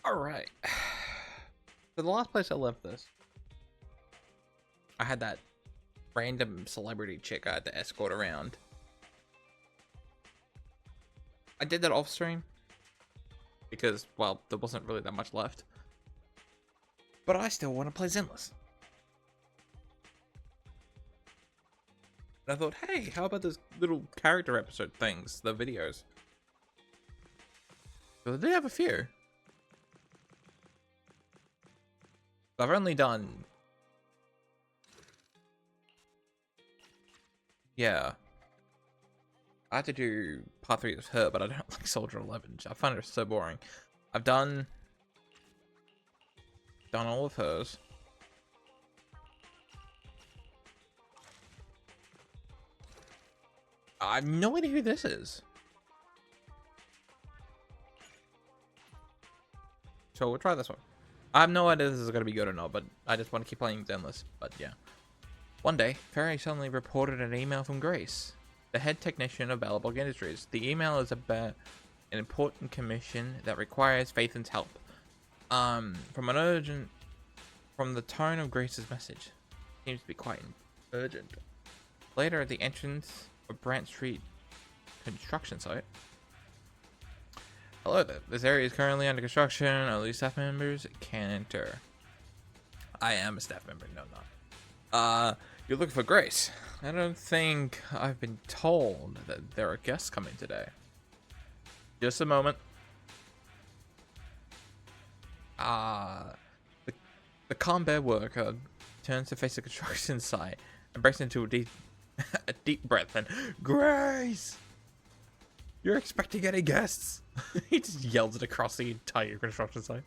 Alright. So the last place I left this, I had that random celebrity chick I had to escort around. I did that off stream because, well, there wasn't really that much left. But I still want to play Zenless. And I thought, hey, how about those little character episode things, the videos? So they have a few. I've only done... Yeah. I had to do part 3 of her, but I don't like Soldier 11. I find her so boring. I've done all of hers. I have no idea who this is. So we'll try this one. I have no idea if this is going to be good or not, but I just want to keep playing Zenless. But yeah. One day, Ferry suddenly reported an email from Grace, the head technician of Bellabog Industries. The email is about an important commission that requires Phaethon's help. From the tone of Grace's message, seems to be quite urgent. Later, at the entrance of Brant Street construction site. Hello there. This area is currently under construction. Only staff members can enter. I am a staff member. No, I'm not. You're looking for Grace. I don't think I've been told that there are guests coming today. Just a moment. The combat worker turns to face the construction site and breaks into a deep breath and, Grace! You're expecting any guests? He just yells it across the entire construction site.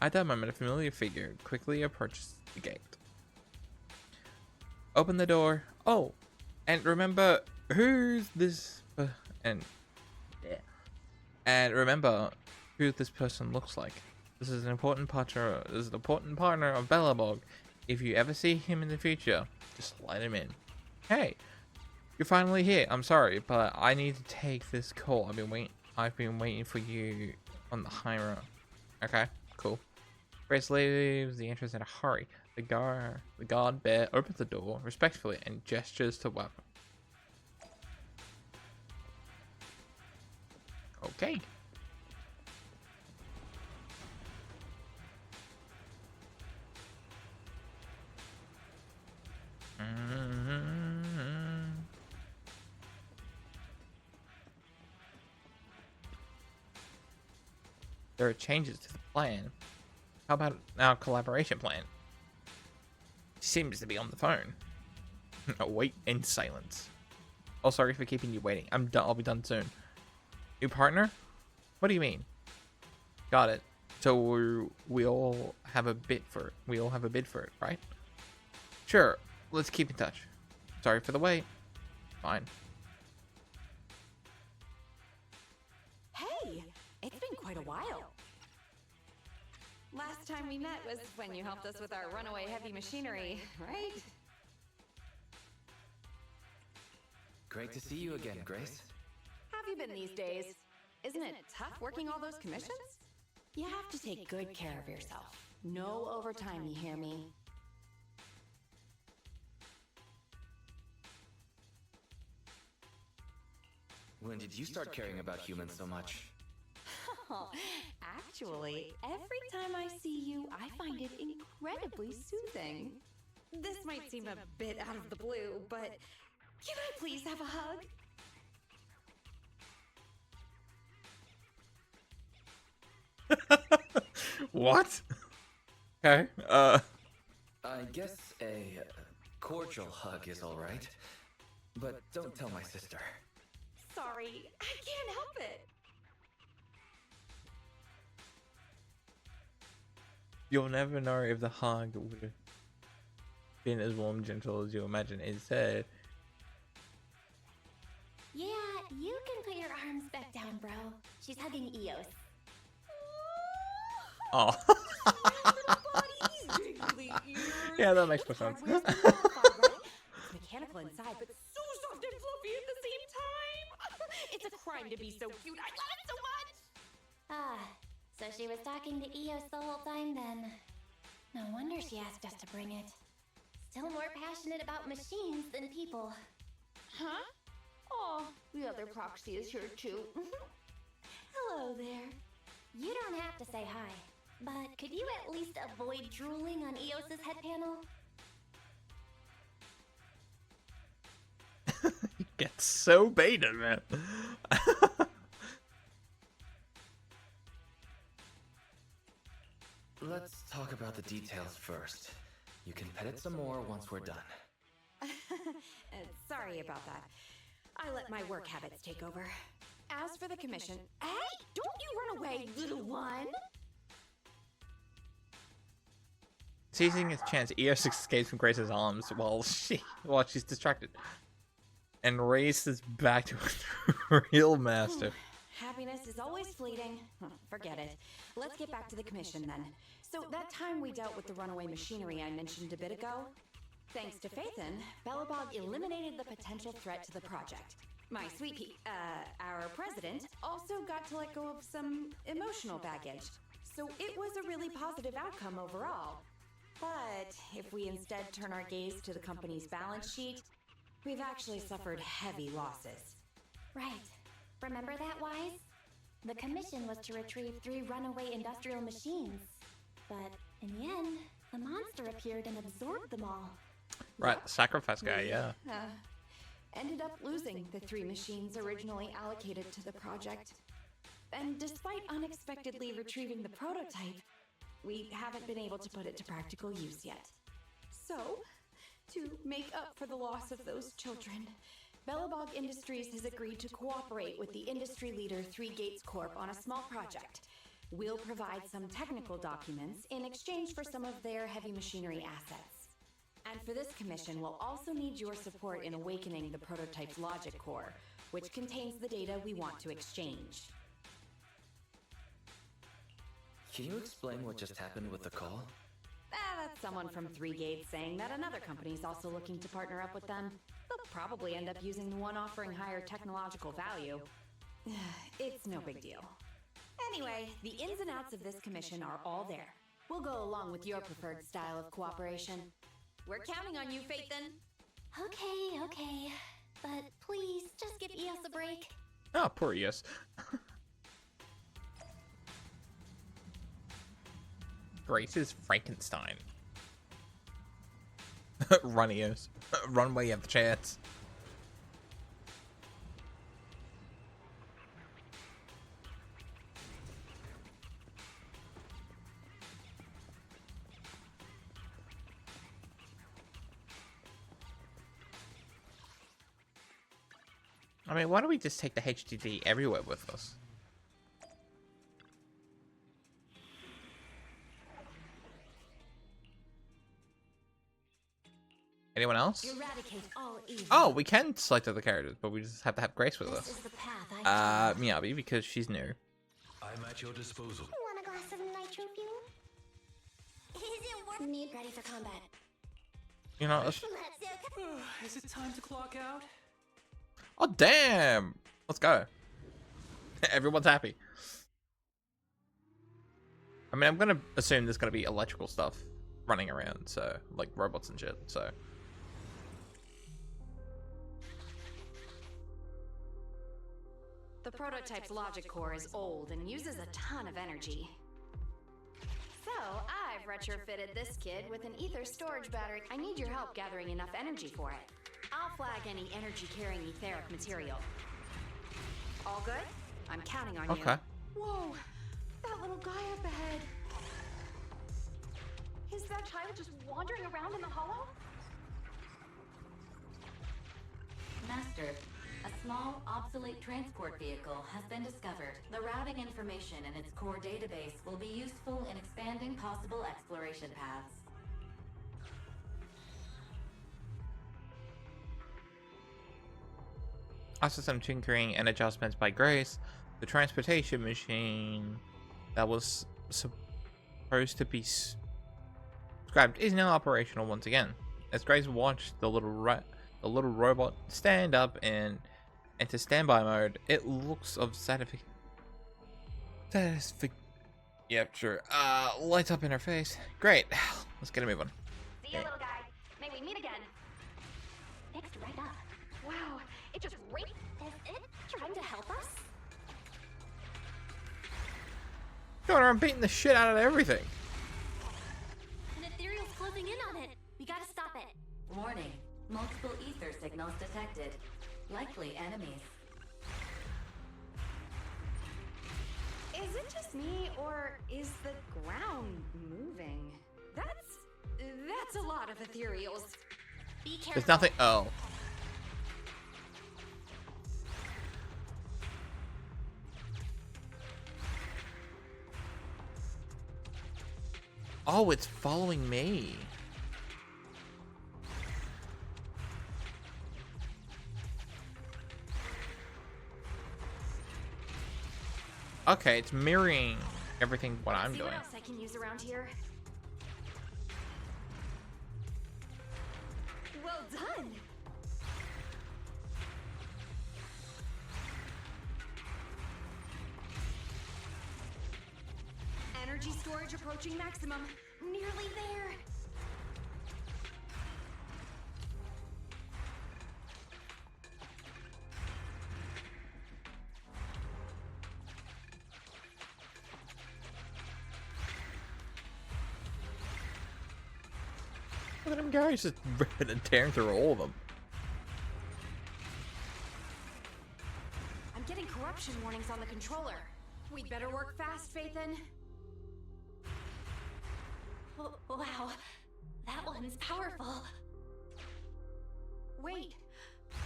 At that moment, a familiar figure quickly approaches the gate. Open the door. Oh, and remember who's this? And remember who this person looks like. This is an important partner. This is an important partner of Bellabog. If you ever see him in the future, just let him in. Hey, you're finally here. I'm sorry, but I need to take this call. I've been waiting for you on the high road. Okay, cool. Grace leaves the entrance in a hurry. The guard bear opens the door respectfully and gestures to welcome. Okay. There are changes to the plan. How about our collaboration plan? Seems to be on the phone. Wait in silence. Oh, sorry for keeping you waiting. I'm done. I'll be done soon. New partner? What do you mean? Got it. So we all have a bid for it. We all have a bid for it, right? Sure. Let's keep in touch. Sorry for the wait. Fine. Hey, it's been quite a while. Last time we met was when you helped us with our runaway heavy machinery, right? Great to see you again, Grace. Have you been these days? Isn't it tough working all those commissions? You have to take good care of yourself. No overtime, you hear me? When did you start caring about humans so much? Actually, every time I see you, I find it incredibly soothing. This might seem a bit out of the blue, but can I please have a hug? What? Okay. I guess a cordial hug is all right. But don't tell my sister. Sorry, I can't help it. You'll never know if the hug would have been as warm and gentle as you imagine. Instead, Yeah, you can put your arms back down, bro. She's hugging Eos. oh. Yeah, that makes more sense. It's mechanical inside, but so soft and fluffy at the same time. It's a crime to be so cute. I love it so much. Ah, so if she was talking to Eos the whole time, then no wonder she asked us to bring it. Still more passionate about machines than people. Huh? Oh, the other proxy is here too. Hello there. You don't have to say hi, but could you at least avoid drooling on Eos's head panel? He gets so baited, man. Let's talk about the details first. You can pet it some more once we're done. Sorry about that. I let my work habits take over. As for the commission, hey, don't you run away, little one! Seizing his chance, Eos escapes from Grace's arms while she's distracted, and races back to her real master. Happiness is always fleeting. Forget it. Let's get back to the commission then. So that time we dealt with the runaway machinery I mentioned a bit ago, thanks to Phaethon, Belobog eliminated the potential threat to the project. My sweet our president, also got to let go of some emotional baggage. So it was a really positive outcome overall. But if we instead turn our gaze to the company's balance sheet, we've actually suffered heavy losses. Right. Remember that, Wise? The commission was to retrieve 3 runaway industrial machines. But in the end, the monster appeared and absorbed them all. Right, the sacrifice guy, yeah. Ended up losing the 3 machines originally allocated to the project. And despite unexpectedly retrieving the prototype, we haven't been able to put it to practical use yet. So, to make up for the loss of those children, Belobog Industries has agreed to cooperate with the industry leader 3 Gates Corp on a small project. We'll provide some technical documents in exchange for some of their heavy machinery assets. And for this commission, we'll also need your support in awakening the prototype's logic core, which contains the data we want to exchange. Can you explain what just happened with the call? That's someone from 3 Gates saying that another company's also looking to partner up with them. They'll probably end up using the one offering higher technological value. It's no big deal. Anyway, the ins and outs of this commission are all there. We'll go along with your preferred style of cooperation. We're counting on you, Phaethon. Okay. But please, just give Eos a break. Oh, poor Eos. Grace's Frankenstein. Run, Eos. Run where you have the chance. I mean, why don't we just take the HDD everywhere with us? Anyone else? Eradicate all evil. Oh, we can select other characters, but we just have to have Grace with This us. is the path I Miyabi, because she's new. I'm at your disposal. Want a glass of nitro fuel? Is it need ready for combat? You know, let's... Is it time to clock out? Oh, damn! Let's go. Everyone's happy. I mean, I'm gonna assume there's gonna be electrical stuff running around, so, like robots and shit, so. The prototype's logic core is old and uses a ton of energy. So, I've retrofitted this kid with an ether storage battery. I need your help gathering enough energy for it. I'll flag any energy-carrying etheric material. All good? I'm counting on you. Okay. Whoa! That little guy up ahead! Is that child just wandering around in the hollow? Master, a small, obsolete transport vehicle has been discovered. The routing information in its core database will be useful in expanding possible exploration paths. After some tinkering and adjustments by Grace, the transportation machine that was supposed to be scrapped is now operational once again. As Grace watched the little robot stand up and enter standby mode, it looks of Yep, sure. Lights up interface. Great. Let's get a move on. See you, little guy. May we meet again. Fixed right up. Wow, it just raped. Is it trying to help us? God, I'm beating the shit out of everything. An ethereal's closing in on it. We gotta stop it. Warning. Multiple ether signals detected. Likely enemies. Is it just me, or is the ground moving? That's a lot of ethereals. Be careful. There's nothing. Oh. Oh, it's following me. Okay, it's mirroring everything what I'm See doing. what else I can use around here. Well done. Energy storage approaching maximum. Nearly there. Look at them guys just ripping and tearing through all of them. I'm getting corruption warnings on the controller. We'd better work fast, Phaethon. Wow, that one's powerful. Wait,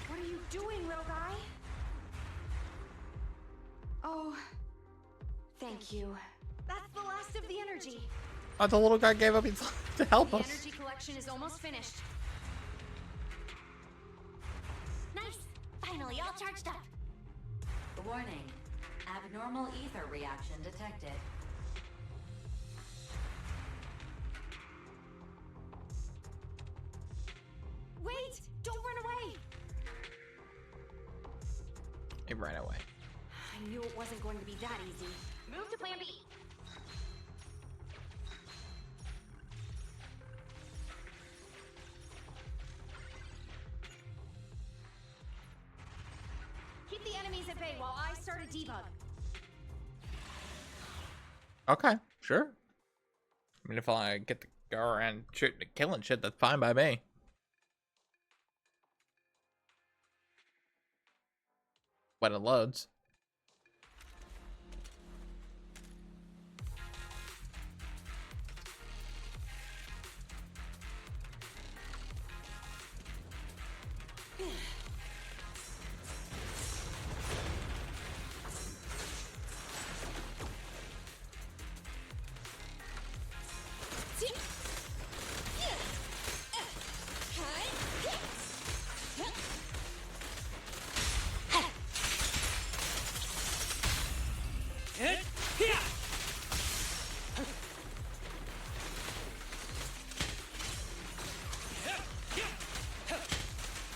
what are you doing, little guy? Oh, thank you. That's the last of the energy. Oh, the little guy gave up his life to help The us. energy collection is almost finished. Nice. Finally, all charged up. Warning. Abnormal ether reaction detected. Wait! Don't run away! It ran away. I knew it wasn't going to be that easy. Move to plan B. Keep the enemies at bay while I start a debug. Okay, sure. I mean, if I get to go around shooting and killing shit, that's fine by me. When it loads.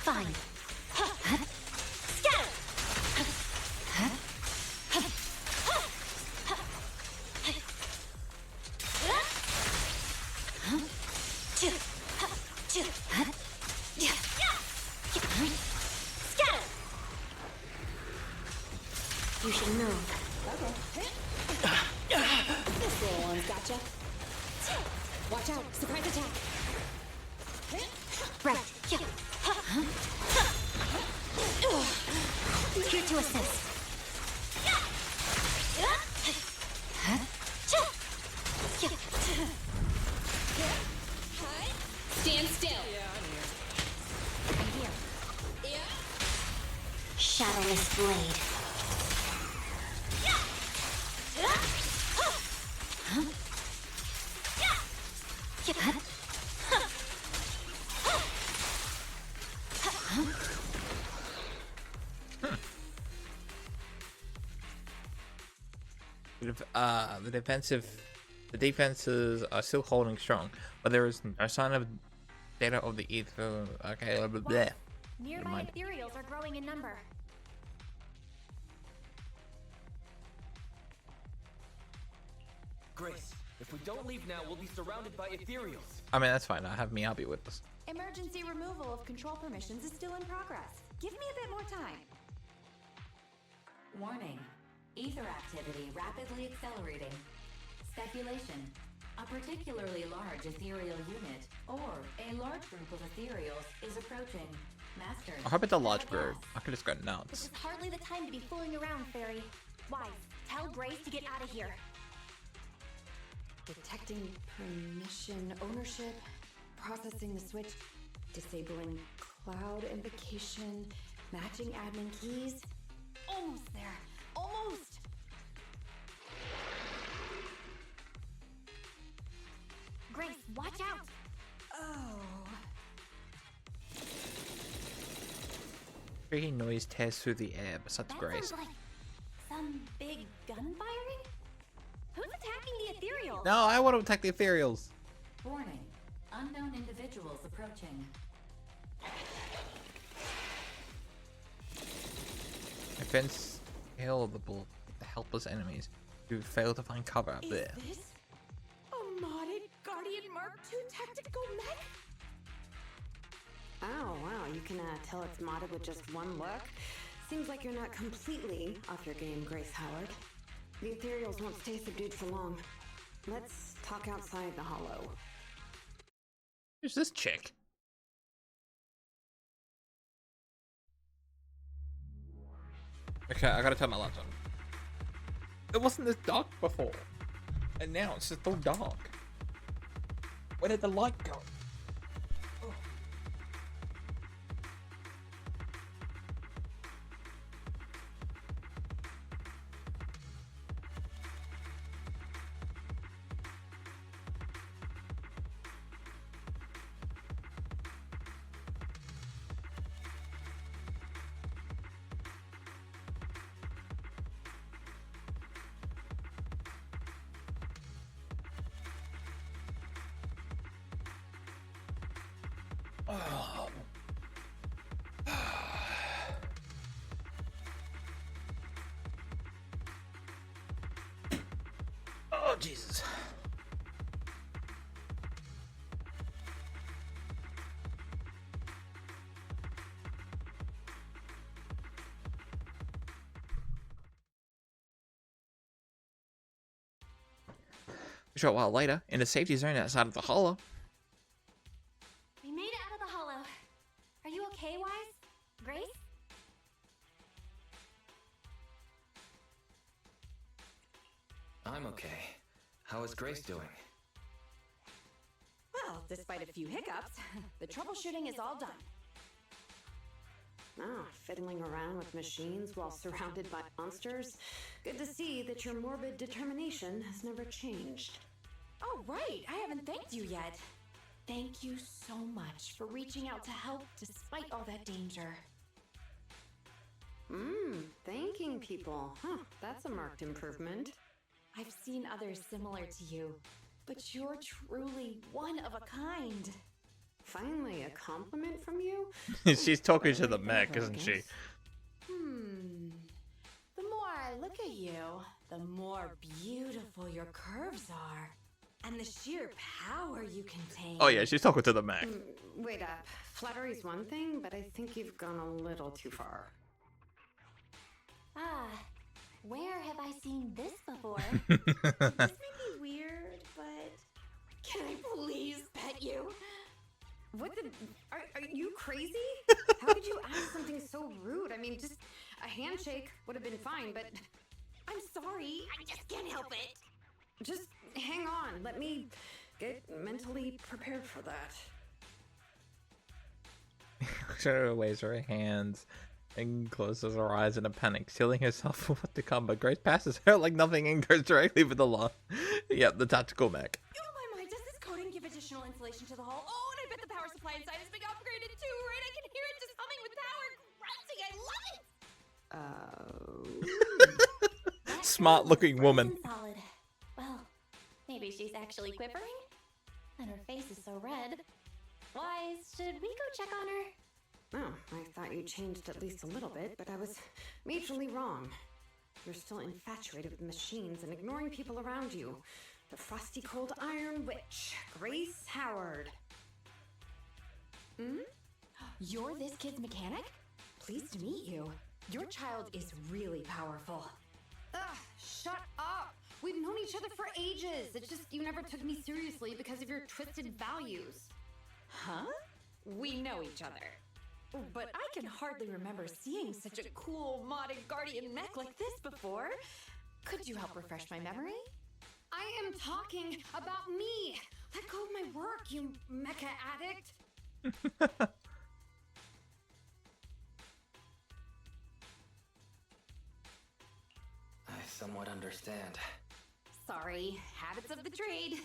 Fine. Scatter! Scatter! You should move. This little one's gotcha. Watch out! Surprise attack! Right. Here to assist. Stand still! Right here. Shadowless blade. The defenses are still holding strong, but there is no sign of data of the ether. Okay, blah, blah, blah. Nearby mind. ethereals are growing in number. Grace, if we don't leave now, we'll be surrounded by ethereals. I mean, that's fine. I have Miyabi with us. Emergency removal of control permissions is still in progress. Give me a bit more time. Warning. Ether activity rapidly accelerating. Speculation. A particularly large ethereal unit, or a large group of ethereals, is approaching. Master. I hope it's a large Yes. group. I could just go This nuts. is hardly the time to be fooling around, Fairy. Wise, tell Grace to get out of here. Detecting permission ownership, processing the switch, disabling cloud invocation, matching admin keys. Almost there. Almost! Grace, watch out! Oh. Freaking noise tears through the air besides That Grace. sounds like some big gun firing? Who's attacking the ethereal? No, I want to attack the ethereals. Warning. Unknown individuals approaching. Defense scalable. The helpless enemies who fail to find cover out there. Is this a modded Guardian Mark II tactical mech? Oh, wow, you can tell it's modded with just one look. Seems like you're not completely off your game, Grace Howard. The ethereals won't stay subdued for long. Let's talk outside the hollow. Who's this chick? Okay, I gotta turn my lights on. It wasn't this dark before. And now it's just all dark. Where did the light go? Oh. Oh. Oh, Jesus. A short while later, in a safety zone outside of the hollow. We made it out of the hollow. Are you okay, Wise? Grace? I'm okay. How is Grace doing? Well, despite a few hiccups, the troubleshooting is all done. Ah, fiddling around with machines while surrounded by monsters. Good to see that your morbid determination has never changed. Oh, right. I haven't thanked you yet. Thank you so much for reaching out to help despite all that danger. Thanking people. Huh, that's a marked improvement. I've seen others similar to you, but you're truly one of a kind. Finally, a compliment from you? She's talking to the mech, isn't she? The more I look at you, the more beautiful your curves are. And the sheer power you contain. Oh yeah, she's talking to the mech. Wait up. Flattery's one thing, but I think you've gone a little too far. Ah, where have I seen this before? This may be weird, but can I please pet you? What the? Are you crazy? How could you ask something so rude? I mean, just a handshake would have been fine, but I'm sorry, I just can't help it. just hang on. Let me get mentally prepared for that. She waves her hands and closes her eyes in a panic, sealing herself for what to come. But Grace passes her like nothing and goes directly for the lawn. Yep, the tactical mech. Oh my, does this coating give additional insulation to the hull? Oh, and I bet the power supply inside has been upgraded too, right? I can hear it just humming with power grunting. I love it! That Smart looking woman. isn't solid. Well, maybe she's actually quivering? And her face is so red. Wise, should we go check on her? Oh, I thought you changed at least a little bit, but I was majorly wrong. You're still infatuated with machines and ignoring people around you. The frosty cold iron witch, Grace Howard. Hmm? You're this kid's mechanic? Pleased to meet you. Your child is really powerful. Ugh, shut up! We've known each other for ages. It's just you never took me seriously because of your twisted values. Huh? We know each other. But I can hardly remember seeing such a cool modded guardian mech like this before. Could you help refresh my memory? I am talking about me. Let go of my work, you mecha addict. I somewhat understand. Sorry, habits of the trade.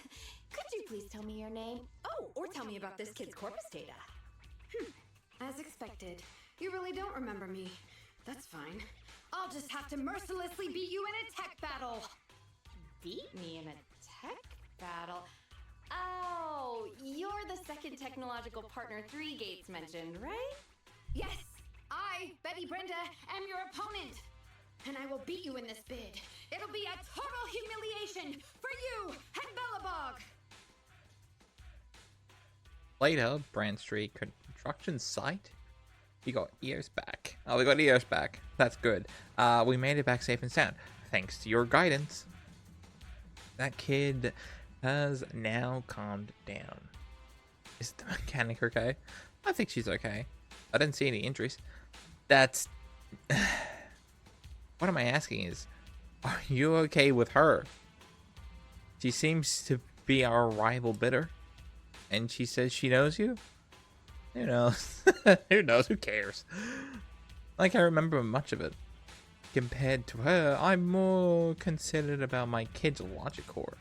Could you please tell me your name? Oh, or tell me about this kid's corpus data. As expected, you really don't remember me. That's fine. I'll just have to mercilessly beat you in a tech battle. Beat me in a tech battle? Oh, you're the second technological partner Three Gates mentioned, right? Yes, I, Betty Brenda, am your opponent. And I will beat you in this bid. It'll be a total humiliation for you and Bellabog. Later, Brand Street construction site. You got EOS back. Oh, we got EOS back. That's good. We made it back safe and sound. Thanks to your guidance. That kid has now calmed down. Is the mechanic okay? I think she's okay. I didn't see any injuries. That's... What am I asking is, are you okay with her? She seems to be our rival bidder. And she says she knows you? Who knows? Who knows? Who cares? Like, I remember much of it. Compared to her, I'm more considered about my kid's logic core.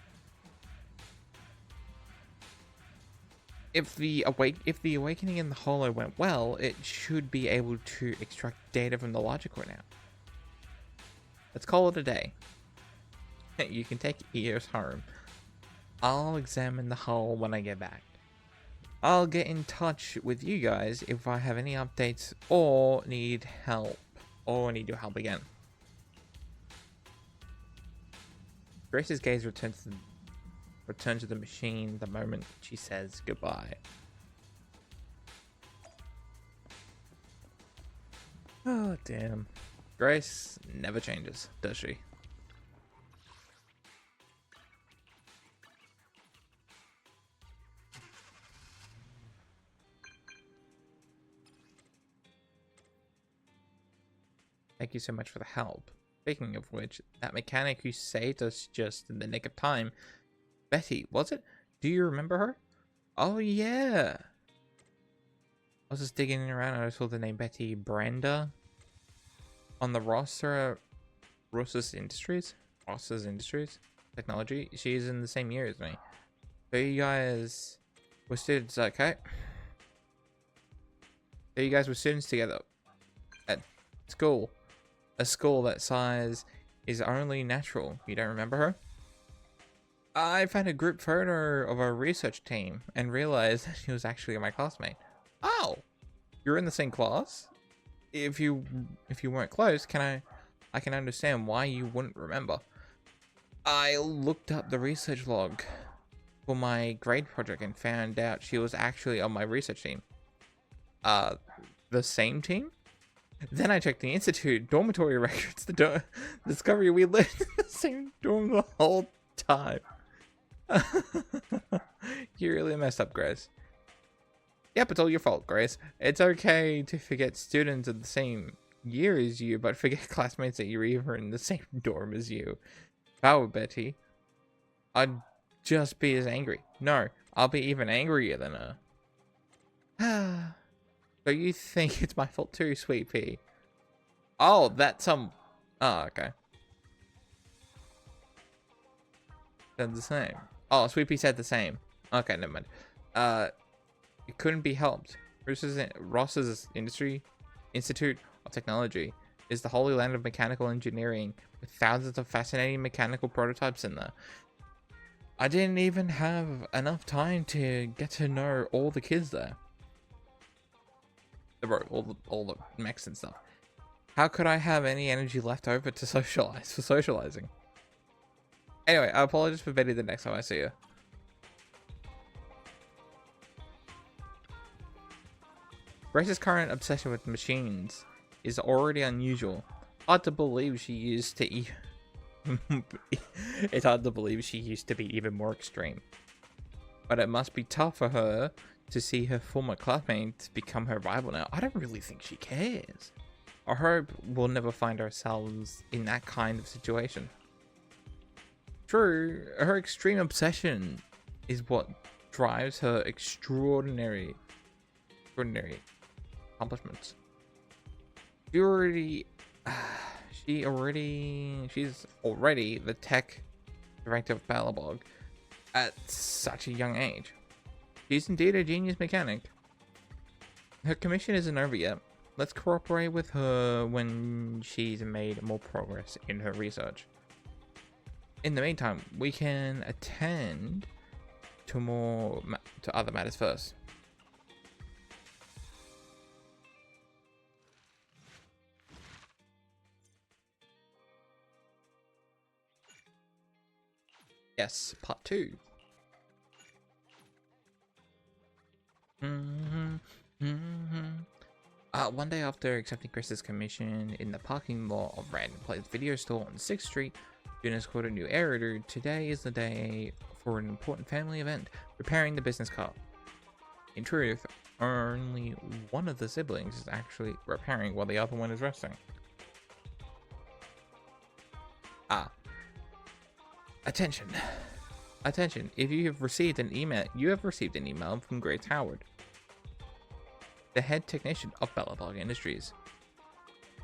If the awakening in the Hollow went well, it should be able to extract data from the logic core now. Let's call it a day. You can take EOS home. I'll examine the hull when I get back. I'll get in touch with you guys if I have any updates or need help. Or need your help again. Grace's gaze returns to the machine the moment she says goodbye. Oh, damn. Grace never changes, does she? Thank you so much for the help. Speaking of which, that mechanic who saved us just in the nick of time, Betty, was it? Do you remember her? Oh yeah. I was just digging around and I saw the name Betty Brenda on the roster. Ross's Industries Technology. She's in the same year as me. So you guys were students, okay? So you guys were students together at school. A school that size is only natural. You don't remember her? I found a group photo of our research team and realized that she was actually my classmate. Oh, you're in the same class? If you weren't close, I can understand why you wouldn't remember. I looked up the research log for my grade project and found out she was actually on my research team. The same team? Then I checked the institute dormitory records. The discovery we lived in the same dorm the whole time. You really messed up, Grace. Yep, it's all your fault, Grace. It's okay to forget students of the same year as you, but forget classmates that you're even in the same dorm as you. Power, Betty. I'd just be as angry. No, I'll be even angrier than her. So you think it's my fault too, Sweet Pea? Oh, that's Oh, okay. Said the same. Oh, Sweet Pea said the same. Okay, never mind. It couldn't be helped. Ross's Institute of Technology is the holy land of mechanical engineering with thousands of fascinating mechanical prototypes in there. I didn't even have enough time to get to know all the kids there. All the mechs and stuff. How could I have any energy left over to socialize for socializing? Anyway, I apologize for Betty the next time I see her. Grace's current obsession with machines is already unusual. Hard to believe she used to It's hard to believe she used to be even more extreme. But it must be tough for her to see her former classmates become her rival now. I don't really think she cares. I hope we'll never find ourselves in that kind of situation. True, her extreme obsession is what drives her extraordinary accomplishments. She's already the tech director of Balabog at such a young age. She's indeed a genius mechanic. Her commission isn't over yet. Let's cooperate with her when she's made more progress in her research. In the meantime, we can attend to other matters first. Yes, part 2. One day after accepting Chris's commission in the parking lot of Random Play's video store on 6th Street, Jonas called a new editor. Today is the day for an important family event, preparing the business card. In truth, only one of the siblings is actually repairing while the other one is resting. Attention. If you have received an email, from Grace Howard, the head technician of Belobog Industries,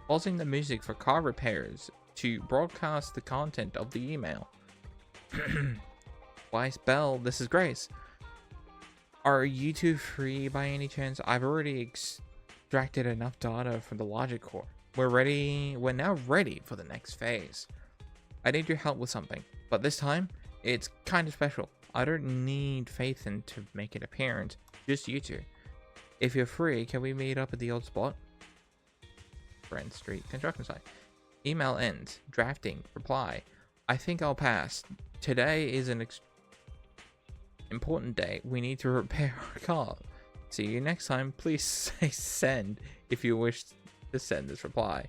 pausing the music for car repairs to broadcast the content of the email. Weiss Bell, this is Grace. Are you two free by any chance? I've already extracted enough data from the logic core. We're now ready for the next phase. I need your help with something, but this time it's kind of special. I don't need Faithin to make an appearance, just you two. If you're free, can we meet up at the old spot? Brent Street construction site. Email ends. Drafting. Reply. I think I'll pass. Today is an important day. We need to repair our car. See you next time. Please say send if you wish to send this reply.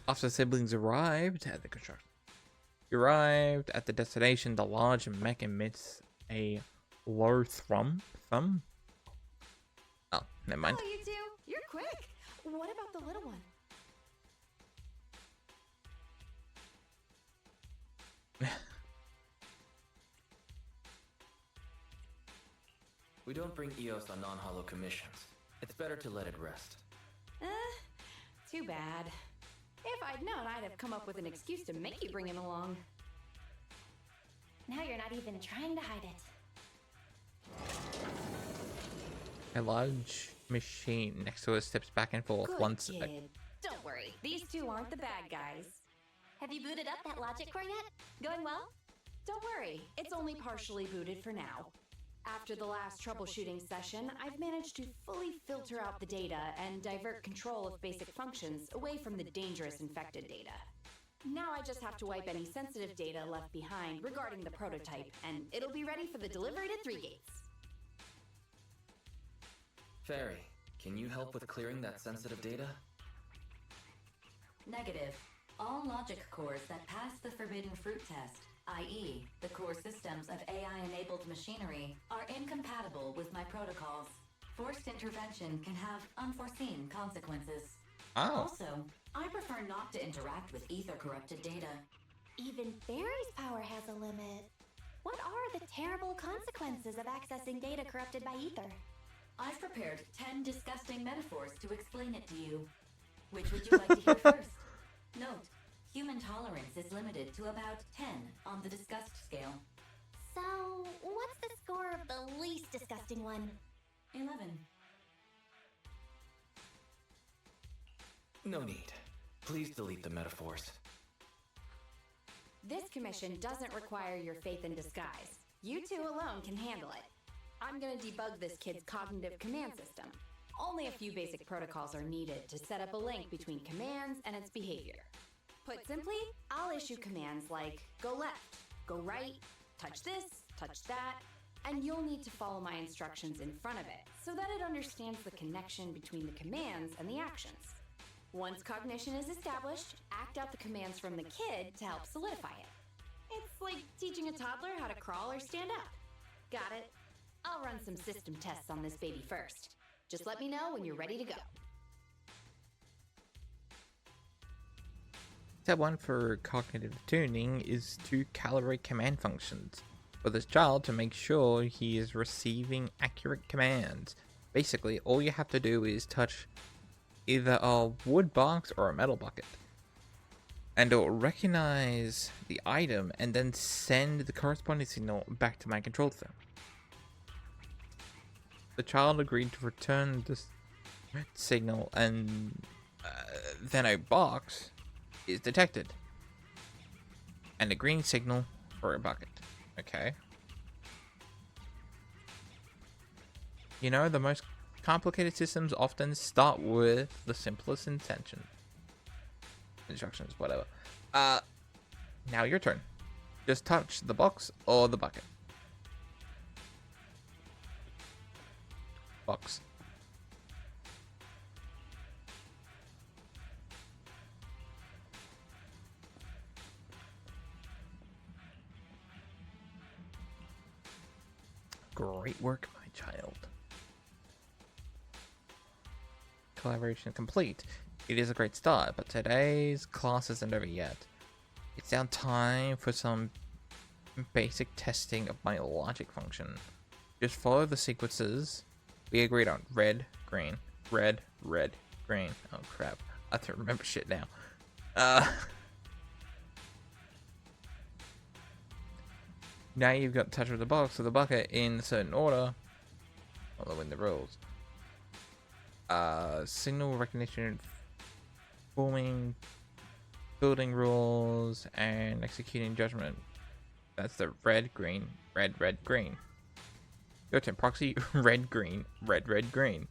After the siblings arrived at the destination, the large mech emits a low thrum. Oh, never mind. Oh, you two, you're quick. What about the little one? We don't bring EOS on non-hollow commissions. It's better to let it rest. Too bad. If I'd known, I'd have come up with an excuse to make you bring him along. Now you're not even trying to hide it. A large machine next to us steps back and forth Good once. kid. Don't worry, these two aren't the bad guys. Have you booted up that logic core yet? Going well? Don't worry, it's only partially booted for now. After the last troubleshooting session, I've managed to fully filter out the data and divert control of basic functions away from the dangerous infected data. Now I just have to wipe any sensitive data left behind regarding the prototype, and it'll be ready for the delivery to 3 Gates. Fairy, can you help with clearing that sensitive data? Negative. All logic cores that pass the forbidden fruit test, i.e., the core systems of AI-enabled machinery, are incompatible with my protocols. Forced intervention can have unforeseen consequences. Oh. Also, I prefer not to interact with ether-corrupted data. Even Fairy's power has a limit. What are the terrible consequences of accessing data corrupted by ether? I've prepared 10 disgusting metaphors to explain it to you. Which would you like to hear first? Note, human tolerance is limited to about 10 on the disgust scale. So, what's the score of the least disgusting one? 11. No need. Please delete the metaphors. This commission doesn't require your faith in disguise. You two alone can handle it. I'm gonna debug this kid's cognitive command system. only a few basic protocols are needed to set up a link between commands and its behavior. Put simply, I'll issue commands like go left, go right, touch this, touch that, and you'll need to follow my instructions in front of it so that it understands the connection between the commands and the actions. Once cognition is established, act out the commands from the kid to help solidify it. It's like teaching a toddler how to crawl or stand up. Got it? I'll run some system tests on this baby first. Just let me know when you're ready to go. Step 1 for cognitive tuning is to calibrate command functions for this child to make sure he is receiving accurate commands. Basically, all you have to do is touch either a wood box or a metal bucket, and it will recognize the item and then send the corresponding signal back to my control center. The child agreed to return this signal, and then a box is detected and a green signal for a bucket. Okay. You know, the most complicated systems often start with the simplest instructions, whatever. Now your turn. Just touch the box or the bucket. Box. Great work, my child. Collaboration complete. It is a great start, but today's class isn't over yet. It's now time for some basic testing of my logic function. Just follow the sequences we agreed on. Red, green, red, red, green. Oh crap, I have to remember shit now. Now you've got touch with the box or the bucket in a certain order. Following the rules. Signal recognition, forming, building rules, and executing judgment. That's the red, green, red, red, green. Your turn, proxy, red, green, red, red, green.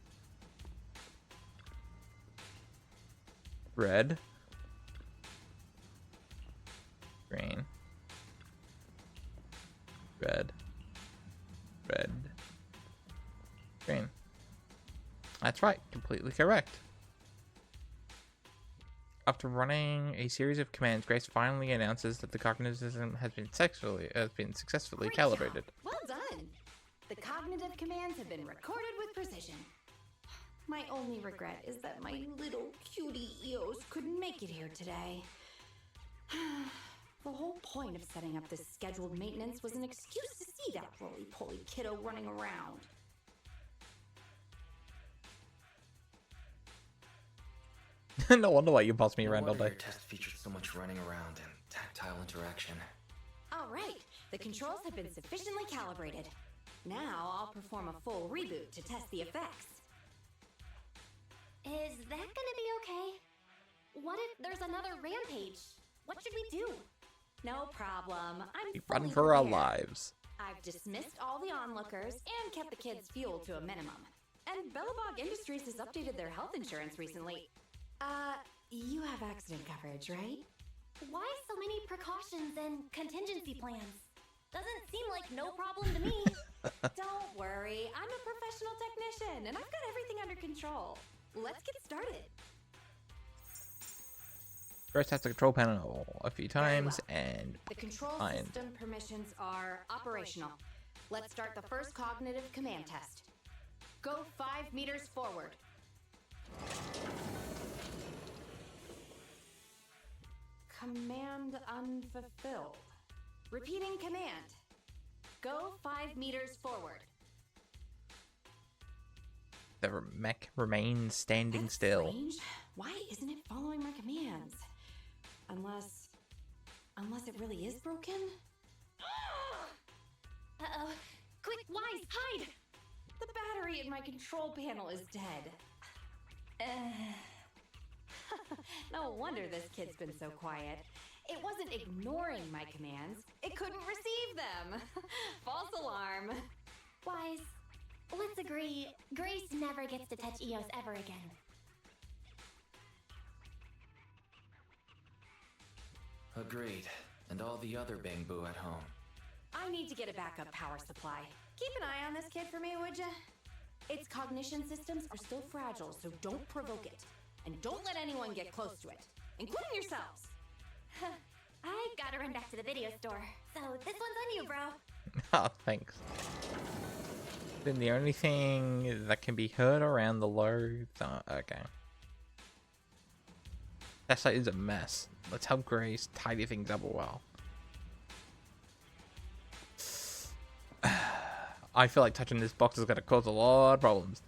Red. Green. Red. Red. Green. That's right, completely correct. After running a series of commands, Grace finally announces that the cognitive system has been successfully Great calibrated. job. Well done. The cognitive commands have been recorded with precision. My only regret is that my little cutie Eos couldn't make it here today. The whole point of setting up this scheduled maintenance was an excuse to see that roly-poly kiddo running around. No wonder why you boss me around all wonder day. your test featured so much running around and tactile interaction. All right, the controls have been sufficiently calibrated. Now I'll perform a full reboot to test the effects. Is that gonna be okay? What if there's another rampage? What should we do? No problem. I'm We run fully for our prepared. lives. I've dismissed all the onlookers and kept the kids' fuel to a minimum. And Bellabog Industries has updated their health insurance recently. You have accident coverage, right? Why so many precautions and contingency plans? Doesn't seem like no problem to me. Don't worry, I'm a professional technician and I've got everything under control. Let's get started. First, tap the control panel a few times and The control fine. system permissions are operational. Let's start the first cognitive command test. Go 5 meters forward. Command unfulfilled. Repeating command. Go 5 meters forward. The mech remains standing That's still. strange. Why isn't it following my commands? Unless it really is broken? Uh-oh. Quick, Wise, hide! The battery in my control panel is dead. No wonder this kid's been so quiet. It wasn't ignoring my commands. It couldn't receive them. False alarm. Wise, let's agree, Grace never gets to touch Eos ever again. Agreed. And all the other Bangbu at home. I need to get a backup power supply. Keep an eye on this kid for me, would ya? Its cognition systems are still fragile, so don't provoke it. And don't let anyone get close to it, including yourselves. I gotta run back to the video store, so this one's on you, bro. Oh, thanks. Then the only thing that can be heard around the low... okay. That site is a mess. Let's help Grace tidy things up a while. I feel like touching this box is going to cause a lot of problems.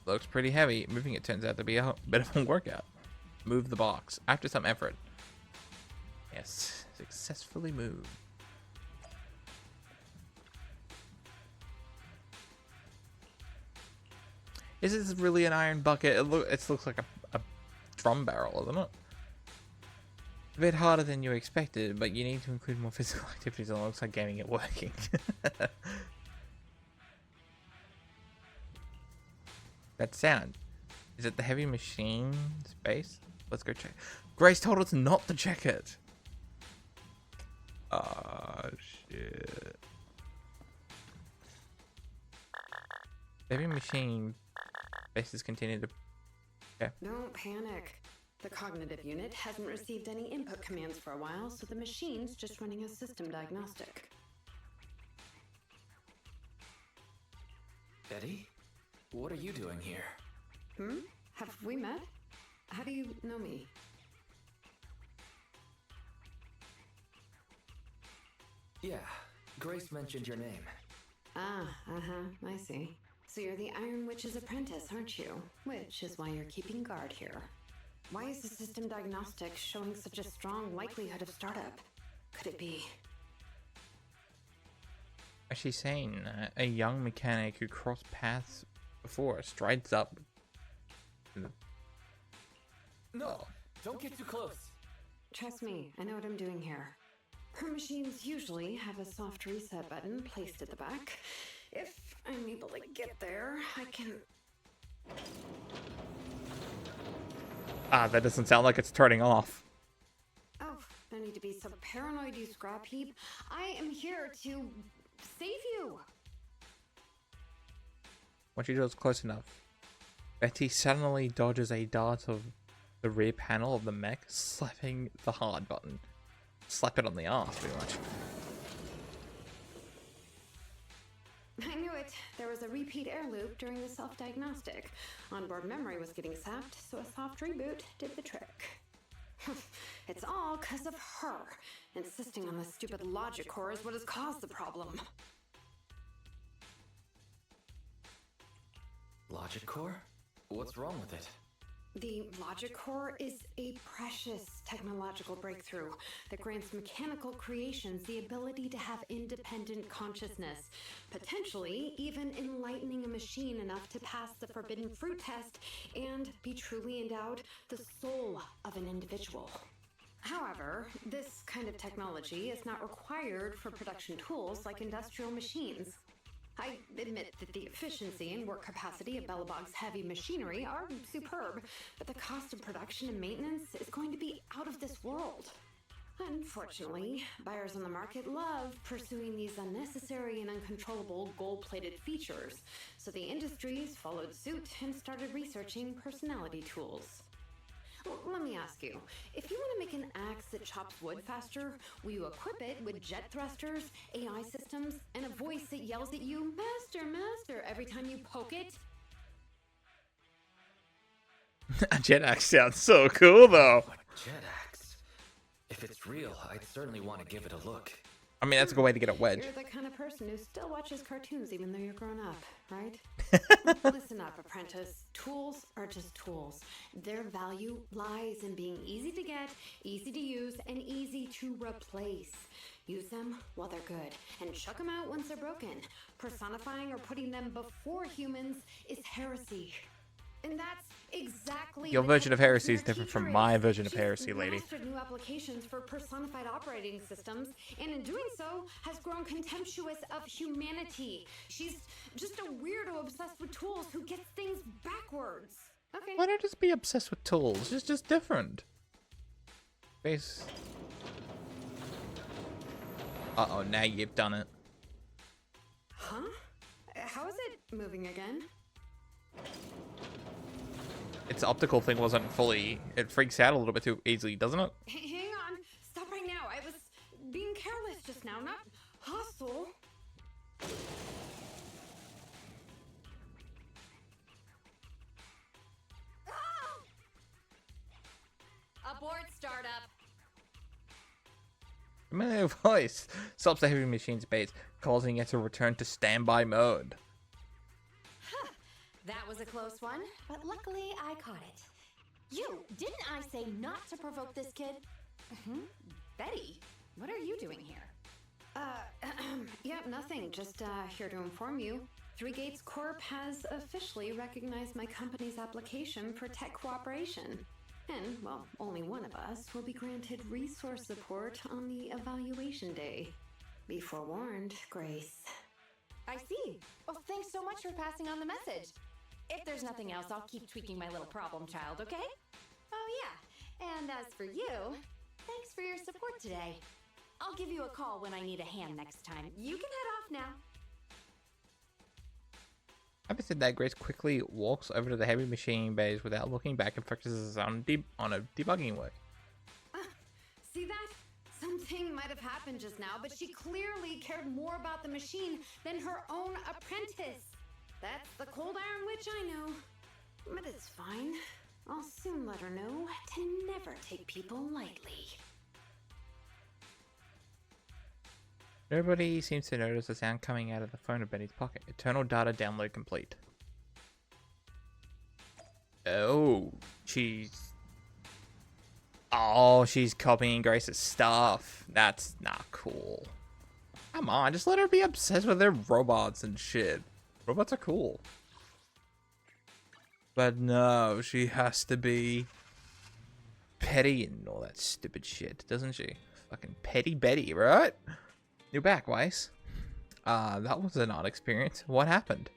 Looks pretty heavy. Moving it turns out to be a bit of a workout. Move the box. After some effort. Yes, successfully moved. Is this really an iron bucket? It looks like a drum barrel, isn't it? A bit harder than you expected, but you need to include more physical activities alongside getting it working. That sound. Is it the heavy machine space? Let's go check. Grace told us not to check it. Ah, shit. Heavy machine spaces continue to... Okay. Don't panic. The cognitive unit hasn't received any input commands for a while, so the machine's just running a system diagnostic. Eddie? What are you doing here? Have we met? How do you know me? Yeah, Grace mentioned your name. Ah, I see. So you're the Iron Witch's apprentice, aren't you? Which is why you're keeping guard here. Why is the system diagnostic showing such a strong likelihood of startup? Could it be? As she's saying, a young mechanic who crossed paths before strides up. No, don't get too close. Trust me, I know what I'm doing here. Her machines usually have a soft reset button placed at the back. If I'm able to get there, I can... Ah, that doesn't sound like it's turning off. Oh, no need to be so paranoid, you scrap heap. I am here to save you. Once she draws close enough, Betty suddenly dodges a dart of the rear panel of the mech, slapping the hard button. Slap it on the arse, pretty much. I knew it. There was a repeat air loop during the self-diagnostic. Onboard memory was getting sapped, so a soft reboot did the trick. It's all because of her. Insisting on the stupid logic core is what has caused the problem. Logic core? What's wrong with it? The logic core is a precious technological breakthrough that grants mechanical creations the ability to have independent consciousness, potentially even enlightening a machine enough to pass the forbidden fruit test and be truly endowed the soul of an individual. However, this kind of technology is not required for production tools like industrial machines. I admit that the efficiency and work capacity of Belobog's heavy machinery are superb, but the cost of production and maintenance is going to be out of this world. Unfortunately, buyers on the market love pursuing these unnecessary and uncontrollable gold-plated features, so the industries followed suit and started researching personality tools. Well, let me ask you, if you want to make an axe that chops wood faster, will you equip it with jet thrusters, AI systems, and a voice that yells at you, "Master, Master," every time you poke it? A jet axe sounds so cool, though. A jet axe? If it's real, I'd certainly want to give it a look. I mean, that's a good way to get a wedge. You're the kind of person who still watches cartoons even though you're grown up, right? Listen up, apprentice. Tools are just tools. Their value lies in being easy to get, easy to use, and easy to replace. Use them while they're good, and chuck them out once they're broken. Personifying or putting them before humans is heresy. And that's exactly Your the version of type heresy is your different from teacher my is. version of She's heresy, lady. mastered new applications for personified operating systems, and in doing so, has grown contemptuous of humanity. She's just a weirdo obsessed with tools who gets things backwards. Okay. Why not just be obsessed with tools? It's just different. Base. Uh-oh, now you've done it. Huh? How is it moving again? Its optical thing wasn't fully... It freaks out a little bit too easily, doesn't it? Hang on. Stop right now. I was being careless just now, not hostile. Abort startup. Familiar voice stops the heavy machine's base, causing it to return to standby mode. That was a close one, but luckily I caught it. You, didn't I say not to provoke this kid? Betty, what are you doing here? Yeah, nothing. Just here to inform you. Three Gates Corp has officially recognized my company's application for tech cooperation. And, well, only one of us will be granted resource support on the evaluation day. Be forewarned, Grace. I see. Oh, thanks so much for passing on the message. If there's nothing else, I'll keep tweaking my little problem child, okay? Oh, yeah. And as for you, thanks for your support today. I'll give you a call when I need a hand next time. You can head off now. Having said that, Grace quickly walks over to the heavy machine bays without looking back and focuses on a debugging work. See that? Something might have happened just now, but she clearly cared more about the machine than her own apprentice. That's the cold iron witch I know. But it's fine. I'll soon let her know to never take people lightly. Nobody seems to notice the sound coming out of the phone in Betty's pocket. Eternal data download complete. Oh, she's copying Grace's stuff. That's not cool. Come on, just let her be obsessed with their robots and shit. Robots are cool. But no, she has to be petty and all that stupid shit, doesn't she? Fucking petty Betty, right? You're back, Weiss. That was an odd experience. What happened?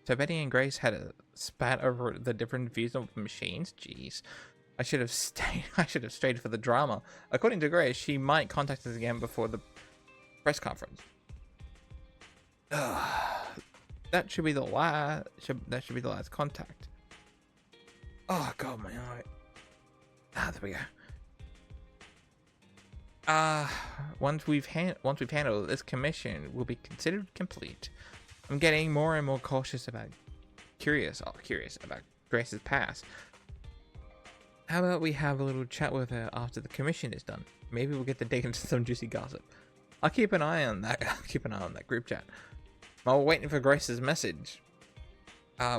So Betty and Grace had a spat over the different views of machines? Jeez. I should have stayed for the drama. According to Grace, she might contact us again before the press conference. That should be the last. That should be the last contact. Oh god, my eye. There we go. Once we've handled this commission, will be considered complete. I'm getting more and more curious about Grace's past. How about we have a little chat with her after the commission is done? Maybe we'll get to dig into some juicy gossip. I'll keep an eye on that. Group chat. While we're waiting for Grace's message,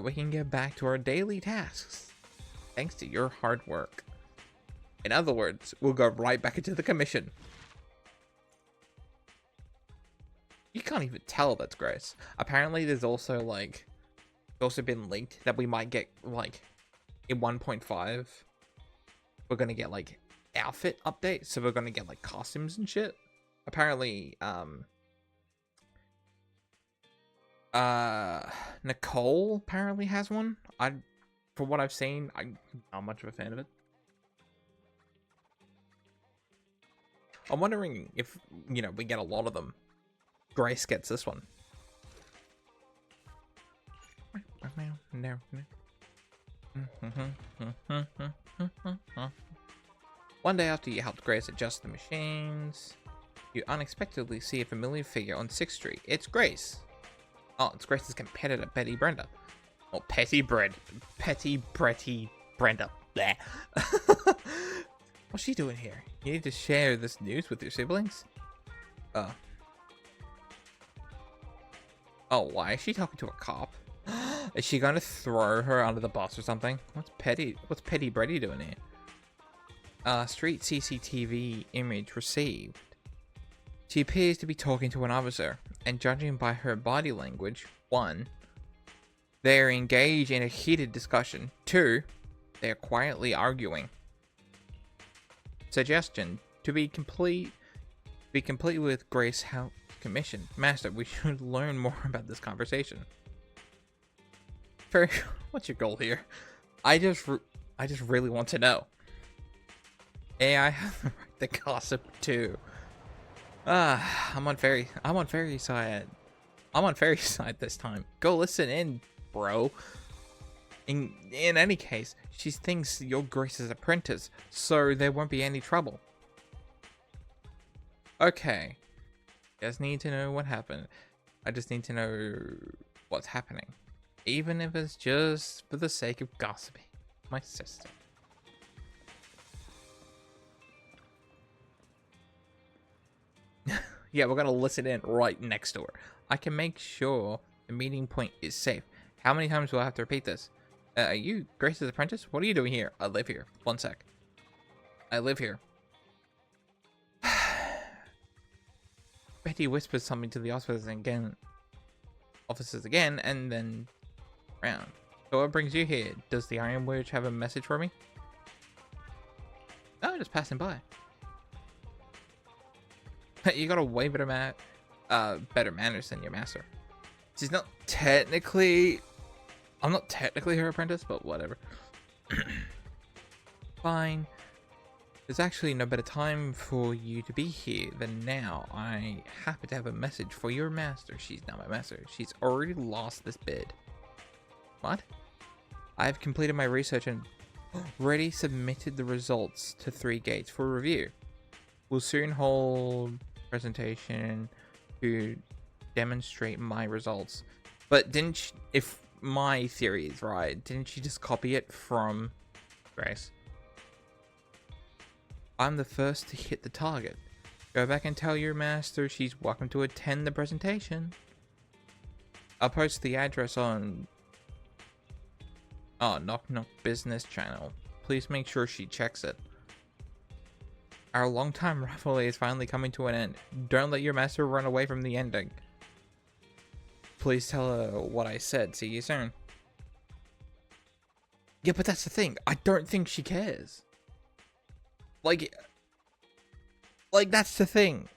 we can get back to our daily tasks. Thanks to your hard work. In other words, we'll go right back into the commission. You can't even tell that's Grace. Apparently, there's also like, it's also been leaked that we might get like, in 1.5, we're gonna get like outfit updates. So we're gonna get like costumes and shit. Apparently, Nicole apparently has one. From what I've seen, I'm not much of a fan of it. I'm wondering if, you know, we get a lot of them. Grace gets this one. One day after you helped Grace adjust the machines, you unexpectedly see a familiar figure on 6th Street. It's Grace. Oh, it's Grace's competitor, Betty Brenda. Or Petty Brenda. Bleh. What's she doing here? You need to share this news with your siblings? Oh, why is she talking to a cop? Is she gonna throw her under the bus or something? What's Petty Brady doing here? Street CCTV image received. She appears to be talking to an officer, and judging by her body language, one, They're engaged in a heated discussion. 2, they're quietly arguing. Suggestion: to be complete with Grace House Commission. Master, we should learn more about this conversation. Very, what's your goal here? I just really want to know. AI has the right to gossip too. I'm on fairy side. I'm on fairy side this time. Go listen in, bro. In any case, she thinks you're Grace's apprentice, so there won't be any trouble. Okay. Just need to know what happened. I just need to know what's happening. Even if it's just for the sake of gossiping. My sister. Yeah, we're gonna listen in right next door. I can make sure the meeting point is safe. How many times will I have to repeat this? Are you Grace's apprentice? What are you doing here? I live here. One sec. I live here. Betty whispers something to the officers again, and then round. So what brings you here? Does the Iron Witch have a message for me? Oh, just passing by. You got a way better manners than your master. She's not technically... I'm not technically her apprentice, but whatever. Fine. There's actually no better time for you to be here than now. I happen to have a message for your master. She's not my master. She's already lost this bid. What? I've completed my research and already submitted the results to 3 gates for review. We'll soon hold presentation to demonstrate my results. But didn't she, if my theory is right, didn't she just copy it from Grace? I'm the first to hit the target. Go back and tell your master she's welcome to attend the presentation. I'll post the address on Knock Knock Business channel. Please make sure she checks it. Our long-time rivalry is finally coming to an end. Don't let your master run away from the ending. Please tell her what I said. See you soon. Yeah, but that's the thing. I don't think she cares. Like that's the thing.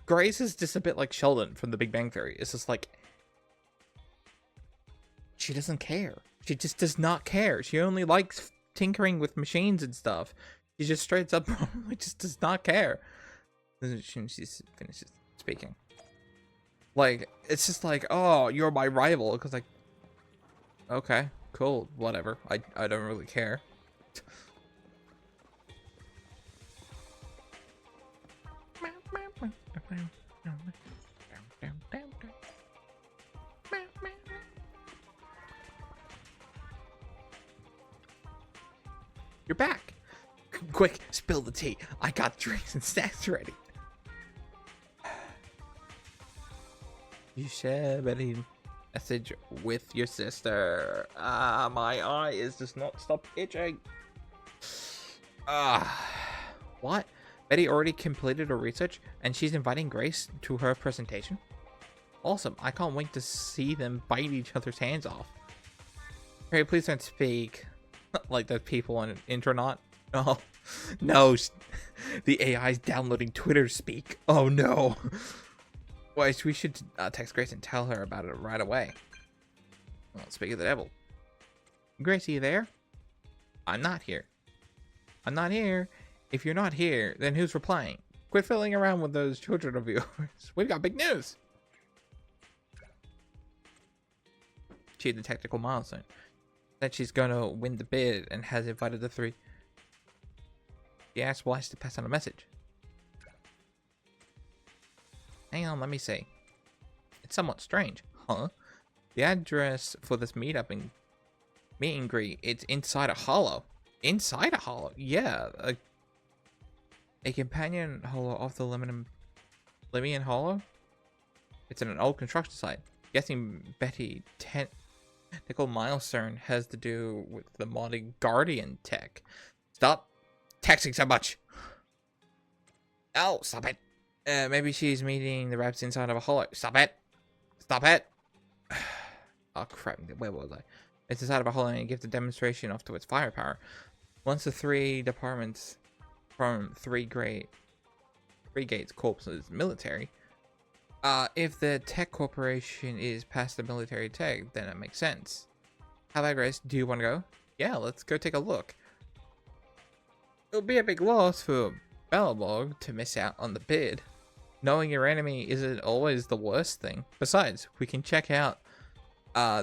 Grace is just a bit like Sheldon from The Big Bang Theory. It's just like, she doesn't care. She just does not care. She only likes tinkering with machines and stuff. She just straight up just does not care. Then she finishes speaking. Like, it's just like, oh, you're my rival. Because like, okay, cool, whatever. I don't really care. You're back. Quick, spill the tea. I got drinks and snacks ready. You share any message with your sister. My eye is just not stop itching. What? Betty already completed her research and she's inviting Grace to her presentation? Awesome. I can't wait to see them bite each other's hands off. Hey, please don't speak like those people on Intronaut. Oh, no. The AI's downloading Twitter speak. Oh, no. Well, we should text Grace and tell her about it right away. Well, speak of the devil. Grace, are you there? I'm not here. I'm not here. If you're not here, then who's replying? Quit fiddling around with those children of yours. We've got big news. Achieved the technical milestone. That she's going to win the bid and has invited the 3. She asked Weiss to pass on a message. Hang on, let me see. It's somewhat strange. Huh? The address for this meet and greet, it's inside a hollow. Inside a hollow? Yeah. A companion hollow off the Lycaon Hollow? It's in an old construction site. Guessing Betty technical milestone has to do with the modding Guardian tech. Stop texting so much. Oh, stop it. Maybe she's meeting the rabbits inside of a hollow. Stop it. Stop it. Oh crap, where was I? It's inside of a hole and gives a demonstration off to its firepower. Once the three departments from three gates corpses military, if the tech corporation is past the military tech, then it makes sense. How about Grace? Do you want to go? Yeah, let's go take a look. It'll be a big loss for Belobog to miss out on the bid. Knowing your enemy isn't always the worst thing. Besides, we can check out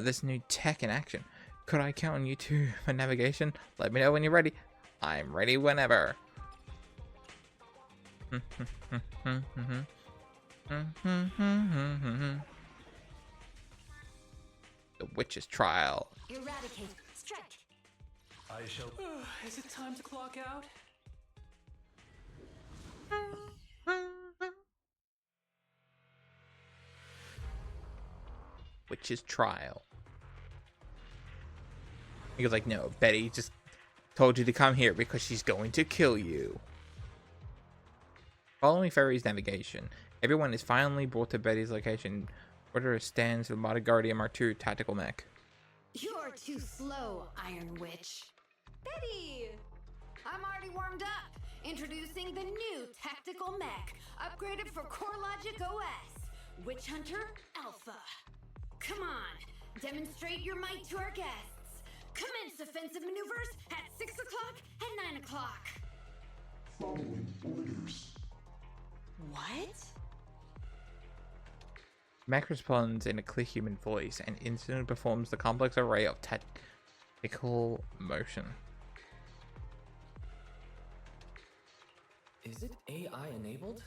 this new tech in action. Could I count on you two for navigation? Let me know when you're ready. I'm ready whenever. The witch's trial. Eradicate. Strike. I shall. Is it time to clock out? Witch's trial. He goes like, no, Betty just told you to come here because she's going to kill you. Following Ferry's navigation, everyone is finally brought to Betty's location. Order stands the Modern Guardian Mark II tactical mech. You're too slow, Iron Witch. Betty! I'm already warmed up. Introducing the new tactical mech, upgraded for CoreLogic OS. Witch Hunter Alpha. Come on, demonstrate your might to our guests. Commence offensive maneuvers at 6 o'clock and 9 o'clock. Following orders. What? Mech responds in a clear human voice and instantly performs the complex array of tactical motion. Is it AI enabled?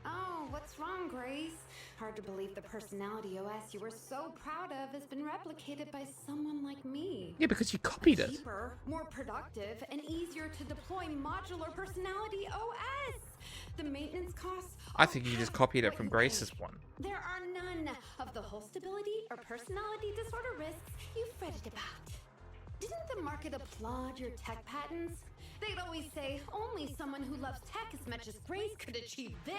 Oh, what's wrong, Grace? Hard to believe the personality OS you were so proud of has been replicated by someone like me. Yeah, because you copied it. Cheaper, more productive, and easier to deploy modular personality OS. The maintenance costs. I think you just copied it from Grace's one. There are none of the whole stability or personality disorder risks you fretted about. Didn't the market applaud your tech patents? They'd always say only someone who loves tech as much as Grace could achieve this.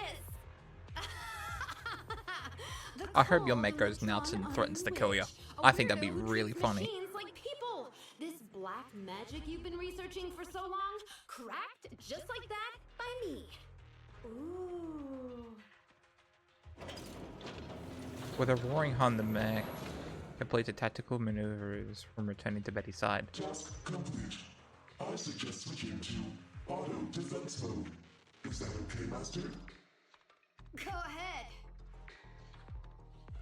I hope your mech goes nuts and threatens to kill you. I think that'd be really funny. Machines like people. This black magic you've been researching for so long, cracked just like that by me. Ooh. With a roaring hun, the mech completes tactical maneuvers from returning to Betty's side. Task complete. I suggest switching to auto defense mode. Is that okay, Master? Go ahead.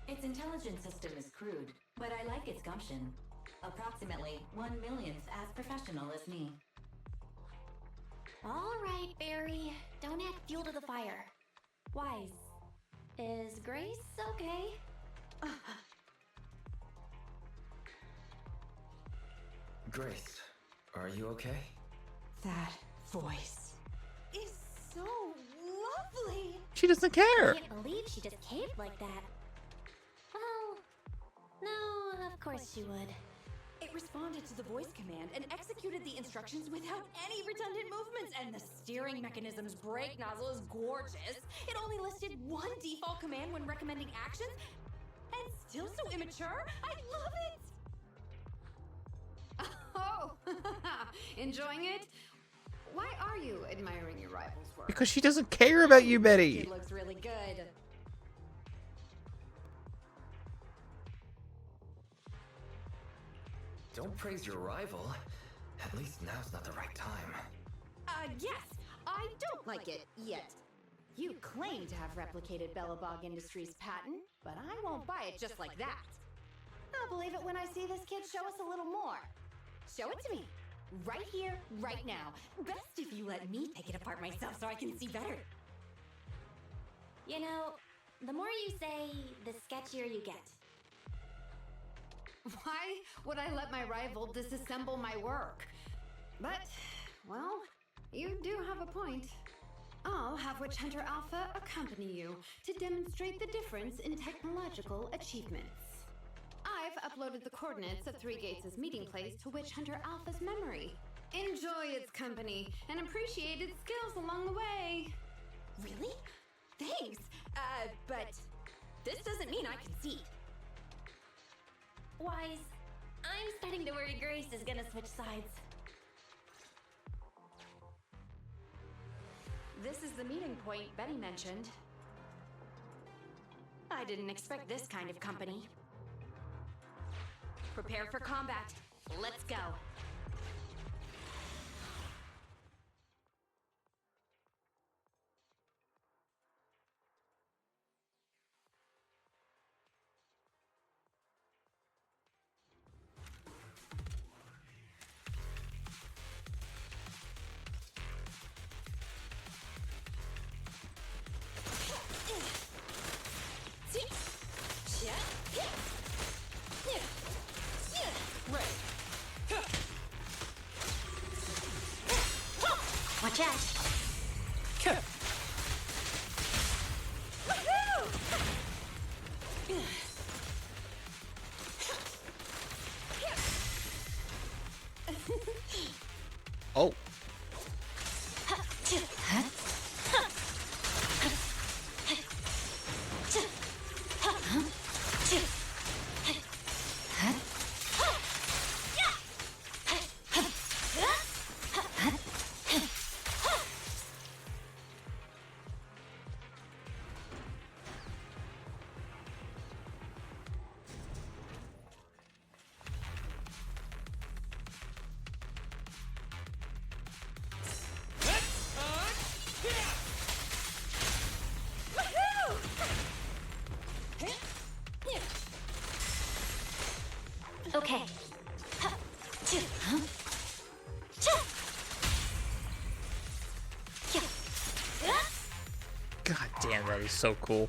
Its intelligence system is crude, but I like its gumption. Approximately 1/1,000th as professional as me. All right, Barry. Don't add fuel to the fire. Wise. Is Grace okay? Grace, are you okay? That voice is so lovely. She doesn't care. I can't believe she just caved like that. Well, no, of course she would. It responded to the voice command and executed the instructions without any redundant movements, and the steering mechanism's brake nozzle is gorgeous. It only listed one default command when recommending actions, and still so immature. I love it! Oh, enjoying it? Why are you admiring your rival's work? Because she doesn't care about you, Betty. It looks really good. Don't praise your rival. At least now's not the right time. Yes, I don't like it yet. You claim to have replicated Belobog Industries' patent, but I won't buy it just like that. I'll believe it when I see this kid show us a little more. Show it to me. Right here, right now. Best if you let me take it apart myself so I can see better. You know, the more you say, the sketchier you get. Why would I let my rival disassemble my work? But, well, you do have a point. I'll have Witch Hunter Alpha accompany you to demonstrate the difference in technological achievements. I've uploaded the coordinates of Three Gates' meeting place to Witch Hunter Alpha's memory. Enjoy its company and appreciate its skills along the way. Really? Thanks. But this doesn't mean I concede. Wise, I'm starting to worry Grace is gonna switch sides. This is the meeting point Betty mentioned. I didn't expect this kind of company. Prepare for combat. Let's go. Watch out! Oh. Okay. God damn, that is so cool.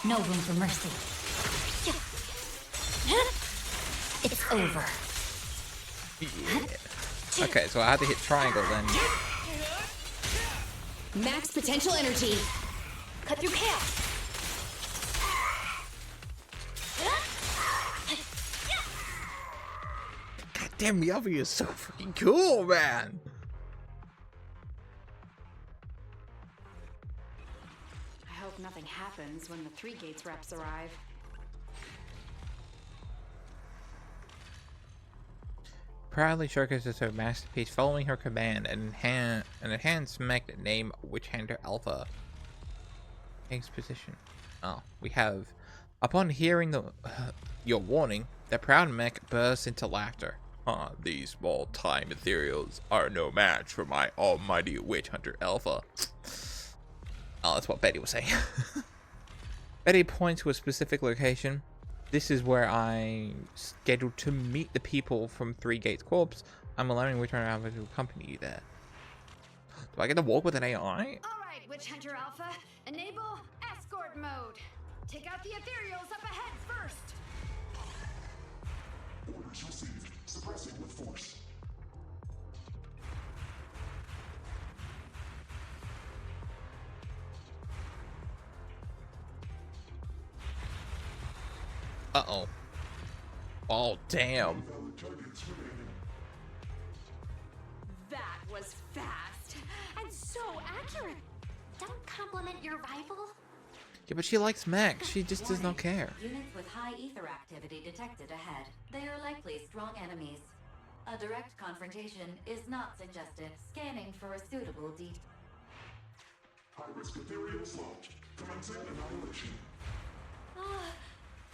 No room for mercy. It's over. Yeah. Okay, so I had to hit triangle then. Max potential energy. Cut through chaos. God damn, Miyavi is so freaking cool, man. I hope nothing happens when the 3 Gates reps arrive. Proudly showcases her masterpiece following her command and enhanced mech named Witch Hunter Alpha. Exposition. Oh, we have. Upon hearing your warning, the proud mech bursts into laughter. These small-time ethereals are no match for my almighty Witch Hunter Alpha. Oh, that's what Betty was saying. Betty points to a specific location. This is where I'm scheduled to meet the people from 3 Gates Corps. I'm allowing Witch Hunter Alpha to accompany you there. Do I get to walk with an AI? Alright, Witch Hunter Alpha, enable escort mode. Take out the ethereals up ahead first. Orders received. Suppressing with force. Uh-oh. Oh, damn. Valid targets remaining. That was fast and so accurate. Don't compliment your rival. Yeah, but she likes mech. She just does not care. Units with high ether activity detected ahead. They are likely strong enemies. A direct confrontation is not suggested. Scanning for a suitable High-risk ethereals launched. Commencing annihilation.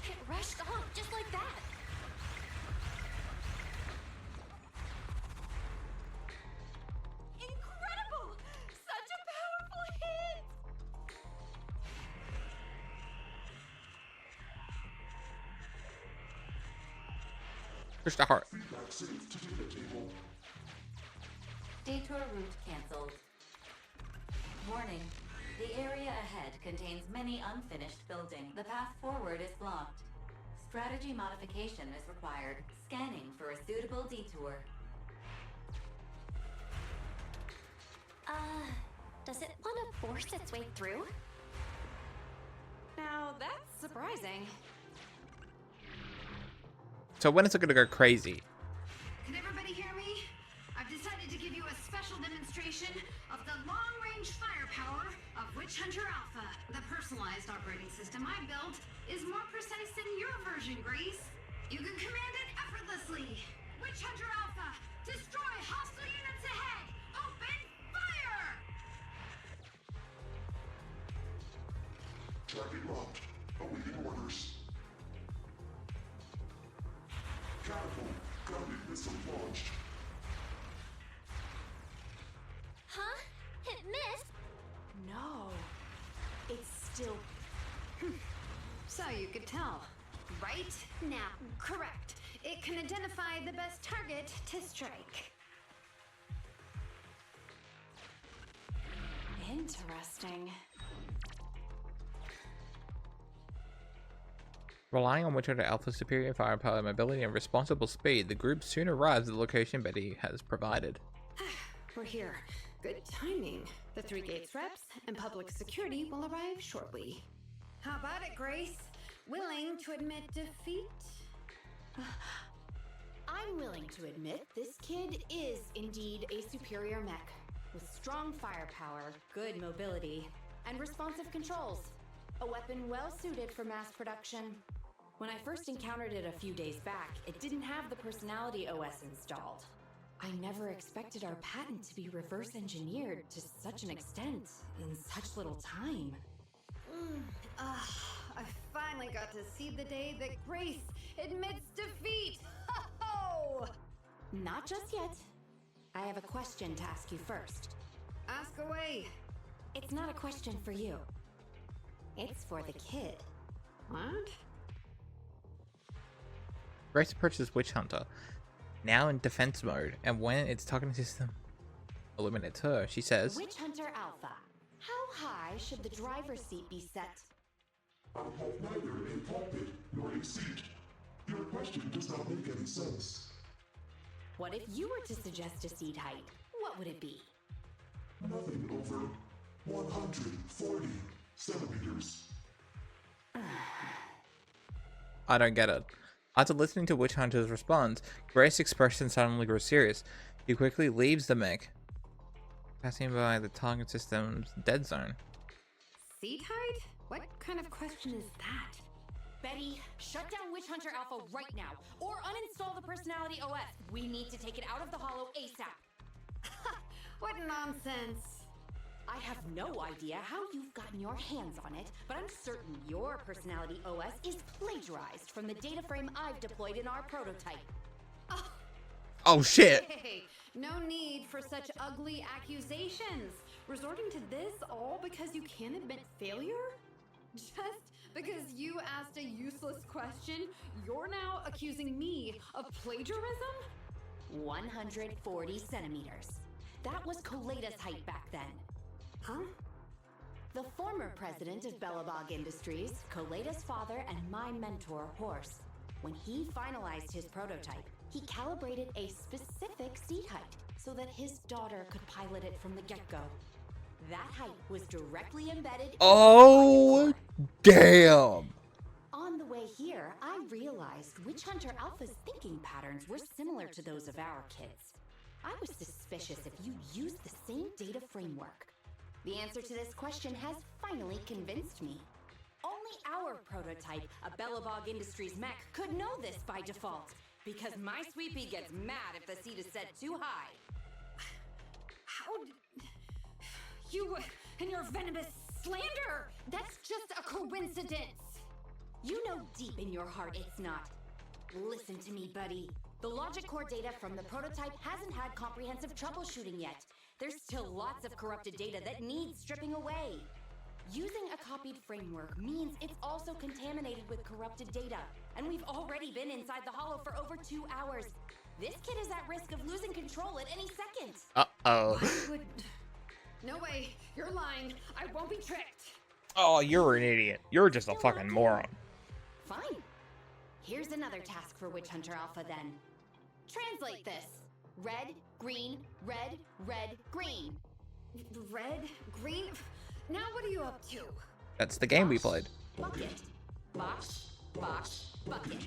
It rushed off just like that. Incredible! Such a powerful hit! Push the heart. Feedback saved to data table. Detour route cancelled. Warning. The area ahead contains many unfinished buildings. The path forward is blocked. Strategy modification is required. Scanning for a suitable detour. Does it want to force its way through? Now that's surprising. So when is it gonna go crazy? Can everybody hear me? I've decided to give you a special demonstration of the to my build is more precise than your version, Grace. You can command it effortlessly. Witch Hunter Alpha, destroy hostile units ahead. Open fire! Target locked. Awaiting orders. Catapult. Grounded missile launched. Huh? It missed? No. It's still... So you could tell, right? Now, correct. It can identify the best target to strike. Interesting. Relying on Witch Hunter Alpha's superior firepower, mobility, and responsible speed, the group soon arrives at the location Betty has provided. We're here. Good timing. The 3 gates reps and public security will arrive shortly. How about it, Grace? Willing to admit defeat? I'm willing to admit this kid is indeed a superior mech, with strong firepower, good mobility, and responsive controls. A weapon well suited for mass production. When I first encountered it a few days back, it didn't have the personality OS installed. I never expected our patent to be reverse engineered to such an extent in such little time. I finally got to see the day that Grace admits defeat! Ho-ho! Not just yet. I have a question to ask you first. Ask away. It's not a question for you. It's for the kid. What? Grace approaches Witch Hunter, now in defense mode, and when its targeting system eliminates her, she says, Witch Hunter Alpha, how high should the driver's seat be set? I have neither a cockpit nor a seat. Your question does not make any sense. What if you were to suggest a seat height? What would it be? Nothing over 140 centimeters. I don't get it. After listening to Witch Hunter's response, Grace's expression suddenly grows serious. She quickly leaves the mech, passing by the target system's dead zone. Seat height? What kind of question is that? Betty, shut down Witch Hunter Alpha right now, or uninstall the Personality OS. We need to take it out of the Hollow ASAP. What nonsense! I have no idea how you've gotten your hands on it, but I'm certain your Personality OS is plagiarized from the data frame I've deployed in our prototype. Oh shit! Hey, no need for such ugly accusations. Resorting to this all because you can't admit failure? Just because you asked a useless question, you're now accusing me of plagiarism? 140 centimeters. That was Koleda's height back then. Huh? The former president of Belobog Industries, Koleda's father, and my mentor, Horse. When he finalized his prototype, he calibrated a specific seat height so that his daughter could pilot it from the get-go. That height was directly embedded. Oh, damn! On the way here, I realized Witch Hunter Alpha's thinking patterns were similar to those of our kids. I was suspicious if you used the same data framework. The answer to this question has finally convinced me. Only our prototype, a Belobog Industries mech, could know this by default, because my sweepy gets mad if the seat is set too high. How... You and your venomous slander! That's just a coincidence! You know deep in your heart it's not. Listen to me, buddy. The logic core data from the prototype hasn't had comprehensive troubleshooting yet. There's still lots of corrupted data that needs stripping away. Using a copied framework means it's also contaminated with corrupted data, and we've already been inside the Hollow for over 2 hours. This kid is at risk of losing control at any second. Uh-oh. No way, you're lying. I won't be tricked. Oh, you're an idiot. You're just a fucking moron. Fine. Here's another task for Witch Hunter Alpha then. Translate this. Red, green, red, red, green. Red? Green? Now what are you up to? That's the game we played. Bucket. Bosh, bosh, bucket.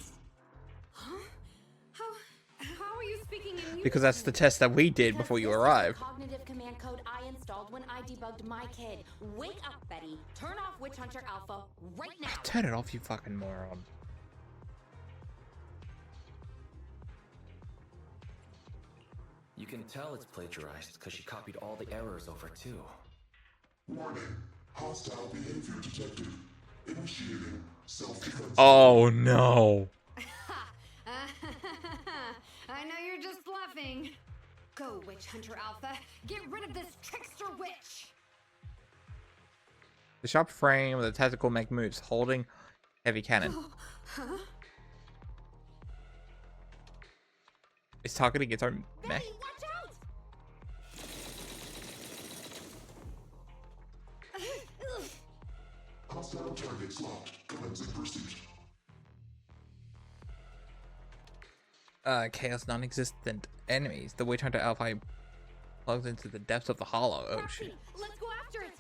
Huh? How are you speaking in Because that's the test that we did before you Because arrived. this is a cognitive command code I installed when I debugged my kid. Wake up, Betty. Turn off Witch Hunter Alpha right now. Turn it off, you fucking moron. You can tell it's plagiarized because she copied all the errors over too. Warning. Hostile behavior detected. Initiating self-defense. Oh no. I know you're just bluffing. Go, Witch Hunter Alpha. Get rid of this trickster witch. The sharp frame with the tactical mech moves, holding heavy cannon. Huh? It's targeting its own mech. Betty, watch out! Hostile targets locked. Commencing pursuit. Chaos non-existent enemies. The Witch Hunter Alpha plugs into the depths of the hollow. Oh shit. Let's go after it.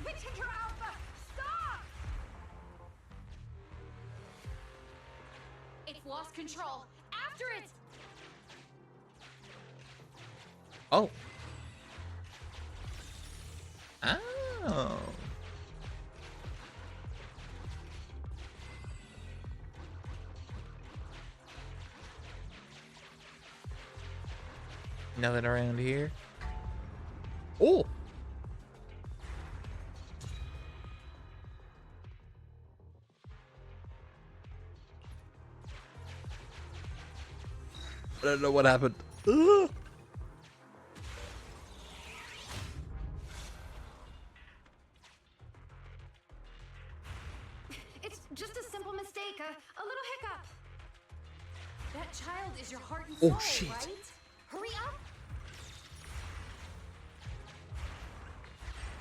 Witch Hunter Alpha, stop! It's lost control. After it. Oh. Oh. Nothing around here. Oh. I don't know what happened. Ugh. It's just a simple mistake, a little hiccup. That child is your heart and Oh, soul, shit. right? Hurry up.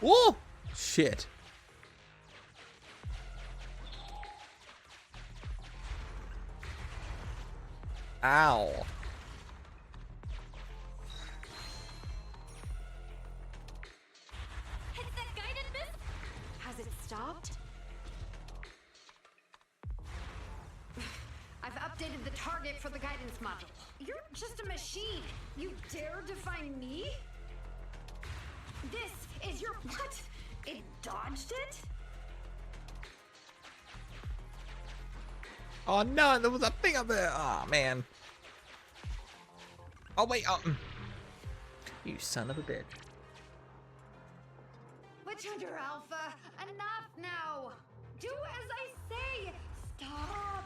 Whoa! Shit. Ow. Hit that guided miss. Has it stopped? I've updated the target for the guidance module. You're just a machine. You dare defy me? This is your what? It dodged it? Oh no, there was a thing up there. Oh man. Oh wait, you son of a bitch. Witch Hunter Alpha, enough now. Do as I say. Stop.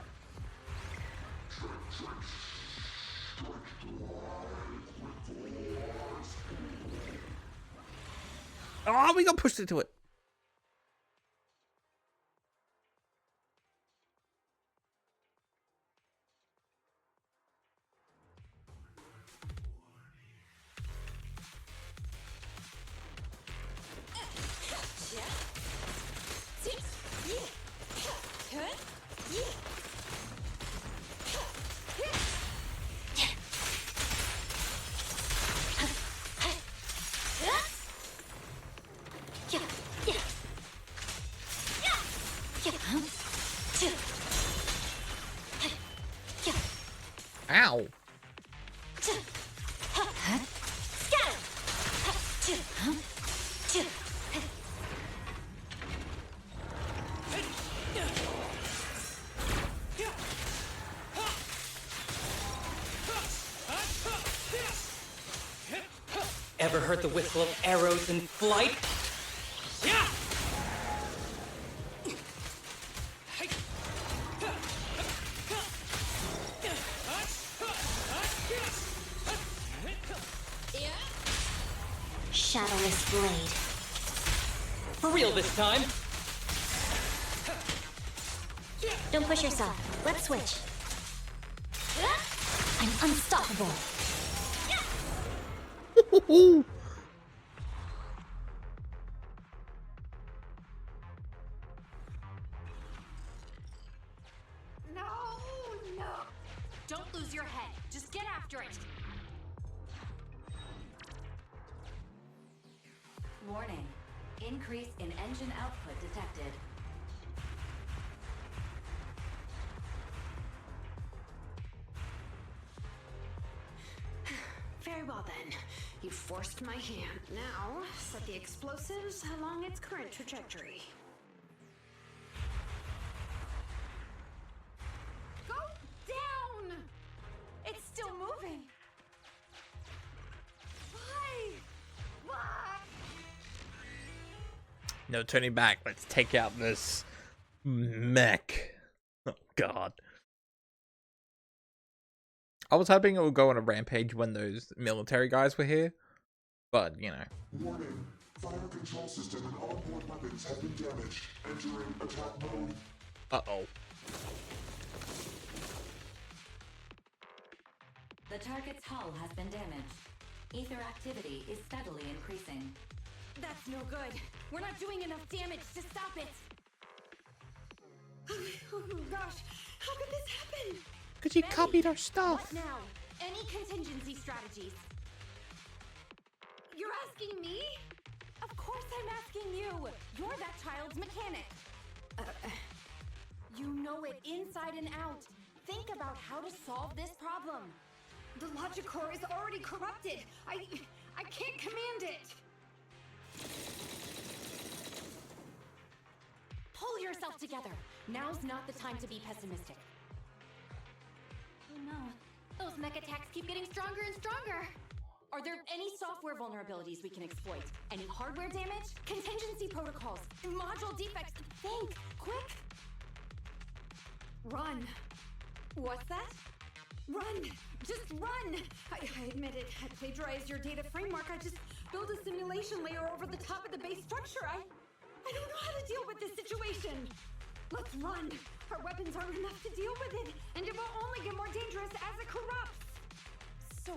Oh, we got pushed into it. Ow. Ever heard the whistle of arrows in flight? Yeah! Shadowless blade. For real this time? Don't push yourself. Let's switch. I'm unstoppable. No. Don't lose your head. Just get after it. Warning. Increase in engine output detected. Well then, you forced my hand. Now, set the explosives along its current trajectory. Go down! It's still moving. Why? Why? No turning back. Let's take out this mech. Oh god. I was hoping it would go on a rampage when those military guys were here, but you know. Warning. Fire control system and onboard weapons have been damaged. Entering attack mode. Uh-oh. The target's hull has been damaged. Ether activity is steadily increasing. That's no good. We're not doing enough damage to stop it. Oh gosh, how could this happen? Because you Betty, copied our stuff. What now? Any contingency strategies? You're asking me? Of course I'm asking you. You're that child's mechanic. You know it inside and out. Think about how to solve this problem. The logic core is already corrupted. I can't command it. Pull yourself together. Now's not the time to be pessimistic. Oh no. Those mech attacks keep getting stronger and stronger. Are there any software vulnerabilities we can exploit? Any hardware damage? Contingency protocols? Module defects? Think! Quick! Run! What's that? Run! Just run! I admit it. I plagiarized your data framework. I just built a simulation layer over the top of the base structure. I don't know how to deal with this situation. Let's run. Our weapons aren't enough to deal with it, and it will only get more dangerous as it corrupts. So,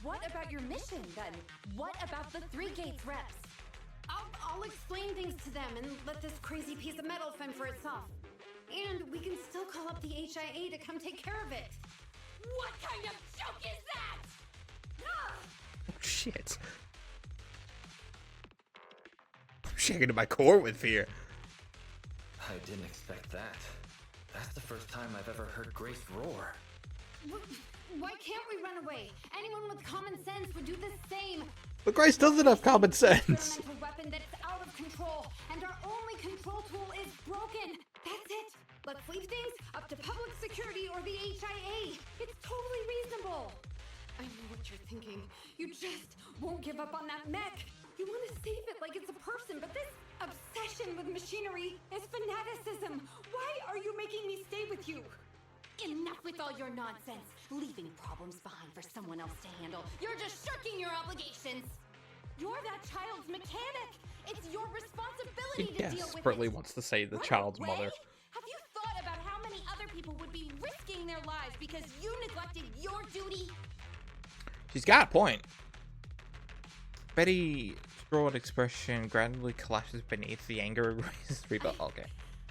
what about your mission, then? What about the 3 gates reps? I'll explain things to them and let this crazy piece of metal fend for itself. And we can still call up the HIA to come take care of it. What kind of joke is that? Ah! Oh, shit. I'm shaking to my core with fear. I didn't expect that. That's the first time I've ever heard Grace roar. Why can't we run away? Anyone with common sense would do the same. But Grace doesn't have common sense. Experimental weapon that's out of control, and our only control tool is broken. That's it. Let's leave things up to public security or the HIA. It's totally reasonable. I know what you're thinking. You just won't give up on that mech. You want to save it like it's a person, but this obsession with machinery is fanaticism. Why are you making me stay with you? Enough with all your nonsense. Leaving problems behind for someone else to handle. You're just shirking your obligations. You're that child's mechanic. It's your responsibility He to deal with it. desperately wants to say the Run child's away? mother. Have you thought about how many other people would be risking their lives because you neglected your duty? She's got a point. Betty's broad expression gradually collapses beneath the anger of Grace's Reaper. Okay.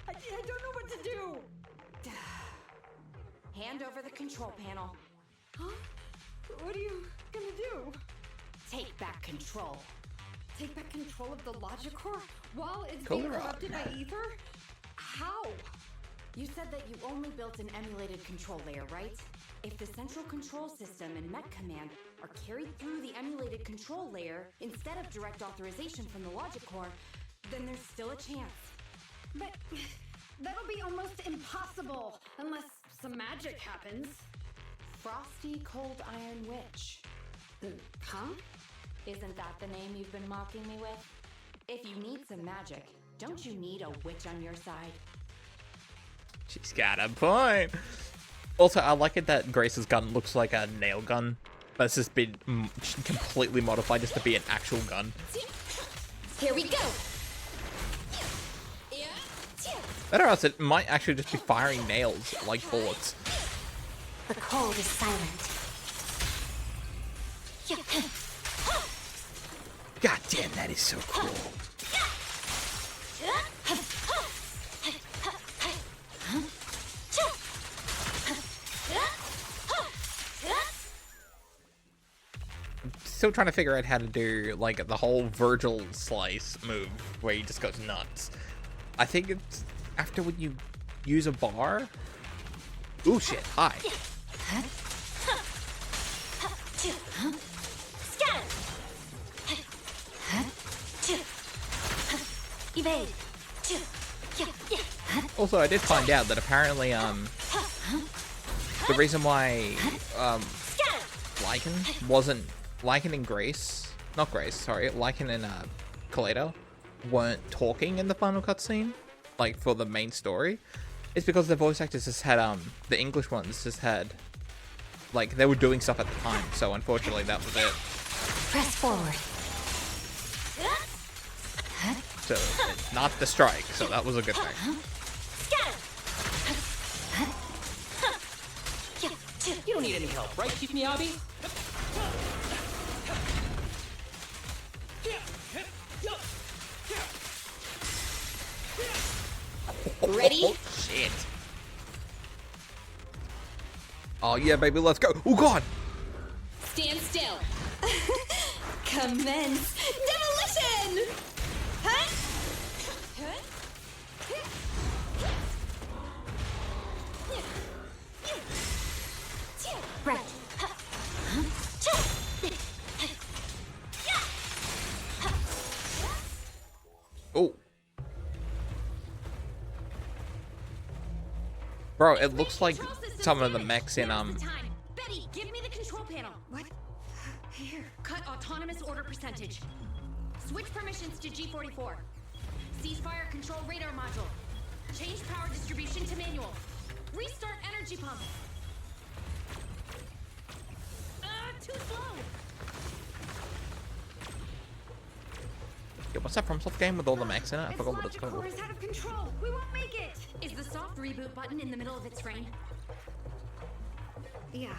I don't know what to do. Hand over the control panel. Huh? What are you gonna do? Take back control. Take back control of the logic core while it's being Koleda. corrupted by ether? How? You said that you only built an emulated control layer, right? If the central control system and mech command are carried through the emulated control layer instead of direct authorization from the logic core, then there's still a chance. But that'll be almost impossible unless some magic happens. Frosty Cold Iron Witch. Huh? Isn't that the name you've been mocking me with? If you need some magic, don't you need a witch on your side? She's got a point. Also, I like it that Grace's gun looks like a nail gun, but it's just been completely modified just to be an actual gun. Here we go! Better else, it might actually just be firing nails like bullets. The cold is silent. God damn, that is so cool. Still trying to figure out how to do like the whole Virgil slice move where he just goes nuts. I think it's after when you use a bar. Ooh shit, hi. Evade. Also, I did find out that apparently, the reason why, Lycaon and Grace, not Grace, sorry, Lycaon and, Koleda weren't talking in the final cutscene, like, for the main story, is because the voice actors just had, the English ones just had, like, they were doing stuff at the time, so unfortunately that was it. Press forward. So, it's not the strike, so that was a good thing. You don't need any help, right, Chief Miyabi? Ready? Oh, shit. Oh yeah, baby, let's go. Oh god! Stand still. Commence demolition! Huh? Right. Oh. Bro, it looks like some of the mechs in, Betty, give me the control panel. What? Here. Cut autonomous order percentage. Switch permissions to G44. Ceasefire control radar module. Change power distribution to manual. Restart energy pump. Too slow. Yeah, what's that FromSoft game with all the mechs in it? I forgot what it's Logic called. core is out of control. We won't make it. Is the soft reboot button in the middle of its frame? Yeah.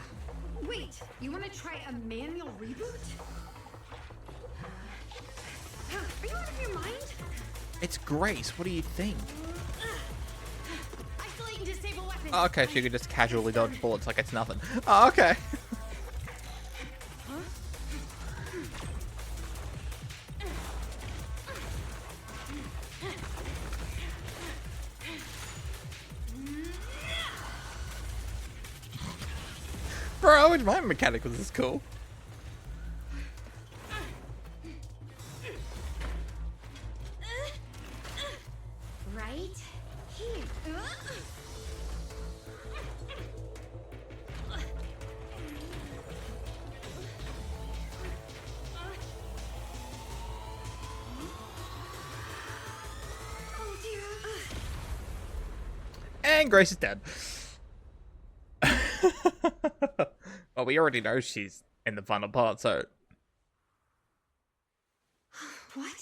Wait, you want to try a manual reboot? Are you out of your mind? It's Grace, what do you think? Isolate and disable weapons. Oh, okay, so you can just casually dodge bullets like it's nothing. Oh, okay. Bro, I wish my mechanic was this cool. Right here. Oh dear. And Grace is dead. Well, we already know she's in the final part, so... What?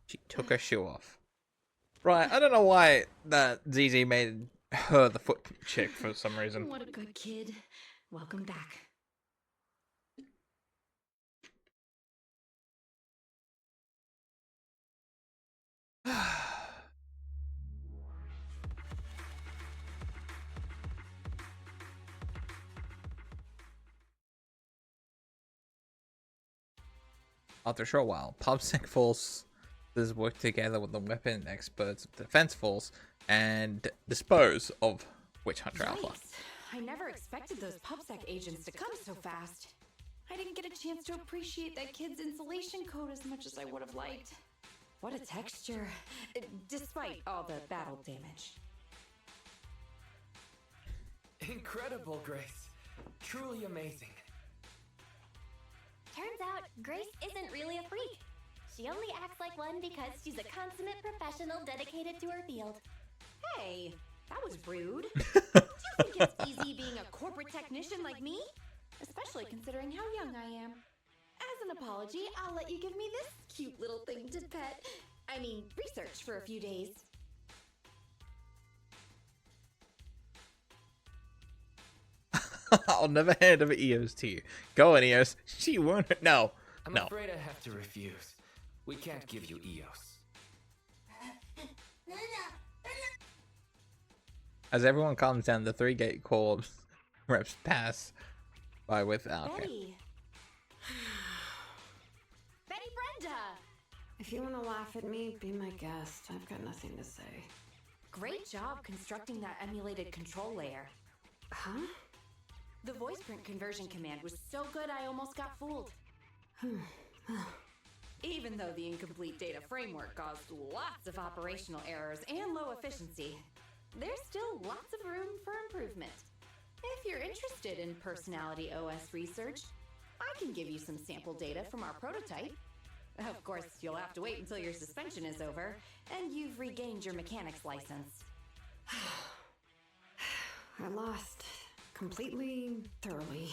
She took her shoe off. Right, I don't know why that ZZ made her the foot chick for some reason. What a good kid. Welcome back. After a short while, PubSec forces work together with the weapon experts of Defense Force and dispose of Witch Hunter Alpha. Yikes. I never expected those PubSec agents to come so fast. I didn't get a chance to appreciate that kid's insulation coat as much as I would have liked. What a texture, despite all the battle damage. Incredible, Grace. Truly amazing. Turns out, Grace isn't really a freak. She only acts like one because she's a consummate professional dedicated to her field. Hey, that was rude. Do you think it's easy being a corporate technician like me? Especially considering how young I am. As an apology, I'll let you give me this cute little thing to pet. I mean, research for a few days. I'll never hand over Eos to you. Go on, Eos. She won't. No. I'm No. afraid I have to refuse. We can't give you Eos. As everyone calms down, the 3-gate corps reps pass by with... okay. Betty. Betty Brenda! If you want to laugh at me, be my guest. I've got nothing to say. Great job constructing that emulated control layer. Huh? The voice print conversion command was so good I almost got fooled. Even though the incomplete data framework caused lots of operational errors and low efficiency, there's still lots of room for improvement. If you're interested in Personality OS research, I can give you some sample data from our prototype. Of course, you'll have to wait until your suspension is over and you've regained your mechanics license. I lost. Completely, thoroughly.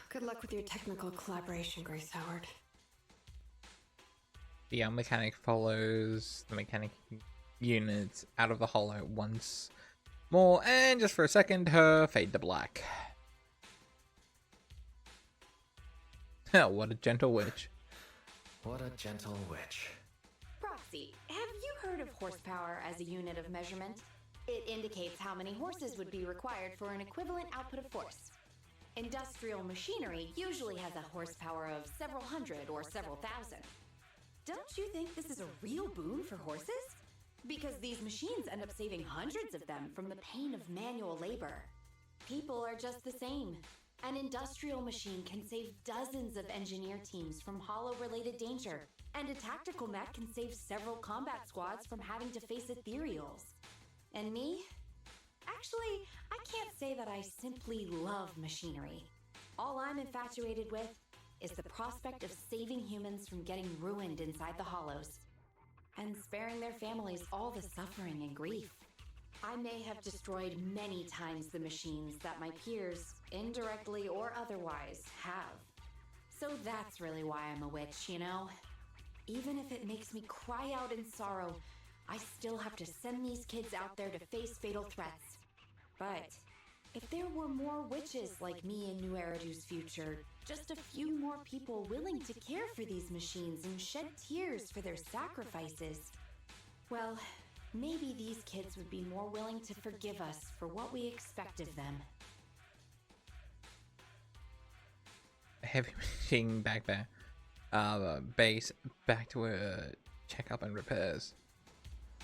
Good luck with your technical collaboration, Grace Howard. The mechanic follows the mechanic units out of the hollow once more, and just for a second, her fade to black. What a gentle witch. What a gentle witch. Proxy, have you heard of horsepower as a unit of measurement? It indicates how many horses would be required for an equivalent output of force. Industrial machinery usually has a horsepower of several hundred or several thousand. Don't you think this is a real boon for horses? Because these machines end up saving hundreds of them from the pain of manual labor. People are just the same. An industrial machine can save dozens of engineer teams from hollow-related danger, and a tactical mech can save several combat squads from having to face ethereals. And me? Actually, I can't say that I simply love machinery. All I'm infatuated with is the prospect of saving humans from getting ruined inside the hollows, and sparing their families all the suffering and grief. I may have destroyed many times the machines that my peers, indirectly or otherwise, have. So that's really why I'm a witch, you know? Even if it makes me cry out in sorrow, I still have to send these kids out there to face fatal threats. But if there were more witches like me in New Eridu's future, just a few more people willing to care for these machines and shed tears for their sacrifices, well, maybe these kids would be more willing to forgive us for what we expect of them. Heavy machine back there. Base back to her checkup and repairs.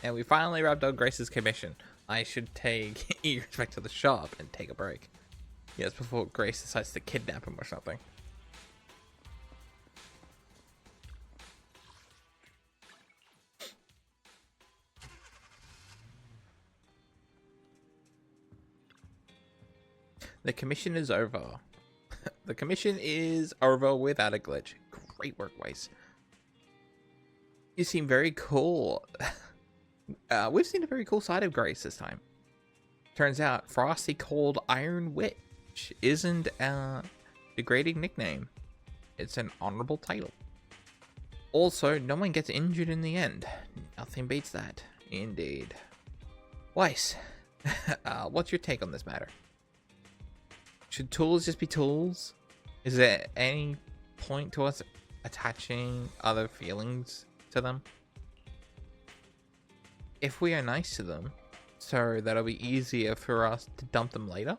And we finally wrapped up Grace's commission. I should take Eagers back to the shop and take a break. Yes, before Grace decides to kidnap him or something. The commission is over. The commission is over without a glitch. Great work, Weiss. You seem very cool. We've seen a very cool side of Grace this time. Turns out, Frosty called Iron Witch isn't a degrading nickname. It's an honorable title. Also, no one gets injured in the end. Nothing beats that. Indeed. Weiss, what's your take on this matter? Should tools just be tools? Is there any point to us attaching other feelings to them? If we are nice to them, so that'll be easier for us to dump them later,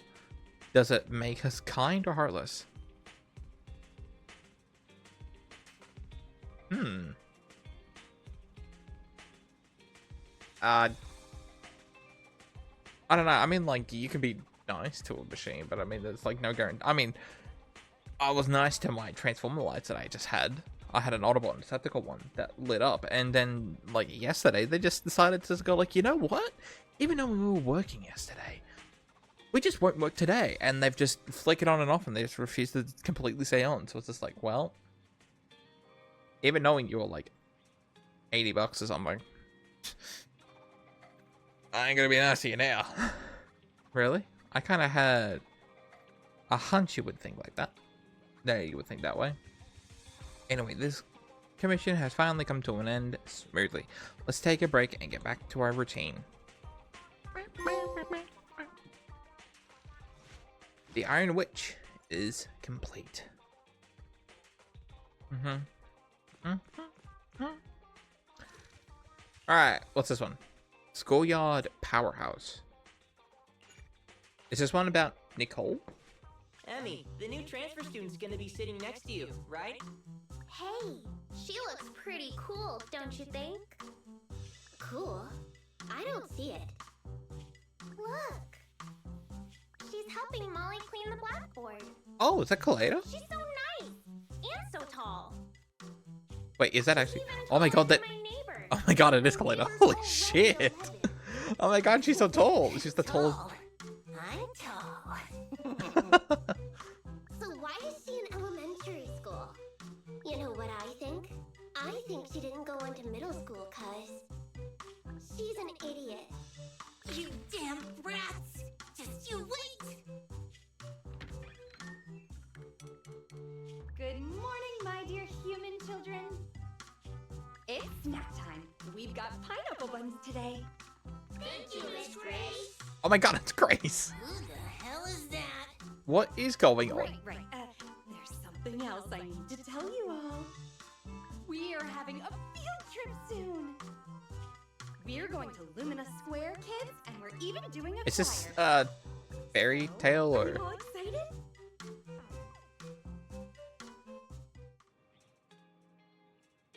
does it make us kind or heartless? I don't know. I mean, like, you can be nice to a machine, but I mean, there's like no guarantee. I mean, I was nice to my transformer lights that I just had. I had an Autobot and Decepticon one that lit up, and then like yesterday they just decided to go like, you know what? Even though we were working yesterday, we just won't work today, and they've just flick it on and off, and they just refuse to completely stay on. So it's just like, well, even knowing you're like $80 or something, I ain't gonna be nice to you now. Really? I kind of had a hunch you would think like that. No, you would think that way. Anyway, this commission has finally come to an end smoothly. Let's take a break and get back to our routine. The Iron Witch is complete. Alright, what's this one? Schoolyard Powerhouse. Is this one about Nicole? Emmy, the new transfer student's gonna be sitting next to you, right? Hey, she looks pretty cool, don't you think? Cool? I don't see it. Look! She's She's helping Molly clean the blackboard. Oh, is that Koleda? She's so nice and so tall. Wait, is that actually? Even Oh my god, taller that. than my neighbor. Oh my god, it is Koleda. Neighbor's Holy already shit! in heaven. Oh my god, she's so tall. She's the tallest. I'm tall. So why is she in elementary school? You know what I think? I think she didn't go into middle school cause she's an idiot. You damn brats! Just you wait! Good morning, my dear human children. It's snack time. We've got pineapple buns today. Thank you, Miss Grace. Oh my god, it's Grace. Who the hell is that? What is going on? Right. There's something else I need to tell you all. We are having a field trip soon. We're going to Lumina Square, kids, and we're even doing a Is this choir. fairy tale Are or? you all excited?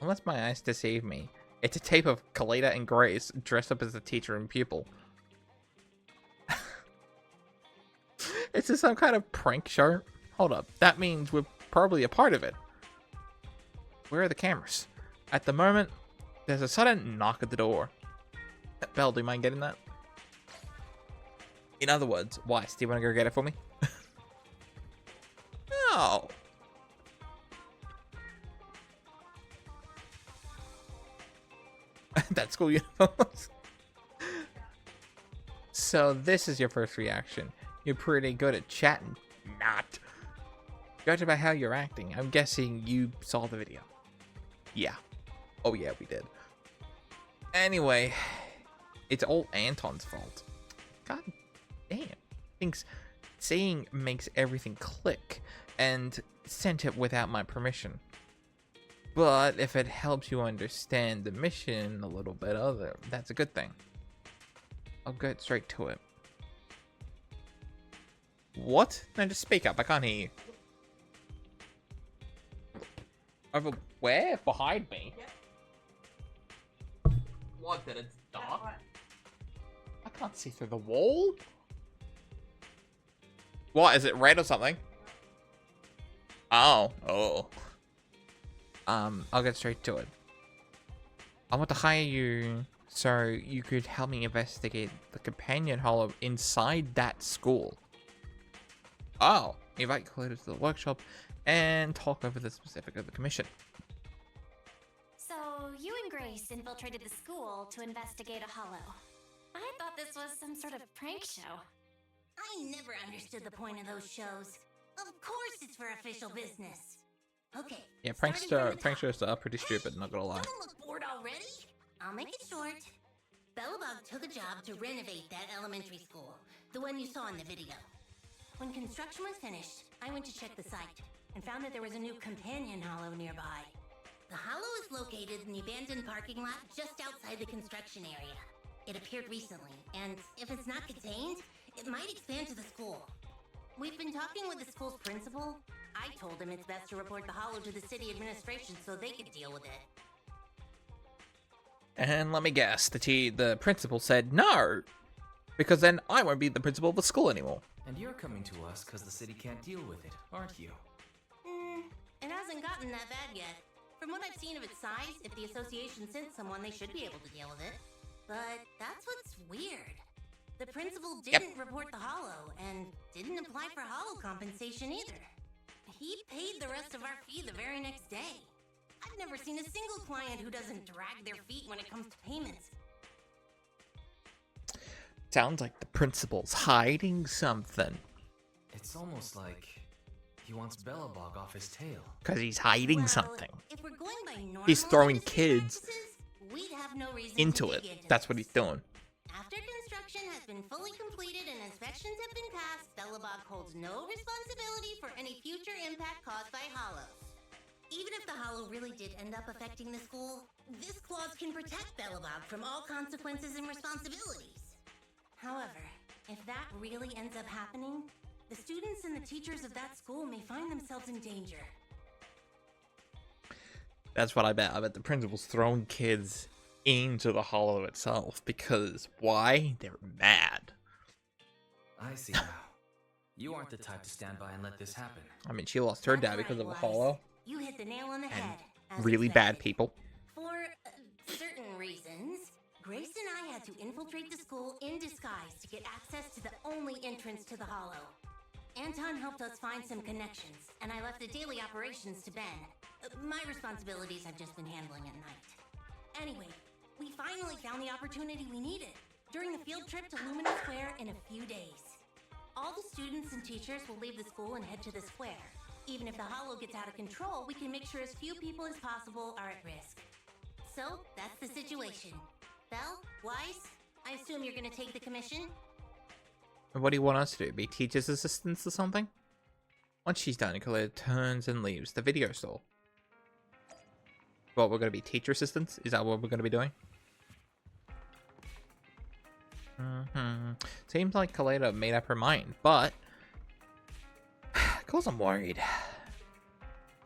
Unless my eyes deceive me, it's a tape of Koleda and Grace dressed up as a teacher and pupil. Is this some kind of prank show? Hold up, that means we're probably a part of it. Where are the cameras? At the moment, there's a sudden knock at the door. Belle, do you mind getting that? In other words, Weiss, do you want to go get it for me? No. That school uniforms. So this is your first reaction. You're pretty good at chatting. Not. Judging by how you're acting, I'm guessing you saw the video. Yeah. Oh yeah, we did. Anyway, it's all Anton's fault. God damn. Thinks saying makes everything click and sent it without my permission. But if it helps you understand the mission a little bit other, that's a good thing. I'll get straight to it. What? No, just speak up. I can't hear you. Over where? Behind me? What? That it's dark? I can't see through the wall. What? Is it red or something? Oh. Oh. I'll get straight to it. I want to hire you so you could help me investigate the companion hollow inside that school. Oh, invite Koleda to the workshop and talk over the specific of the commission. So you and Grace infiltrated the school to investigate a hollow. I thought this was some sort of prank show. I never understood the point of those shows. Of course it's for official business. Okay. Yeah, prank shows are pretty stupid, not gonna lie. Don't look bored already. I'll make it short. Bellabog took a job to renovate that elementary school, the one you saw in the video. When construction was finished, I went to check the site and found that there was a new companion hollow nearby. The hollow is located in the abandoned parking lot just outside the construction area. It appeared recently, and if it's not contained, it might expand to the school. We've been talking with the school's principal. I told him it's best to report the hollow to the city administration so they could deal with it. And let me guess, the principal said no, because then I won't be the principal of the school anymore. And you're coming to us because the city can't deal with it, aren't you? It hasn't gotten that bad yet. From what I've seen of its size, if the association sent someone, they should be able to deal with it. But that's what's weird. The principal didn't report the hollow, and didn't apply for hollow compensation either. He paid the rest of our fee the very next day. I've never seen a single client who doesn't drag their feet when it comes to payments. Sounds like the principal's hiding something. It's almost like he wants Bellabog off his tail. Because he's hiding something. If we're going by normal He's throwing business kids practices, we'd have no reason into to it. dig into That's this. what he's doing. After construction has been fully completed and inspections have been passed, Bellabog holds no responsibility for any future impact caused by hollows. Even if the hollow really did end up affecting the school, this clause can protect Bellabog from all consequences and responsibilities. However, if that really ends up happening, the students and the teachers of that school may find themselves in danger. That's what I bet. I bet the principal's throwing kids into the hollow itself. Because why? They're mad. I see now. You aren't the type to stand by and let this happen. I mean, she lost her dad because of a holo. You hit the nail on the head. as Really bad expected. people. For certain reasons, Grace and I had to infiltrate the school in disguise to get access to the only entrance to the Hollow. Anton helped us find some connections, and I left the daily operations to Ben. My responsibilities have just been handling at night. Anyway, we finally found the opportunity we needed during the field trip to Lumina Square in a few days. All the students and teachers will leave the school and head to the square. Even if the Hollow gets out of control, we can make sure as few people as possible are at risk. So, that's the situation. Belle, Wise, I assume you're gonna take the commission? What do you want us to do? Be teacher's assistants or something? Once she's done, Koleda turns and leaves the video store. What, we're going to be teacher assistants? Is that what we're going to be doing? Seems like Koleda made up her mind, but... Cause I'm worried.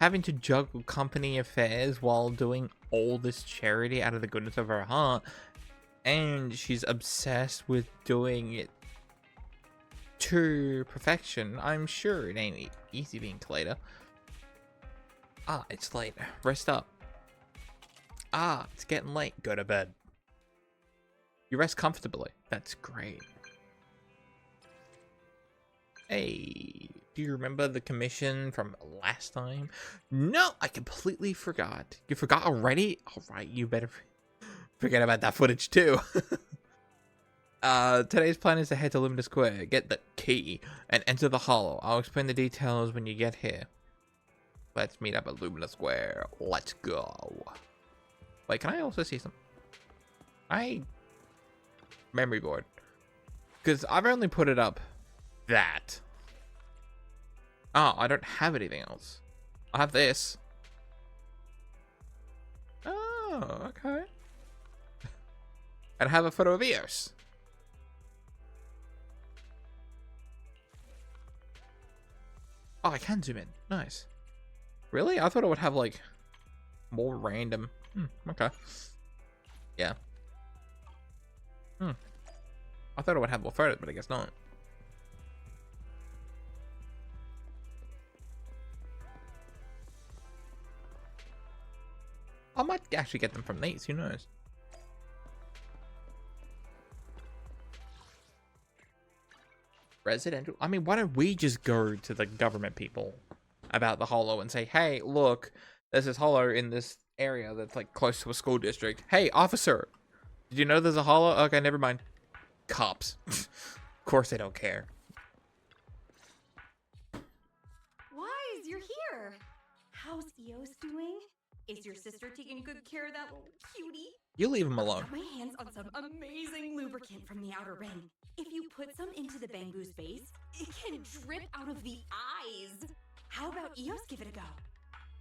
Having to juggle company affairs while doing all this charity out of the goodness of her heart, and she's obsessed with doing it to perfection. I'm sure it ain't easy being Koleda. Ah, it's late. Rest up. Ah, it's getting late. Go to bed. You rest comfortably. That's great. Hey, do you remember the commission from last time? No, I completely forgot. You forgot already? Alright, you better forget about that footage too. Today's plan is to head to Lumina Square, get the key, and enter the Hollow. I'll explain the details when you get here. Let's meet up at Lumina Square. Let's go. Wait, can I also see some? Memory board. Because I've only put it up that. Oh, I don't have anything else. I have this. Oh, okay. And I have a photo of Eos. Oh, I can zoom in. Nice. Really? I thought it would have, like, more random. Okay. Yeah. I thought it would have more photos, but I guess not. I might actually get them from these. Who knows? Residential. I mean, why don't we just go to the government people about the Hollow and say, hey, look, there's this Hollow in this area that's like close to a school district. Hey, officer, did you know there's a Hollow? Okay, never mind. Cops. Of course they don't care. Wise, you're here. How's Eos doing? Is your sister taking good care of that little cutie? You leave him alone. Got my hands on some amazing lubricant from the outer ring. If you put some into the Bangbu's base, it can drip out of the eyes. How about Eos give it a go?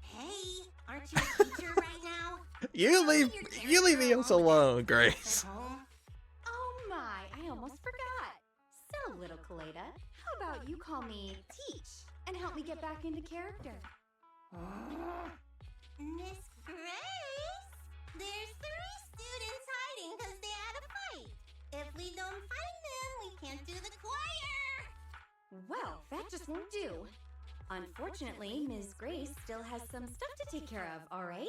Hey, aren't you a teacher right now? You leave Eos alone, Grace. Oh my, I almost forgot. So, little Koleda, how about you call me Teach and help me get back into character? Miss Grace, there's 3 students hiding because they had a fight. If we don't find them, we can't do the choir. Well, that just won't do. Unfortunately, Ms. Grace still has some stuff to take care of, all right?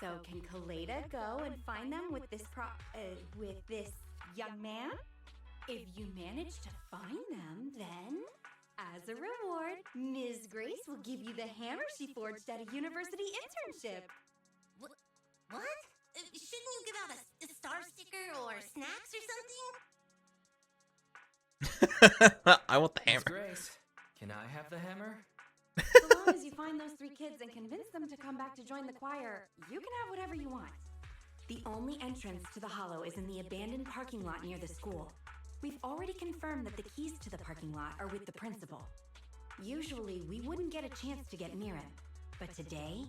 So can Koleda go and find them with this young man? If you manage to find them, then, as a reward, Ms. Grace will give you the hammer she forged at a university internship. What? Shouldn't you give out a star sticker or snacks or something? I want the hammer. Miss Grace, can I have the hammer? So long as you find those 3 kids and convince them to come back to join the choir, you can have whatever you want. The only entrance to the Hollow is in the abandoned parking lot near the school. We've already confirmed that the keys to the parking lot are with the principal. Usually, we wouldn't get a chance to get near him. But today,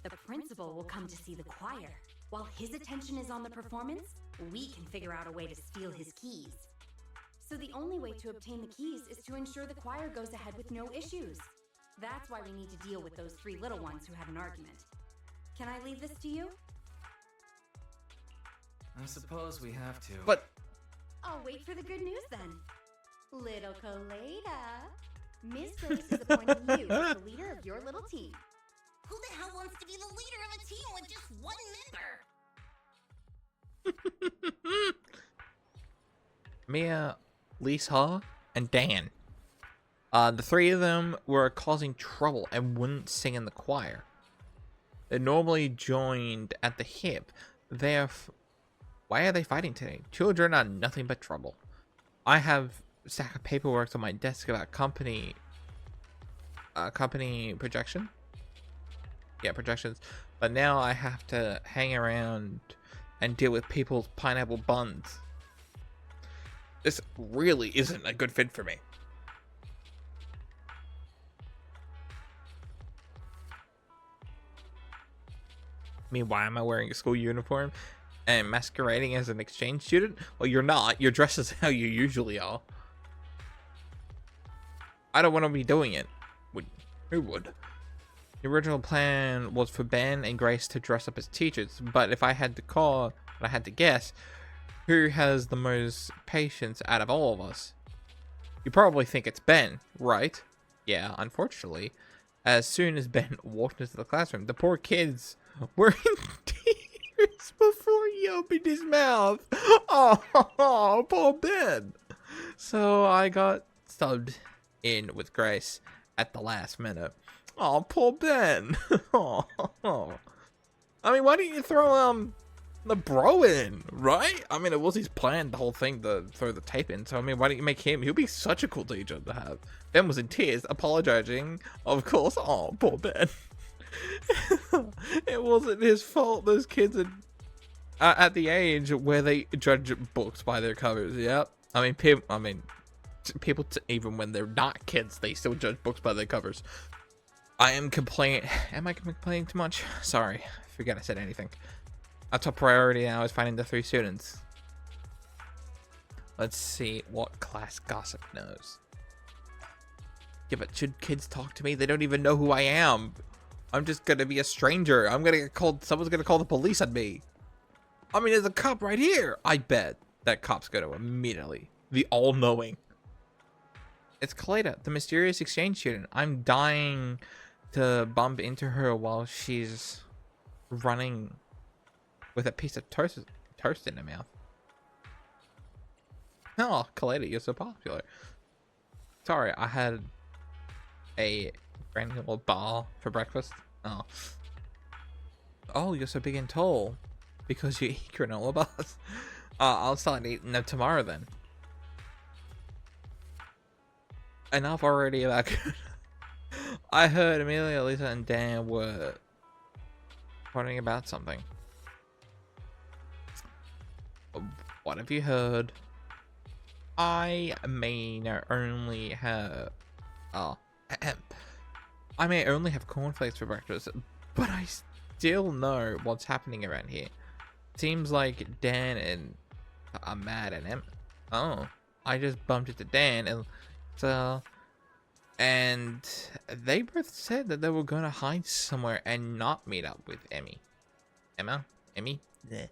the principal will come to see the choir. While his attention is on the performance, we can figure out a way to steal his keys. So the only way to obtain the keys is to ensure the choir goes ahead with no issues. That's why we need to deal with those 3 little ones who had an argument. Can I leave this to you? I suppose we have to. But I'll wait for the good news then. Little Koleda, Miss Grace is appointing you as the leader of your little team. Who the hell wants to be the leader of a team with just one member? Mia, Lisa, and Dan. The three of them were causing trouble and wouldn't sing in the choir. They normally joined at the hip. Why are they fighting today? Children are nothing but trouble. I have a stack of paperwork on my desk about company projection. Yeah, projections. But now I have to hang around and deal with people's pineapple buns. This really isn't a good fit for me. I mean, why am I wearing a school uniform and masquerading as an exchange student? Well, you're not. You're dressed as how you usually are. I don't want to be doing it. Who would? The original plan was for Ben and Grace to dress up as teachers, but if I had to guess, who has the most patience out of all of us? You probably think it's Ben, right? Yeah, unfortunately. As soon as Ben walked into the classroom, the poor kids were in tears before he opened his mouth. Oh, poor Ben. So I got subbed in with Grace at the last minute. Oh, poor Ben. Oh. I mean, why didn't you throw the bro in, right? I mean, it was his plan, the whole thing, to throw the tape in. So I mean, why don't you make him? He'll be such a cool teacher to have. Ben was in tears, apologizing, of course. Oh, poor Ben. It wasn't his fault. Those kids are at the age where they judge books by their covers. Yep. I mean, people even when they're not kids, they still judge books by their covers. Am I complaining too much? Sorry, forget I said anything. Our top priority now is finding the three students. Let's see what class gossip knows. Yeah, but should kids talk to me? They don't even know who I am. I'm just gonna be a stranger. I'm gonna get called. Someone's gonna call the police on me. I mean, there's a cop right here. I bet that cop's gonna immediately. The all-knowing. It's Koleda, the mysterious exchange student. I'm dying to bump into her while she's running with a piece of toast in her mouth. Oh, Koleda, you're so popular. Sorry, I had a granular bar for breakfast. Oh, you're so big and tall because you eat granola bars. I'll start eating them tomorrow then. Enough already about. I heard Amelia, Lisa, and Dan were talking about something. What have you heard? I may only have cornflakes for breakfast, but I still know what's happening around here. Seems like Dan and are mad at him. Oh, I just bumped into Dan and they both said that they were going to hide somewhere and not meet up with Emmy. Emmy? Yeah.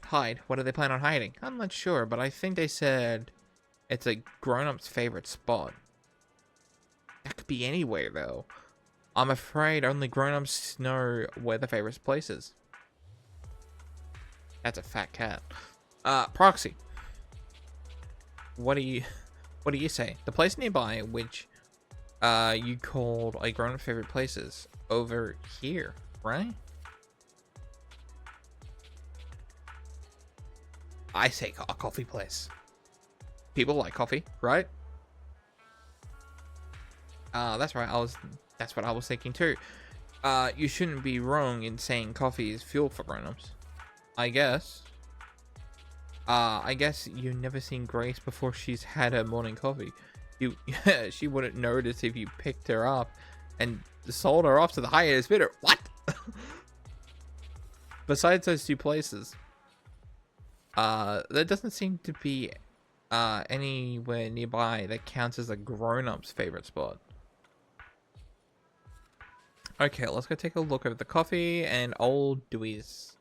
Hide. What do they plan on hiding? I'm not sure, but I think they said it's a grown-up's favorite spot. That could be anywhere, though. I'm afraid only grown-ups know where the favorite place is. That's a fat cat. Proxy. What do you say? The place nearby, which you called a grown-up favorite places, over here, right? I say a coffee place. People like coffee, right? That's right. That's what I was thinking too. You shouldn't be wrong in saying coffee is fuel for grown-ups. I guess you've never seen Grace before she's had her morning coffee. She wouldn't notice if you picked her up and sold her off to the highest bidder. What? Besides those two places, there doesn't seem to be anywhere nearby that counts as a grown-up's favorite spot. Okay, let's go take a look at the coffee and old Dewey's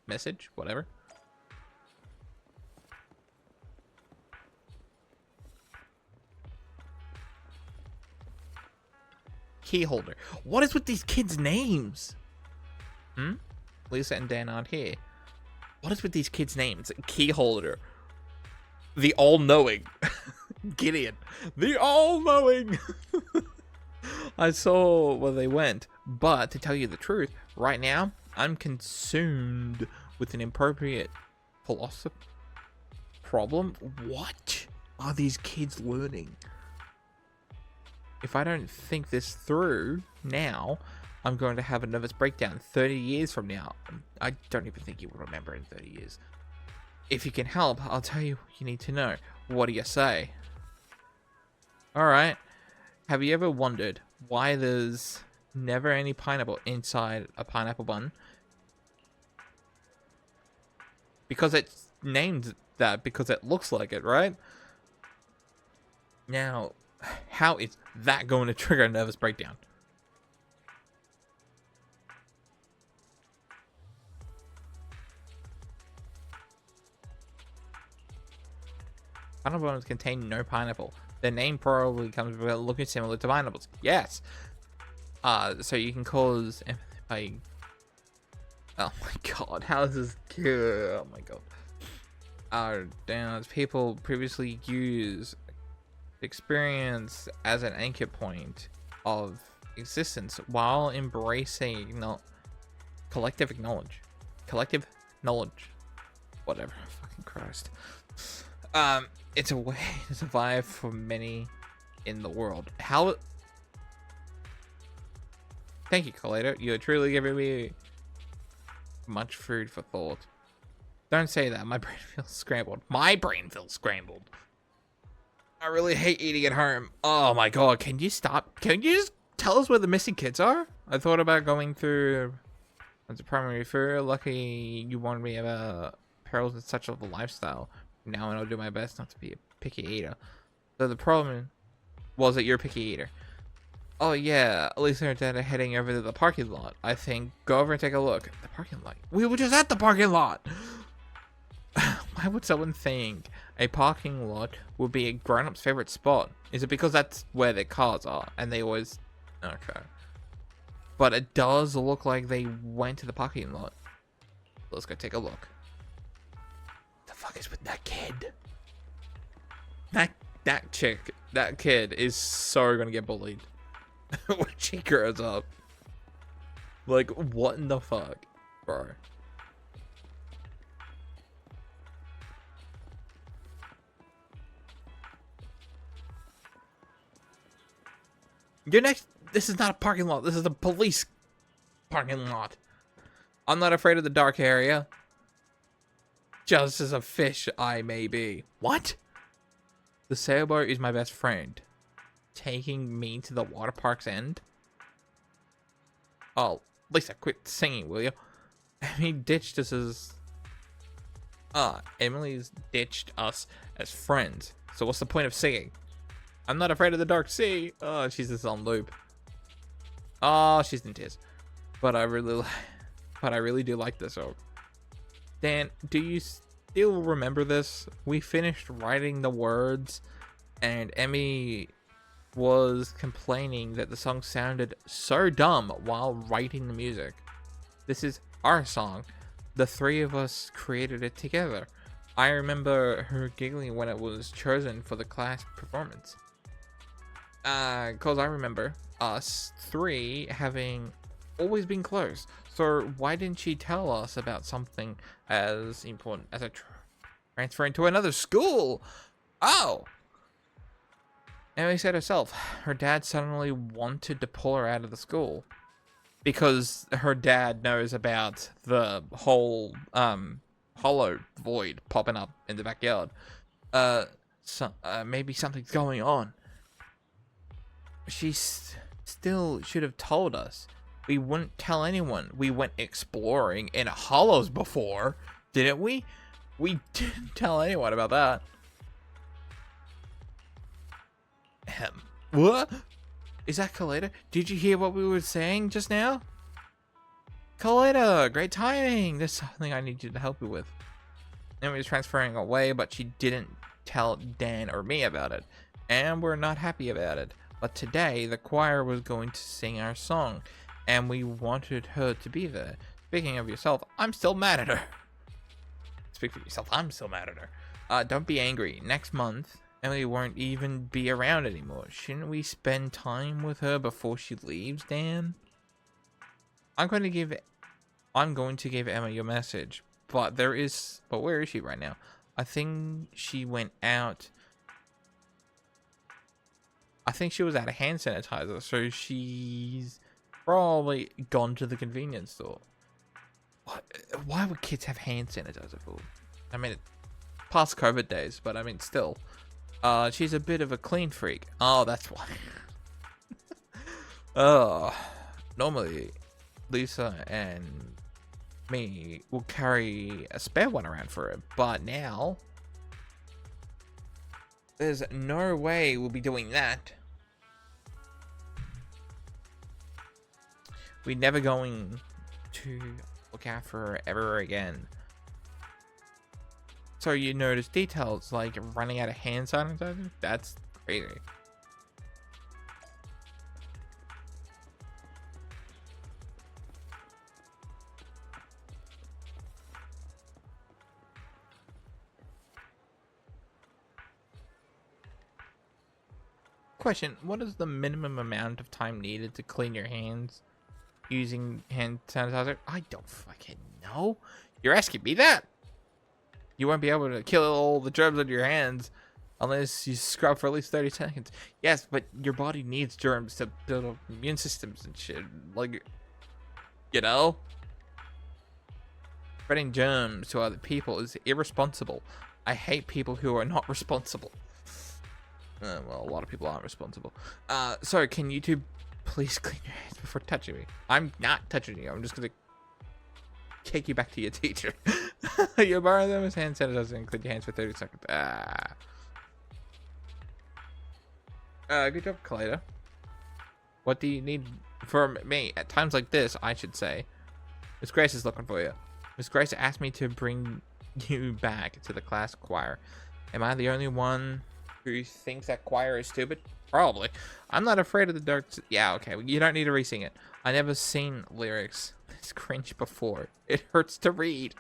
message, whatever. key holder. What is with these kids' names? Lisa and Dan aren't here. What is with these kids' names? Key holder. The all-knowing. Gideon. The all-knowing. I saw where they went. But to tell you the truth, right now, I'm consumed with an inappropriate philosophy problem. What are these kids learning? If I don't think this through now, I'm going to have a nervous breakdown 30 years from now. I don't even think you will remember in 30 years. If you can help, I'll tell you what you need to know. What do you say? Alright. Have you ever wondered why there's never any pineapple inside a pineapple bun? Because it's named that because it looks like it, right? Now, how is that going to trigger a nervous breakdown? Pineapple buns contain no pineapple. Their name probably comes from looking similar to pineapples. Yes. So you can cause like, oh my god, how is this good? Oh my god. Damn, people previously used experience as an anchor point of existence while embracing collective knowledge. Collective knowledge. Whatever. Fucking Christ. It's a way to survive for many in the world. How? Thank you, Koleda. You're truly giving me much food for thought. Don't say that. My brain feels scrambled. My brain feels scrambled. I really hate eating at home. Oh my god, can you stop? Can you just tell us where the missing kids are? I thought about going through as a primary food. Lucky you warned me about perils in such a lifestyle. Now I'll do my best not to be a picky eater. So the problem was that you're a picky eater. Oh yeah, at least they're dead heading over to the parking lot. I think go over and take a look. The parking lot. We were just at the parking lot. Why would someone think a parking lot would be a grown-up's favorite spot? Is it because that's where their cars are and they always... Okay. But it does look like they went to the parking lot. Let's go take a look. The fuck is with that kid? That chick, that kid is so gonna get bullied when she grows up. Like, what in the fuck, bro? You're next. This is not a parking lot. This is a police parking lot. I'm not afraid of the dark area. Just as a fish I may be. What? The sailboat is my best friend. Taking me to the water park's end? Oh, Lisa, quit singing, will you? Emily ditched us as... Emily's ditched us as friends. So what's the point of singing? I'm not afraid of the dark sea. Oh, she's just on loop. Oh, she's in tears. But I really do like this song. Dan, do you still remember this? We finished writing the words, and Emmy was complaining that the song sounded so dumb while writing the music. This is our song. The three of us created it together. I remember her giggling when it was chosen for the class performance. Cause I remember us three having always been close. So why didn't she tell us about something as important as a transferring to another school? Oh! Emily said herself, her dad suddenly wanted to pull her out of the school. Because her dad knows about the whole, hollow void popping up in the backyard. Maybe something's going on. She still should have told us. We wouldn't tell anyone. We went exploring in hollows before, didn't we? We didn't tell anyone about that. What? Is that Koleda? Did you hear what we were saying just now? Koleda, great timing. There's something I need you to help you with. And we was transferring away, but she didn't tell Dan or me about it. And we're not happy about it. But today, the choir was going to sing our song, and we wanted her to be there. Speaking of yourself, I'm still mad at her. Speak for yourself, I'm still mad at her. Don't be angry. Next month, Emily won't even be around anymore. Shouldn't we spend time with her before she leaves, Dan? I'm going to give Emma your message, but where is she right now? I think she went out. I think she was out of hand sanitizer, so she's probably gone to the convenience store. Why would kids have hand sanitizer for? I mean, past COVID days, but I mean, still. She's a bit of a clean freak. Oh, that's why. Normally, Lisa and me will carry a spare one around for her, but now there's no way we'll be doing that. We're never going to look out for her ever again. So you notice details like running out of hand sanitizer? That's crazy. Question, what is the minimum amount of time needed to clean your hands using hand sanitizer? I don't fucking know. You're asking me that? You won't be able to kill all the germs on your hands unless you scrub for at least 30 seconds. Yes, but your body needs germs to build up immune systems and shit. Like, you know? Spreading germs to other people is irresponsible. I hate people who are not responsible. Well, a lot of people aren't responsible. So can you two please clean your hands before touching me? I'm not touching you. I'm just gonna kick you back to your teacher. You borrow them as hand sanitizer and clean your hands for 30 seconds. Good job, Koleda. What do you need from me? At times like this, I should say. Miss Grace is looking for you. Miss Grace asked me to bring you back to the class choir. Am I the only one who thinks that choir is stupid? Probably. I'm not afraid of the dark. Yeah, okay. You don't need to re-sing it. I never seen lyrics this cringe before. It hurts to read.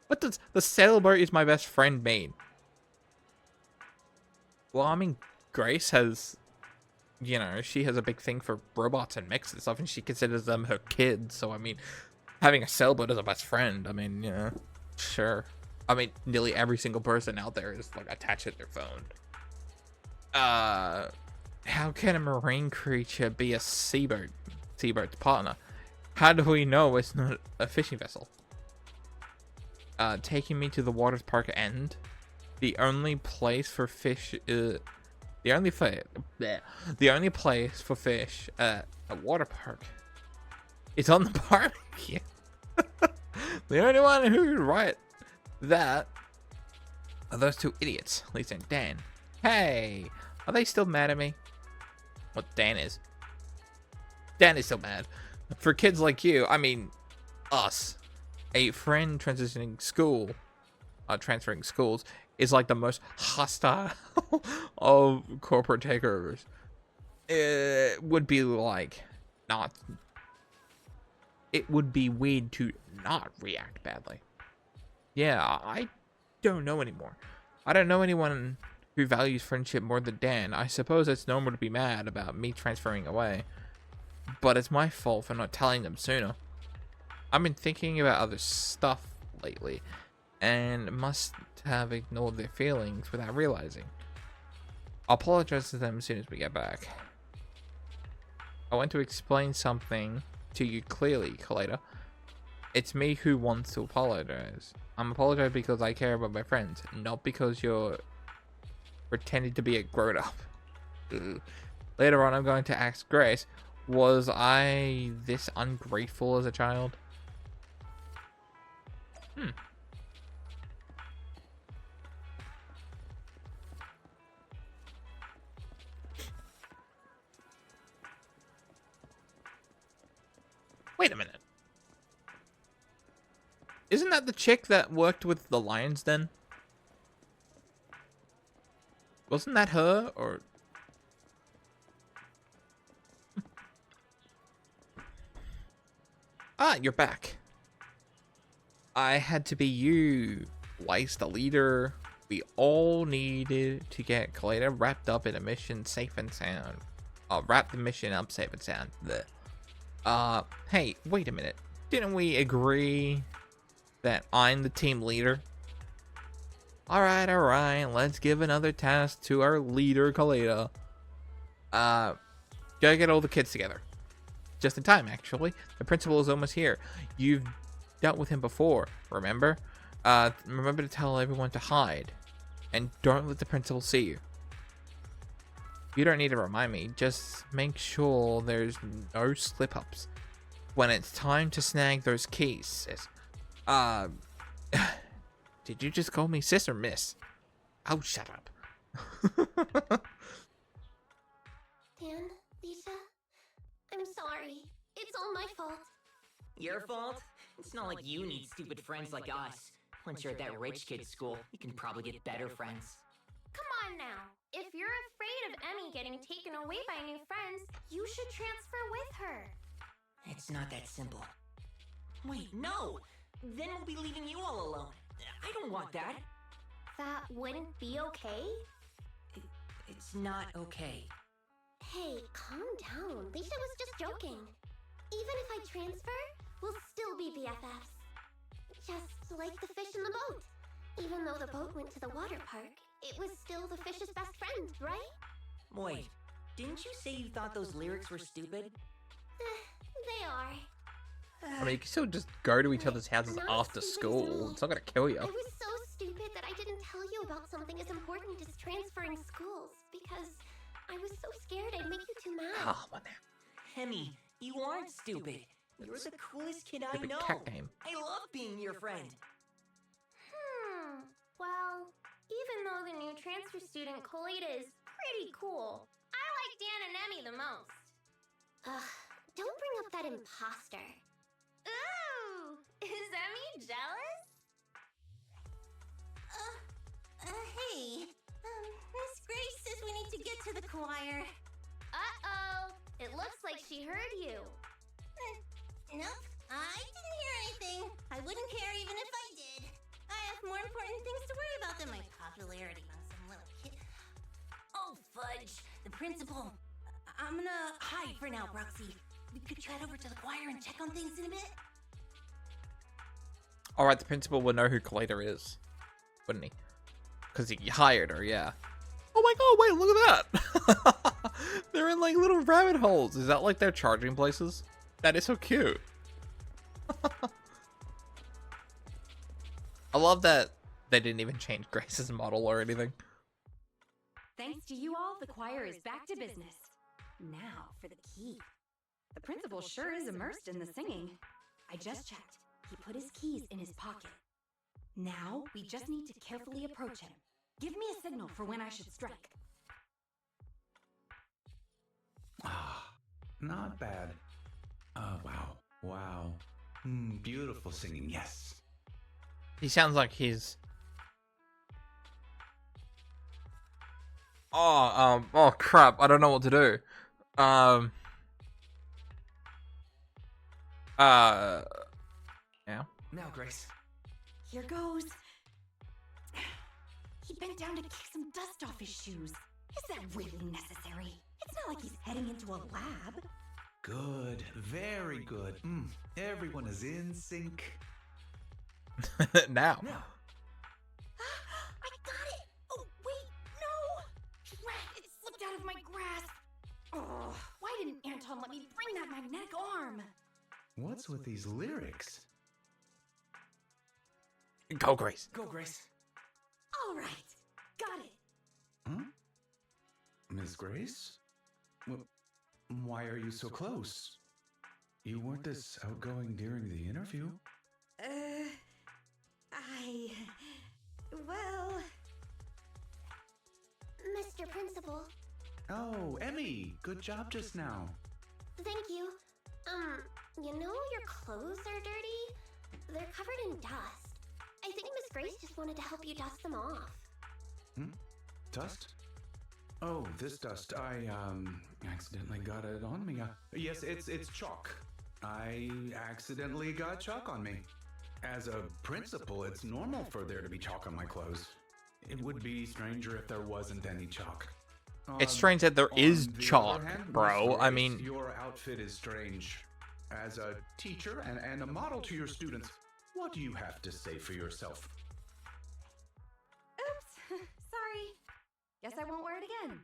What does the sailboat is my best friend mean? Well, I mean, Grace has, you know, she has a big thing for robots and mechs and stuff, and she considers them her kids. So, I mean, having a sailboat as a best friend, I mean, yeah, sure. I mean, nearly every single person out there is, like, attached to their phone. How can a marine creature be a seaboat's partner? How do we know it's not a fishing vessel? Taking me to the water park end. The only place for fish is... The only place for fish at a water park is on the barbecue. The only one who would write that are those two idiots, Lisa and Dan. Hey, are they still mad at me? Well, Dan is. Dan is still mad. For kids like you, I mean, us, a friend transferring schools is like the most hostile of corporate takeovers. It would be like not. It would be weird to not react badly. Yeah, I don't know anymore. I don't know anyone who values friendship more than Dan. I suppose it's normal to be mad about me transferring away, but it's my fault for not telling them sooner. I've been thinking about other stuff lately, and must have ignored their feelings without realizing. I'll apologize to them as soon as we get back. I want to explain something to you clearly, Koleda. It's me who wants to apologize. I'm apologizing because I care about my friends, not because you're pretending to be a grown-up. Later on, I'm going to ask Grace, was I this ungrateful as a child? Wait a minute. Isn't that the chick that worked with the lions then? Wasn't that her? Or Ah, you're back. I had to be you. Weiss, the leader. We all needed to get Koleda wrapped up in a mission safe and sound. Wrap the mission up safe and sound. Blech. Hey, wait a minute. Didn't we agree that I'm the team leader? Alright, let's give another task to our leader, Koleda. Gotta get all the kids together. Just in time, actually. The principal is almost here. You've dealt with him before, remember? Remember to tell everyone to hide. And don't let the principal see you. You don't need to remind me. Just make sure there's no slip-ups. When it's time to snag those keys, sis. Did you just call me sis or miss? Oh, shut up. Dan, Lisa, I'm sorry. It's all my fault. Your fault? It's not like you need stupid friends like us. Once you're at that rich kid's school, you can probably get better friends. Come on now. If you're afraid of Emmy getting taken away by new friends, you should transfer with her. It's not that simple. Wait, no! Then we'll be leaving you all alone. I don't want that. That wouldn't be okay? It's not okay. Hey, calm down. Lisa was just joking. Even if I transfer, we'll still be BFFs. Just like the fish in the boat. Even though the boat went to the water park, it was still the fish's best friend, right? Wait, didn't you say you thought those lyrics were stupid? They are. I mean, you can still just go to each other's houses after school. It's not gonna kill you. I was so stupid that I didn't tell you about something as important as transferring schools because I was so scared I'd make you too mad. Oh, what the Hemi, you aren't stupid. You're the coolest kid I Stupid know. cat name. I love being your friend. Well, even though the new transfer student Koleda is pretty cool, I like Dan and Emmy the most. Don't bring up that imposter. Ooh, is Emmy jealous? Hey. Miss Grace says we need to get to the choir. Uh-oh, it looks like she heard you. Nope, I didn't hear anything. I wouldn't care even if I did. I have more important things to worry about than my popularity on some little kid. Oh, fudge. The principal. I'm gonna hide for now, Roxy. We could tread over to the choir and check on things in a bit. Alright, the principal would know who Koleda is, wouldn't he? Because he hired her, yeah. Oh my god, wait, look at that! They're in like little rabbit holes. Is that like their charging places? That is so cute. I love that they didn't even change Grace's model or anything. Thanks to you all, the choir is back to business. Now for the key. The principal sure is immersed in the singing. I just checked. He put his keys in his pocket. Now we just need to carefully approach him. Give me a signal for when I should strike. Ah, not bad. Wow. Beautiful singing, yes. He sounds like he's... Oh crap, I don't know what to do. Yeah. Now, Grace. Here goes. He bent down to kick some dust off his shoes. Is that really necessary? It's not like he's heading into a lab. Good, very good. Everyone is in sync. Now. I got it! Oh, wait, no! Drat, it slipped out of my grasp! Oh, why didn't Anton let me bring that magnetic arm? What's with these lyrics? Go, Grace. Go, Grace. All right, got it. Huh? Miss Grace? Why are you so close? You weren't this outgoing during the interview. Well... Mr. Principal. Oh, Emmy! Good job just now. Thank you. You know your clothes are dirty? They're covered in dust. I think Miss Grace just wanted to help you dust them off. Dust? Oh, this dust. I accidentally got it on me. Yes, it's chalk. I accidentally got chalk on me. As a principal, it's normal for there to be chalk on my clothes. It would be stranger if there wasn't any chalk. It's strange that there is On the chalk, other hand, bro. Miss I Grace, mean, your outfit is strange. As a teacher and a model to your students, what do you have to say for yourself? Oops. Sorry. Guess I won't wear it again.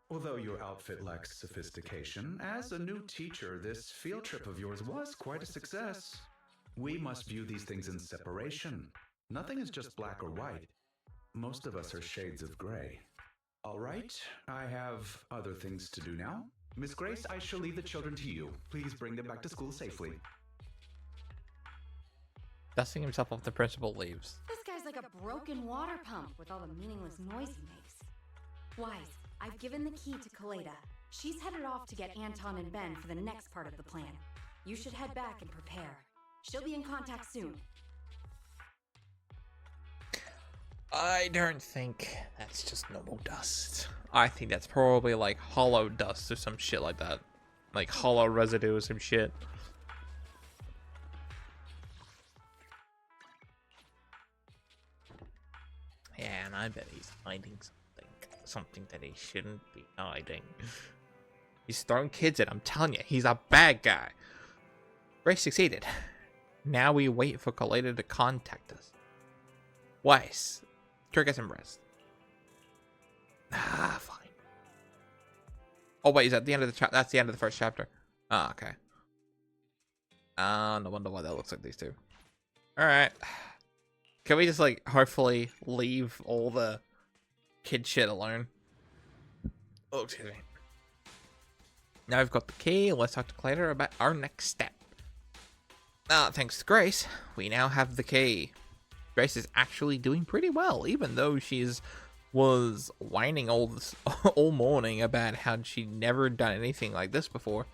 Although your outfit lacks sophistication, as a new teacher, this field trip of yours was quite a success. We must view these things in separation. Nothing is just black or white. Most of us are shades of gray. All right, I have other things to do now. Miss Grace, I shall leave the children to you. Please bring them back to school safely. dusting himself off, the principal leaves. This guy's like a broken water pump with all the meaningless noise he makes. Wise, I've given the key to Koleda. She's headed off to get Anton and Ben for the next part of the plan. You should head back and prepare. She'll be in contact soon. I don't think that's just normal dust. I think that's probably like hollow dust or some shit like that. Like hollow residue or some shit. Yeah, and I bet he's hiding something. Something that he shouldn't be hiding. He's throwing kids in, I'm telling you, he's a bad guy. Race succeeded. Now we wait for Koleda to contact us. Weiss, trigger some rest. Ah, fine. Oh wait, is that the end of the chapter? That's the end of the first chapter. Ah, okay. No wonder why that looks like these two. Alright. Can we just like hopefully leave all the kid shit alone? Oh, excuse me. Now we've got the key, let's talk to Koleda about our next step. Thanks to Grace, we now have the key. Grace is actually doing pretty well, even though was whining all morning about how she'd never done anything like this before.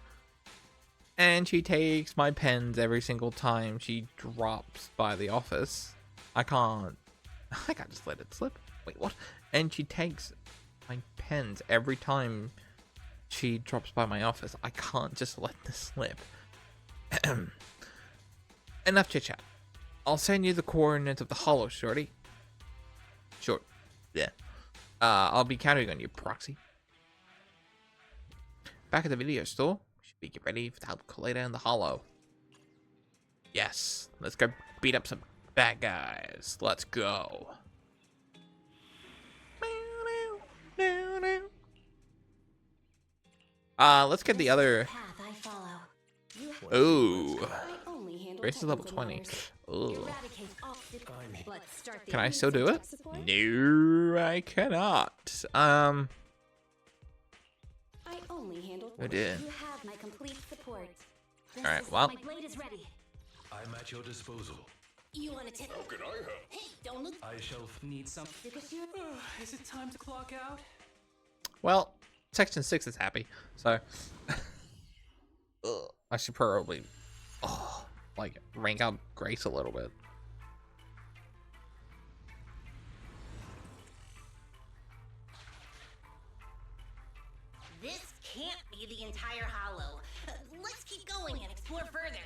And she takes my pens every single time she drops by the office. I can't just let it slip. Wait, what? And she takes my pens every time she drops by my office. I can't just let this slip. Enough chit chat. I'll send you the coordinates of the hollow, shorty. Sure. Yeah. I'll be counting on you, proxy. Back at the video store. We should be get ready to help Koleda in the hollow. Yes. Let's go beat up some bad guys. Let's go. Let's get the other. Ooh. Grace is level 20. Ooh. Can I still do it? No, I cannot. I only handled I did. You have my complete support. Alright, well. My blade is ready. I'm at your disposal. You want to tip? How can I help? Hey, don't look. I shall need some. Is it time to clock out? Well, Section 6 is happy, so I should probably like rank up Grace a little bit. This can't be the entire hollow. Let's keep going and explore further.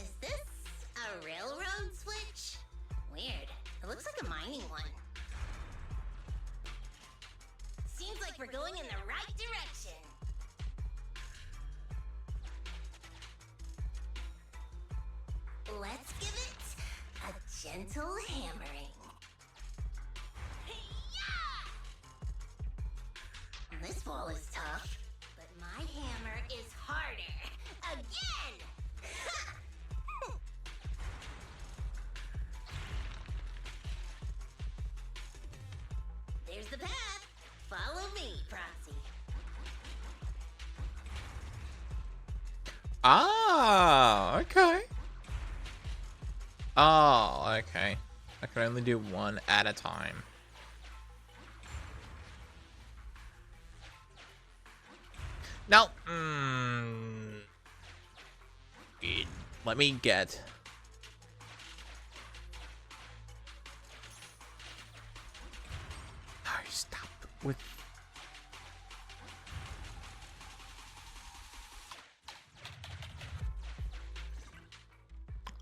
Is this a railroad switch? Weird. It looks like a mining one. Seems like we're going in the right direction. Let's give it a gentle hammering. Hey-ya! This wall is tough, but my hammer is harder. Again! There's the path. Follow me, Proxy. Ah, okay. Oh, okay. I can only do one at a time. Now, let me get with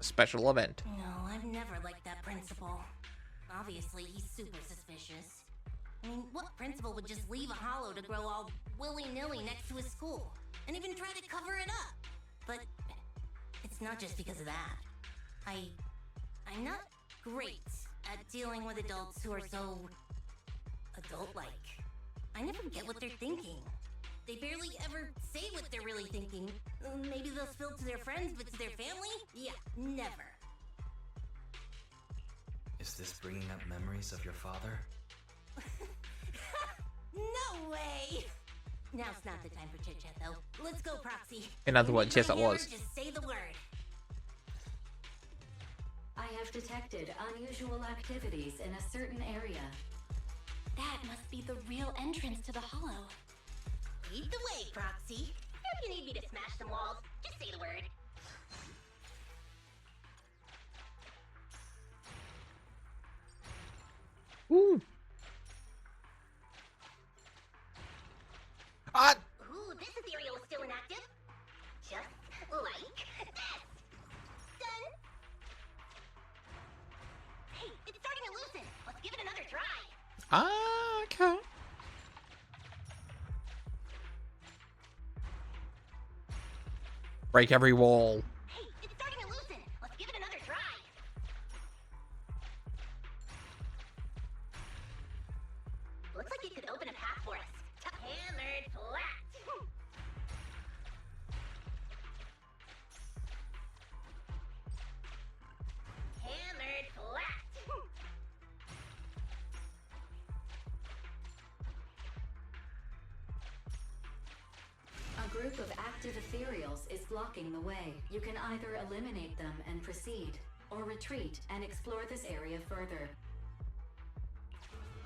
special event. No, I've never liked that principal. Obviously, he's super suspicious. I mean, what principal would just leave a hollow to grow all willy-nilly next to his school? And even try to cover it up? But it's not just because of that. I'm not great at dealing with adults who are so adult-like. I never get what they're thinking. They barely ever say what they're really thinking. Maybe they'll spill to their friends, but to their family? Yeah, never. Is this bringing up memories of your father? No way! Now's not the time for chit-chat, though. Let's go, Proxy. In other words, yes, it was. Just say the word. I have detected unusual activities in a certain area. That must be the real entrance to the hollow. Lead the way, Proxy. If you need me to smash some walls, just say the word. Ooh. Ooh, this ethereal is still inactive. Just like this. Done. Hey, it's starting to loosen. Let's give it another try. Okay. Break every wall. Hey, it's starting to loosen. Let's give it another try. Looks like it could open a path for us. Hammered flat. Hammered flat. A group of active ethereals is blocking the way. You can either eliminate them and proceed, or retreat and explore this area further.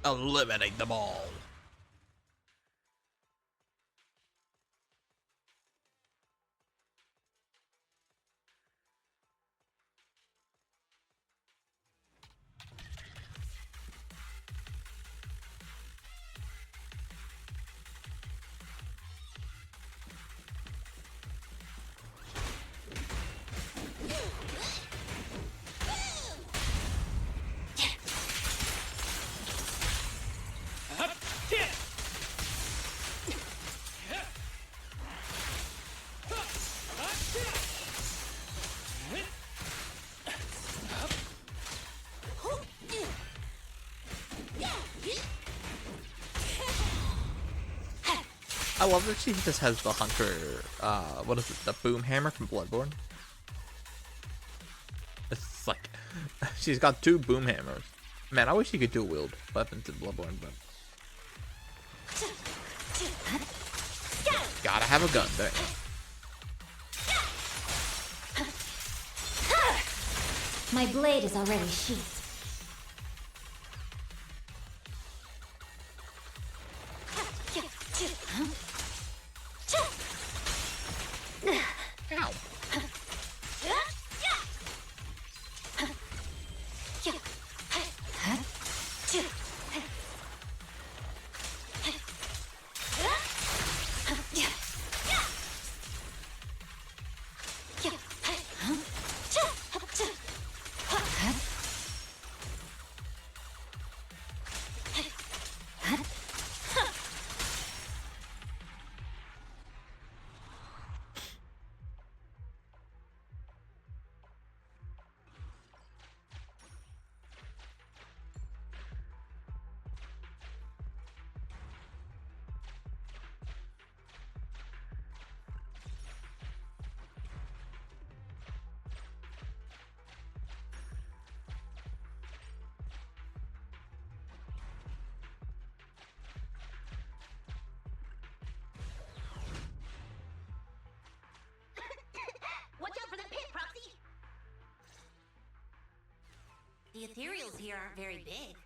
Eliminate them all. I love that she just has the hunter, what is it, the boom hammer from Bloodborne? It's like, she's got 2 boom hammers. Man, I wish you could dual wield weapons in Bloodborne, but... Gotta have a gun there. My blade is already sheathed. Ow. The ethereals here aren't very big.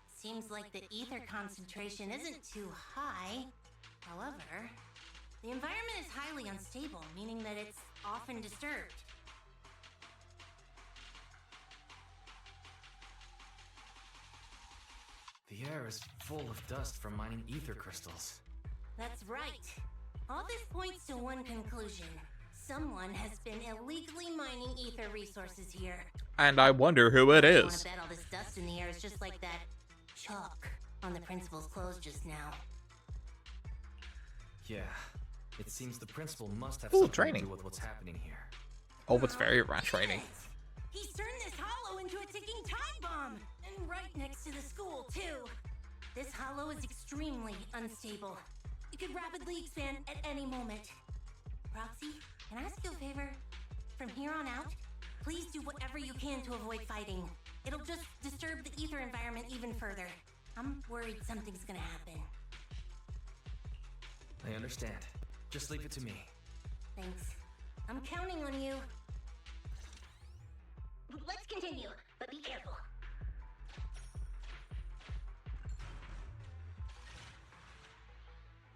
Seems like the ether concentration isn't too high. However, the environment is highly unstable, meaning that it's often disturbed. The air air is full of dust from mining ether crystals. That's right. All this points to one conclusion. Someone has been illegally mining ether resources here. And I wonder who it I want is. to bet all this dust in the air is just like that chalk on the principal's clothes just now. Yeah, it seems the principal must have Ooh, something training. to do with what's happening here. Oh, it's very rat training. He's turned this hollow into a ticking time bomb! And right next to the school, too! This hollow is extremely unstable. It could rapidly expand at any moment. Roxy, can I ask you a favor? From here on out, please do whatever you can to avoid fighting. It'll just disturb the ether environment even further. I'm worried something's gonna happen. I understand. Just leave it to me. Thanks. I'm counting on you. Let's continue, but be careful.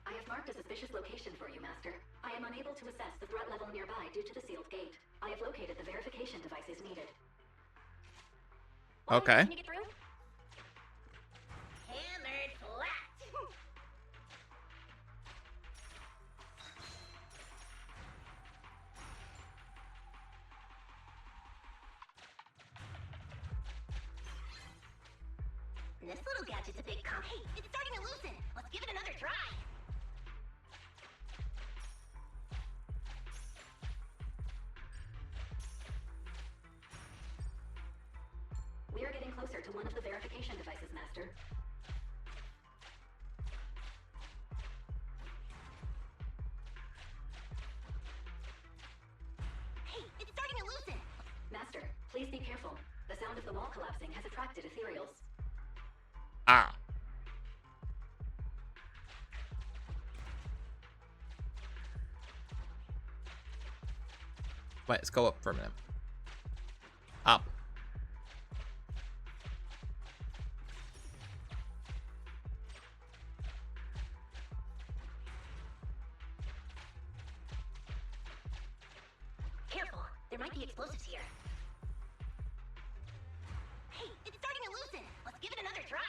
I have marked a suspicious location for you, Master. I am unable to assess the threat level nearby due to the sealed gate. I have located the verification devices needed. Okay. Can you get through? Hammered flat. This little gadget's a big Hey, it's starting to loosen. Let's give it another try. We are getting closer to one of the verification devices, Master. Hey, it's starting to loosen. Master, please be careful. The sound of the wall collapsing has attracted ethereals. Ah. Wait, let's go up for a minute. Up. Careful, there might be explosives here. Hey, it's starting to loosen. Let's give it another try.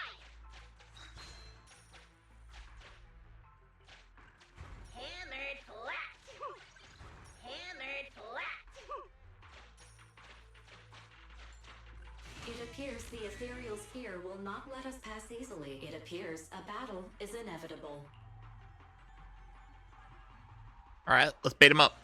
Hammered flat. Hammered flat. It appears the ethereals here will not let us pass easily. It appears a battle is inevitable. Alright, let's beat him up.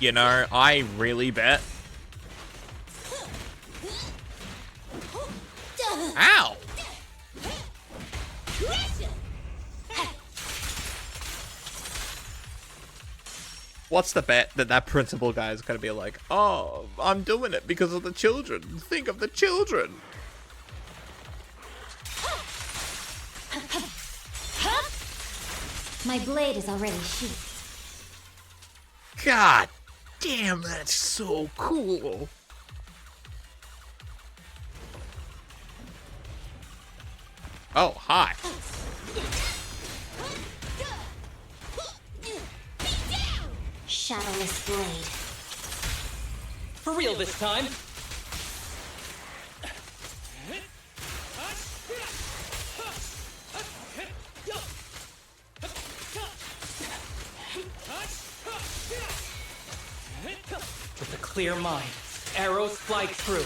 You know, I really bet. Ow! What's the bet that that principal guy is gonna be like, oh, I'm doing it because of the children. Think of the children. My blade is already sheathed. God damn, that's so cool. Oh, hi. Shadowless blade. For real this time. With a clear mind, arrows fly true.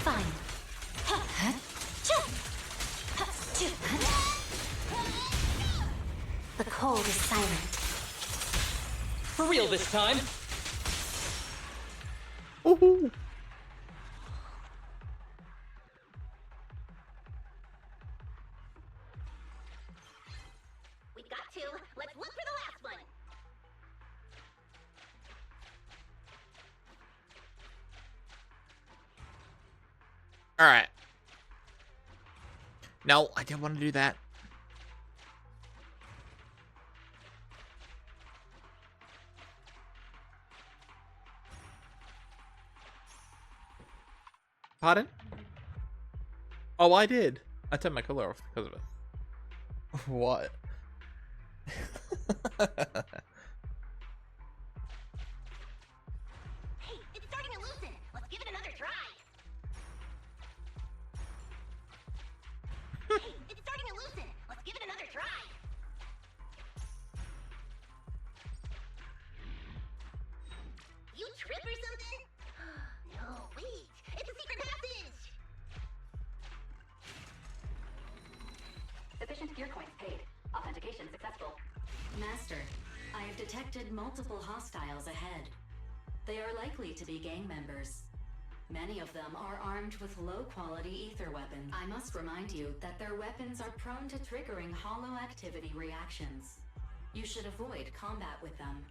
Fine. The cold is silent. For real this time. Woohoo! We got to. Let's look for the last one. Alright. No, I didn't want to do that. Pardon? Oh, I did. I turned my color off because of it. What? Hey, it's starting to loosen. Let's give it another try. Hey, it's starting to loosen. Let's give it another try. You trip or something? No, wait. It's a secret passage. Sufficient gear coins paid. Authentication successful. Master, I have detected multiple hostiles ahead. They are likely to be gang members. Many of them are armed with low-quality ether weapons. I must remind you that their weapons are prone to triggering hollow activity reactions. You should avoid combat with them.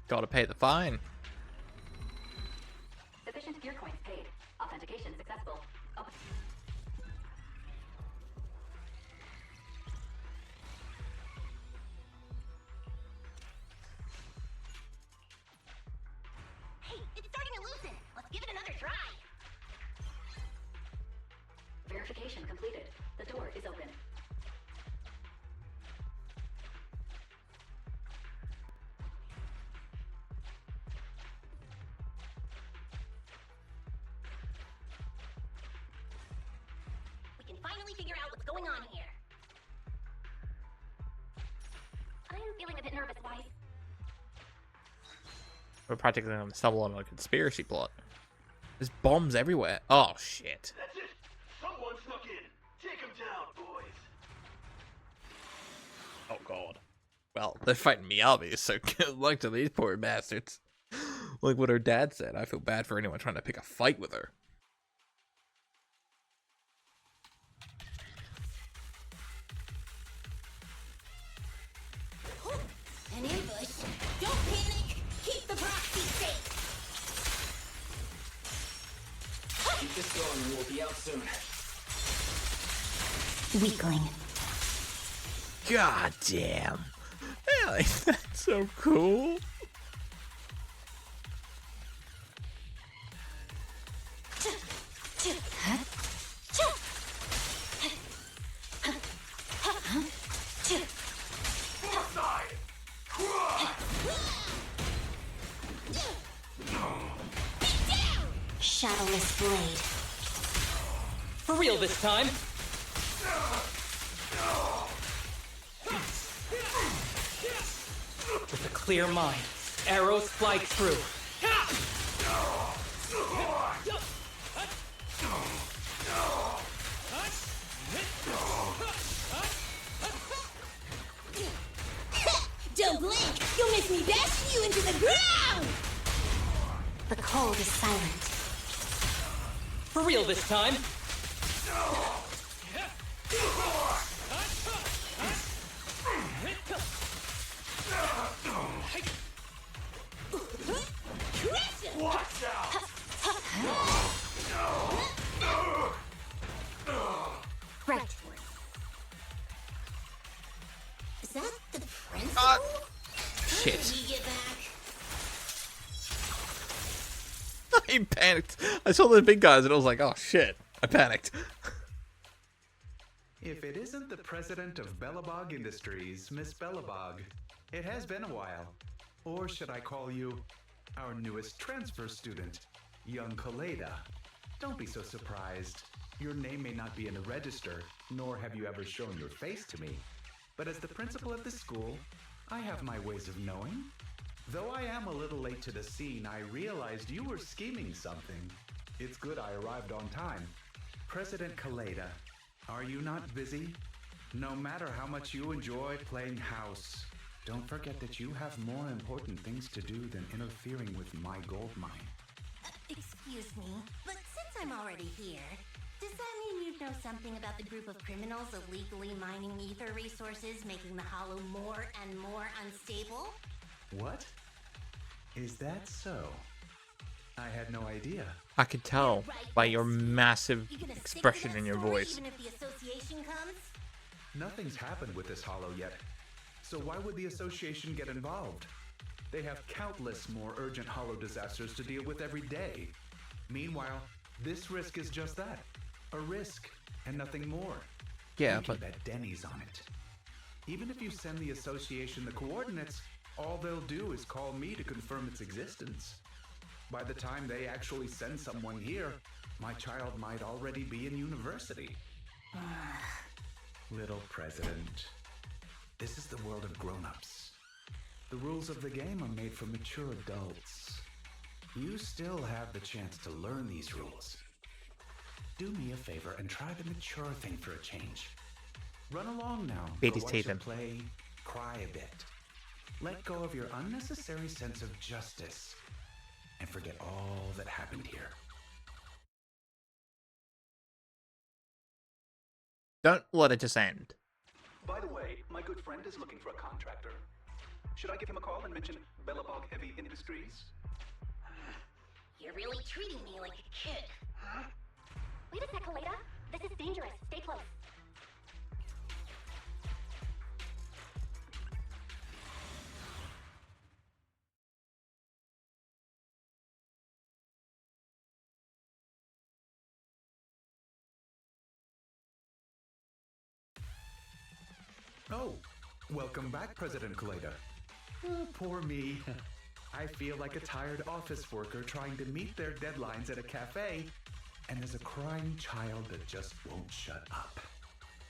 Gotta pay the fine. Sufficient gear coins paid. Authentication successful. Oh. Hey, it's starting to loosen. Let's give it another try. Verification completed. The door is open. We can finally figure out what's going on here. I'm feeling a bit nervous, Weiss. We're practically gonna stumble on a conspiracy plot. There's bombs everywhere. Oh shit. That's it. Someone snuck in. Take him down, boys. Oh god. Well, they're fighting Miyabi, so good luck to these poor bastards. Like what her dad said, I feel bad for anyone trying to pick a fight with her. An ambush. Don't panic. Keep the proxy safe. Keep this going and we'll be out soon. Weakling. God damn. Really? That's so cool. Shadowless blade. For real this time. With a clear mind, arrows fly true. Don't blink. You'll miss me bashing you into the ground. The cold is silent. For real this time. Watch out! Right. Is that the principal? Shit. How did he get back? I panicked. I saw the big guys and I was like, oh shit. I panicked. If it isn't the president of Belobog Industries, Miss Belobog, it has been a while. Or should I call you our newest transfer student? young Koleda. Don't be so surprised. Your name may not be in the register, nor have you ever shown your face to me. But as the principal of the school, I have my ways of knowing. Though I am a little late to the scene, I realized you were scheming something. It's good I arrived on time. President Koleda, are you not busy? No matter how much you enjoy playing house, don't forget that you have more important things to do than interfering with my gold mine. Excuse me, but since I'm already here, does that mean you know something about the group of criminals illegally mining ether resources, making the Hollow more and more unstable? What? Is that so? I had no idea. I could tell by your massive expression in your voice. Even if the association comes? Nothing's happened with this Hollow yet. So why would the association get involved? They have countless more urgent Hollow disasters to deal with every day. Meanwhile, this risk is just that. A risk, and nothing more. Yeah, You can but bet Denny's on it. Even if you send the association the coordinates, all they'll do is call me to confirm its existence. By the time they actually send someone here, my child might already be in university. Little president, this is the world of grown-ups. The rules of the game are made for mature adults. You still have the chance to learn these rules. Do me a favor and try the mature thing for a change. Run along now. Baby's Go watch Tatum. it play, cry a bit. Let go of your unnecessary sense of justice and forget all that happened here. don't let it just end. By the way, my good friend is looking for a contractor. Should I give him a call and mention Bellabog Heavy Industries? You're really treating me like a kid. Huh? Wait a sec, Koleda. This is dangerous. Stay close. Oh, welcome back, President Koleda. Oh, poor me. I feel like a tired office worker trying to meet their deadlines at a cafe, and there's a crying child that just won't shut up.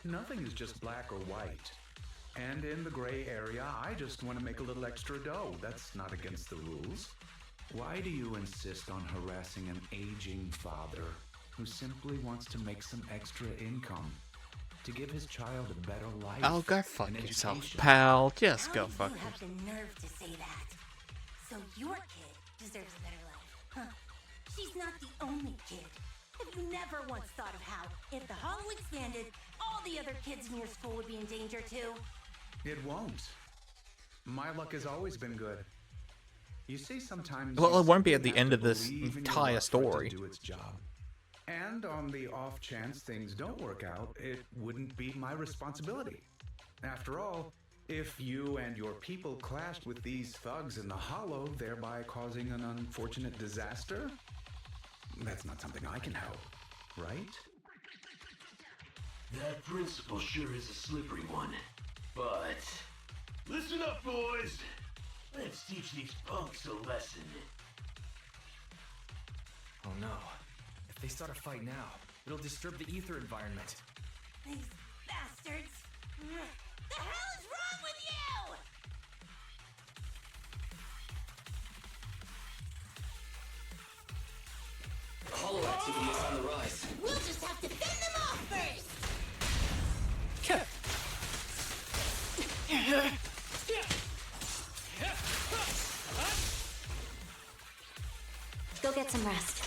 Nothing is just black or white. And in the gray area, I just want to make a little extra dough. That's not against the rules. Why do you insist on harassing an aging father who simply wants to make some extra income to give his child a better life? Oh, go fuck and yourself, education? pal. Just How go do fuck you have yourself. the nerve to say that? So your kid deserves a better life, huh? She's not the only kid. Have you never once thought of how, if the Hollow expanded, all the other kids in your school would be in danger too? It won't. My luck has always been good. You see, sometimes Well, you it won't be at simply the have end to of this believe in your entire luck for it to story. do its job. And on the off chance things don't work out, it wouldn't be my responsibility. After all, if you and your people clashed with these thugs in the Hollow, thereby causing an unfortunate disaster, that's not something I can help, right? That principle sure is a slippery one. But listen up, boys. Let's teach these punks a lesson. Oh no. If they start a fight now, it'll disturb the ether environment. These bastards! The hell is wrong with you? Hollow activity is on the rise. We'll just have to fend them off first! Go get some rest.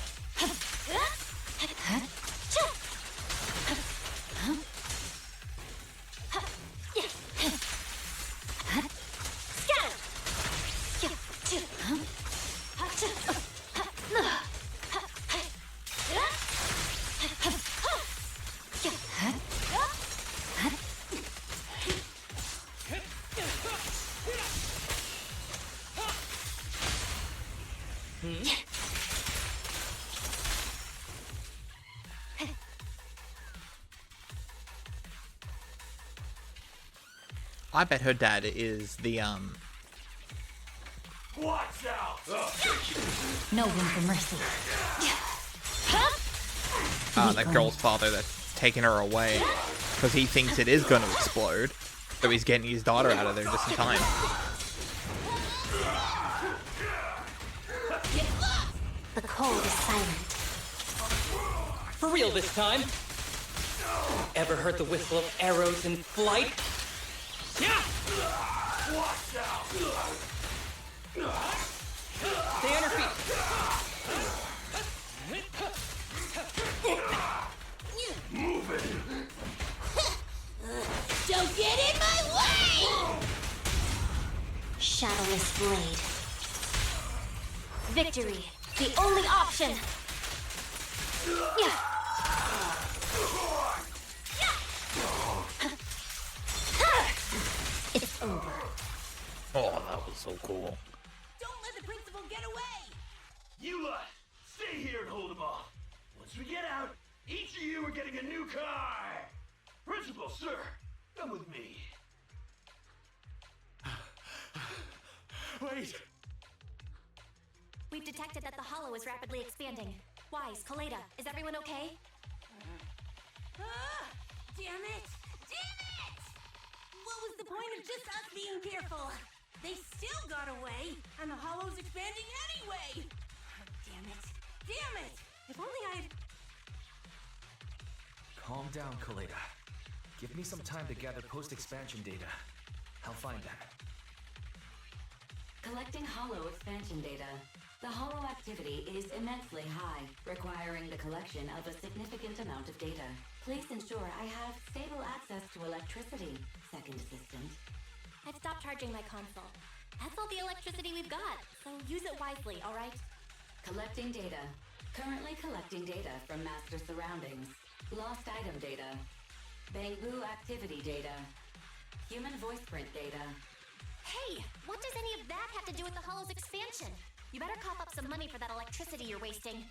I bet her dad is the Watch out! No room for mercy. That girl's father that's taking her away because he thinks it is going to explode. So he's getting his daughter out of there just in time. The cold is silent. For real this time. Ever heard the whistle of arrows in flight? Yeah! Stay on your feet. Move it. Don't get in my way! Shadowless blade. Victory, the only option. It's over. Oh, that was so cool. Don't let the principal get away! You lot, stay here and hold them off. Once we get out, each of you are getting a new car. Principal, sir, come with me. Wait! We've detected that the hollow is rapidly expanding. Wise, Koleda, is everyone okay? Ah, damn it! Damn it! What was the point of just us being careful? They still got away, and the hollow's expanding anyway! Damn it! Damn it! If only I'd... Calm down, Koleda. Give me some time to gather post-expansion data. I'll find them. Collecting hollow expansion data. The hollow activity is immensely high, requiring the collection of a significant amount of data. Please ensure I have stable access to electricity, second assistant. I've stopped charging my console. That's all the electricity we've got, so use it wisely, alright? Collecting data. Currently collecting data from master surroundings. Lost item data. Bangbu activity data. Human voice print data. Hey, what does any of that have to do with the hollow's expansion? You better cough up some money for that electricity you're wasting.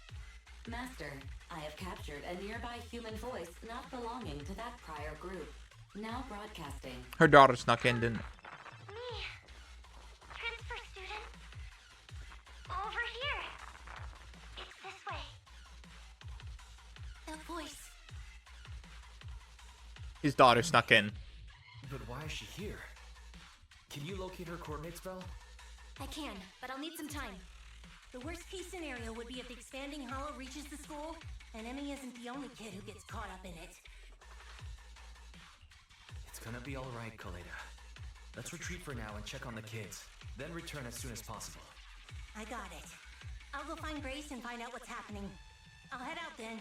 Master, I have captured a nearby human voice not belonging to that prior group. Now broadcasting. Her daughter snuck in, didn't Me. Transfer student. Over here. It's this way. That voice. his daughter snuck in. But why is she here? Can you locate her coordinates, Belle? I can, but I'll need some time. The worst case scenario would be if the expanding hollow reaches the school, and Emmy isn't the only kid who gets caught up in it. It's gonna be alright, Koleda. Let's retreat for now and check on the kids, then return as soon as possible. I got it. I'll go find Grace and find out what's happening. I'll head out then.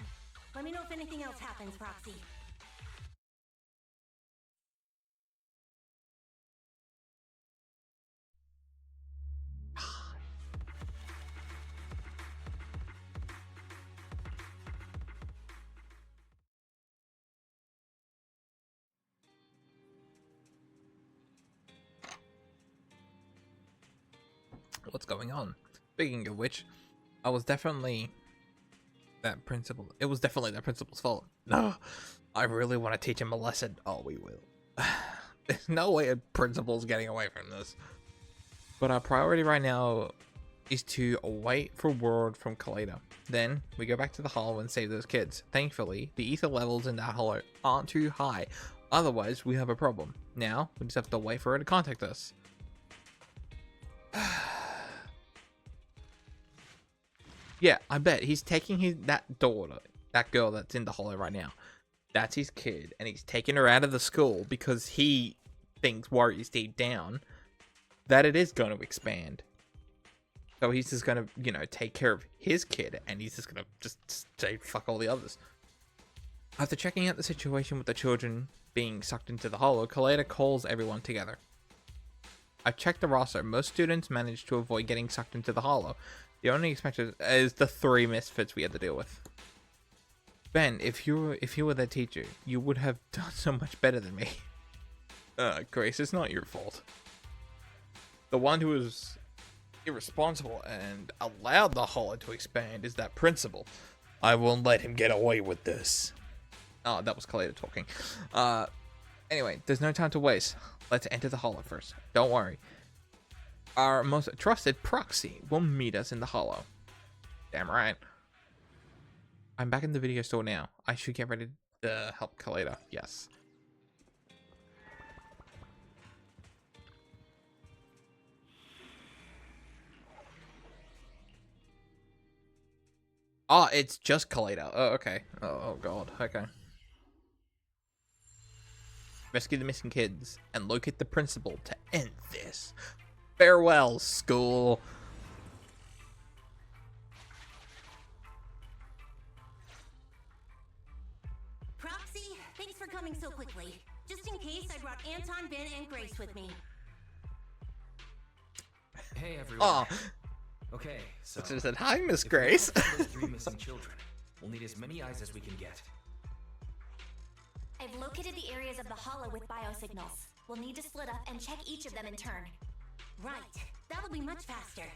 Let me know if anything else happens, Proxy. What's going on? Speaking of which, I was definitely that principal. It was definitely that principal's fault. No, I really want to teach him a lesson. Oh, we will. There's no way a principal's getting away from this. But our priority right now is to wait for word from Koleda. Then we go back to the hollow and save those kids. Thankfully, the ether levels in that hollow aren't too high. Otherwise, we have a problem. Now, we just have to wait for her to contact us. Yeah, I bet he's taking that daughter, that girl that's in the hollow right now. That's his kid, and he's taking her out of the school because he thinks, worries deep down, that it is going to expand. So he's just going to, you know, take care of his kid, and he's just going to just say fuck all the others. After checking out the situation with the children being sucked into the hollow, Koleda calls everyone together. I checked the roster. Most students managed to avoid getting sucked into the hollow. The only exception is the 3 misfits we had to deal with. Ben, if you were the teacher, you would have done so much better than me. Grace, it's not your fault. The one who was irresponsible and allowed the hollow to expand is that principal. I won't let him get away with this. Oh, that was Koleda talking. Anyway, there's no time to waste. Let's enter the hollow first. Don't worry. Our most trusted proxy will meet us in the hollow. Damn right. I'm back in the video store now. I should get ready to help Koleda. Yes. Oh, it's just Koleda. Oh, okay. Oh, god. Okay. Rescue the missing kids and locate the principal to end this. Farewell, school. Proxy, thanks for coming so quickly. Just in case, I brought Anton, Ben, and Grace with me. Hey, everyone. Oh. Okay, so... She said, hi, Miss Grace. If we want those 3 missing children, we'll need as many eyes as we can get. I've located the areas of the hollow with biosignals. We'll need to split up and check each of them in turn. Right, that'll be much faster.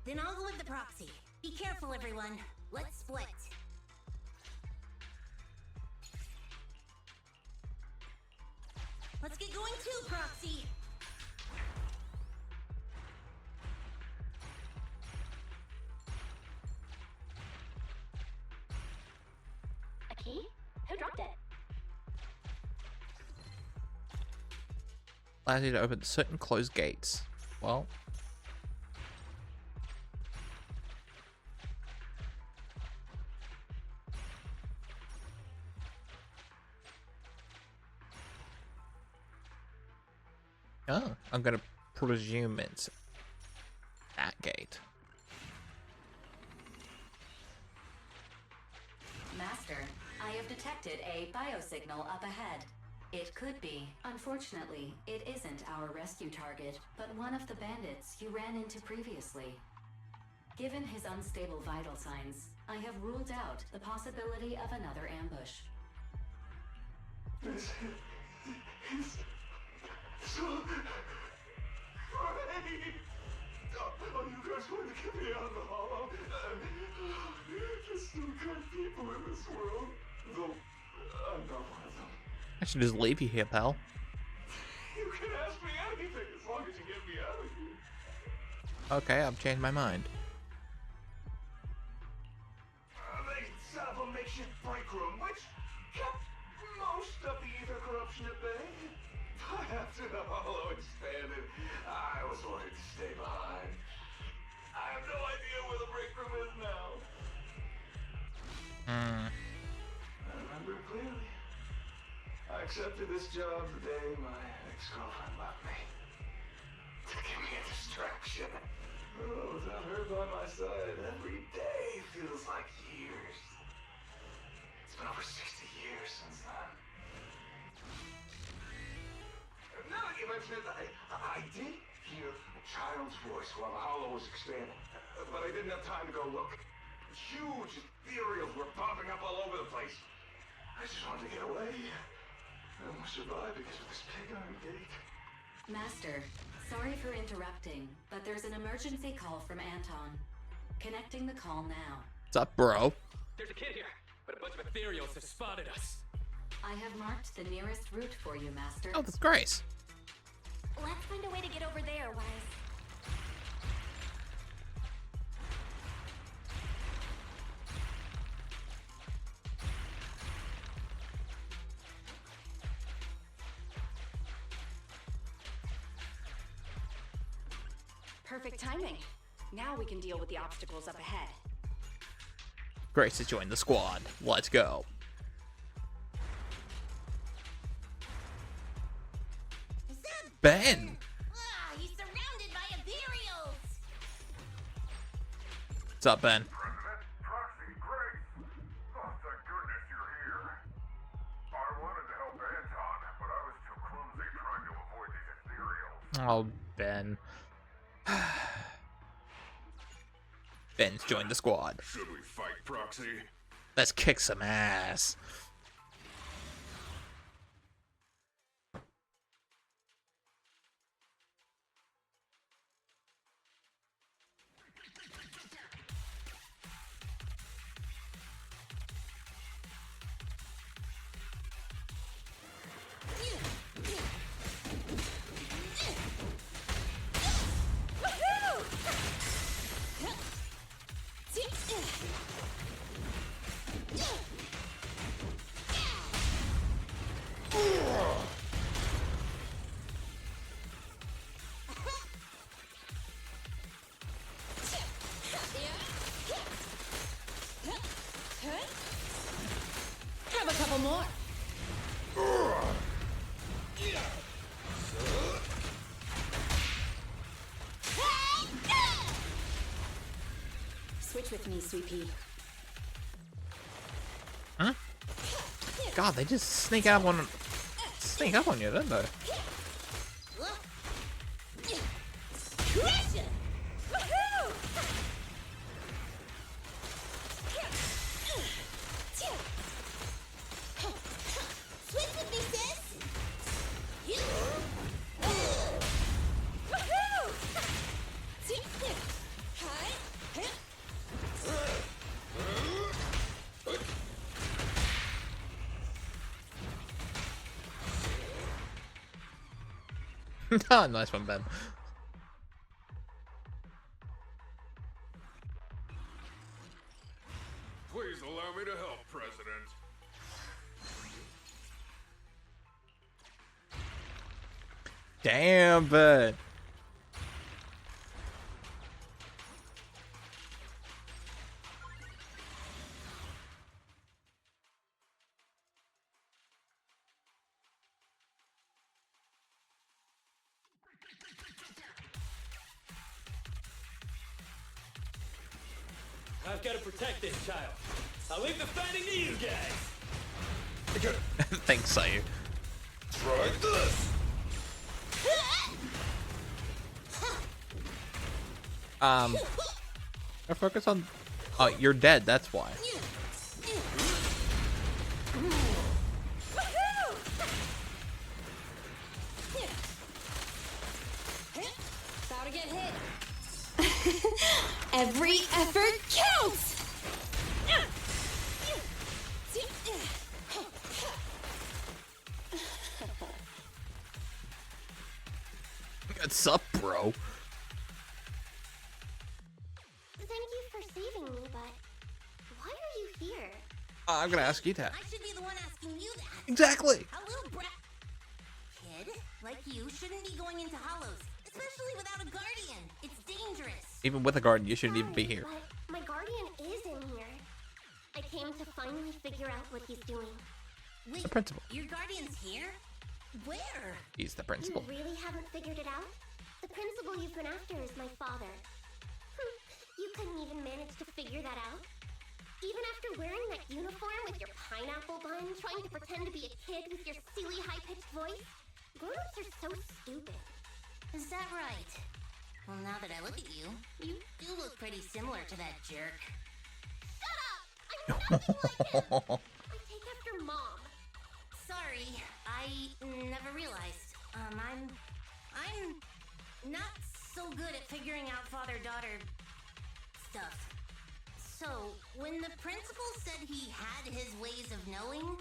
Then I'll go with the proxy. Be careful, everyone. Let's split. Let's get going too, Proxy! A key? Who dropped it? Allows you to open certain closed gates. Well. Oh, I'm gonna presume it's that gate. Master, I have detected a biosignal up ahead. It could be. Unfortunately, it isn't our rescue target, but one of the bandits you ran into previously. Given his unstable vital signs, I have ruled out the possibility of another ambush. This is so funny. Are you guys going to get me out of the hollow? There's still good people in this world, though I'm not one of them. I should just leave you here, pal. You can ask me anything as long as you get me out of here. Okay, I've changed my mind. They set up a makeshift break room, which kept most of the ether corruption at bay. But after the hollow expanded, I was ordered to stay behind. I have no idea where the break room is now. I remember clearly. I accepted this job the day my ex-girlfriend left me. To give me a distraction. Oh, without her by my side, every day feels like years. It's been over 60 years since then. Now that you mention it, I did hear a child's voice while the hollow was expanding. But I didn't have time to go look. Huge ethereals were popping up all over the place. I just wanted to get away. I almost survived because of this pig iron gate. Master, sorry for interrupting, but there's an emergency call from Anton. Connecting the call now. What's up, bro? There's a kid here, but a bunch of ethereals have spotted us. I have marked the nearest route for you, Master. Oh, that's Grace. Let's find a way to get over there, Wise. Perfect timing. Now we can deal with the obstacles up ahead. Grace has joined the squad. Let's go. Ben! Ah, he's surrounded by ethereals! What's up, Ben? Proxy, Grace. Oh, thank goodness you're here. I wanted to help Anton, but I was too clumsy trying to avoid these ethereals. Oh, Ben. Ben's joined the squad. Should we fight, Proxy? Let's kick some ass. with me, Sweet Pea. Huh? God, they just sneak up on you, don't they? Ah, nice one, Ben. Please allow me to help, President. Damn, Ben. I've got to protect this child. I'll leave the fighting to you guys. Thanks, Sayu. Try this. I focus on. Oh, you're dead. That's why. About to get hit. Every effort counts. What's up, bro? Thank you for saving me, but why are you here? I'm gonna ask you that. I should be the one asking you that. Exactly. A little brat kid like you shouldn't be going into hollows, especially without a guardian. It's dangerous. Even with a guardian, you shouldn't even be here. But my guardian is in here. I came to finally figure out what he's doing. Wait, The principal. your guardian's here? Where? He's the principal. You really haven't figured it out? The principal you've been after is my father. You couldn't even manage to figure that out? Even after wearing that uniform with your pineapple bun, trying to pretend to be a kid with your silly high-pitched voice? Grown-ups are so stupid. Is that right? Well, now that I look at you, you do look pretty similar to that jerk. Shut up! I'm nothing like him! I take after Mom. Sorry, I never realized. I'm not so good at figuring out father-daughter stuff. So, when the principal said he had his ways of knowing,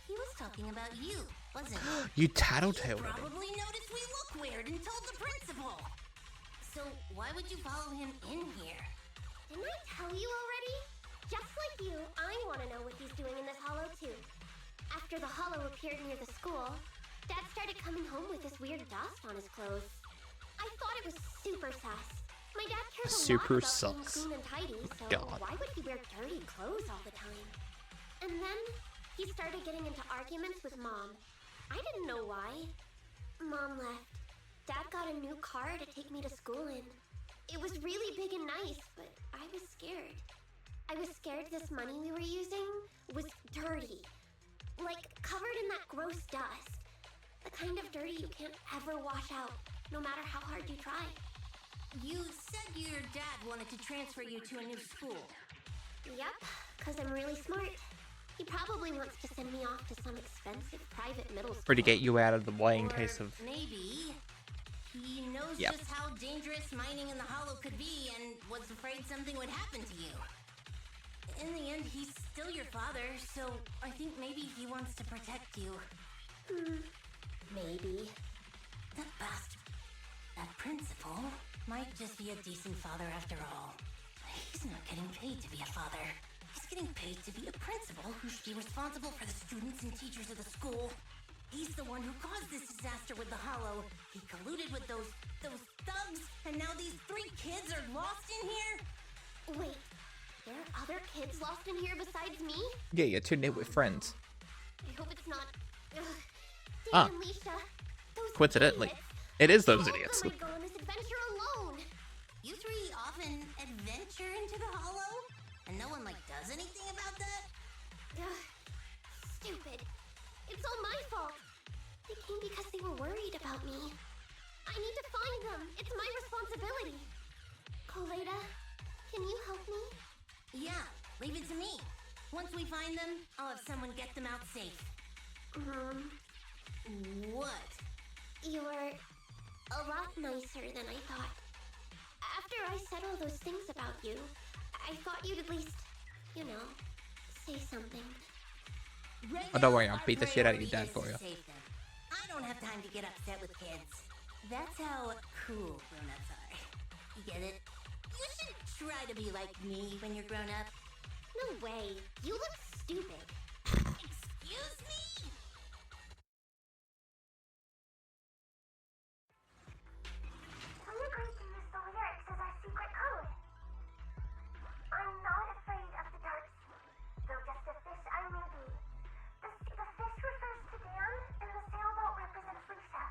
he was talking about you, wasn't he? You tattletaled him. Probably noticed we look weird and told the principal. So, why would you follow him in here? Didn't I tell you already? Just like you, I want to know what he's doing in this hollow too. After the hollow appeared near the school, Dad started coming home with this weird dust on his clothes. I thought it was super sus. My dad cares a Super lot about being sus. clean and tidy, so God. why would he wear dirty clothes all the time? And then he started getting into arguments with Mom. I didn't know why. Mom left. Dad got a new car to take me to school in. It was really big and nice, but I was scared. I was scared this money we were using was dirty. Like, covered in that gross dust. The kind of dirty you can't ever wash out, no matter how hard you try. You said your dad wanted to transfer you to a new school. Yep, because I'm really smart. He probably wants to send me off to some expensive private middle school. Or to get you out of the way in Or case of. maybe he knows Yep. just how dangerous mining in the hollow could be and was afraid something would happen to you. In the end, he's still your father, so I think maybe he wants to protect you. Maybe. That bastard. That principal might just be a decent father after all. He's not getting paid to be a father. He's getting paid to be a principal who should be responsible for the students and teachers of the school. He's the one who caused this disaster with the hollow. He colluded with those thugs, and now these 3 kids are lost in here? Wait, there are other kids lost in here besides me? Yeah, you're two nitwit friends. I hope it's not. Ugh. Ah. Damn, Alicia. Those Coincidentally, idiots. it is those All of idiots. them might go on this adventure alone. You 3 often adventure into the hollow? about me. I need to find them. It's my responsibility. Koleda, can you help me? Yeah, leave it to me. Once we find them, I'll have someone get them out safe. What? You're a lot nicer than I thought. After I said all those things about you, I thought you'd at least, you know, say something. Oh, don't worry, I'll beat the shit out of your dad for you. I don't have time to get upset with kids. That's how cool grown-ups are. You get it? You should try to be like me when you're grown up. No way. You look stupid. Excuse me? We agreed to use the lyrics as our secret code. I'm not afraid of the dark sea, though just a fish I may be. The fish refers to Dan, and the sailboat represents Lisa.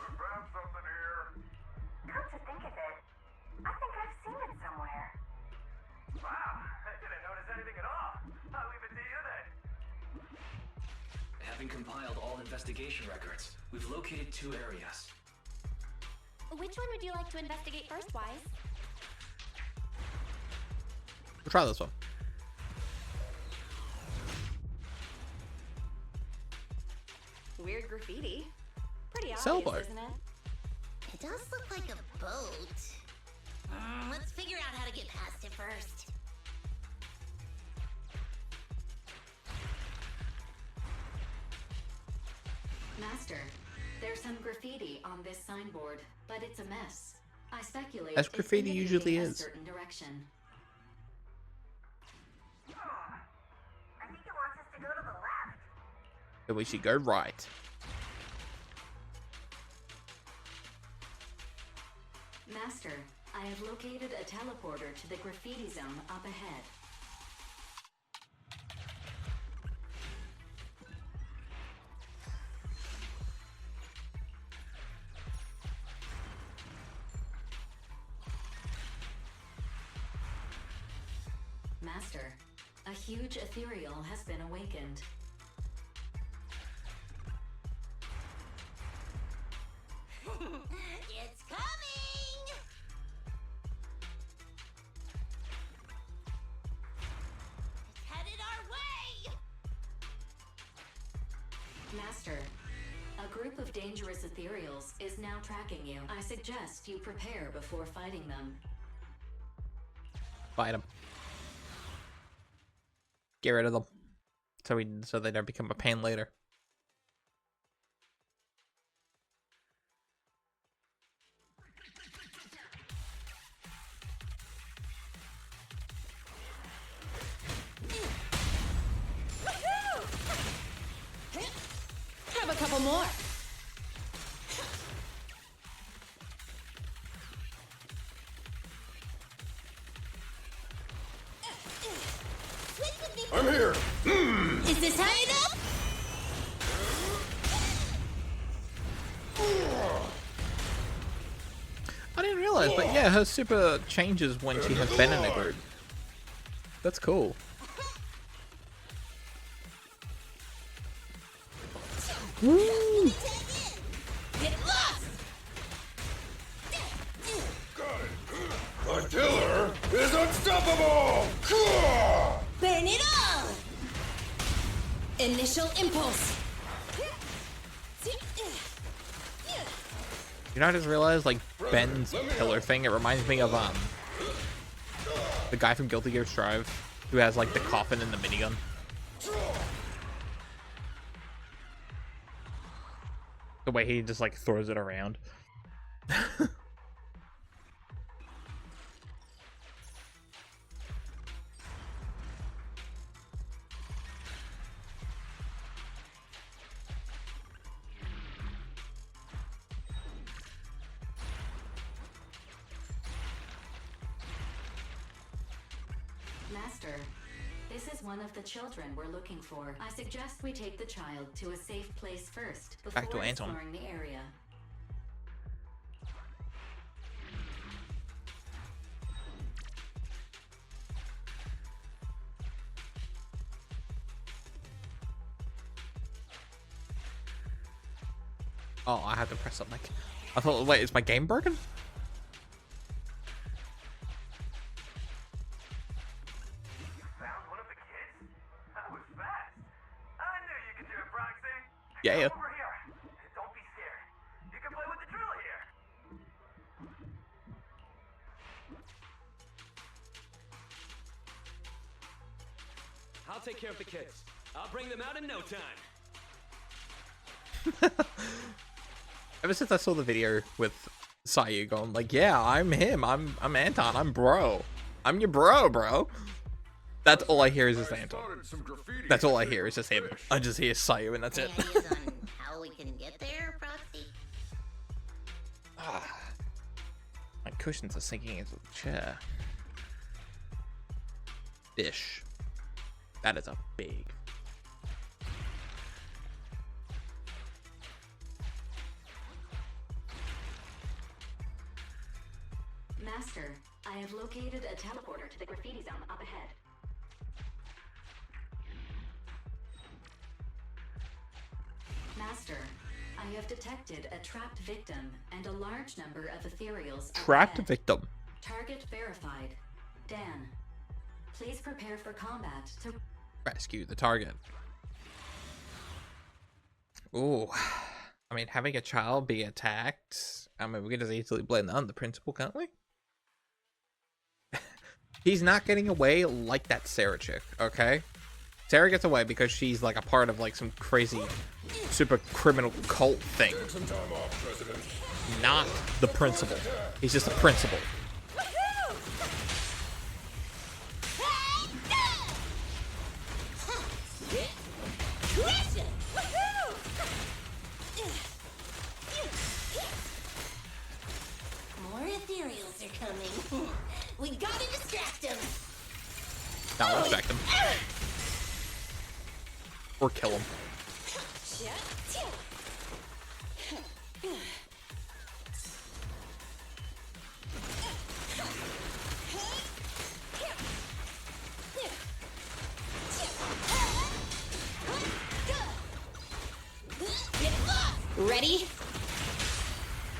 I found something here. Come to think of it, I think I've seen it somewhere. Wow, I didn't notice anything at all. I'll leave it to you then. Having compiled all investigation records, we've located 2 areas. Which one would you like to investigate first, Wise? We'll try this one. Weird graffiti. Pretty obvious, Sailboat. isn't it? It does look like a boat. Let's figure out how to get past it first. Master, there's some graffiti on this signboard, but it's a mess. I speculate As it's graffiti usually indicating a is. certain direction. I think it wants us to go to the left. But we should go right. Master, I have located a teleporter to the graffiti zone up ahead. Master, a huge ethereal has been awakened. It's coming! It's headed our way! Master, a group of dangerous ethereals is now tracking you. I suggest you prepare before fighting them. Fight them. Get rid of them. So they don't become a pain later. Have a couple more. I'm here. Is this high enough? I didn't realize, but yeah, her super changes when she has been in a group. That's cool. Woo! Get lost! My killer is unstoppable! Burn it all! Initial impulse. You know, I just realized, like, Ben's pillar thing, it reminds me of, the guy from Guilty Gear Strive, who has, like, the coffin and the minigun. The way he just, like, throws it around. Master, this is one of the children we're looking for. I suggest we take the child to a safe place first Back to before Anton. exploring the area. Oh, I had to press something. I thought, wait, is my game broken? Found one of the kids? That was fast. I knew you could do it, Proxy. Yeah. Come over here. Don't be scared. You can play with the drill here. I'll take care of the kids. I'll bring them out in no time. Ever since I saw the video with Sayu going like, yeah, I'm him. I'm Anton. I'm bro. I'm your bro. That's all I hear is just Anton. That's all I hear is just him. I just hear Sayu and that's it. Any ideas on how we can get there, Proxy? My cushions are sinking into the chair. Fish. That is a big. Master, I have located a teleporter to the graffiti zone up ahead. Master, I have detected a trapped victim and a large number of ethereals up Trapped ahead. victim. Target verified. Dan, please prepare for combat to Rescue the target. Ooh. I mean, having a child be attacked. I mean, we can just easily blame that on the principal, can't we? He's not getting away like that Sarah chick, okay? Sarah gets away because she's like a part of like some crazy super criminal cult thing. Not the principal. He's just a principal. More ethereals are coming. We gotta distract them. Now distract him. Or kill him. Ready?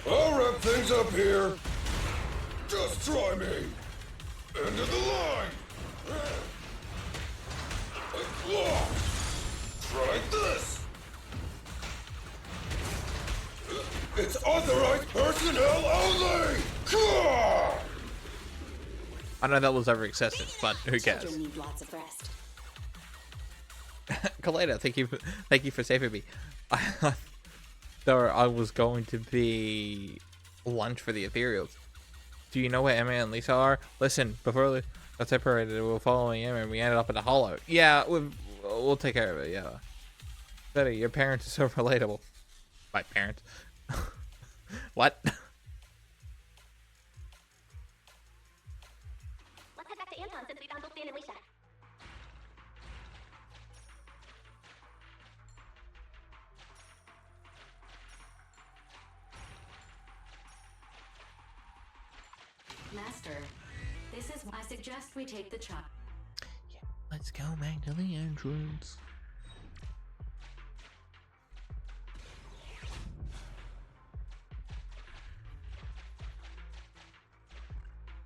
I'll wrap things up here. Just try me. End of the line. Try this. It's authorized personnel only. I know that was ever excessive, but who cares? Children need lots of rest. Koleda, thank you for saving me. I was going to be lunch for the ethereals. Do you know where Emma and Lisa are? Listen, before we got separated, we were following Emma and we ended up in a hollow. Yeah, we'll take care of it, yeah. Betty, your parents are so relatable. My parents. What? Let's head back to Anton since we found both Dan and Lisa. Master, this is why I suggest we take the child. Yeah, let's go back to the entrance.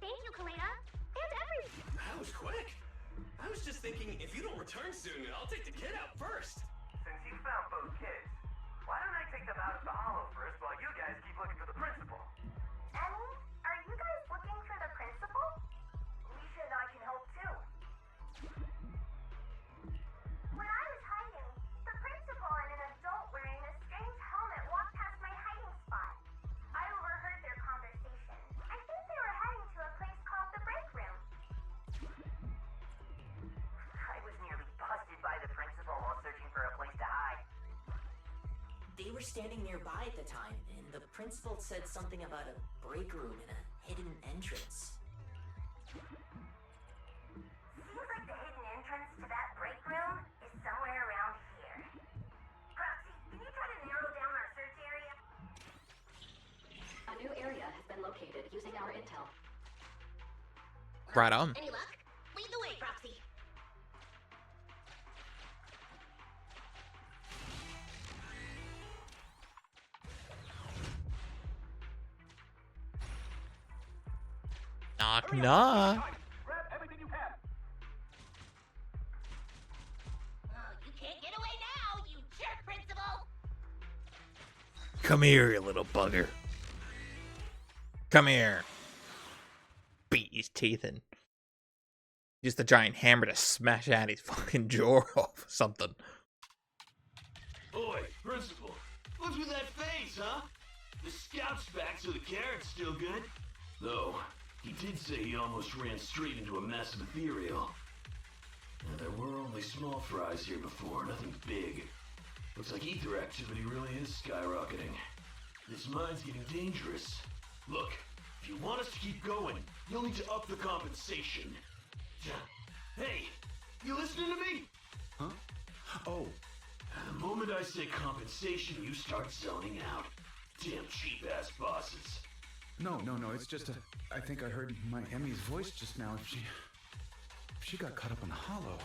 Thank you, Koleda. And everyone. That was quick. I was just thinking, if you don't return soon, I'll take the kid out first. Since you found both kids, why don't I take them out of the hollow first while you guys keep looking for the principal? Annie, are you guys looking for the principal? Lisa and I can help too. When I was hiding, the principal and an adult wearing a strange helmet walked past my hiding spot. I overheard their conversation. I think they were heading to a place called the break room. I was nearly busted by the principal while searching for a place to hide. They were standing nearby at the time, and the principal said something about a break room and a hidden entrance. Seems like the hidden entrance to that break room is somewhere around here. Proxy, can you try to narrow down our search area? A new area has been located using our intel. Right on. Any luck? Lead the way, Proxy. Knock, knock. Grab everything you can. Oh, you can't get away now, you jerk, Principal! Come here, you little bugger. Come here. Beat his teeth in. Use the giant hammer to smash out his fucking jaw off or something. Oi, Principal. What's with that face, huh? The scout's back, so the carrot's still good. Though, he did say he almost ran straight into a massive ethereal. Now, there were only small fries here before, nothing big. Looks like ether activity really is skyrocketing. This mine's getting dangerous. Look, if you want us to keep going, you'll need to up the compensation. Hey, you listening to me? Huh? Oh. The moment I say compensation, you start zoning out. Damn cheap-ass bosses. No, it's just I think I heard my Emmy's voice just now. If she got caught up in the hollow.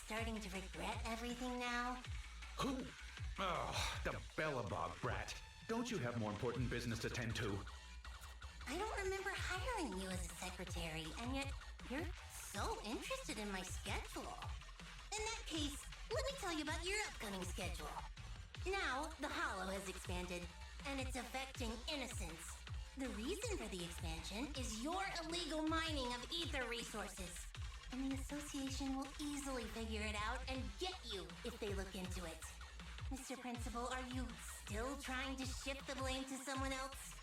Starting to regret everything now? Who? Oh, the Bellabog brat. Don't you have more important business to tend to? I don't remember hiring you as a secretary, and yet you're so interested in my schedule. In that case, let me tell you about your upcoming schedule. Now, the Hollow has expanded, and it's affecting innocents. The reason for the expansion is your illegal mining of ether resources. And the association will easily figure it out and get you if they look into it. Mr. Principal, are you still trying to shift the blame to someone else?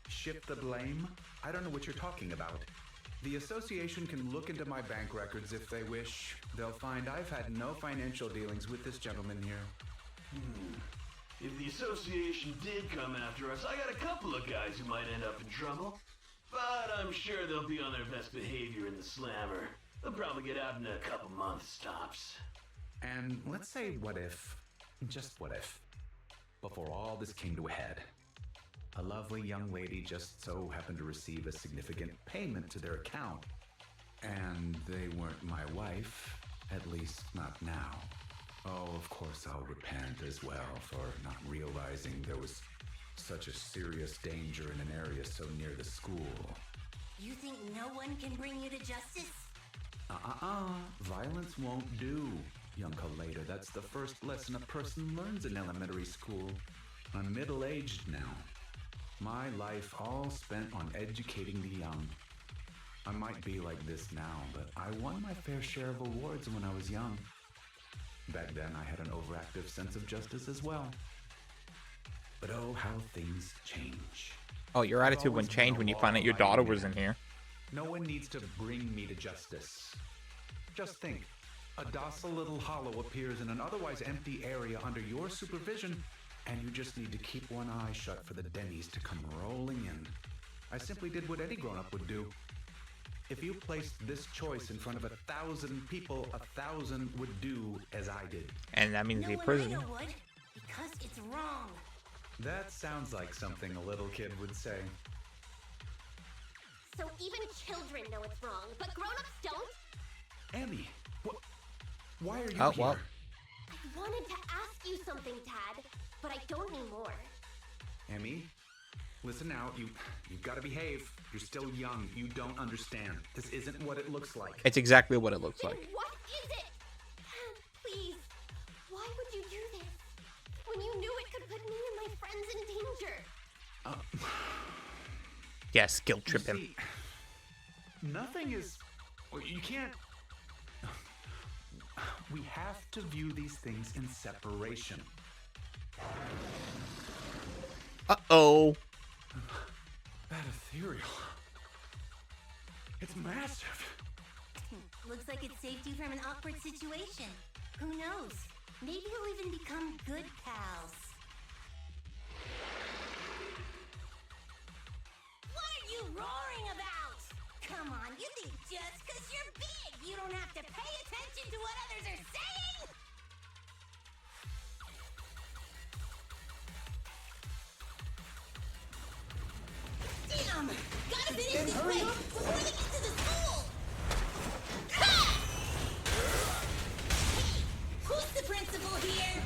Shift the blame? I don't know what you're talking about. The association can look into my bank records if they wish. They'll find I've had no financial dealings with this gentleman here. If the association did come after us, I got a couple of guys who might end up in trouble. But I'm sure they'll be on their best behavior in the slammer. They'll probably get out in a couple months, tops. And let's say what if, just what if, before all this came to a head, a lovely young lady just so happened to receive a significant payment to their account. And they weren't my wife, at least not now. Oh, of course I'll repent as well for not realizing there was such a serious danger in an area so near the school. You think no one can bring you to justice? Violence won't do, young Koleda. That's the first lesson a person learns in elementary school. I'm middle-aged now. My life all spent on educating the young. I might be like this now, but I won my fair share of awards when I was young. Back then, I had an overactive sense of justice as well. But oh, how things change. Oh, your attitude wouldn't change when you find out your daughter was in here. No one needs to bring me to justice. Just think, a docile little hollow appears in an otherwise empty area under your supervision, and you just need to keep one eye shut for the Denny's to come rolling in. I simply did what any grown-up would do. If you placed this choice in front of 1,000 people, 1,000 would do as I did. And that means no the prison. one I know would, because it's wrong. That sounds like something a little kid would say. So even children know it's wrong, but grown-ups don't? Emmy, why are you Oh, here? well. I wanted to ask you something, Tad, but I don't anymore. Emmy, listen now, you've got to behave. You're still young. You don't understand. This isn't what it looks like. It's exactly what it looks Then like. what is it? Please, why would you do this? When you knew it could put me and my friends in danger. Yes, guilt trip him. See, nothing is... You can't... We have to view these things in separation. Uh-oh. That ethereal. It's massive. Looks like it saved you from an awkward situation. Who knows? Maybe you'll even become good pals. What are you roaring about? Come on, you think just because you're big, you don't have to pay attention to what others are saying? Damn! Gotta finish this race before they get to the school! Ha! Hey, who's the principal here?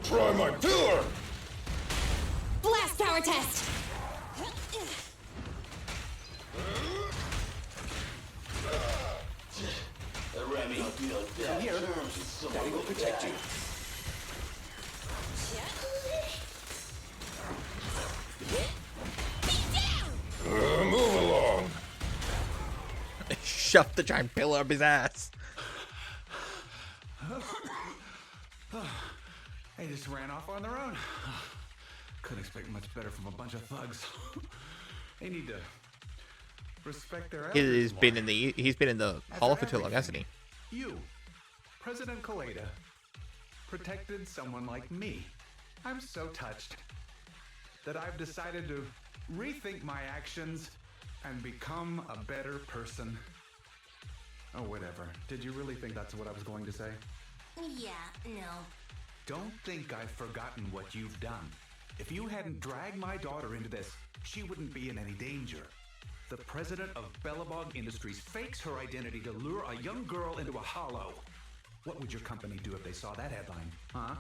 Try my pillar! Blast power test! Remy, Come here. Daddy will protect you. Move along. Shoved the giant pillar up his ass. They just ran off on their own. Couldn't expect much better from a bunch of thugs. They need to respect their elders. He's been in the hall for too long, hasn't he? You, President Koleda, protected someone like me. I'm so touched that I've decided to rethink my actions and become a better person. Oh, whatever. Did you really think that's what I was going to say? Yeah, no. Don't think I've forgotten what you've done. If you hadn't dragged my daughter into this, she wouldn't be in any danger. The president of Belobog Industries fakes her identity to lure a young girl into a hollow. What would your company do if they saw that headline, huh?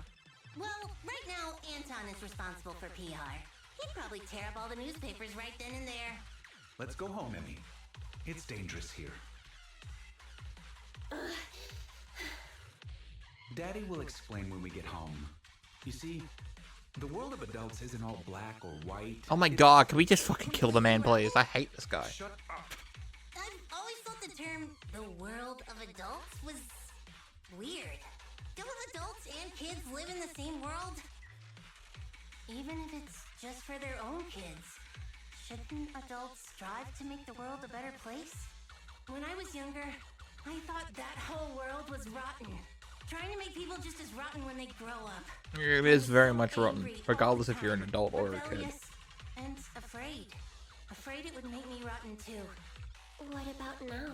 Well, right now, Anton is responsible for PR. He'd probably tear up all the newspapers right then and there. Let's go home, Emmy. It's dangerous here. Daddy will explain when we get home. You see, the world of adults isn't all black or white. Oh my god, can we just fucking kill the man, please? I hate this guy. Shut up. I've always thought the term the world of adults was weird. Don't adults and kids live in the same world? Even if it's just for their own kids. Shouldn't adults strive to make the world a better place? When I was younger, I thought that whole world was rotten. Trying to make people just as rotten when they grow up. It is very much rotten, regardless if you're an adult or a kid. Rebellious and afraid. Afraid it would make me rotten too. What about now?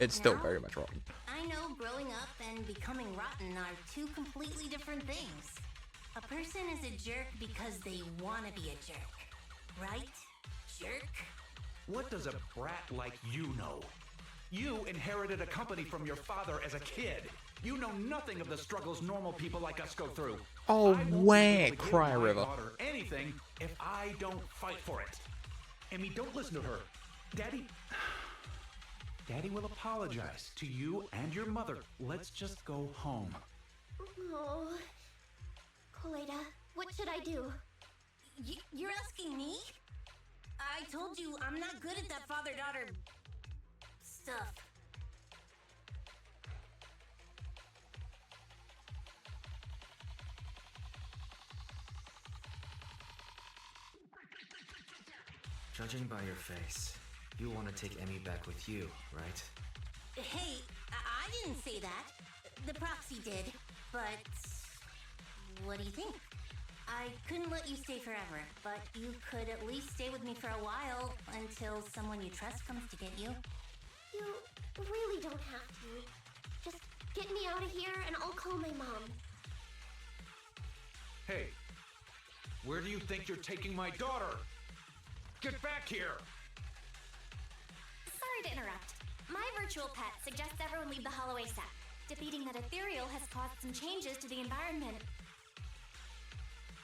It's still very much rotten. I know growing up and becoming rotten are two completely different things. A person is a jerk because they want to be a jerk. Right? Jerk? What does a brat like you know? You inherited a company from your father as a kid. You know nothing of the struggles normal people like us go through. Oh, I won't be way, able to give Cry my River. daughter anything if I don't fight for it. Emmy, don't listen to her. Daddy will apologize to you and your mother. Let's just go home. Oh. Koleda, what should I do? You're asking me? I told you I'm not good at that father-daughter stuff. Judging by your face, you want to take Emmy back with you, right? Hey, I didn't say that. The proxy did, but what do you think? I couldn't let you stay forever, but you could at least stay with me for a while until someone you trust comes to get you. You really don't have to. Just get me out of here and I'll call my mom. Hey, where do you think you're taking my daughter? Get back here! Sorry to interrupt. My virtual pet suggests everyone leave the hollow ASAP. Defeating that ethereal has caused some changes to the environment.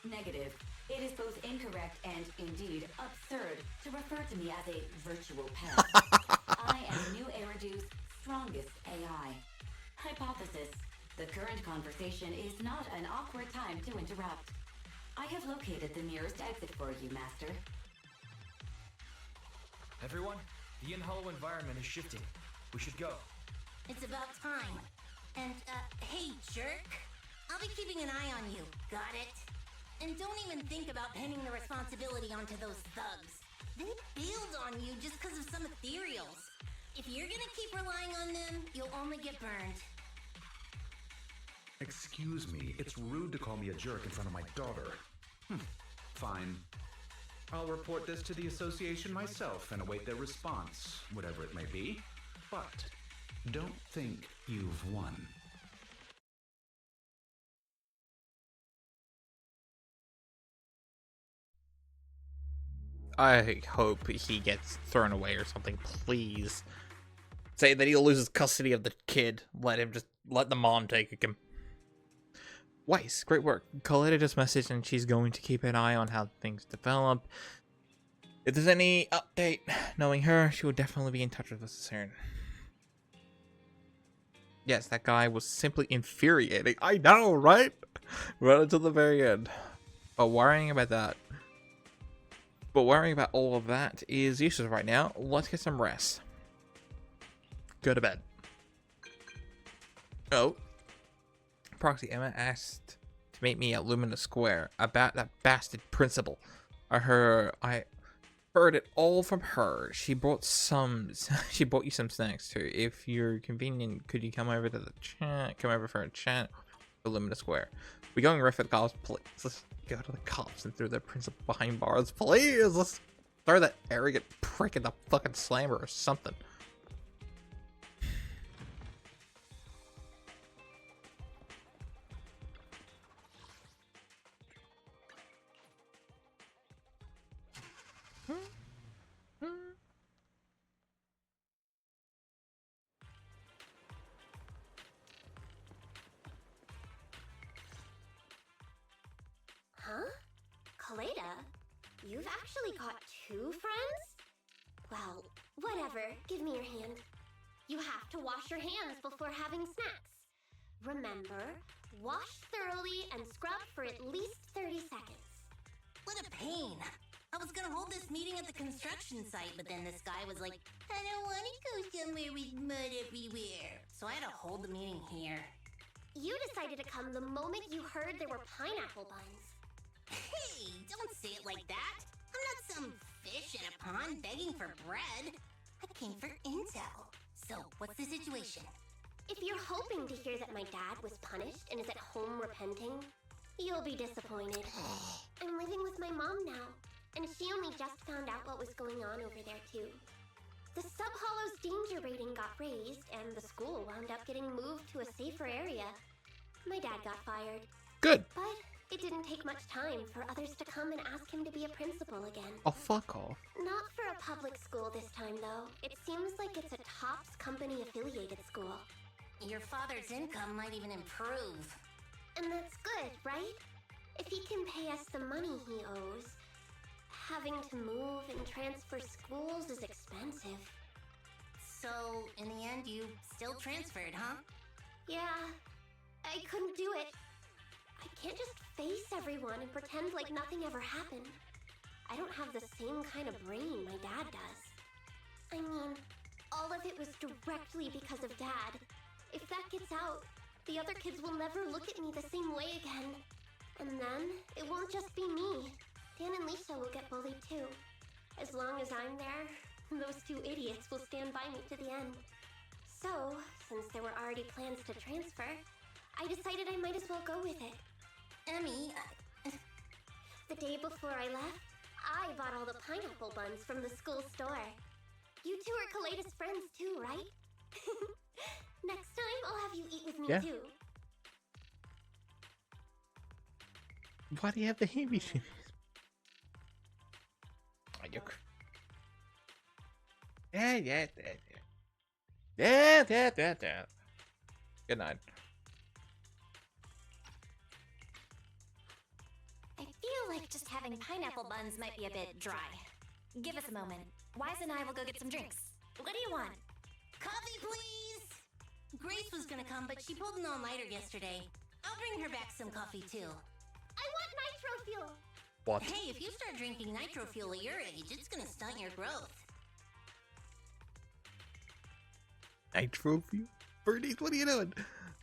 Negative. It is both incorrect and, indeed, absurd to refer to me as a virtual pet. I am New Eridu's strongest AI. Hypothesis. The current conversation is not an awkward time to interrupt. I have located the nearest exit for you, Master. Everyone, the in-hollow environment is shifting. We should go. It's about time. And, hey, jerk. I'll be keeping an eye on you. Got it? And don't even think about pinning the responsibility onto those thugs. They bailed on you just because of some ethereals. If you're gonna keep relying on them, you'll only get burned. Excuse me, it's rude to call me a jerk in front of my daughter. Fine. I'll report this to the association myself and await their response, whatever it may be. But don't think you've won. I hope he gets thrown away or something, please. Say that he loses custody of the kid. Let the mom take him. Weiss, great work. Koleda just messaged and she's going to keep an eye on how things develop. If there's any update, knowing her, she will definitely be in touch with us soon. Yes, that guy was simply infuriating. I know, right? Right until the very end. But worrying about that. But worrying about all of that is useless right now. Let's get some rest. Go to bed. Oh. Proxy Emma asked to meet me at Lumina Square about that bastard principal. I heard it all from her. She brought you some snacks too. If you're convenient, could you come over to the chat? Come over for a chat at Lumina Square. We're going right for the cops, please. Let's go to the cops and throw the principal behind bars, please. Let's throw that arrogant prick in the fucking slammer or something. Huh? Koleda? You've actually got 2 friends? Well, whatever. Give me your hand. You have to wash your hands before having snacks. Remember, wash thoroughly and scrub for at least 30 seconds. What a pain. I was gonna hold this meeting at the construction site, but then this guy was like, I don't want to go somewhere with mud everywhere. So I had to hold the meeting here. You decided to come the moment you heard there were pineapple buns. Hey, don't say it like that. I'm not some fish in a pond begging for bread. I came for intel. So, what's the situation? If you're hoping to hear that my dad was punished and is at home repenting, you'll be disappointed. I'm living with my mom now, and she only just found out what was going on over there too. The Sub-Hollow's danger rating got raised, and the school wound up getting moved to a safer area. My dad got fired. Good. But it didn't take much time for others to come and ask him to be a principal again. Oh, fuck off. Not for a public school this time, though. It seems like it's a Topps company-affiliated school. Your father's income might even improve. And that's good, right? If he can pay us the money he owes, having to move and transfer schools is expensive. So, in the end, you still transferred, huh? Yeah, I couldn't do it. I can't just face everyone and pretend like nothing ever happened. I don't have the same kind of brain my dad does. I mean, all of it was directly because of Dad. If that gets out, the other kids will never look at me the same way again. And then, it won't just be me. Dan and Lisa will get bullied too. As long as I'm there, those 2 idiots will stand by me to the end. So, since there were already plans to transfer, I decided I might as well go with it. Emmy, The day before I left, I bought all the pineapple buns from the school store. You 2 are Koleda's friends too, right? Next time, I'll have you eat with me too. Why do you have the heebie-jeebies? Yeah. Good night. I feel like just having pineapple buns might be a bit dry. Give us a moment. Wise and I will go get some drinks. What do you want? Coffee, please! Grace was gonna come, but she pulled an all-nighter yesterday. I'll bring her back some coffee, too. I want nitro fuel! What? Hey, if you start drinking nitro fuel at your age, it's gonna stunt your growth. Nitro fuel? Bernice, what are you doing?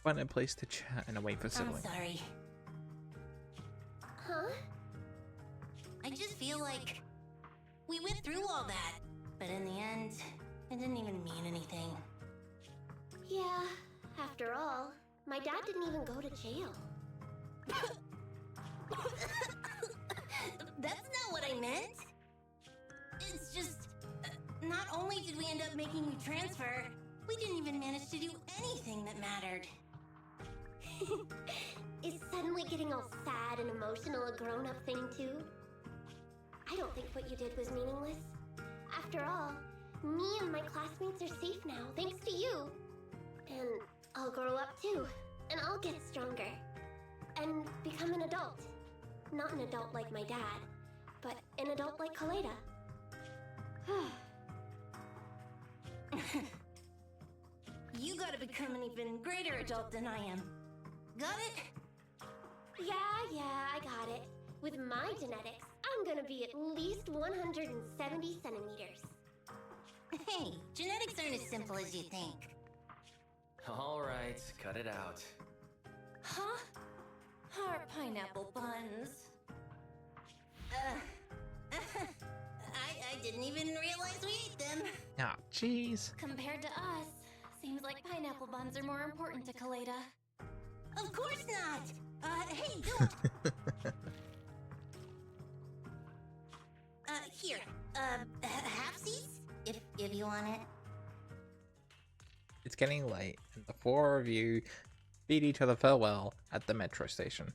Find a place to chat and wait for sibling. I'm sorry. Huh? I just feel like we went through all that, but in the end, it didn't even mean anything. Yeah, after all, my dad didn't even go to jail. That's not what I meant. It's just, not only did we end up making you transfer, we didn't even manage to do anything that mattered. Is suddenly getting all sad and emotional a grown-up thing too? I don't think what you did was meaningless. After all, me and my classmates are safe now, thanks to you. And I'll grow up too, and I'll get stronger. and become an adult. Not an adult like my dad, but an adult like Koleda. You gotta become an even greater adult than I am. Got it? Yeah, I got it. With my genetics, I'm gonna be at least 170 centimeters. Hey, genetics aren't as simple as you think. Alright, cut it out. Huh? Our pineapple buns. I didn't even realize we ate them. Ah, jeez. Compared to us, seems like pineapple buns are more important to Koleda. Of course not! Hey, don't! Here, halfsies? If you want it. It's getting late, and the four of you bid each other farewell at the metro station.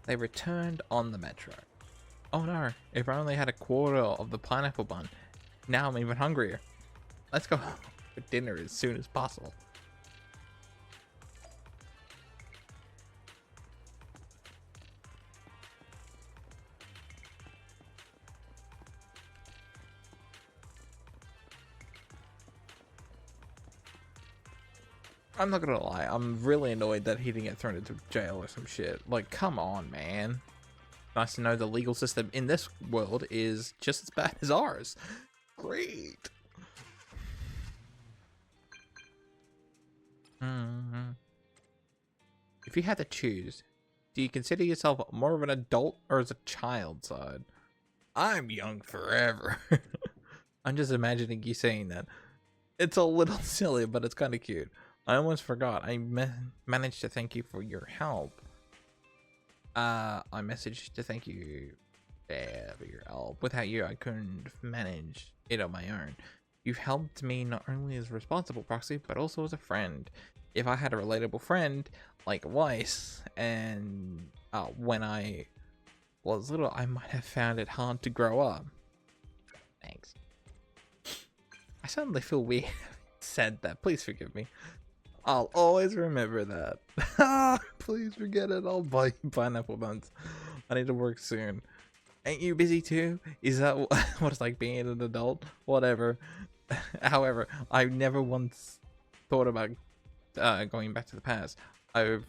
They returned on the metro. Oh no, if I only had a quarter of the pineapple bun, now I'm even hungrier. Let's go for dinner as soon as possible. I'm not gonna lie, I'm really annoyed that he didn't get thrown into jail or some shit. Like, come on, man. Nice to know the legal system in this world is just as bad as ours. Great. If you had to choose, do you consider yourself more of an adult or as a child side? I'm young forever. I'm just imagining you saying that. It's a little silly, but it's kind of cute. I almost forgot. I managed to thank you for your help. I messaged to thank you for your help. Without you, I couldn't manage it on my own. You've helped me not only as a responsible proxy, but also as a friend. If I had a relatable friend like Weiss, and when I was little, I might have found it hard to grow up. Thanks. I suddenly feel weird said that. Please forgive me. I'll always remember that. Please forget it. I'll buy you pineapple buns. I need to work soon. Ain't you busy too? Is that what it's like being an adult? Whatever. However, I never once thought about going back to the past. I've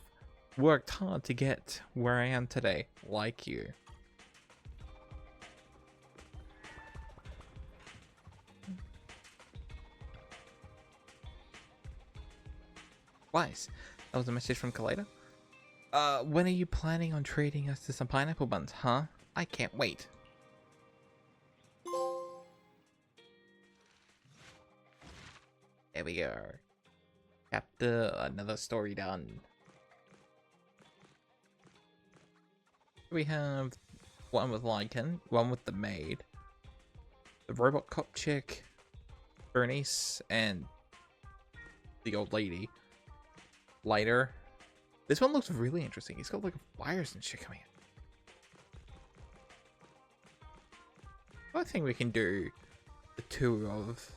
worked hard to get where I am today, like you. Wise. That was a message from Koleda. When are you planning on treating us to some pineapple buns, huh? I can't wait. There we go. Chapter, another story done. We have one with Lycaon, one with the maid, the robot cop chick, Bernice, and the old lady. Lighter. This one looks really interesting. He's got like wires and shit coming in. I think we can do the two of...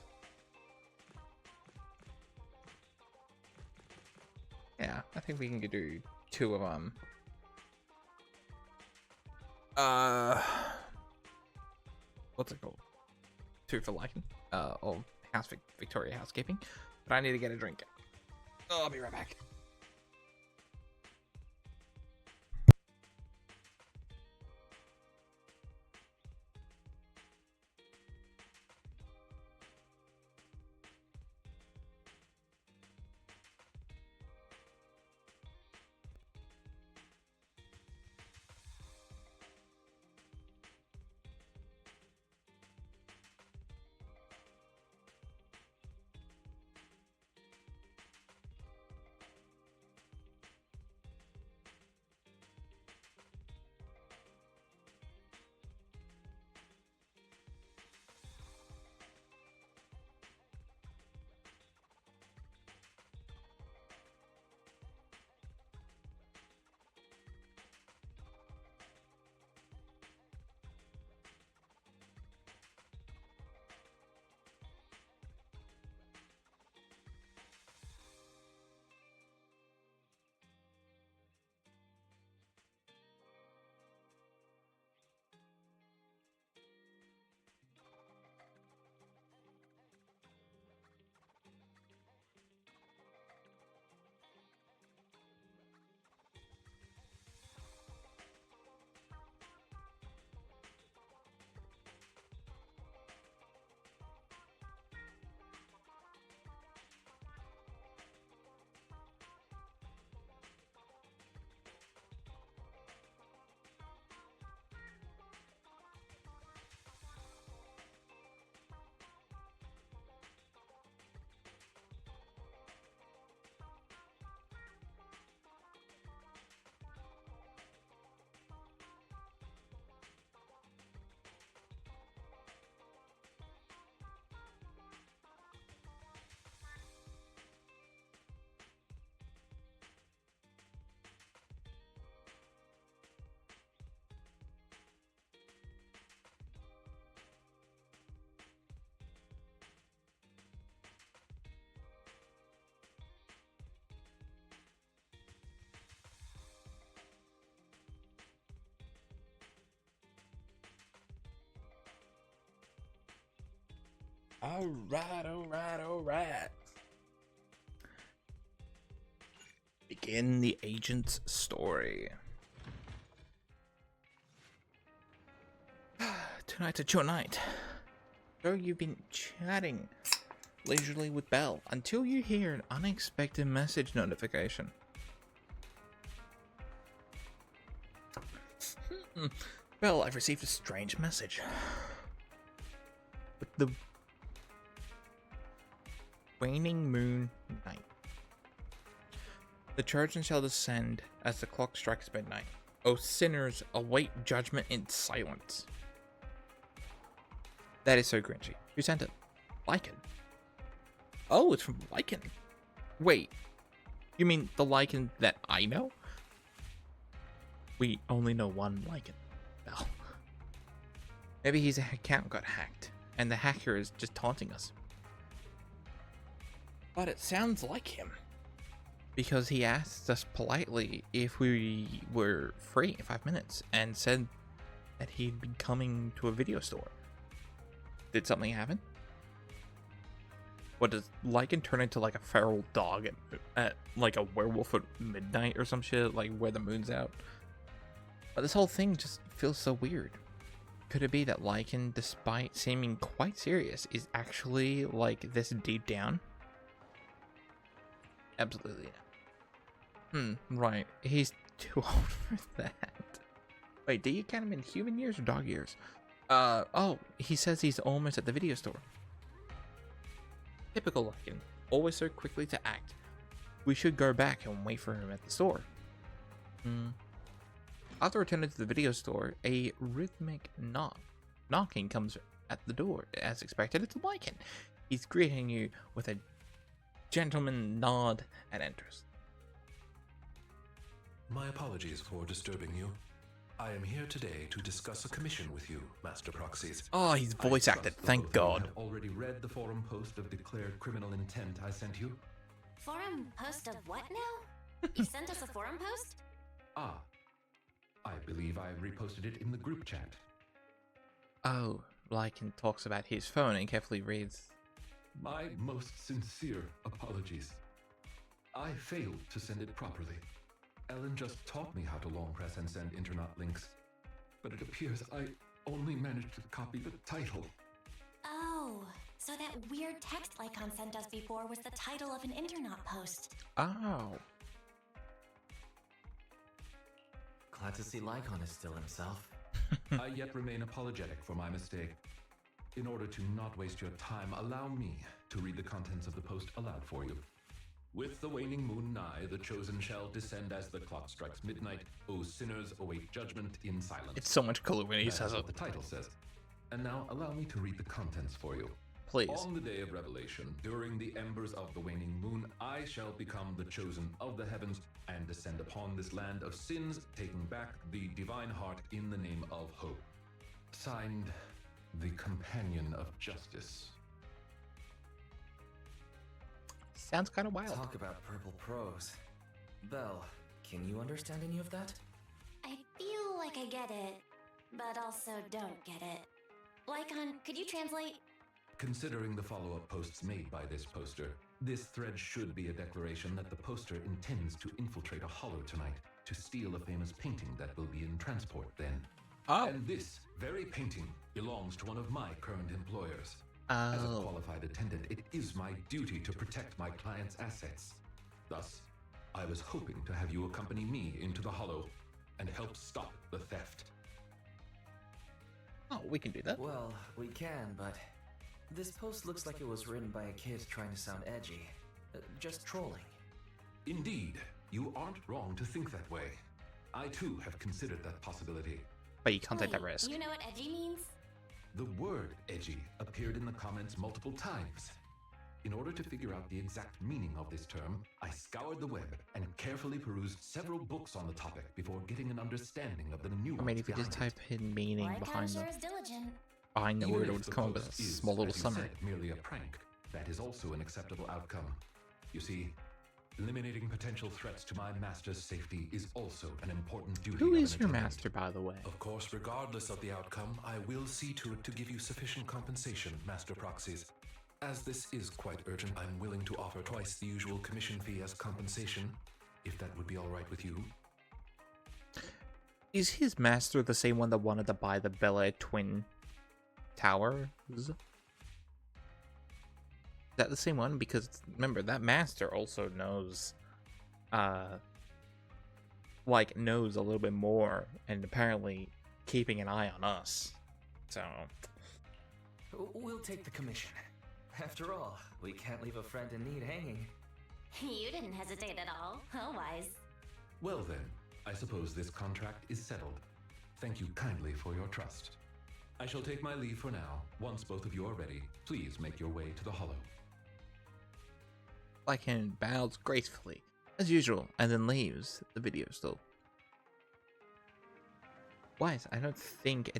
Yeah, I think we can do two of them. What's it called? Two for Lycaon. Or Victoria Housekeeping. But I need to get a drink. Oh, I'll be right back. Alright. Begin the agent's story. Tonight's a chill night. So you've been chatting leisurely with Belle until you hear an unexpected message notification. Belle, I've received a strange message. With the waning moon night. The Trojan shall descend as the clock strikes midnight. O sinners, await judgment in silence. That is so cringy. Who sent it? Lycaon. Oh, it's from Lycaon. Wait, you mean the Lycaon that I know? We only know one Lycaon. Well, maybe his account got hacked, and the hacker is just taunting us. But it sounds like him. Because he asked us politely if we were free in 5 minutes, and said that he'd be coming to a video store. Did something happen? What, does Lycaon turn into like a feral dog at like a werewolf at midnight or some shit, like where the moon's out? But this whole thing just feels so weird. Could it be that Lycaon, despite seeming quite serious, is actually like this deep down? Absolutely not. Right. He's too old for that. Wait, do you count him in human years or dog years? Oh, he says he's almost at the video store. Typical Lycaon, always so quickly to act. We should go back and wait for him at the store. After returning to the video store, a rhythmic knocking comes at the door. As expected, it's Lycaon. He's greeting you with a gentleman nod and enters. My apologies for disturbing you. I am here today to discuss a commission with you, Master Proxies. Oh, he's voice acted, thank God. You have already read the forum post of declared criminal intent I sent you? Forum post of what now? You sent us a forum post? Ah, I believe I reposted it in the group chat. Oh, Lycaon talks about his phone and carefully reads. My most sincere apologies. I failed to send it properly. Ellen just taught me how to long press and send internet links, but it appears I only managed to copy the title. Oh, so that weird text Lycaon sent us before was the title of an internet post. Oh. Glad to see Lycaon is still himself. I yet remain apologetic for my mistake. In order to not waste your time, allow me to read the contents of the post aloud for you. With the waning moon nigh, the chosen shall descend as the clock strikes midnight. O sinners, await judgment in silence. It's so much cooler when he says it. That's what the title says. And now allow me to read the contents for you. Please. On the day of revelation, during the embers of the waning moon, I shall become the chosen of the heavens and descend upon this land of sins, taking back the divine heart in the name of hope. Signed, the Companion of Justice. Sounds kind of wild. Talk about purple prose. Belle, can you understand any of that? I feel like I get it, but also don't get it. Lycaon, could you translate? Considering the follow-up posts made by this poster, this thread should be a declaration that the poster intends to infiltrate a hollow tonight to steal a famous painting that will be in transport then. Oh. And this very painting belongs to one of my current employers. As a qualified attendant, it is my duty to protect my client's assets. Thus, I was hoping to have you accompany me into the hollow and help stop the theft. Oh, we can do that. Well, we can, but this post looks like it was written by a kid trying to sound edgy. Just trolling. Indeed, you aren't wrong to think that way. I too have considered that possibility. But you can't take that risk. You know what edgy means? The word edgy appeared in the comments multiple times. In order to figure out the exact meaning of this term, I scoured the web and carefully perused several books on the topic before getting an understanding of the nuance. I mean, if you just type in meaning behind sure is diligent. behind the Even word, if it would just the come up with a post is, small little as you summary. said, merely a prank, that is also an acceptable outcome. You see, eliminating potential threats to my master's safety is also an important duty. Who of is an your attendant. master, by the way? Of course, regardless of the outcome, I will see to it to give you sufficient compensation, Master Proxies. As this is quite urgent, I'm willing to offer twice the usual commission fee as compensation, if that would be all right with you. Is his master the same one that wanted to buy the Bel Air Twin Towers? Is that the same one? Because remember, that master also knows, knows a little bit more, and apparently keeping an eye on us. So We'll take the commission. After all, we can't leave a friend in need hanging. You didn't hesitate at all. Oh, wise. Well then, I suppose this contract is settled. Thank you kindly for your trust. I shall take my leave for now. Once both of you are ready, please make your way to the Hollow. Lycaon bows gracefully, as usual, and then leaves the video still. Wise, I don't think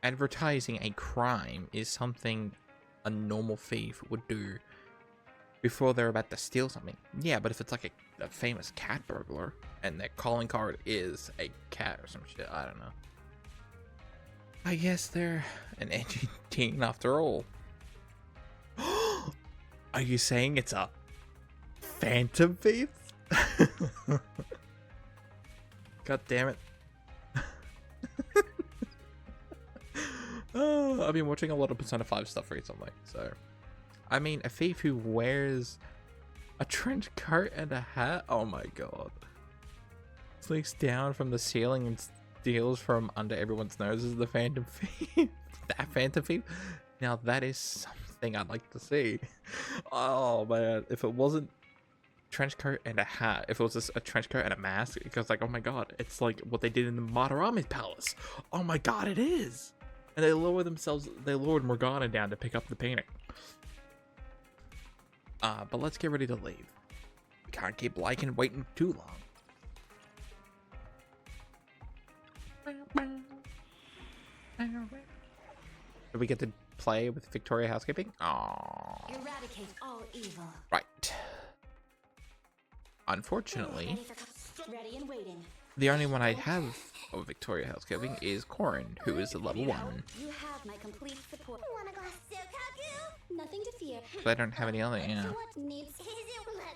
advertising a crime is something a normal thief would do before they're about to steal something. Yeah, but if it's like a famous cat burglar and their calling card is a cat or some shit, I don't know. I guess they're an edgy teen after all. Are you saying it's a phantom thief? God damn it. Oh, I've been watching a lot of Persona 5 stuff recently, so I mean, a thief who wears a trench coat and a hat? Oh my god. Sneaks down from the ceiling and steals from under everyone's noses, the phantom thief. That phantom thief? Now that is something I'd like to see. Oh man, if it wasn't trench coat and a hat, if it was just a trench coat and a mask, because like, oh my god, it's like what they did in the Madarami's palace. Oh my god, it is. And they lured Morgana down to pick up the painting. But let's get ready to leave. We can't keep Lycaon waiting too long. Do we get to play with Victoria Housekeeping? Aww. Eradicate all evil. Right. Unfortunately, Ready and waiting. the only one I have of Victoria Housekeeping is Corin, who is a level 1. You have my complete support. Want a glass of Kaku? Nothing to fear. But I don't have any other, yeah. So what needs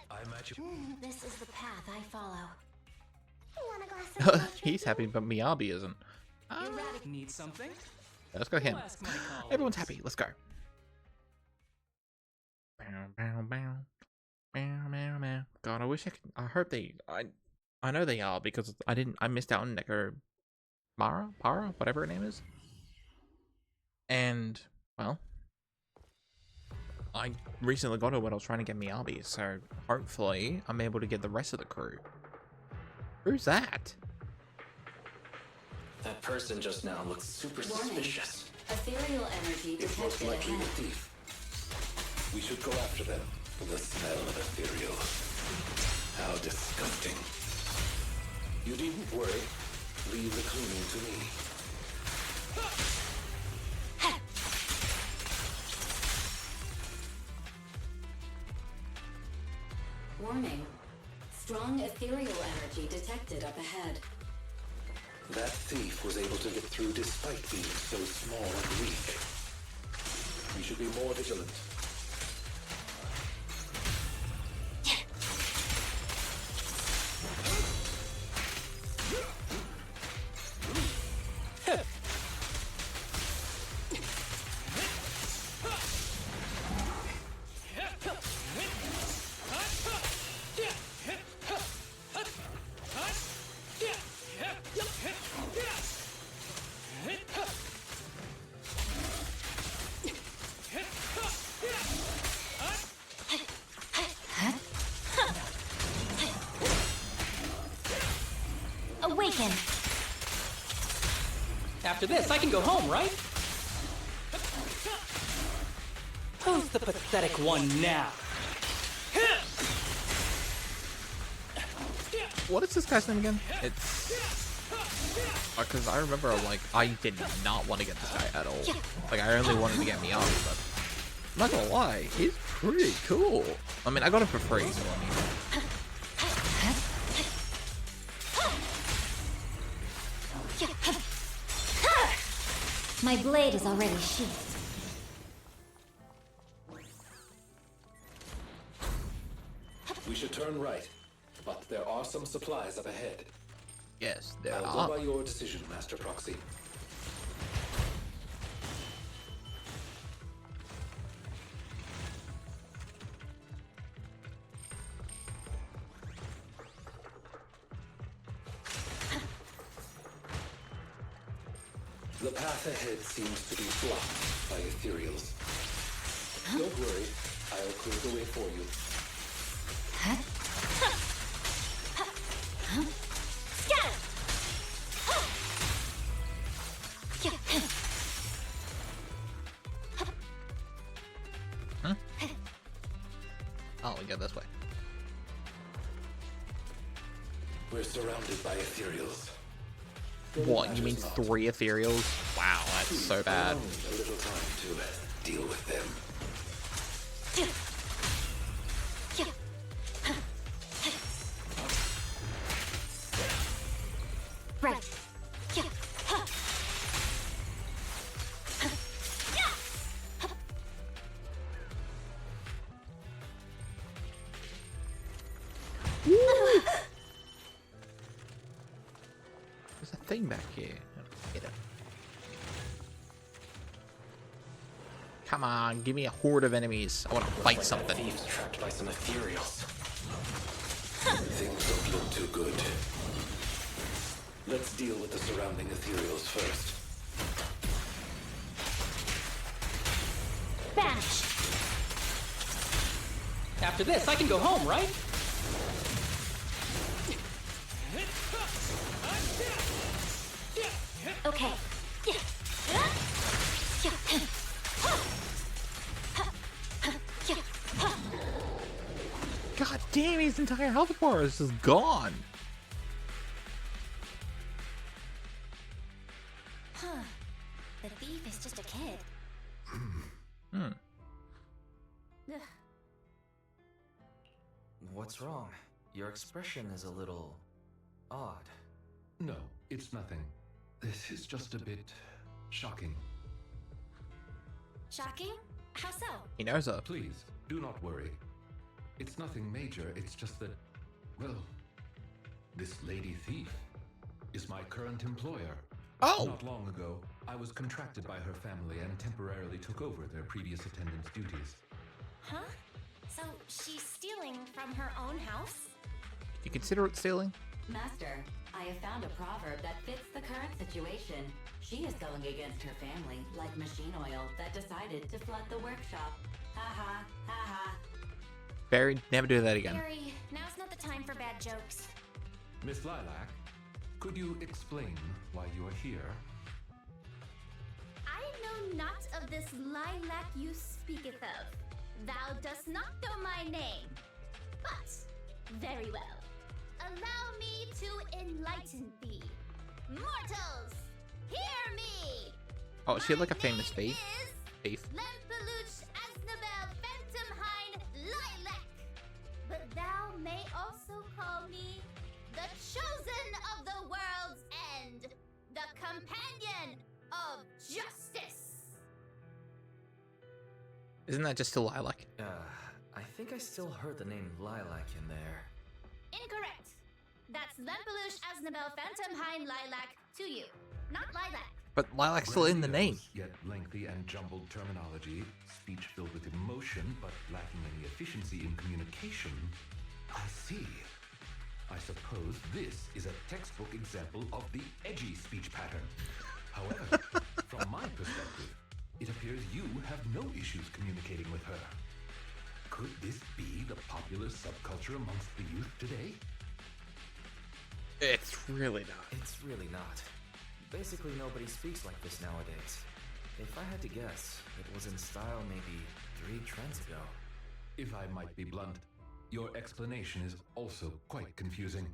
I'm at you. This is the path I follow. Want a glass of He's happy, but Miyabi isn't. Need something? Let's go him. Ask my colleagues. Everyone's happy. Let's go. Bow, bow, bow. Bow, bow, bow. God, I wish I could. I hope they. I know they are because I missed out on Neko Para, whatever her name is. And well, I recently got her when I was trying to get Miyabi, so hopefully I'm able to get the rest of the crew. Who's that? That person just now looks super suspicious. Ethereal energy It looks detected like a ahead. thief. We should go after them. The smell of ethereal. How disgusting. You needn't worry. Leave the cleaning to me. Warning. Strong ethereal energy detected up ahead. That thief was able to get through despite being so small and weak. We should be more vigilant. Awaken! After this, I can go home, right? Who's the pathetic one now? What is this guy's name again? It's because I remember like I did not want to get this guy at all. Like I only wanted to get Miyabi, but I'm not gonna lie, he's pretty cool. I mean, I got him for free, so I mean. My blade is already sheathed. We should turn right, but there are some supplies up ahead. Yes, there I'll are. go by your decision, Master Proxy. The path ahead seems to be blocked by ethereals. Don't worry, I'll clear the way for you. Huh? Oh, we go this way. We're surrounded by ethereals. What, you mean 3 ethereals? Wow, that's so bad. Allow me a little time to deal with them. Right. There's a thing back here. Get it. Come on, give me a horde of enemies. I want to fight something. Thieves trapped by some ethereals. Things don't look too good. Let's deal with the surrounding ethereals first. Banished. After this, I can go home, right? Okay. God damn, his entire health bar is just gone. Huh. The thief is just a kid. Hmm. Hmm. What's wrong? Your expression is a little odd. No, it's nothing. This is just a bit shocking. Shocking? How so? He knows her. Please, do not worry. It's nothing major, it's just that, well, this lady thief is my current employer. Oh! Not long ago, I was contracted by her family and temporarily took over their previous attendance duties. Huh? So she's stealing from her own house? You consider it stealing? Master, I have found a proverb that fits the current situation. She is going against her family, like machine oil that decided to flood the workshop. Ha ha, ha ha. Barry, never do that again. Barry, now's not the time for bad jokes. Miss Lilac, could you explain why you are here? I know not of this lilac you speaketh of. Thou dost not know my name. But, very well. Allow me to enlighten thee. Mortals, hear me! Oh, is she like a famous thief? Thief. Lempeluch Asnabel Phantomhine Lilac. But thou may also call me the chosen of the world's end, the companion of justice. Isn't that just still Lilac? I think I still heard the name Lilac in there. Incorrect. That's Lempeluch Asnabel Phantomhine Lilac to you, not Lilac. But Lilac's still in the name. Yet lengthy and jumbled terminology, speech filled with emotion but lacking any efficiency in communication. I see. I suppose this is a textbook example of the edgy speech pattern. However, from my perspective, it appears you have no issues communicating with her. Could this be the popular subculture amongst the youth today? It's really not. It's really not. Basically, nobody speaks like this nowadays. If I had to guess, it was in style maybe 3 trends ago. If I might be blunt, your explanation is also quite confusing.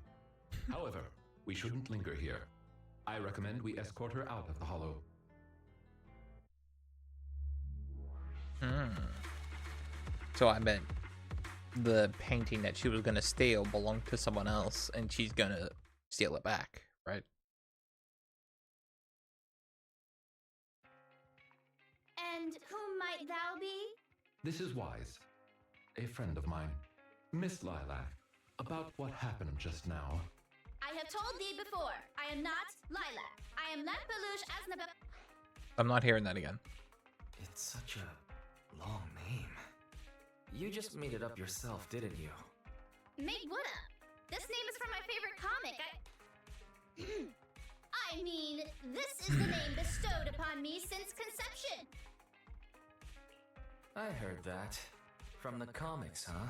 However, we shouldn't linger here. I recommend we escort her out of the hollow. So I bet the painting that she was gonna steal belonged to someone else, and she's gonna steal it back, right? And whom might thou be? This is Wise, a friend of mine. Miss Lilac, about what happened just now. I have told thee before, I am not Lilac. I am Lampeluche Asnabel. I'm not hearing that again. It's such a long name. You just made it up yourself, didn't you? Made what up? This name is from my favorite comic. I mean, this is the name bestowed upon me since conception. I heard that. From the comics, huh?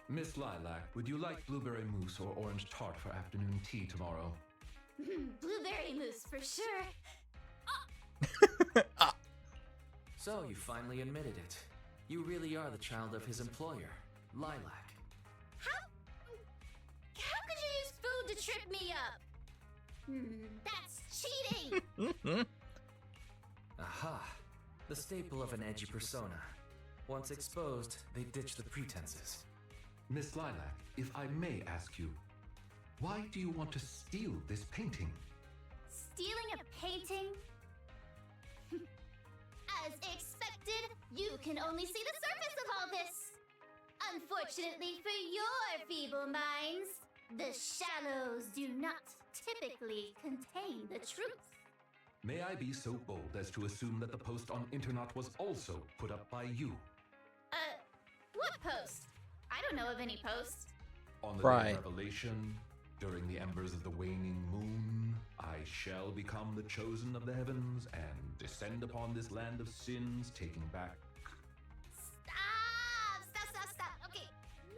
Miss Lilac, would you like blueberry mousse or orange tart for afternoon tea tomorrow? Blueberry mousse for sure. So you finally admitted it. You really are the child of his employer, Lilac. How could you use food to trip me up? That's cheating! Aha! The staple of an edgy persona. Once exposed, they ditch the pretenses. Miss Lilac, if I may ask you, why do you want to steal this painting? Stealing a painting? As expected, you can only see the surface of all this. Unfortunately for your feeble minds, the shallows do not typically contain the truth. May I be so bold as to assume that the post on internet was also put up by you? What post? I don't know of any post. On the day of revelation, during the embers of the waning moon, I shall become the chosen of the heavens and descend upon this land of sins, taking back... Stop. Okay,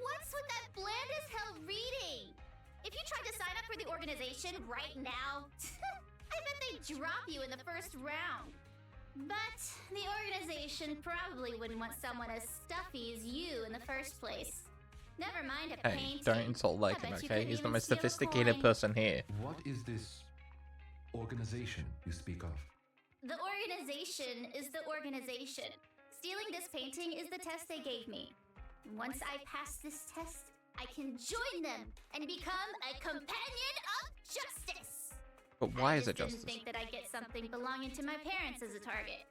what's with that bland as hell reading? If you tried to sign up for the organization right now, I bet they'd drop you in the first round. But the organization probably wouldn't want someone as stuffy as you in the first place. Never mind a painting. Hey, don't insult Lycaon, okay? He's the most sophisticated person here. What is this organization you speak of? The organization is the organization. Stealing this painting is the test they gave me. Once I pass this test, I can join them and become a companion of justice. But why is it justice? I didn't think that I'd get something belonging to my parents as a target.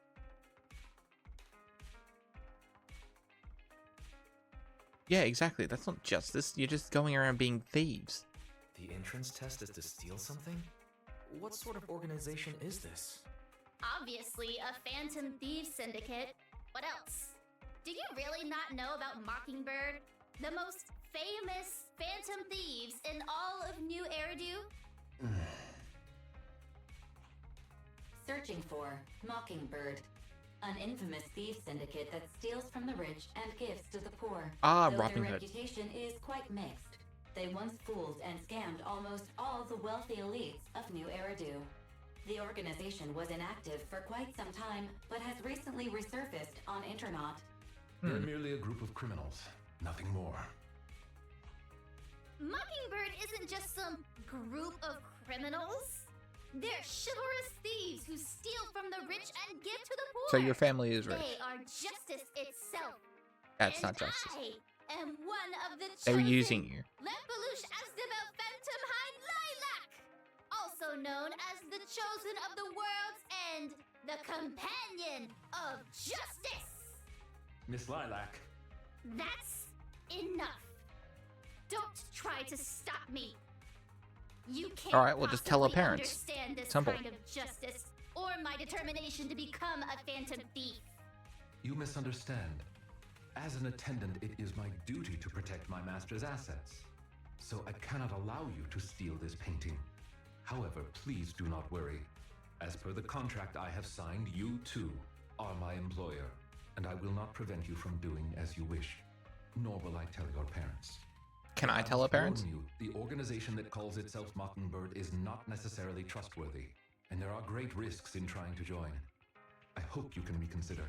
Yeah, exactly. That's not justice. You're just going around being thieves. The entrance test is to steal something? What sort of organization is this? Obviously, a Phantom Thieves Syndicate. What else? Do you really not know about Mockingbird? The most famous Phantom Thieves in all of New Eridu? Searching for Mockingbird, an infamous thieves syndicate that steals from the rich and gives to the poor. Ah, Though Robin their Hood. reputation is quite mixed. They once fooled and scammed almost all the wealthy elites of New Eridu. The organization was inactive for quite some time, but has recently resurfaced on Internet. They're merely a group of criminals, nothing more. Mockingbird isn't just some group of criminals. They're chivalrous thieves who steal from the rich and give to the poor. So your family is rich. They are justice itself. That's and not justice. I am one of the They're chosen. using you. Lampeluche Asdebel Phantom Hind Lilac, also known as the chosen of the world's end, the companion of justice. Miss Lilac. That's enough. Don't try to stop me. You can't Alright, well, just tell her possibly parents. understand this Simple. kind of justice or my determination to become a phantom thief. You misunderstand. As an attendant, it is my duty to protect my master's assets. So I cannot allow you to steal this painting. However, please do not worry. As per the contract I have signed, you too are my employer, and I will not prevent you from doing as you wish. Nor will I tell your parents. Can I tell her must warn parents? you, the organization that calls itself Mockingbird is not necessarily trustworthy, and there are great risks in trying to join. I hope you can reconsider.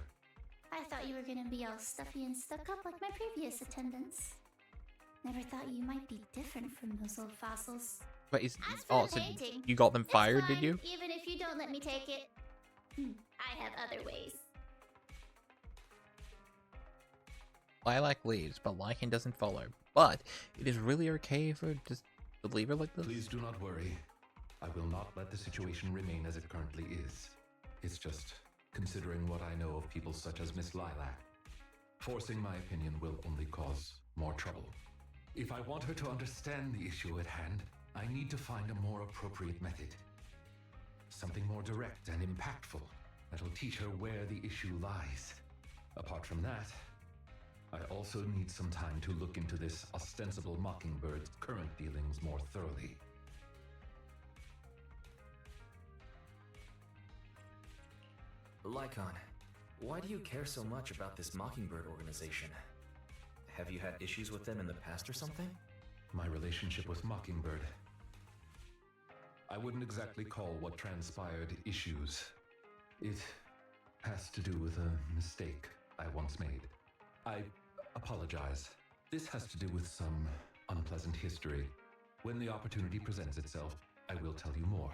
I thought you were gonna be all stuffy and stuck up like my previous attendants. Never thought you might be different from those old fossils. But is As for the so painting, you got them it's fired, fine, did you? Even if you don't let me take it. I have other ways. Lilac leaves, but Lycaon doesn't follow. But it is really okay for just to leave her like this? Please do not worry. I will not let the situation remain as it currently is. It's just considering what I know of people such as Miss Lilac. Forcing my opinion will only cause more trouble. If I want her to understand the issue at hand, I need to find a more appropriate method. Something more direct and impactful that'll teach her where the issue lies. Apart from that, I also need some time to look into this ostensible Mockingbird's current dealings more thoroughly. Lycaon, why do you care so much about this Mockingbird organization? Have you had issues with them in the past or something? My relationship with Mockingbird. I wouldn't exactly call what transpired issues. It has to do with a mistake I once made. I apologize. This has to do with some unpleasant history. When the opportunity presents itself, I will tell you more.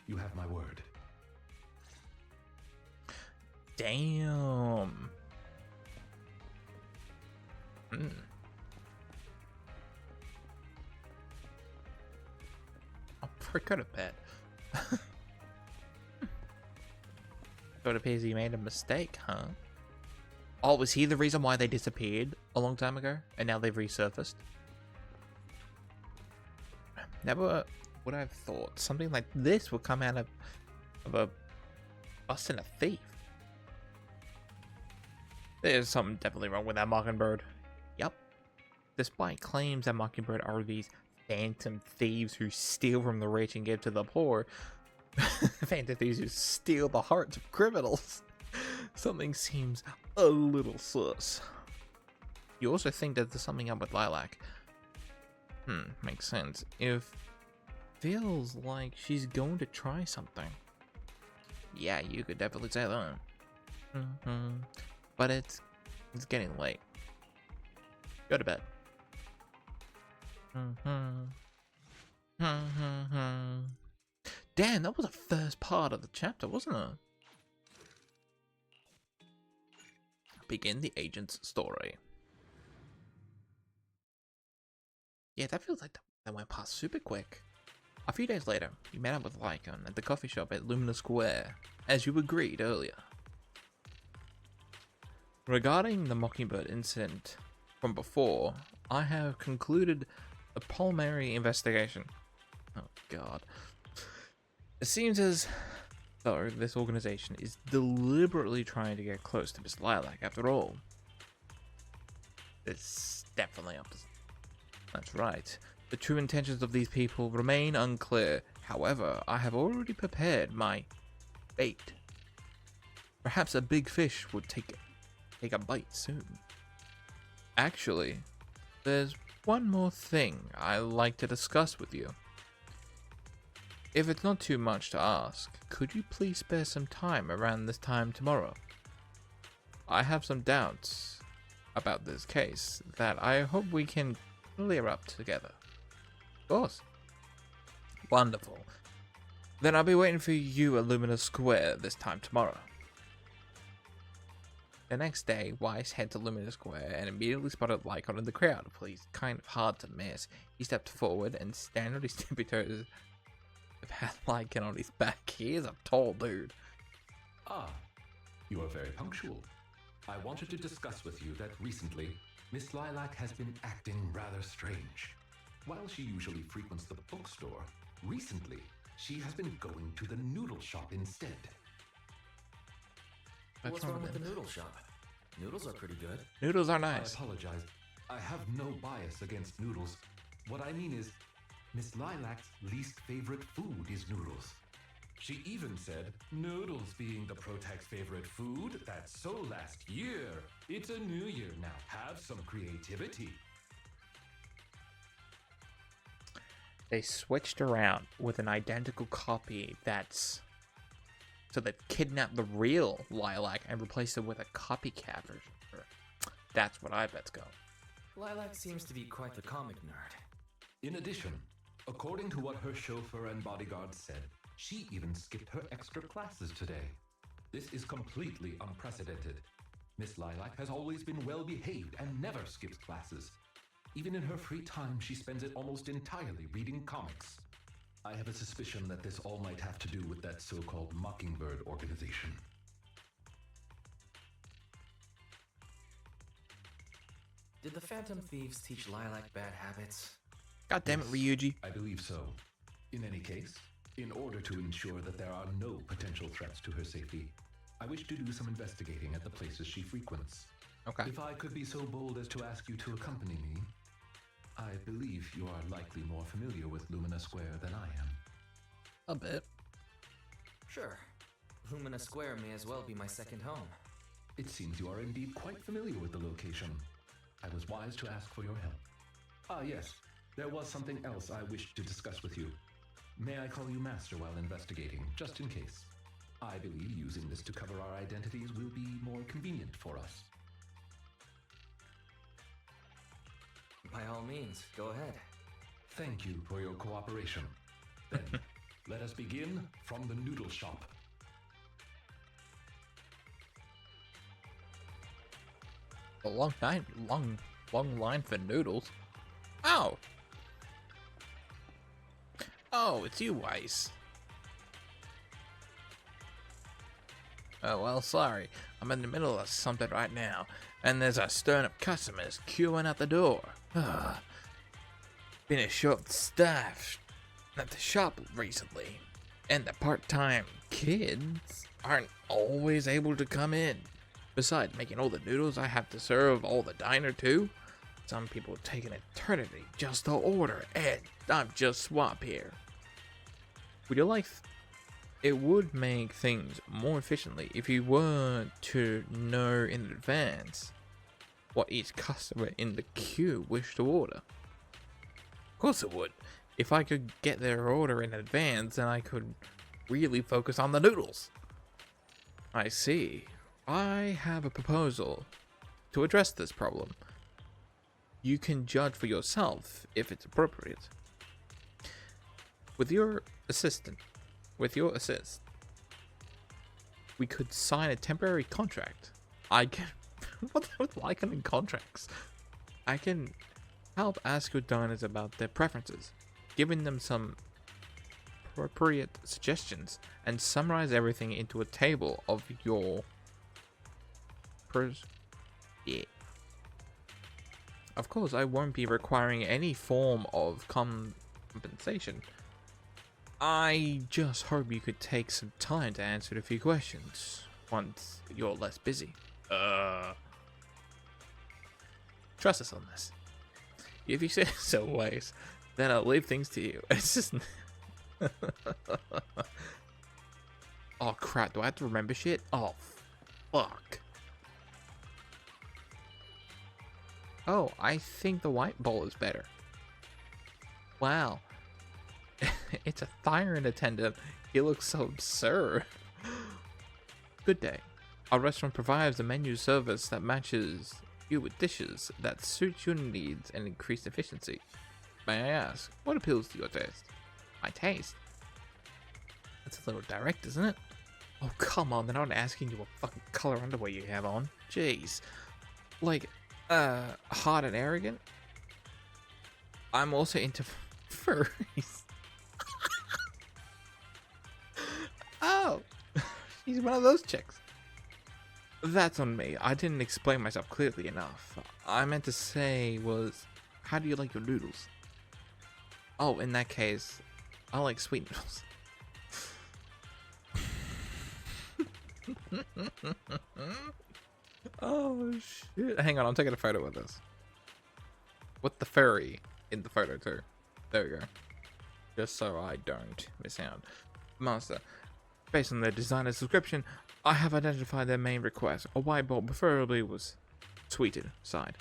You have my word. Damn. I could have bet. So it appears he made a mistake, huh? Oh, was he the reason why they disappeared a long time ago, and now they've resurfaced? Never would I have thought something like this would come out of a busting a thief. There's something definitely wrong with that Mockingbird. Yep. Despite claims that Mockingbird are these phantom thieves who steal from the rich and give to the poor, phantom thieves who steal the hearts of criminals, something seems a little sus. You also think that there's something up with Lilac. Makes sense. If feels like she's going to try something. Yeah, you could definitely say that. But it's getting late. Go to bed. Damn, that was the first part of the chapter, wasn't it? Begin the agent's story. Yeah, that feels like that went past super quick. A few days later, you met up with Lycaon at the coffee shop at Lumina Square, as you agreed earlier. Regarding the Mockingbird incident from before, I have concluded a preliminary investigation. Oh god. It seems as though this organization is deliberately trying to get close to Miss Lilac after all. It's definitely up to... That's right. The true intentions of these people remain unclear. However, I have already prepared my bait. Perhaps a big fish would take a bite soon. Actually, there's one more thing I'd like to discuss with you. If it's not too much to ask, could you please spare some time around this time tomorrow? I have some doubts about this case that I hope we can clear up together. Of course. Wonderful. Then I'll be waiting for you at Lumina Square this time tomorrow. The next day, Weiss head to Lumina Square and immediately spotted Lycaon in the crowd. Please, kind of hard to miss. He stepped forward and stand on his tippy toes. I've had Lycaon on his back. He is a tall dude. Ah, you are very punctual. I wanted to discuss with you that recently, Miss Lilac has been acting rather strange. While she usually frequents the bookstore, recently, she has been going to the noodle shop instead. What's wrong with the noodle shop? Noodles are pretty good. Noodles are nice. I apologize. I have no bias against noodles. What I mean is, Miss Lilac's least favorite food is noodles. She even said, noodles being the Protag's favorite food, that's so last year. It's a new year now. Have some creativity. They switched around with an identical copy that's... So they've kidnapped the real Lilac and replaced it with a copycat version. That's what I bet's go. Lilac seems to be quite the comic nerd. In addition, according to what her chauffeur and bodyguard said, she even skipped her extra classes today. This is completely unprecedented. Miss Lilac has always been well behaved and never skips classes. Even in her free time, she spends it almost entirely reading comics. I have a suspicion that this all might have to do with that so-called Mockingbird organization. Did the Phantom Thieves teach Lilac bad habits? God damn it, Ryuji. I believe so. In any case, in order to ensure that there are no potential threats to her safety, I wish to do some investigating at the places she frequents. Okay. If I could be so bold as to ask you to accompany me, I believe you are likely more familiar with Lumina Square than I am. A bit. Sure. Lumina Square may as well be my second home. It seems you are indeed quite familiar with the location. I was wise to ask for your help. Ah, yes. There was something else I wished to discuss with you. May I call you Master while investigating, just in case? I believe using this to cover our identities will be more convenient for us. By all means, go ahead. Thank you for your cooperation. Then, let us begin from the noodle shop. A long line for noodles. Oh! Oh, it's you, Weiss. Oh, well, sorry. I'm in the middle of something right now, and there's a stern of customers queuing at the door. Been a short-staffed at the shop recently, and the part-time kids aren't always able to come in. Besides making all the noodles, I have to serve all the diner too. Some people take an eternity just to order, and I'm just swap here. Would you like? It would make things more efficiently if you were to know in advance what each customer in the queue wished to order. Of course it would. If I could get their order in advance, then I could really focus on the noodles. I see. I have a proposal to address this problem. You can judge for yourself if it's appropriate. With your assist, we could sign a temporary contract. I can what with Lycaon and contracts? I can help ask your diners about their preferences, giving them some appropriate suggestions, and summarize everything into a table of your yeah. Of course, I won't be requiring any form of compensation. I just hope you could take some time to answer a few questions once you're less busy. Trust us on this. If you say so, Weiss, then I'll leave things to you. It's just... Oh crap, do I have to remember shit? Oh, fuck. Oh, I think the white bowl is better. Wow. It's a Thyron attendant. He looks so absurd. Good day. Our restaurant provides a menu service that matches you with dishes that suit your needs and increase efficiency. May I ask, what appeals to your taste? My taste? That's a little direct, isn't it? Oh, come on, they're not asking you what fucking color underwear you have on. Jeez. Like, hot and arrogant? I'm also into furries. Oh, she's one of those chicks. That's on me. I didn't explain myself clearly enough. I meant to say was, how do you like your noodles? Oh, in that case, I like sweet noodles. Oh shit. Hang on, I'm taking a photo of this. With the furry in the photo too. There we go. Just so I don't miss out. Master, based on their designer's description, I have identified their main request. A white bowl preferably was sweeter side.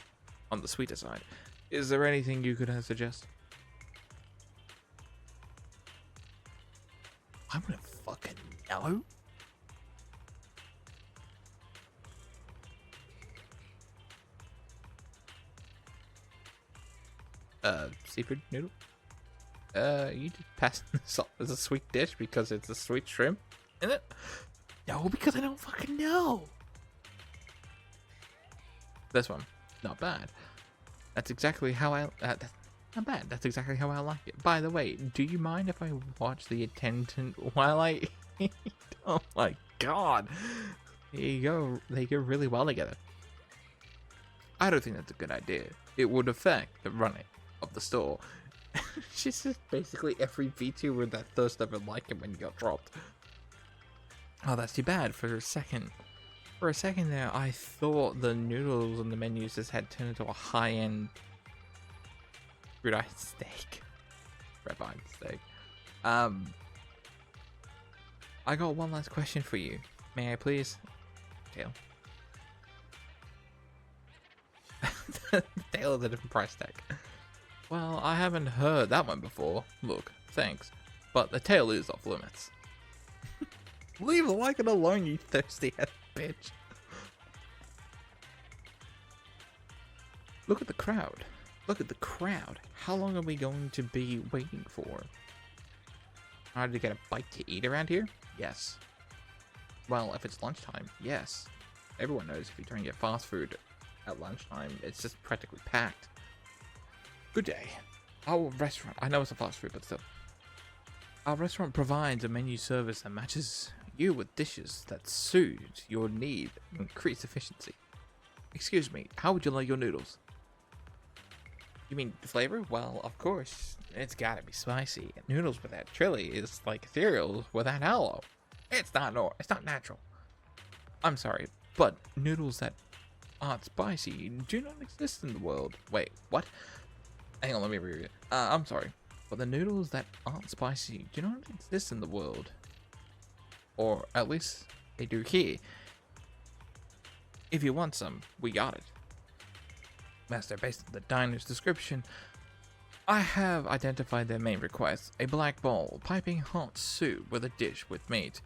On the sweeter side. Is there anything you could suggest? I'm gonna fucking know. Seafood noodle? You just pass this off as a sweet dish because it's a sweet shrimp, isn't it? No, because I don't fucking know. This one, not bad. That's exactly how I. Not bad. That's exactly how I like it. By the way, do you mind if I watch the attendant while I eat? Oh my god. There you go. They go really well together. I don't think that's a good idea. It would affect the running of the store. She's just basically every VTuber that does ever like him when he got dropped. Oh, that's too bad. For a second there, I thought the noodles on the menus just had turned into a high-end ribeye steak. Ribeye steak. I got one last question for you. May I please? Tail. Tail is a different price tag. Well, I haven't heard that one before. Look, thanks. But the tail is off limits. Leave the Lycaon alone, you thirsty ass bitch. Look at the crowd. Look at the crowd. How long are we going to be waiting for? How to get a bite to eat around here? Yes. Well, if it's lunchtime, yes. Everyone knows if you try and get fast food at lunchtime, it's just practically packed. Good day. Our restaurant, I know it's a fast food, but still. Our restaurant provides a menu service that matches you with dishes that suit your need and increase efficiency. Excuse me, how would you like your noodles? You mean the flavor? Well, of course, it's gotta be spicy. Noodles without chili is like cereal without aloe. It's not natural. I'm sorry, but noodles that aren't spicy do not exist in the world. Wait, what? Hang on, let me read it. I'm sorry, but the noodles that aren't spicy do not exist in the world. Or at least they do here. If you want some, we got it. Master, based on the diner's description, I have identified their main request. A black bowl, piping hot soup with a dish with meat.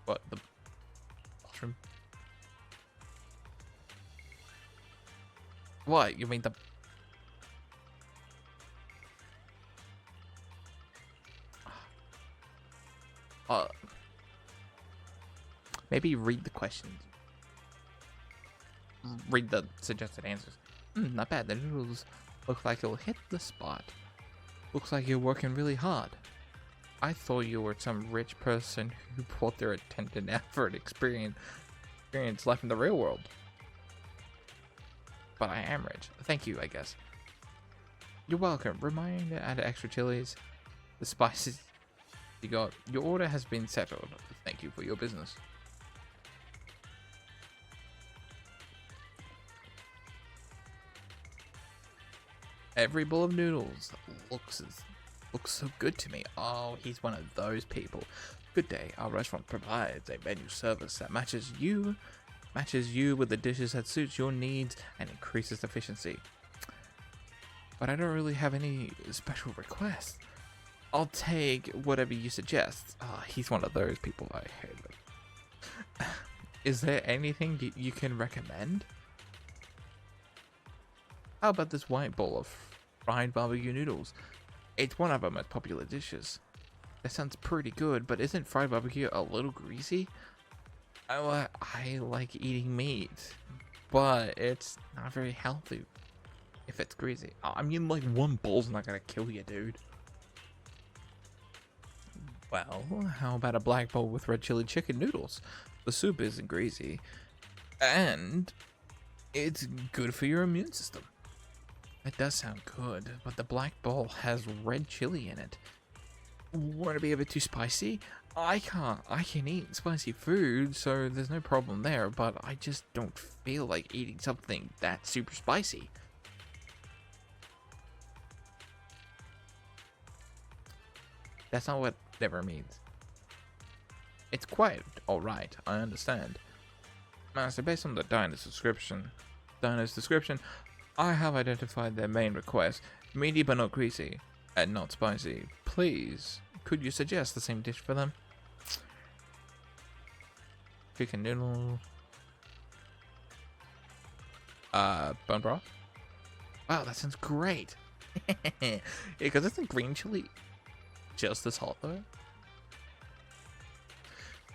What, the mushroom? What, you mean the... Maybe read the questions. Read the suggested answers. Not bad. The noodles look like you'll hit the spot. Looks like you're working really hard. I thought you were some rich person who put their attention, effort, experience life in the real world. But I am rich. Thank you, I guess. You're welcome. Remind me to add extra chilies. The spices you got. Your order has been settled. Thank you for your business. Every bowl of noodles looks so good to me. Oh, he's one of those people. Good day. Our restaurant provides a menu service that matches you with the dishes that suits your needs and increases efficiency. But I don't really have any special requests. I'll take whatever you suggest. He's one of those people. I hate him. Is there anything you can recommend? How about this white bowl of fried barbecue noodles? It's one of our most popular dishes. That sounds pretty good, but isn't fried barbecue a little greasy? I like eating meat, but it's not very healthy if it's greasy. I mean, like, one bowl's not gonna kill you, dude. Well, how about a black bowl with red chili chicken noodles? The soup isn't greasy, and it's good for your immune system. It does sound good, but the black bowl has red chili in it. Won't it be a bit too spicy? I can eat spicy food, so there's no problem there, but I just don't feel like eating something that's super spicy. That's not what never means. It's quite alright, I understand. Master, based on the diner's description, I have identified their main request. Meaty but not greasy, and not spicy. Please, could you suggest the same dish for them? Chicken noodle. Bone broth? Wow, that sounds great. Yeah, because isn't green chili just as hot though?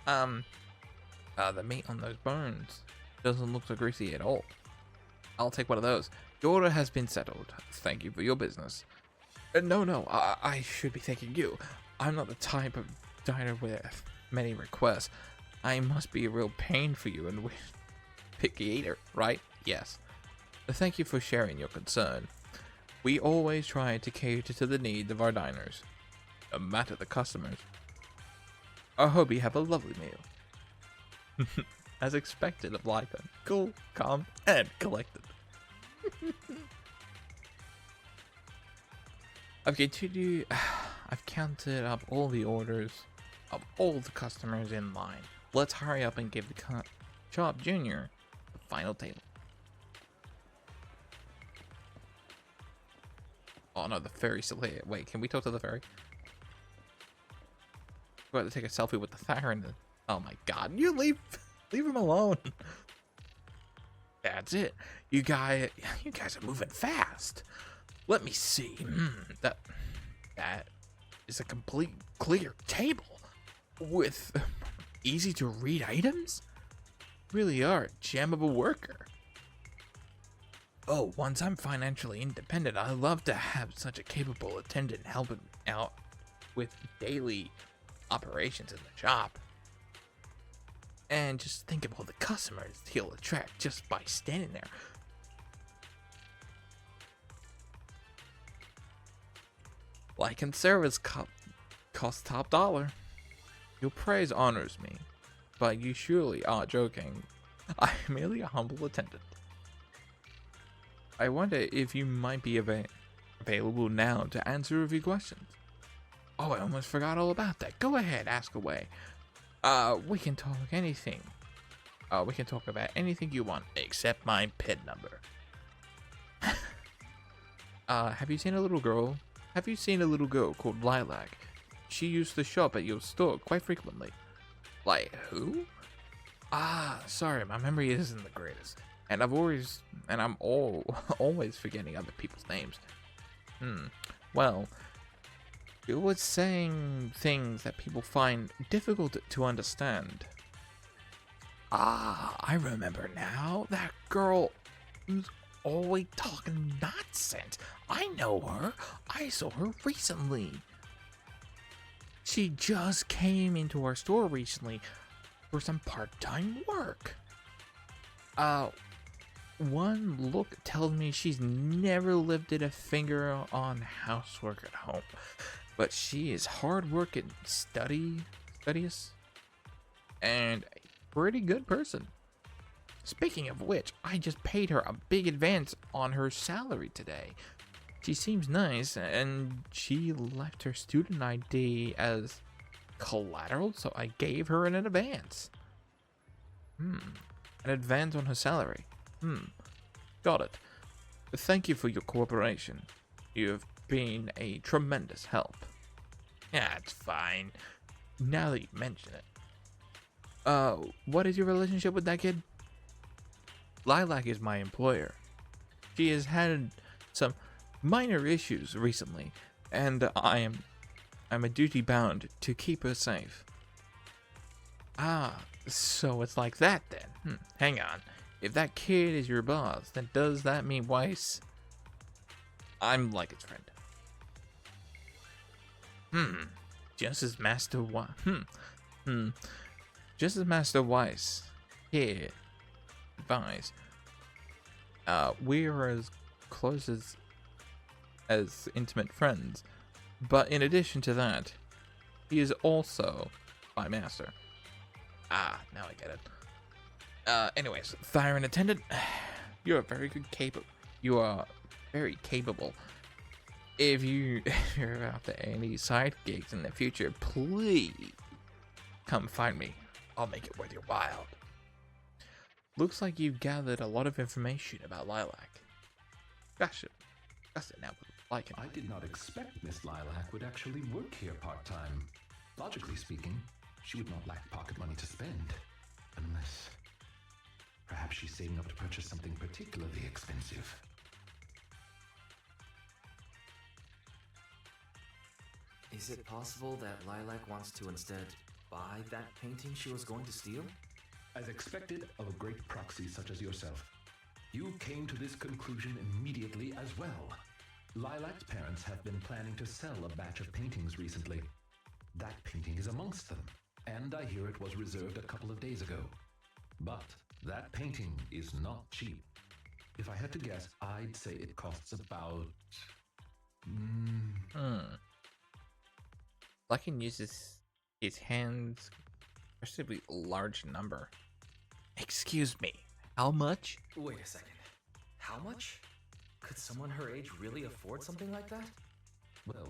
The meat on those bones doesn't look so greasy at all. I'll take one of those. Your order has been settled. Thank you for your business. No, I should be thanking you. I'm not the type of diner with many requests. I must be a real pain for you and picky eater, right? Yes. Thank you for sharing your concern. We always try to cater to the needs of our diners, no matter the customers. I hope you have a lovely meal. As expected of Lycaon. Cool, calm, and collected. I've counted up all the orders of all the customers in line. Let's hurry up and give the Shop Junior the final table. Oh no, the ferry's still here. Wait, can we talk to the ferry? We're about to take a selfie with the Thyron. Oh my god, you leave him alone. That's it. You guys are moving fast. Let me see. That is a complete clear table with easy to read items. Really are a gem of a worker. Oh, once I'm financially independent, I'd love to have such a capable attendant helping out with daily operations in the shop. And just think of all the customers he'll attract just by standing there. Lycan service costs top dollar. Your praise honors me, but you surely are joking. I'm merely a humble attendant. I wonder if you might be available now to answer a few questions. Oh, I almost forgot all about that. Go ahead, ask away. We can talk anything. We can talk about anything you want, except my PIN number. Have you seen a little girl? Have you seen a little girl called Lilac? She used to shop at your store quite frequently. Like who? Sorry, my memory isn't the greatest, and I'm always forgetting other people's names. Well, it was saying things that people find difficult to understand. I remember now. That girl who's always talking nonsense. I know her. I saw her recently. She just came into our store recently for some part-time work. One look tells me she's never lifted a finger on housework at home, but she is hard-working, studious, and a pretty good person. Speaking of which, I just paid her a big advance on her salary today. She seems nice, and she left her student ID as collateral, so I gave her an advance. An advance on her salary. Got it. Thank you for your cooperation. You have been a tremendous help. Yeah, it's fine. Now that you mention it. What is your relationship with that kid? Lilac is my employer. She has had some minor issues recently, and I'm a duty bound to keep her safe. So it's like that then. Hang on. If that kid is your boss, then does that mean Weiss? I'm like its friend. Just as Master Just as Master Weiss here advised. We are as close as intimate friends, but in addition to that, he is also my master. Now I get it. Anyways, Thyron attendant, you are very capable. If you're after any side gigs in the future, please come find me. I'll make it worth your while. Looks like you've gathered a lot of information about Lilac. Gotcha now. I did not expect Miss Lilac would actually work here part-time. Logically speaking, she would not lack pocket money to spend. Unless perhaps she's saving up to purchase something particularly expensive. Is it possible that Lilac wants to instead buy that painting she was going to steal? As expected of a great proxy such as yourself, you came to this conclusion immediately as well. Lilac's parents have been planning to sell a batch of paintings recently. That painting is amongst them, and I hear it was reserved a couple of days ago. But that painting is not cheap. If I had to guess, I'd say it costs about... Lycaon uses his hands relatively large number. Excuse me, how much? Wait a second. How much? Could someone her age really afford something like that? Well,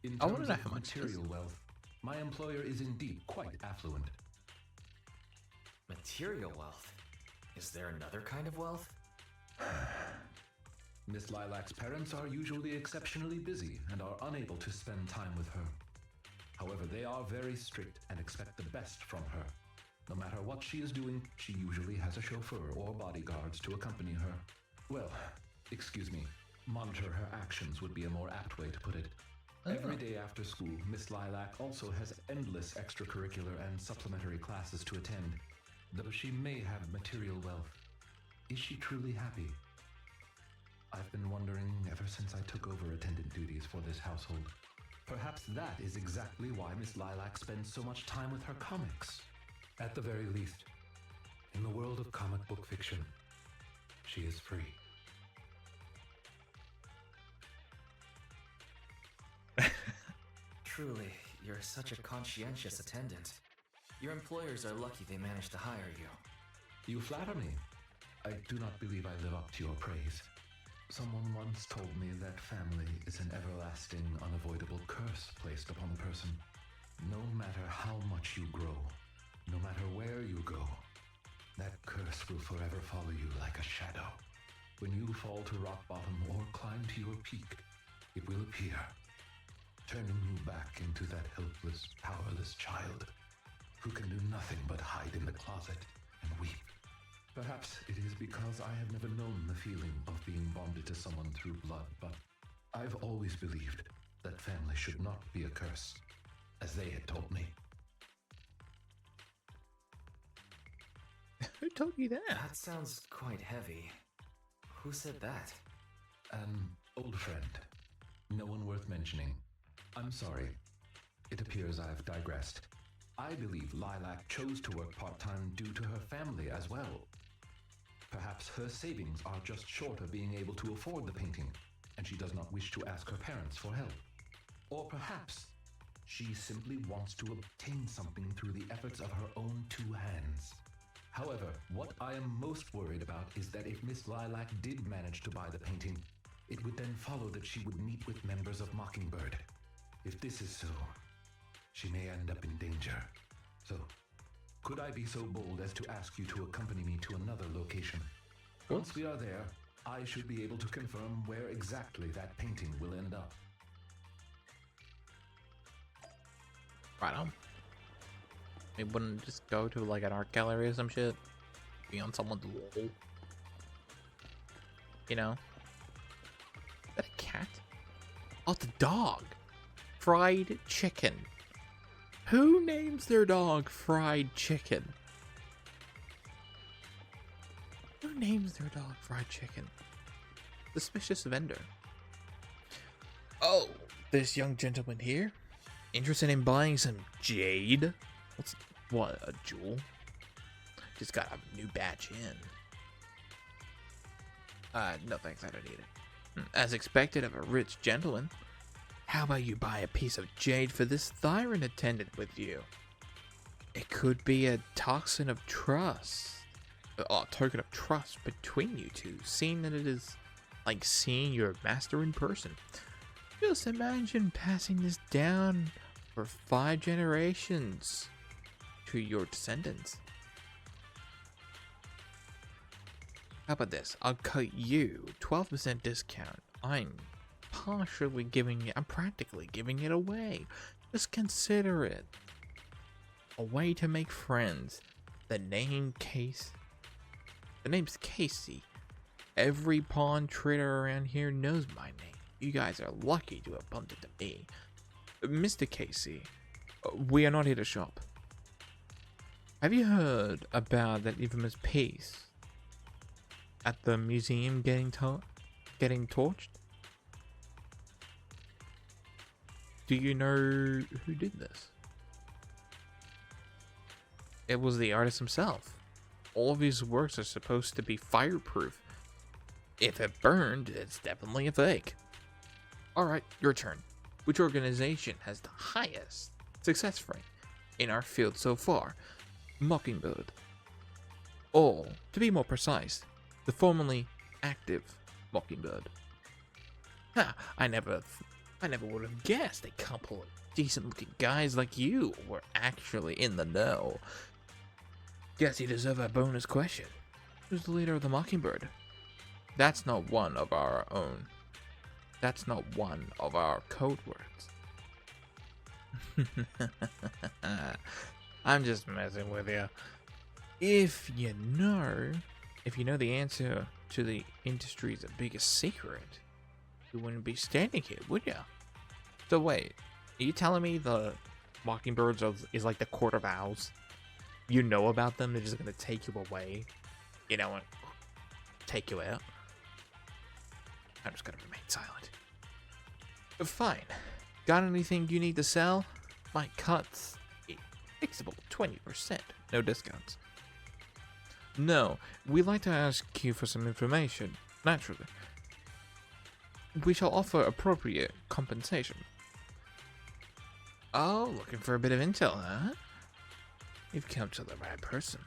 in I wanna terms know of how much material wealth, my employer is indeed quite affluent. Material wealth? Is there another kind of wealth? Miss Lilac's parents are usually exceptionally busy and are unable to spend time with her. However, they are very strict and expect the best from her. No matter what she is doing, she usually has a chauffeur or bodyguards to accompany her. Well, excuse me, monitor her actions would be a more apt way to put it. Every day after school, Miss Lilac also has endless extracurricular and supplementary classes to attend. Though she may have material wealth, is she truly happy? I've been wondering ever since I took over attendant duties for this household. Perhaps that is exactly why Miss Lilac spends so much time with her comics. At the very least, in the world of comic book fiction, she is free. Truly, you're such a conscientious attendant. Your employers are lucky they managed to hire you. You flatter me. I do not believe I live up to your praise. Someone once told me that family is an everlasting, unavoidable curse placed upon a person. No matter how much you grow, no matter where you go, that curse will forever follow you like a shadow. When you fall to rock bottom or climb to your peak, it will appear, turning you back into that helpless, powerless child who can do nothing but hide in the closet and weep. Perhaps it is because I have never known the feeling of being bonded to someone through blood, but I've always believed that family should not be a curse, as they had told me. Who told you that? That sounds quite heavy. Who said that? An old friend. No one worth mentioning. I'm sorry. It appears I've digressed. I believe Lilac chose to work part-time due to her family as well. Perhaps her savings are just short of being able to afford the painting, and she does not wish to ask her parents for help. Or perhaps she simply wants to obtain something through the efforts of her own two hands. However, what I am most worried about is that if Miss Lilac did manage to buy the painting, it would then follow that she would meet with members of Mockingbird. If this is so, she may end up in danger. So, could I be so bold as to ask you to accompany me to another location? Once we are there, I should be able to confirm where exactly that painting will end up. Right on. It wouldn't just go to like an art gallery or some shit. Be on someone's wall. You know? Is that a cat? Oh, it's a dog. Fried chicken. Who names their dog Fried Chicken? Who names their dog Fried Chicken? Suspicious vendor. Oh, this young gentleman here? Interested in buying some jade? What, a jewel? Just got a new batch in. No thanks, I don't need it. As expected of a rich gentleman. How about you buy a piece of jade for this Thyron attendant with you? It could be a toxin of trust. A token of trust between you two, seeing that it is like seeing your master in person. Just imagine passing this down for 5 generations to your descendants. How about this? I'll cut you 12% discount. I'm practically giving it away. Just consider it. A way to make friends. The name's Casey. Every pawn trader around here knows my name. You guys are lucky to have bumped into me. Mr. Casey, we are not here to shop. Have you heard about that infamous piece at the museum getting torched? Do you know who did this? It was the artist himself. All of his works are supposed to be fireproof. If it burned, it's definitely a fake. Alright, your turn. Which organization has the highest success rate in our field so far? Mockingbird. Or, to be more precise, the formerly active Mockingbird. Ha! I never would have guessed a couple of decent-looking guys like you were actually in the know. Guess you deserve a bonus question. Who's the leader of the Mockingbird? That's not one of our own. That's not one of our code words. I'm just messing with you. If you know the answer to the industry's biggest secret, you wouldn't be standing here, would you? So wait, are you telling me the Mockingbirds is like the Court of Owls? You know about them, they're just gonna take you away, you know, and take you out? I'm just gonna remain silent. Fine. Got anything you need to sell? My cut's fixable 20%. No discounts. No, we'd like to ask you for some information, naturally. We shall offer appropriate compensation. Oh, looking for a bit of intel, huh? You've come to the right person.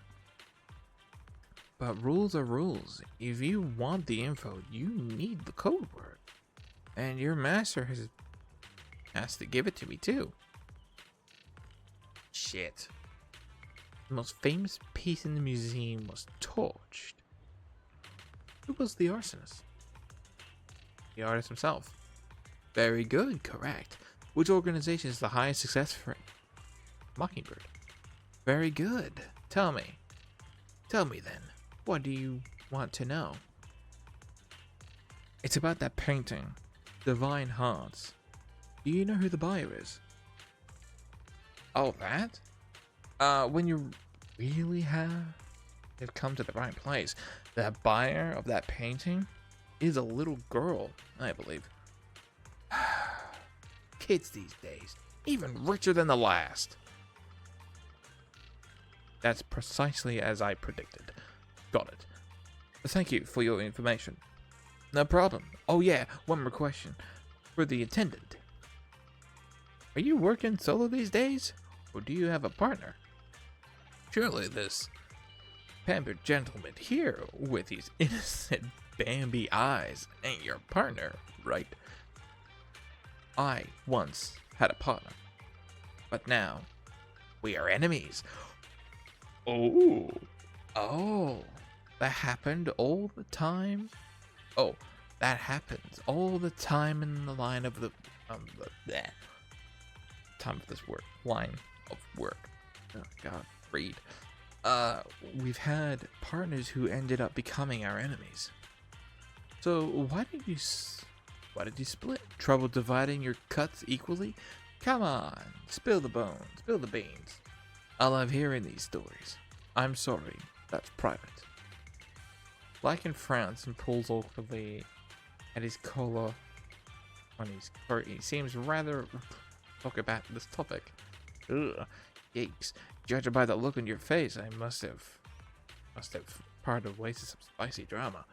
But rules are rules. If you want the info, you need the code word. And your master has asked to give it to me too. Shit. The most famous piece in the museum was torched. Who was the arsonist? The artist himself. Very good, correct. Which organization is the highest success rate? Mockingbird. Very good. Tell me. Tell me then. What do you want to know? It's about that painting. Divine Hearts. Do you know who the buyer is? Oh, that? When you really have come to the right place, the buyer of that painting is a little girl, I believe. Kids these days, even richer than the last. That's precisely as I predicted. Got it. Thank you for your information. No problem. Oh yeah, one more question. For the attendant. Are you working solo these days? Or do you have a partner? Surely this pampered gentleman here with his innocent Bambi eyes ain't your partner, right? I once had a partner. But now, we are enemies. Oh. Oh. That happened all the time? Oh, that happens all the time in the line of the time of this work. Line of work. Oh God, read. We've had partners who ended up becoming our enemies. So why did you split? Trouble dividing your cuts equally? Come on, spill the bones, spill the beans. I love hearing these stories. I'm sorry, that's private. Lycaon frowns and pulls awkwardly at his collar when he seems rather talk about this topic. Ugh, yikes. Judging by the look on your face, I must have parted ways to some spicy drama.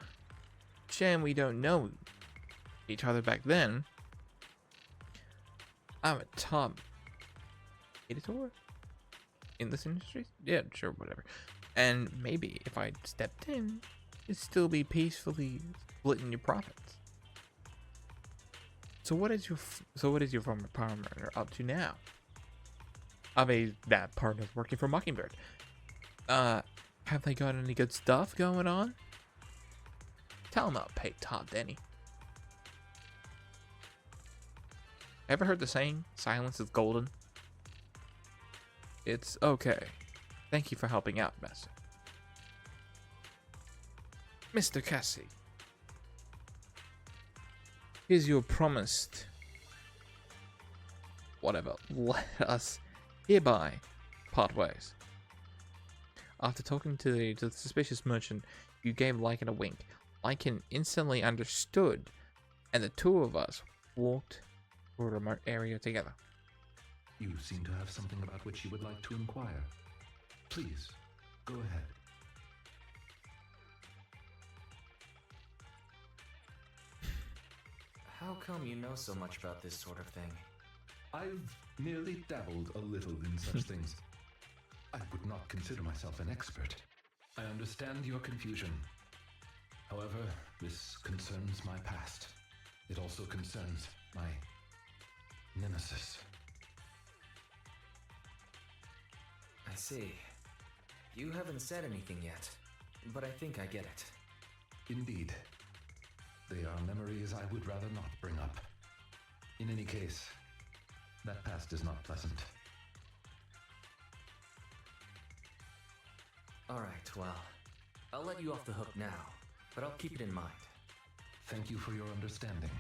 Shame we don't know each other back then. I'm a top editor in this industry? Yeah, sure, whatever. And maybe if I stepped in, you'd still be peacefully splitting your profits. So what is your former partner up to now? I mean, that partner's working for Mockingbird. Have they got any good stuff going on? Tell him I'll pay top Denny. Ever heard the saying, silence is golden? It's okay. Thank you for helping out, Master. Mr. Cassie. Here's your promised... whatever. Let us hereby part ways. After talking to the suspicious merchant, you gave Lycaon a wink. Lycaon instantly understood, and the two of us walked to a remote area together. You seem to have something about which you would like to inquire. Please, go ahead. How come you know so much about this sort of thing? I've merely dabbled a little in such things. I would not consider myself an expert. I understand your confusion. However, this concerns my past. It also concerns my nemesis. I see. You haven't said anything yet, but I think I get it. Indeed. They are memories I would rather not bring up. In any case, that past is not pleasant. Alright, well, I'll let you off the hook now, but I'll keep it in mind. Thank you for your understanding.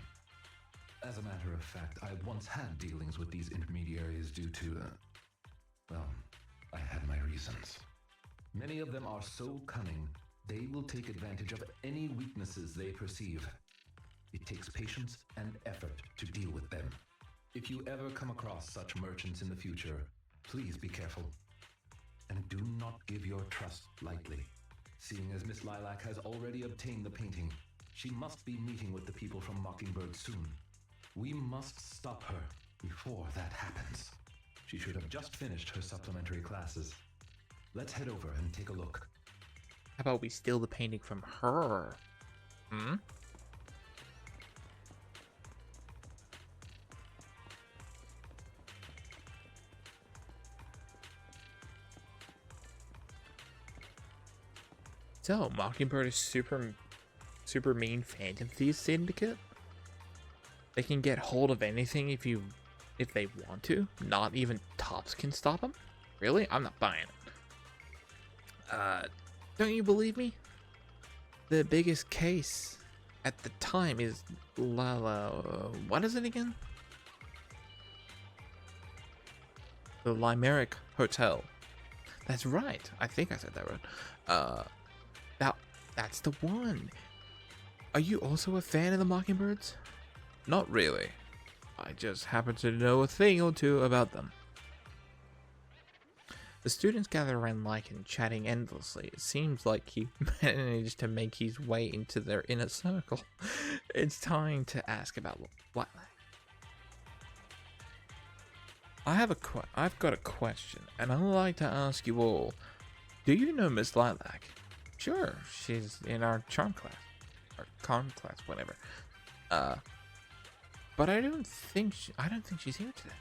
As a matter of fact, I once had dealings with these intermediaries due to, well, I had my reasons. Many of them are so cunning, they will take advantage of any weaknesses they perceive. It takes patience and effort to deal with them. If you ever come across such merchants in the future, please be careful. And do not give your trust lightly. Seeing as Miss Lilac has already obtained the painting, she must be meeting with the people from Mockingbird soon. We must stop her before that happens. She should have just finished her supplementary classes. Let's head over and take a look. How about we steal the painting from her? Hmm? So, Mockingbird is super mean Phantom Thieves syndicate? They can get hold of anything if they want to. Not even Tops can stop them? Really? I'm not buying it. Don't you believe me? The biggest case at the time is what is it again? The Limerick Hotel. That's right. I think I said that right. That's the one. Are you also a fan of the Mockingbirds? Not really. I just happen to know a thing or two about them. The students gather around Lycaon, chatting endlessly. It seems like he managed to make his way into their inner circle. It's time to ask about Lilac. I've got a question, and I'd like to ask you all. Do you know Miss Lilac? Sure, she's in our charm class, or con class, whatever. But I don't think she's here today.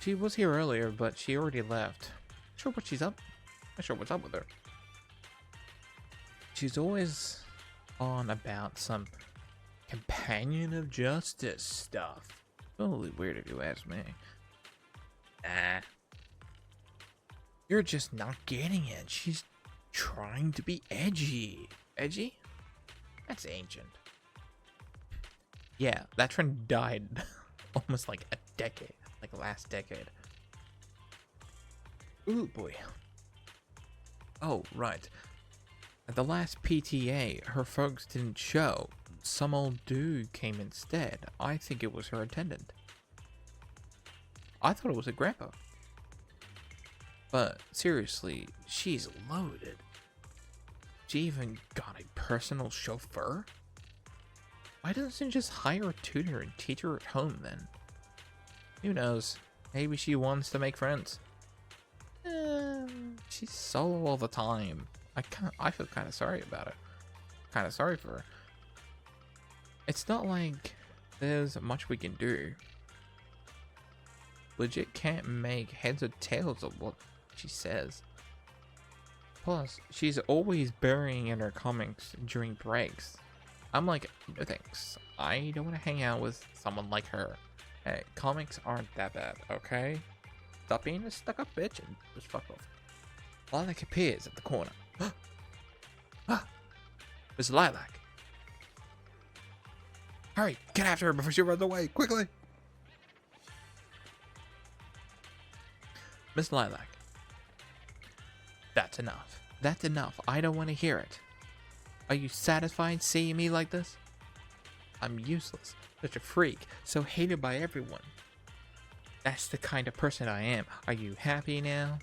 She was here earlier, but she already left. Not sure what's up with her. She's always on about some companion of justice stuff. Totally weird if you ask me. You're just not getting it. She's trying to be edgy. Edgy? That's ancient. Yeah, that trend died almost like a decade. Like last decade. Ooh boy. Oh, right. At the last PTA, her folks didn't show. Some old dude came instead. I think it was her attendant. I thought it was a grandpa. But seriously, she's loaded. She even got a personal chauffeur? Why doesn't she just hire a tutor and teach her at home then? Who knows? Maybe she wants to make friends. She's solo all the time. I feel kind of sorry about it. Kind of sorry for her. It's not like there's much we can do. Legit can't make heads or tails of what she says. Plus, she's always burying in her comics during breaks. I'm like, no thanks. I don't want to hang out with someone like her. Hey, comics aren't that bad, okay? Stop being a stuck-up bitch and just fuck off. Lilac appears at the corner. Miss Lilac. Hurry, get after her before she runs away, quickly! Miss Lilac. That's enough. That's enough. I don't want to hear it. Are you satisfied seeing me like this? I'm useless, such a freak, so hated by everyone. That's the kind of person I am. Are you happy now?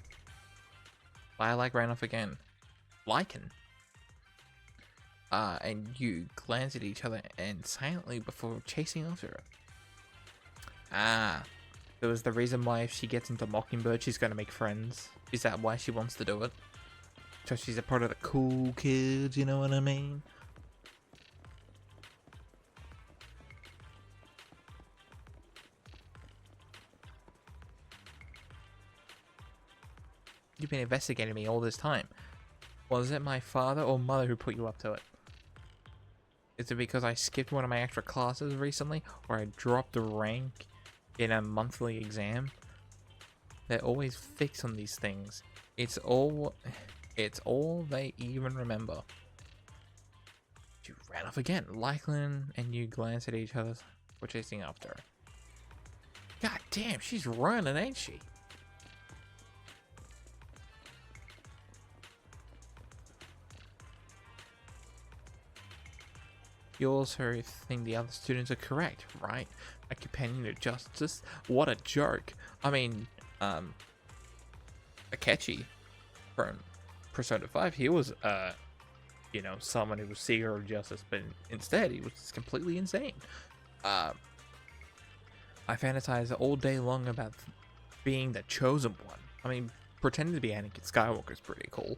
Lilac ran off again. Lycaon. And you glance at each other and silently before chasing after her. Ah, that was the reason why if she gets into Mockingbird, she's going to make friends. Is that why she wants to do it? So she's a part of the cool kids, you know what I mean? You've been investigating me all this time. Was it my father or mother who put you up to it? Is it because I skipped one of my extra classes recently, or I dropped a rank in a monthly exam? They're always fixed on these things. It's all they even remember. You ran off again. Lycaon and you glance at each other. We're chasing after her. God damn, she's running, ain't she? You also think the other students are correct, right? A companion of justice? What a joke. I mean, Akechi from Persona 5, he was, you know, someone who was seeker of justice, but instead he was just completely insane. I fantasize all day long about being the chosen one. I mean, pretending to be Anakin Skywalker is pretty cool.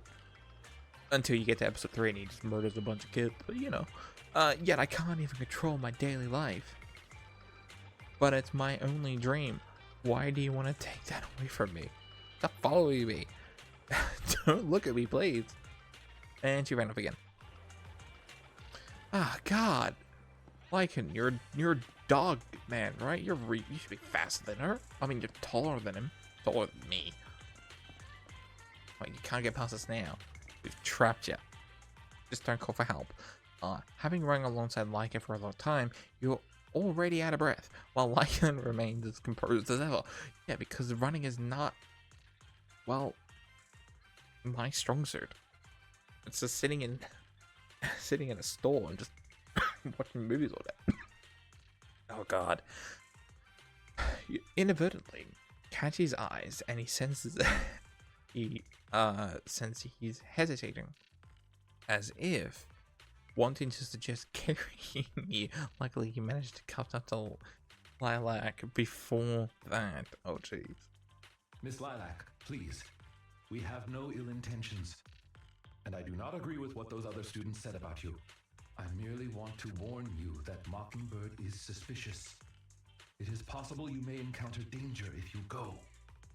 Until you get to episode 3 and he just murders a bunch of kids, but you know. Yet I can't even control my daily life. But it's my only dream. Why do you want to take that away from me? Stop following me. Don't look at me, please. And she ran up again. Ah, God. Lycaon, you're a dog man, right? You should be faster than her. I mean, you're taller than him. Taller than me. Well, you can't get past us now. We've trapped you. Just don't call for help. Having run alongside Lycaon for a long time, you're already out of breath, while Lycaon remains as composed as ever. Yeah, because running is not, well, my strong suit. It's just sitting in a store and just watching movies all day. Oh God. You inadvertently catch his eyes, and he senses he's hesitating, as if wanting to suggest carrying you. Luckily, he managed to cut up to Lilac before that. Oh, jeez. Miss Lilac, please. We have no ill intentions. And I do not agree with what those other students said about you. I merely want to warn you that Mockingbird is suspicious. It is possible you may encounter danger if you go.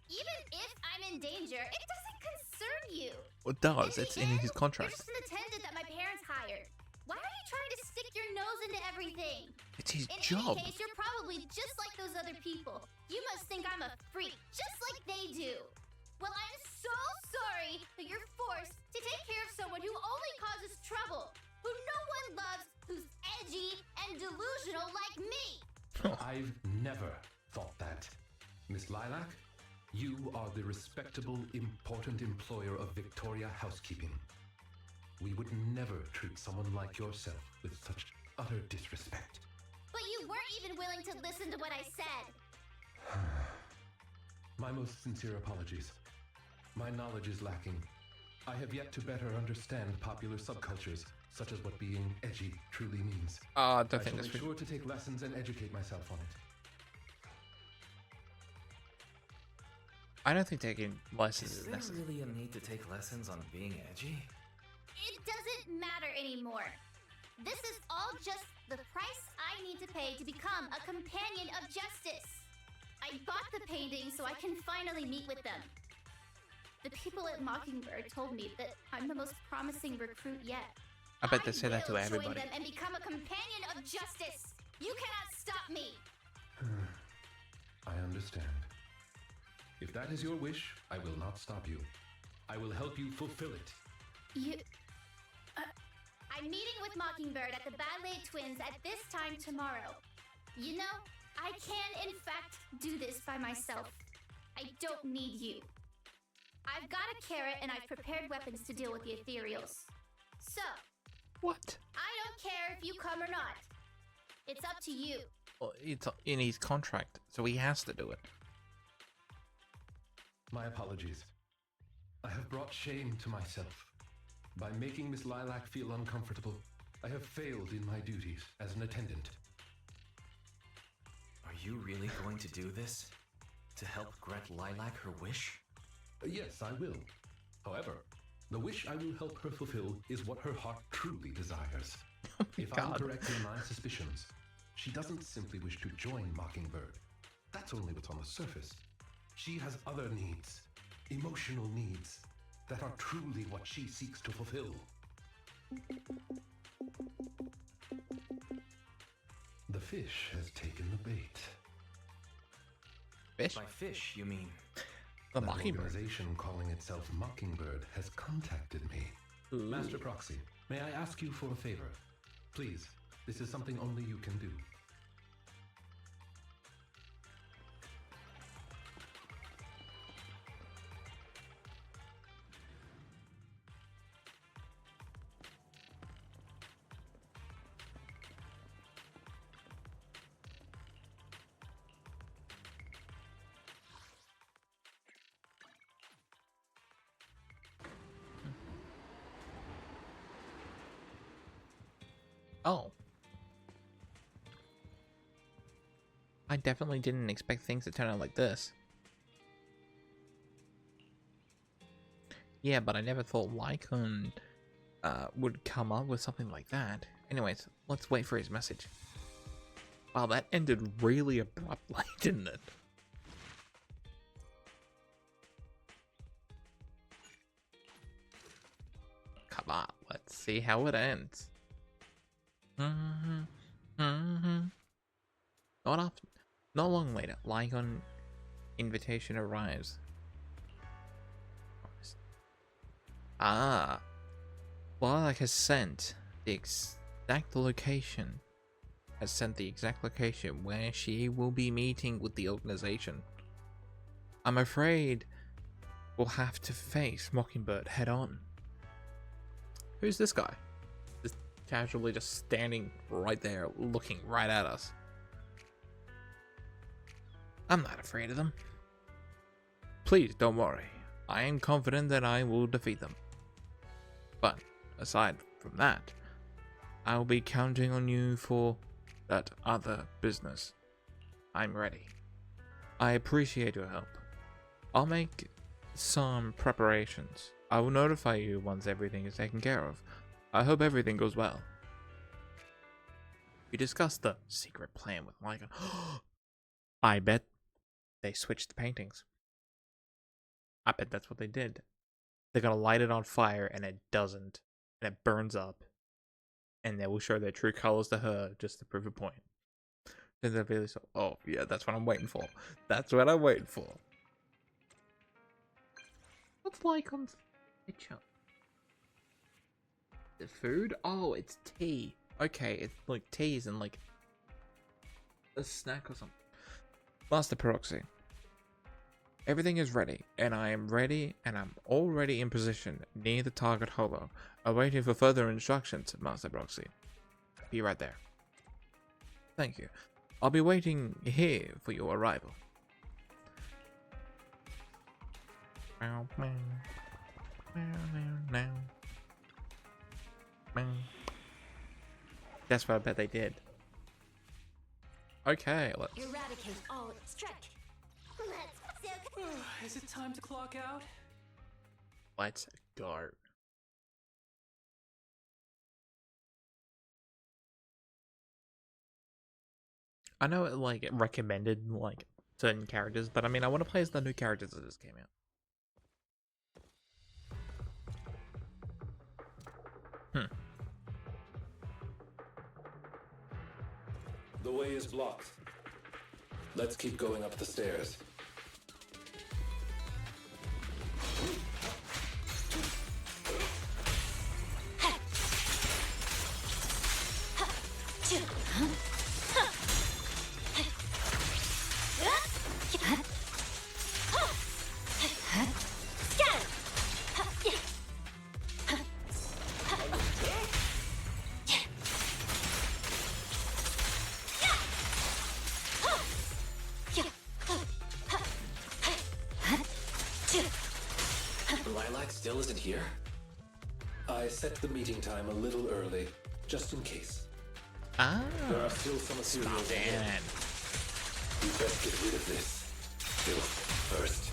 Even if I'm in danger, it doesn't concern you. It does. It's in his contract. You're just an attendant that my parents hired. Why are you trying to stick your nose into everything? It's his In job. any case, you're probably just like those other people. You must think I'm a freak, just like they do. Well, I'm so sorry that you're forced to take care of someone who only causes trouble, who no one loves, who's edgy and delusional like me. I've never thought that. Miss Lilac, you are the respectable, important employer of Victoria Housekeeping. We would never treat someone like yourself with such utter disrespect. But you weren't even willing to listen to what I said. My most sincere apologies. My knowledge is lacking. I have yet to better understand popular subcultures, such as what being edgy truly means. I shall make sure to take lessons and educate myself on it. I don't think taking lessons is there necessary. really a need to take lessons on being edgy? It doesn't matter anymore. This is all just the price I need to pay to become a companion of justice. I bought the painting so I can finally meet with them. The people at Mockingbird told me that I'm the most promising recruit yet. I bet they say that to Join everybody. them and become a companion of justice. You cannot stop me. I understand. If that is your wish, I will not stop you. I will help you fulfill it. I'm meeting with Mockingbird at the Ballet Twins at this time tomorrow. You know, I can in fact do this by myself. I don't need you. I've got a carrot and I've prepared weapons to deal with the ethereals. So, what? I don't care if you come or not. It's up to you. Well, it's in his contract, so he has to do it. My apologies. I have brought shame to myself. By making Miss Lilac feel uncomfortable, I have failed in my duties as an attendant. Are you really going to do this? To help grant Lilac her wish? Yes, I will. However, the wish I will help her fulfill is what her heart truly desires. If I'm correct in my suspicions, she doesn't simply wish to join Mockingbird. That's only what's on the surface. She has other needs, emotional needs, that are truly what she seeks to fulfill. The fish has taken the bait. Fish? By fish, you mean? The That Mockingbird. organization calling itself Mockingbird has contacted me. Ooh. Master Proxy, may I ask you for a favor? Please, this is something only you can do. Oh. I definitely didn't expect things to turn out like this. Yeah, but I never thought Lycaon would come up with something like that. Anyways, let's wait for his message. Wow, that ended really abruptly, didn't it? Come on, let's see how it ends. Not long later, Lycaon invitation arrives. Ah, Lilac has sent the exact location. Has sent the exact location where she will be meeting with the organization. I'm afraid we'll have to face Mockingbird head on. Who's this guy? Just casually just standing right there, looking right at us. I'm not afraid of them. Please don't worry. I am confident that I will defeat them. But aside from that, I will be counting on you for that other business. I'm ready. I appreciate your help. I'll make some preparations. I will notify you once everything is taken care of. I hope everything goes well. We discussed the secret plan with Lycaon. I bet they switched the paintings. I bet that's what they did. They're gonna light it on fire and it doesn't. And it burns up. And they will show their true colors to her just to prove a point. Then they'll be so, oh yeah, that's what I'm waiting for. That's what I'm waiting for. What's Lycaon's picture? The food? Oh, it's tea. Okay, it's like teas and like a snack or something. Master Proxy. Everything is ready, and I am ready, and I'm already in position near the target holo, awaiting for further instructions, Master Proxy. Be right there. Thank you. I'll be waiting here for your arrival. That's what I bet they did. Okay, let's... Eradicate all strike. Is it time to clock out? Let's go. I know it recommended like certain characters, but I mean I want to play as the new characters that just came out. The way is blocked. Let's keep going up the stairs. Lilac still isn't here? I set the meeting time a little early, just in case. Ah. There are still some ethereals ahead. We best get rid of this filth first.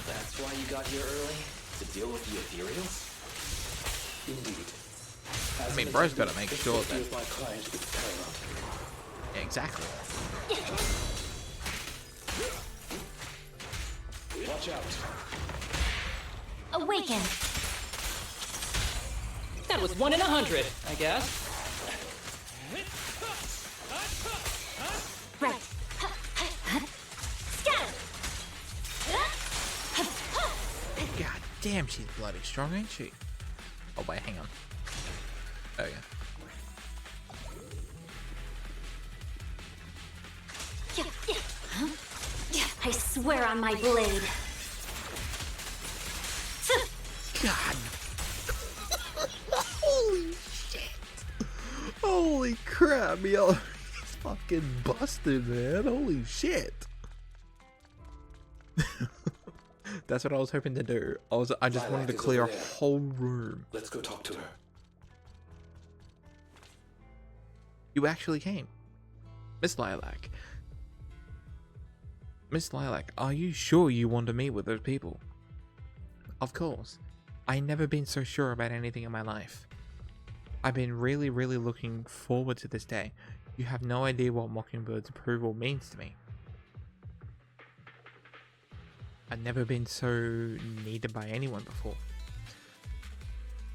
That's why you got here early? To deal with the ethereals? Indeed. I mean, bro's got to make sure that... my client is paramount. Yeah, exactly. Watch out. Awaken. That was 1 in 100, I guess. Right. Scatter! God damn, she's bloody strong, ain't she? Oh, wait, hang on. Oh, yeah. I swear on my blade. God. Holy shit. Holy crap, yo. He's fucking busted, man. Holy shit. That's what I was hoping to do. I just wanted to clear a whole room. Let's go talk to her. You actually came. Miss Lilac. Miss Lilac, are you sure you want to meet with those people? Of course. I've never been so sure about anything in my life. I've been really looking forward to this day. You have no idea what Mockingbird's approval means to me. I've never been so needed by anyone before.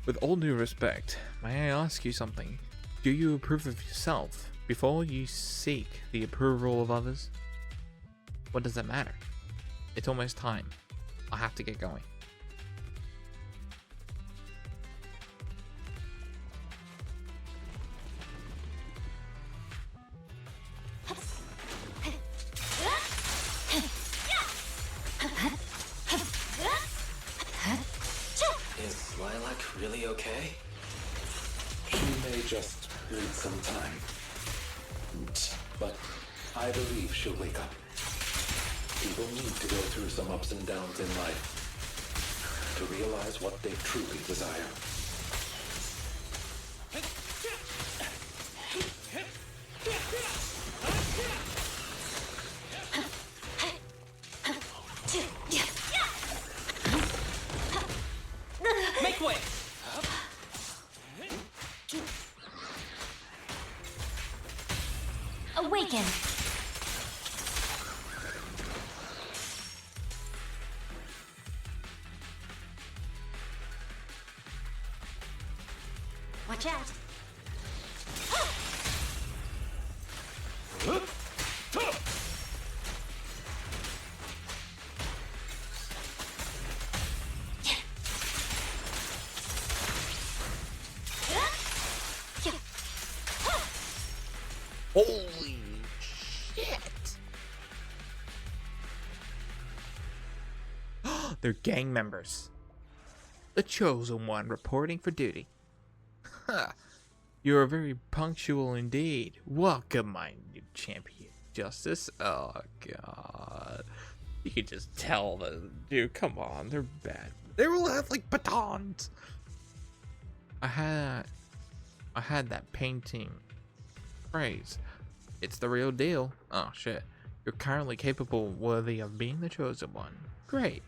With all due respect, may I ask you something? Do you approve of yourself before you seek the approval of others? What does that matter? It's almost time. I have to get going. Is Lilac really okay? She may just need some time. But I believe she'll wake up. People need to go through some ups and downs in life to realize what they truly desire. Make way! Awaken! Watch out! Holy shit! They're gang members. The chosen one reporting for duty. Ha! You are very punctual indeed. Welcome, my new champion, Justice. Oh god, you can just tell them, dude. Come on, they're bad. They will have like batons. I had that painting phrase. It's the real deal. Oh shit. You're currently capable, worthy of being the chosen one. Great.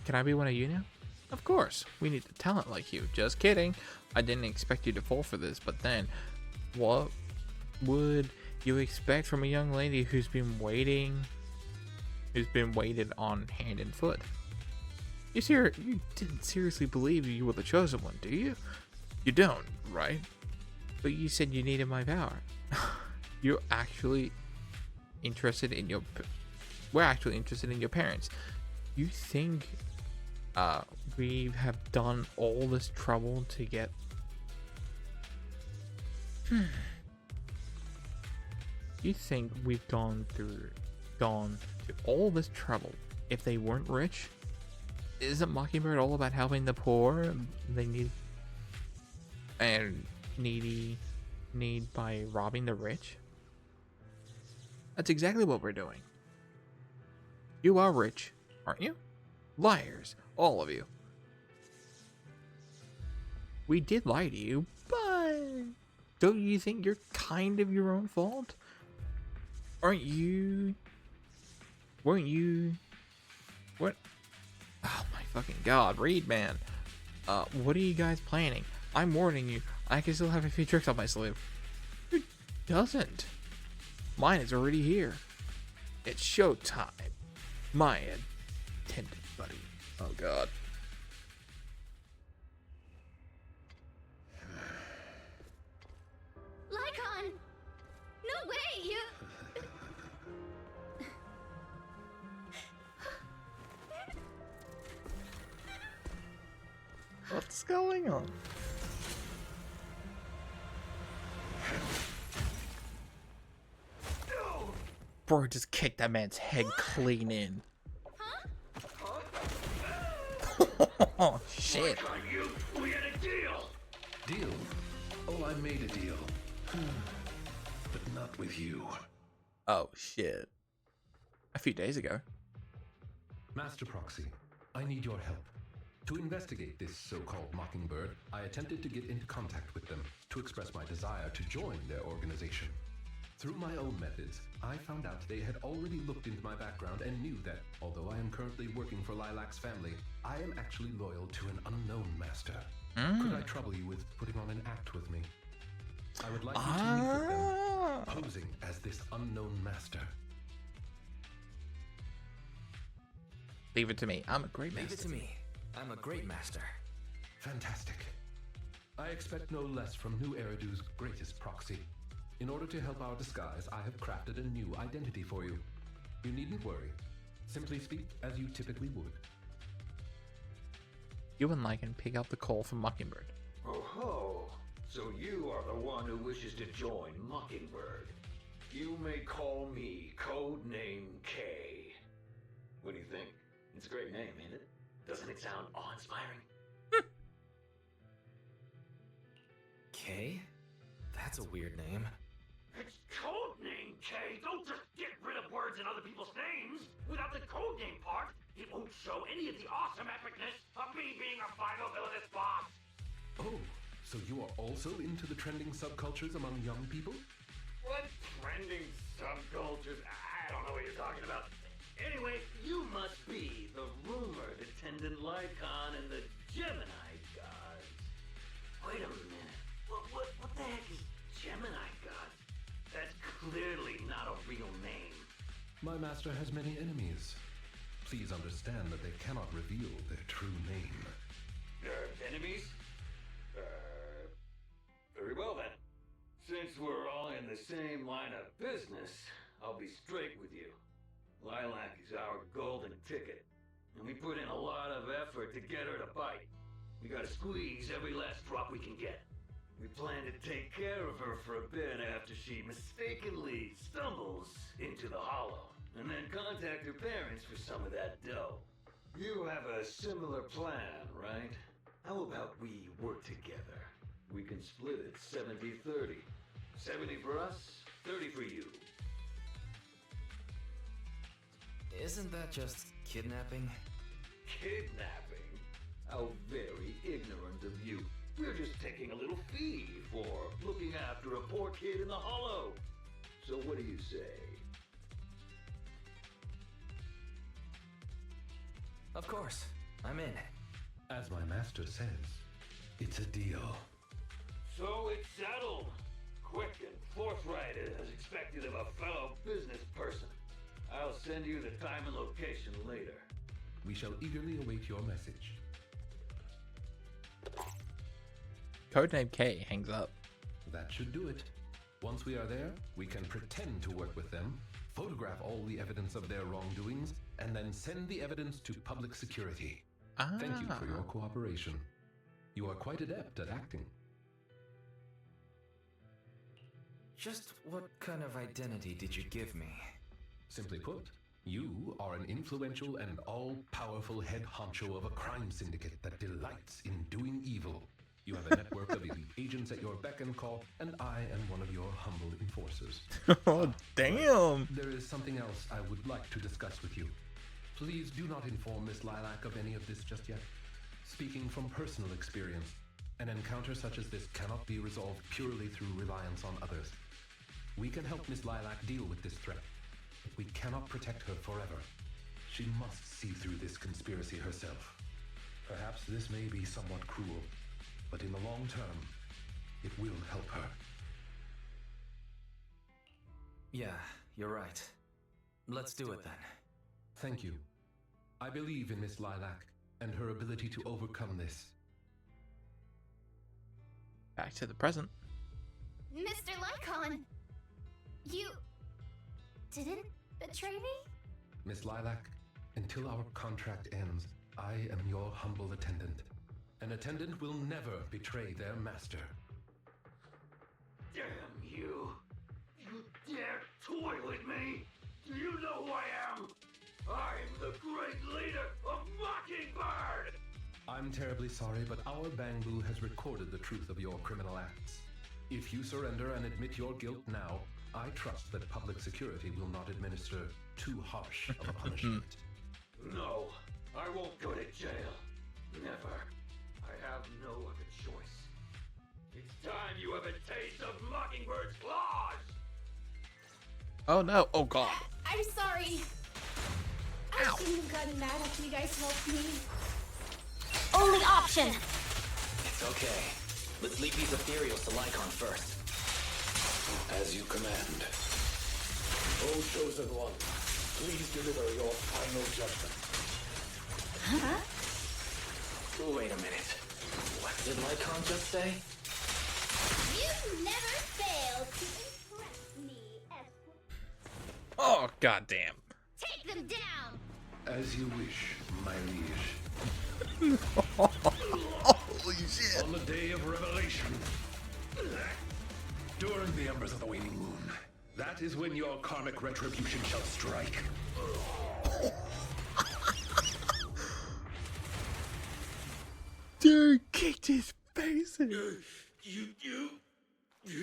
Can I be one of you now? Of course. We need a talent like you. Just kidding. I didn't expect you to fall for this, but then what would you expect from a young lady who's been waited on hand and foot? You didn't seriously believe you were the chosen one, do you? You don't, right? But you said you needed my power. You're actually interested in your... We're actually interested in your parents. You think we have done all this trouble to get... You think we've gone to all this trouble if they weren't rich? Isn't Mockingbird all about helping the poor? They need... And need by robbing the rich? That's exactly what we're doing. You are rich, aren't you? Liars, all of you. We did lie to you, but don't you think you're kind of your own fault? Weren't you? What? Oh my fucking god, Reed, man. What are you guys planning? I'm warning you, I can still have a few tricks up my sleeve. Who doesn't? Mine is already here. It's showtime. My intended buddy. Oh god. Lycaon! No way! You... What's going on? Bro just kicked that man's head clean in. Oh shit. We had a deal. Deal? Oh, I made a deal. But not with you. Oh shit. A few days ago. Master Proxy, I need your help. To investigate this so-called Mockingbird, I attempted to get into contact with them to express my desire to join their organization. Through my own methods, I found out they had already looked into my background and knew that, although I am currently working for Lilac's family, I am actually loyal to an unknown master. Could I trouble you with putting on an act with me? I would like you to meet with them, posing as this unknown master. Leave it to me. I'm a great master. Leave it to me. I'm a great master. Fantastic. I expect no less from New Eridu's greatest proxy. In order to help our disguise, I have crafted a new identity for you. You needn't worry. Simply speak as you typically would. You and Lycaon pick up the call from Mockingbird. Oh ho! So you are the one who wishes to join Mockingbird. You may call me Codename K. What do you think? It's a great name, ain't it? Doesn't it sound awe-inspiring? K? That's a weird name. It's Codename K. Don't just get rid of words in other people's names. Without the codename part, it won't show any of the awesome epicness of me being a final villainous boss. Oh, so you are also into the trending subcultures among young people? What trending subcultures? I don't know what you're talking about. Anyway, you must be the rumored attendant Lycaon and the Gemini gods. Wait a minute. What the heck is Gemini gods? That's clearly not a real name. My master has many enemies. Please understand that they cannot reveal their true name. Enemies? Very well then. Since we're all in the same line of business, I'll be straight with you. Lilac is our golden ticket, and we put in a lot of effort to get her to bite. We gotta squeeze every last drop we can get. We plan to take care of her for a bit after she mistakenly stumbles into the Hollow, and then contact her parents for some of that dough. You have a similar plan, right? How about we work together? We can split it 70-30. 70 for us, 30 for you. Isn't that just kidnapping? Kidnapping? How very ignorant of you. We're just taking a little fee for looking after a poor kid in the Hollow. So what do you say? Of course. I'm in. As my master says, it's a deal. So it's settled. Quick and forthright as expected of a fellow business person. I'll send you the time and location later. We shall eagerly await your message. Codename K hangs up. That should do it. Once we are there, we can pretend to work with them, photograph all the evidence of their wrongdoings, and then send the evidence to public security. Thank you for your cooperation. You are quite adept at acting. Just what kind of identity did you give me? Simply put, you are an influential and all-powerful head honcho of a crime syndicate that delights in doing evil. You have a network of elite agents at your beck and call, and I am one of your humble enforcers. Oh, damn! There is something else I would like to discuss with you. Please do not inform Miss Lilac of any of this just yet. Speaking from personal experience, an encounter such as this cannot be resolved purely through reliance on others. We can help Miss Lilac deal with this threat, but we cannot protect her forever. She must see through this conspiracy herself. Perhaps this may be somewhat cruel, but in the long term, it will help her. Yeah, you're right. Let's do it then. Thank you. I believe in Miss Lilac and her ability to overcome this. Back to the present. Mr. Lycaon! You didn't betray me? Miss Lilac, until our contract ends, I am your humble attendant. An attendant will never betray their master. Damn you! You dare toy with me? Do you know who I am? I'm the great leader of Mockingbird! I'm terribly sorry, but our Bangbu has recorded the truth of your criminal acts. If you surrender and admit your guilt now, I trust that public security will not administer too harsh of a punishment. No, I won't go to jail. Never. I have no other choice. It's time you have a taste of Mockingbird's claws! Oh no, oh god. I'm sorry. I shouldn't have gotten mad after you guys helped me. Only option! It's okay. Let's leave these ethereals to Lycaon first. As you command. O Chosen One, please deliver your final judgment. Huh? Wait a minute. What did Lycaon just say? You never fail to impress me, Oh goddamn. Take them down! As you wish, my liege. Holy shit. On the day of revelation, during the embers of the waning moon, that is when your karmic retribution shall strike. Dude kicked his face in. You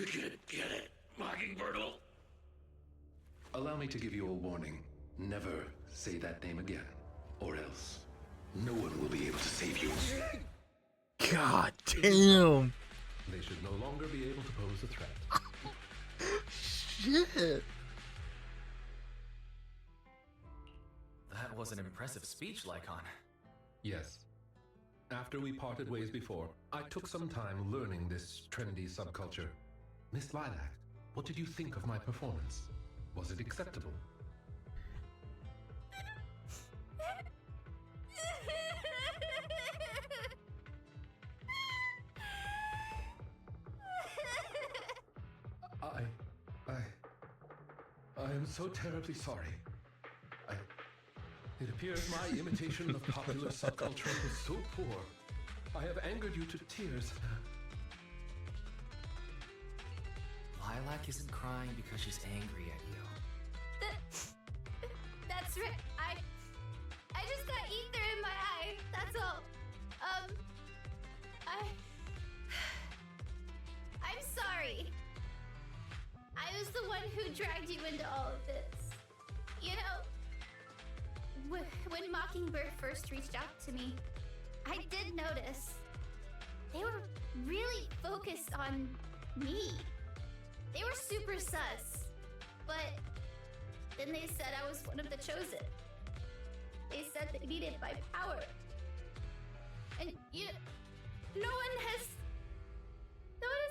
can get it, Mockingbird. Allow me to give you a warning. Never say that name again, or else no one will be able to save you. God damn. They should no longer be able to pose a threat. Shit. That was an impressive speech, Lycaon. Yes. After we parted ways before, I took some time learning this trendy subculture. Miss Lilac, what did you think of my performance? Was it acceptable? I am so terribly sorry. It appears my imitation of popular subculture was so poor. I have angered you to tears. Lilac isn't crying because she's angry at you. That's right. I just got ether in my eye. That's all. I'm sorry. I was the one who dragged you into all of this. You know, when Mockingbird first reached out to me, I did notice they were really focused on me. They were super sus, but then they said I was one of the chosen. They said they needed my power. And no one has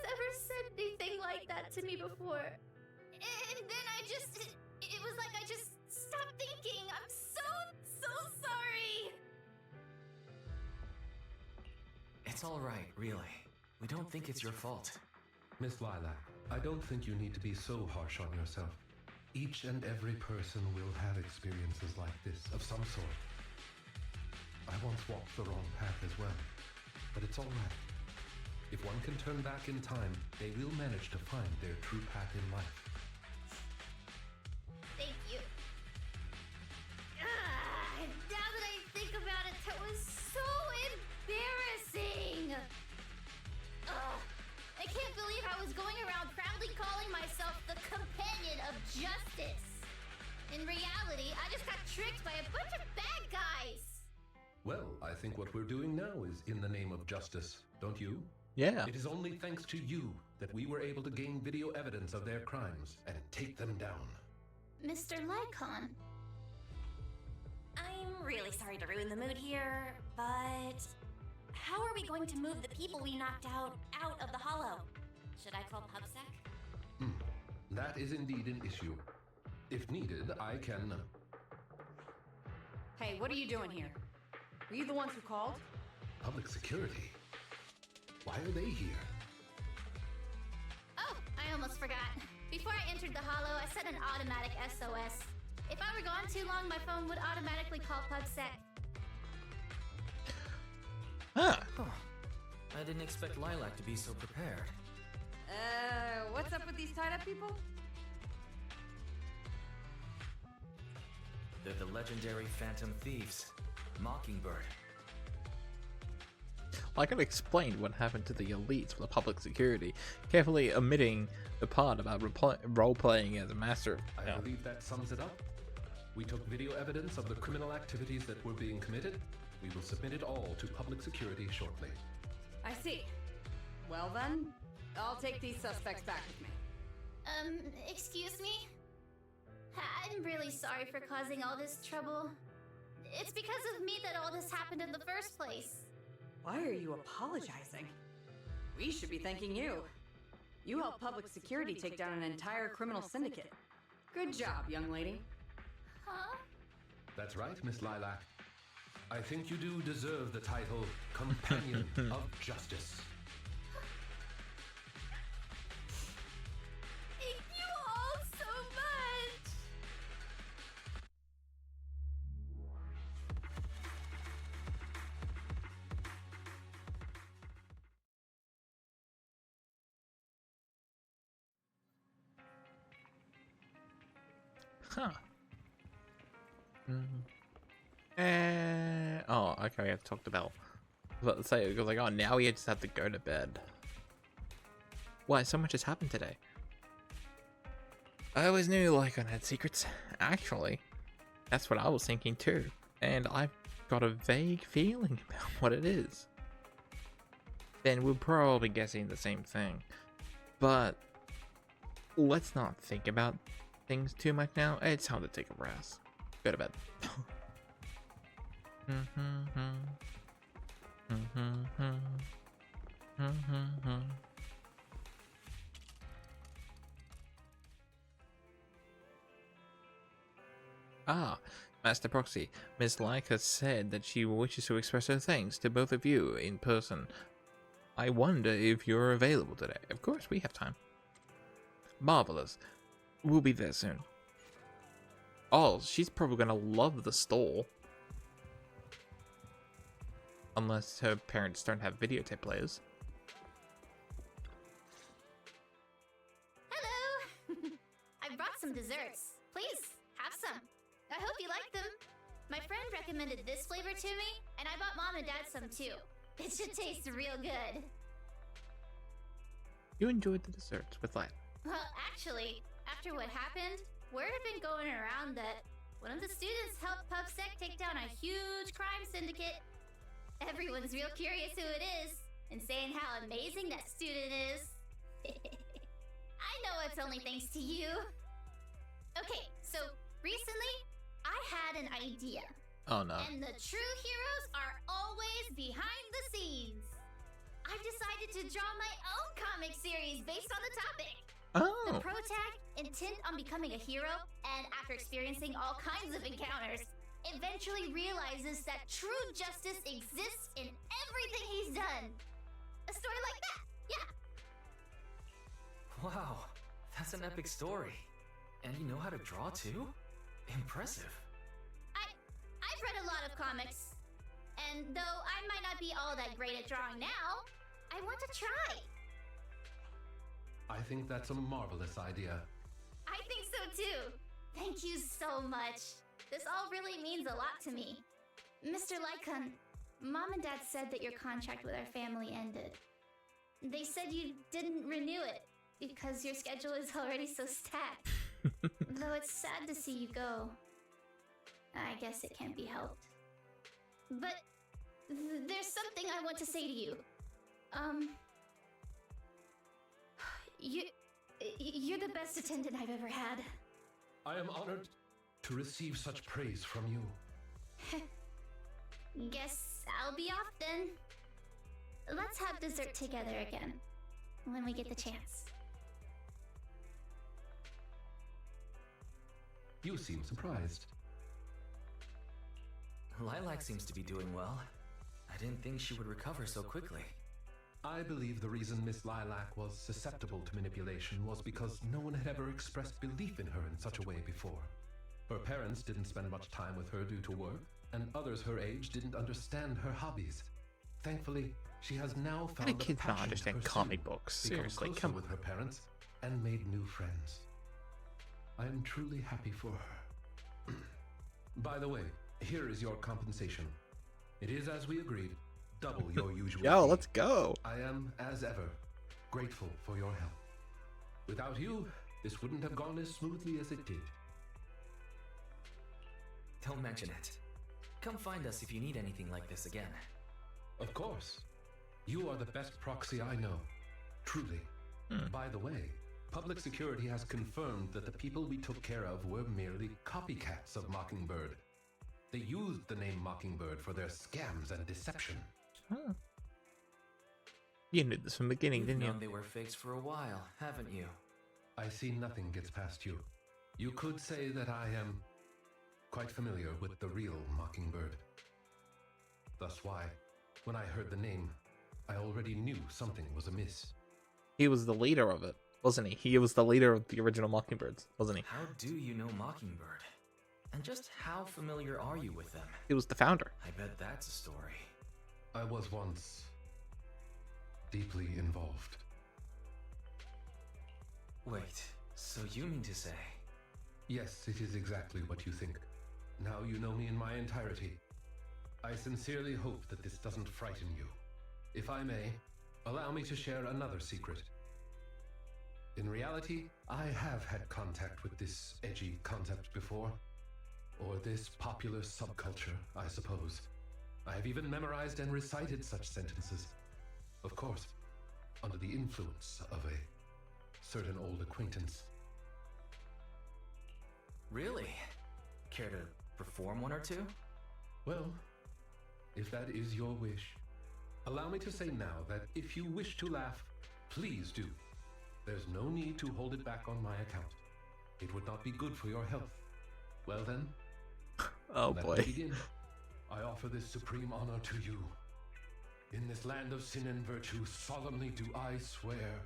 ever said anything like that to me before. And then it was like I just stopped thinking. I'm so sorry. It's all right, really. We don't think it's your fault. Miss Lilac, I don't think you need to be so harsh on yourself. Each and every person will have experiences like this, of some sort. I once walked the wrong path as well, but it's all right. If one can turn back in time, they will manage to find their true path in life. Thank you. Now that I think about it, that was so embarrassing. I can't believe I was going around proudly calling myself the companion of justice. In reality, I just got tricked by a bunch of bad Well, I think what we're doing now is in the name of justice, don't you? Yeah. It is only thanks to you that we were able to gain video evidence of their crimes and take them down. Mr. Lycaon. I'm really sorry to ruin the mood here, but how are we going to move the people we knocked out of the hollow? Should I call PubSec? That is indeed an issue. If needed, I can... Hey, what are you doing here? Were you the ones who called? Public security? Why are they here? Oh, I almost forgot. Before I entered the hollow, I set an automatic SOS. If I were gone too long, my phone would automatically call PubSec. Huh. I didn't expect Lilac to be so prepared. What's up with these tied-up people? They're the legendary Phantom Thieves, Mockingbird. Lycaon explained what happened to the elites with the public security, carefully omitting the part about role-playing as a master. I believe that sums it up. We took video evidence of the criminal activities that were being committed. We will submit it all to public security shortly. I see. Well then, I'll take these suspects back with me. Excuse me? I'm really sorry for causing all this trouble. It's because of me that all this happened in the first place. Why are you apologizing? We should be thanking you. You helped public security take down an entire criminal syndicate. Good job, young lady. Huh? That's right, Miss Lilac. I think you do deserve the title Companion of Justice. Thank you all so much! Huh. Oh, okay, we have to talk to Belle. I was about to say, because like, oh, now we just have to go to bed. Why, so much has happened today. I always knew Lycaon had secrets. Actually, that's what I was thinking too. And I've got a vague feeling about what it is. Then we're probably guessing the same thing. But let's not think about things too much now. It's time to take a rest. Go to bed. Ah, Master Proxy, Miss Lyca said that she wishes to express her thanks to both of you in person. I wonder if you're available today. Of course, we have time. Marvelous. We'll be there soon. Oh, she's probably gonna love the stall. Unless her parents don't have videotape players. Hello! I brought some desserts. Please, have some. I hope you like them. My friend recommended this flavor to me, and I bought Mom and Dad some too. It should taste real good. You enjoyed the desserts with Light. Well, actually, after what happened, word had been going around that one of the students helped PubSec take down a huge crime syndicate. Everyone's real curious who it is, and saying how amazing that student is. I know it's only thanks to you. Okay, so recently, I had an idea. Oh no. And the true heroes are always behind the scenes. I've decided to draw my own comic series based on the topic. Oh. The protag, intent on becoming a hero, and after experiencing all kinds of encounters, eventually realizes that true justice exists in everything he's done. A story like that, yeah. Wow, that's an epic story. And you know how to draw too? Impressive. I've read a lot of comics, and though I might not be all that great at drawing now, I want to try. I think that's a marvelous idea. I think so too. Thank you so much. This all really means a lot to me. Mr. Lycaon, Mom and Dad said that your contract with our family ended. They said you didn't renew it because your schedule is already so stacked. Though it's sad to see you go. I guess it can't be helped. But there's something I want to say to you. You're the best attendant I've ever had. I am honored to receive such praise from you. Guess I'll be off then. Let's have dessert together again, when we get the chance. You seem surprised. Lilac seems to be doing well. I didn't think she would recover so quickly. I believe the reason Miss Lilac was susceptible to manipulation was because no one had ever expressed belief in her in such a way before. Her parents didn't spend much time with her due to work, and others her age didn't understand her hobbies. Thankfully, she has now How found do a kids not passion to understand pursue, comic books? become Seriously, closer come with on. her parents, and made new friends. I am truly happy for her. By the way, here is your compensation. It is as we agreed, double your usual Yo, fee. let's go. I am, as ever, grateful for your help. Without you, this wouldn't have gone as smoothly as it did. Don't mention it. Come find us if you need anything like this again. Of course. You are the best proxy I know. Truly. By the way, public security has confirmed that the people we took care of were merely copycats of Mockingbird. They used the name Mockingbird for their scams and deception. Huh. You knew this from the beginning, didn't you? You've known they were fakes for a while, haven't you? I see nothing gets past you. You could say that I am quite familiar with the real Mockingbird. Thus why, when I heard the name, I already knew something was amiss. He was the leader of it, wasn't he? He was the leader of the original Mockingbirds, wasn't he? How do you know Mockingbird? And just how familiar are you with them? He was the founder. I bet that's a story. I was once deeply involved. Wait, so you mean to say? Yes, it is exactly what you think. Now you know me in my entirety. I sincerely hope that this doesn't frighten you. If I may, allow me to share another secret. In reality, I have had contact with this edgy concept before. Or this popular subculture, I suppose. I have even memorized and recited such sentences. Of course, under the influence of a certain old acquaintance. Really? Care to perform one or two? Well, if that is your wish, allow me to say now that if you wish to laugh, please do. There's no need to hold it back on my account. It would not be good for your health. Well then, oh let boy. me begin. I offer this supreme honor to you. In this land of sin and virtue, solemnly do I swear.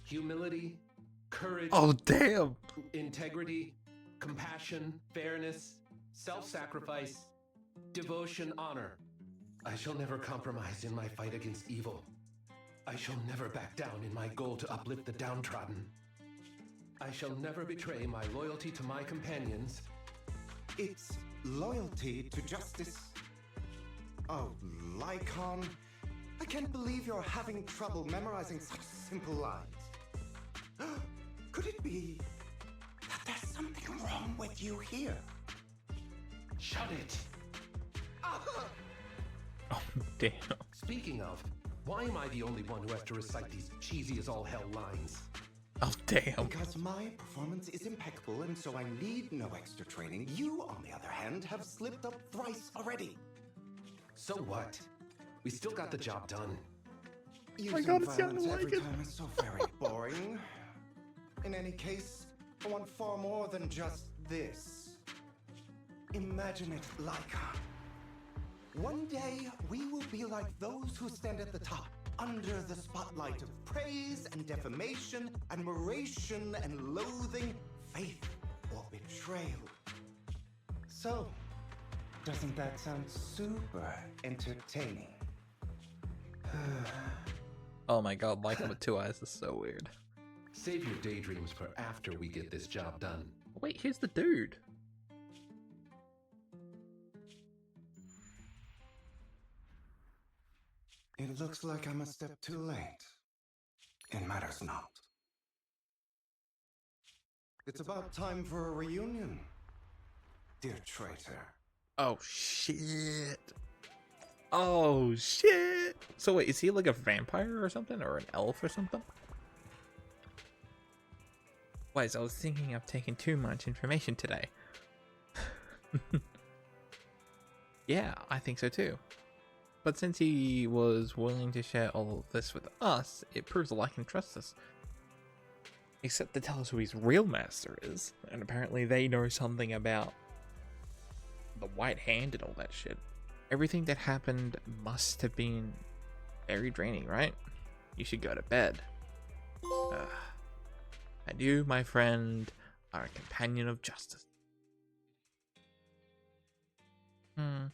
Humility, courage. Oh, damn. Integrity, compassion, fairness, self-sacrifice, devotion, honor. I shall never compromise in my fight against evil. I shall never back down in my goal to uplift the downtrodden. I shall never betray my loyalty to my companions. It's loyalty to justice. Oh, Lycaon, I can't believe you're having trouble memorizing such simple lines. Could it be that there's something wrong with you here? Shut it! Oh, damn. Speaking of, why am I the only one who has to recite these cheesy as all hell lines? Oh, damn. Because my performance is impeccable and so I need no extra training. You, on the other hand, have slipped up thrice already. So what? We still got the job done. Using violence every time is so very boring. In any case, I want far more than just this. Imagine it, Lycaon. One day, we will be like those who stand at the top, under the spotlight of praise and defamation, admiration and loathing, faith or betrayal. So, doesn't that sound super entertaining? Oh my god, Lycaon with two eyes is so weird. Save your daydreams for after we get this job done. Wait, here's the dude. It looks like I'm a step too late. It matters not. It's about time for a reunion, dear traitor. Oh shit. Oh shit! So wait, is he like a vampire or something, or an elf or something? Wait, I was thinking of taking too much information today. Yeah, I think so too. But since he was willing to share all of this with us, it proves Lycaon trusts us. Except to tell us who his real master is, and apparently they know something about the White Hand and all that shit. Everything that happened must have been very draining, right? You should go to bed. And you, my friend, are a companion of justice. Yeah,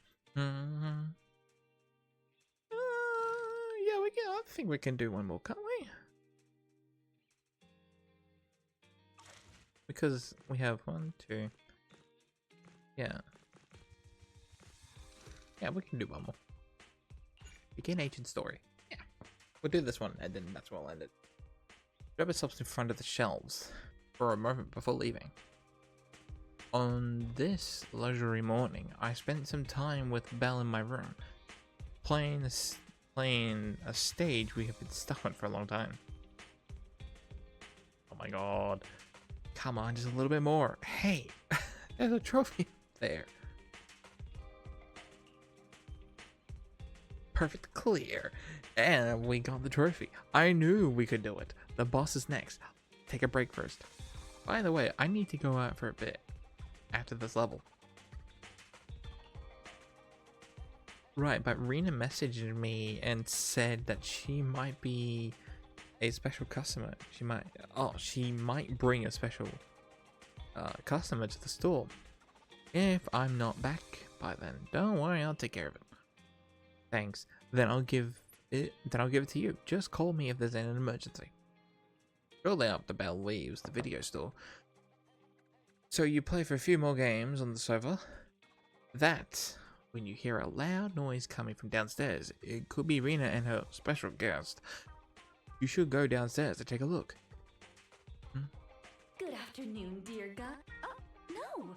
we can. I think we can do one more, can't we? Because we have 1, 2. Yeah. Yeah, we can do one more. Begin agent story. Yeah. We'll do this one, and then that's where we'll end it. Grab ourselves in front of the shelves for a moment before leaving. On this leisurely morning, I spent some time with Belle in my room, playing a stage we have been stuck on for a long time. Oh my god. Come on, just a little bit more. Hey, there's a trophy there. Perfect clear. And we got the trophy. I knew we could do it. The boss is next. Take a break first. By the way, I need to go out for a bit after this level. Right, but Rina messaged me and said that she might be a special customer. She might bring a special customer to the store. If I'm not back by then, don't worry, I'll take care of it. Thanks. Then I'll give it to you. Just call me if there's an emergency. Shortly after Belle leaves the video store, so you play for a few more games on the sofa. That, when you hear a loud noise coming from downstairs, it could be Rina and her special guest. You should go downstairs to take a look. Good afternoon, dear God. Oh, no.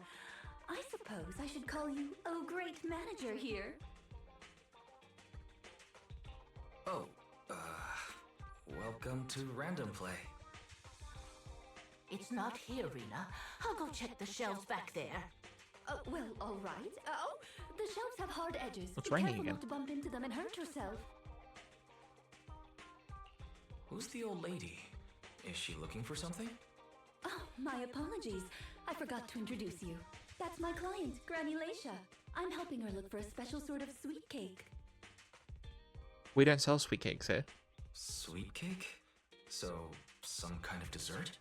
I suppose I should call you Oh Great Manager here. Oh, welcome to Random Play. It's not here, Rina. I'll go check the shelves back there. Well, all right. Oh, the shelves have hard edges. It's Be raining careful again. not to bump into them and hurt yourself. Who's the old lady? Is she looking for something? Oh, my apologies. I forgot to introduce you. That's my client, Granny Leisha. I'm helping her look for a special sort of sweet cake. We don't sell sweet cakes here. Sweet cake? So, some kind of dessert?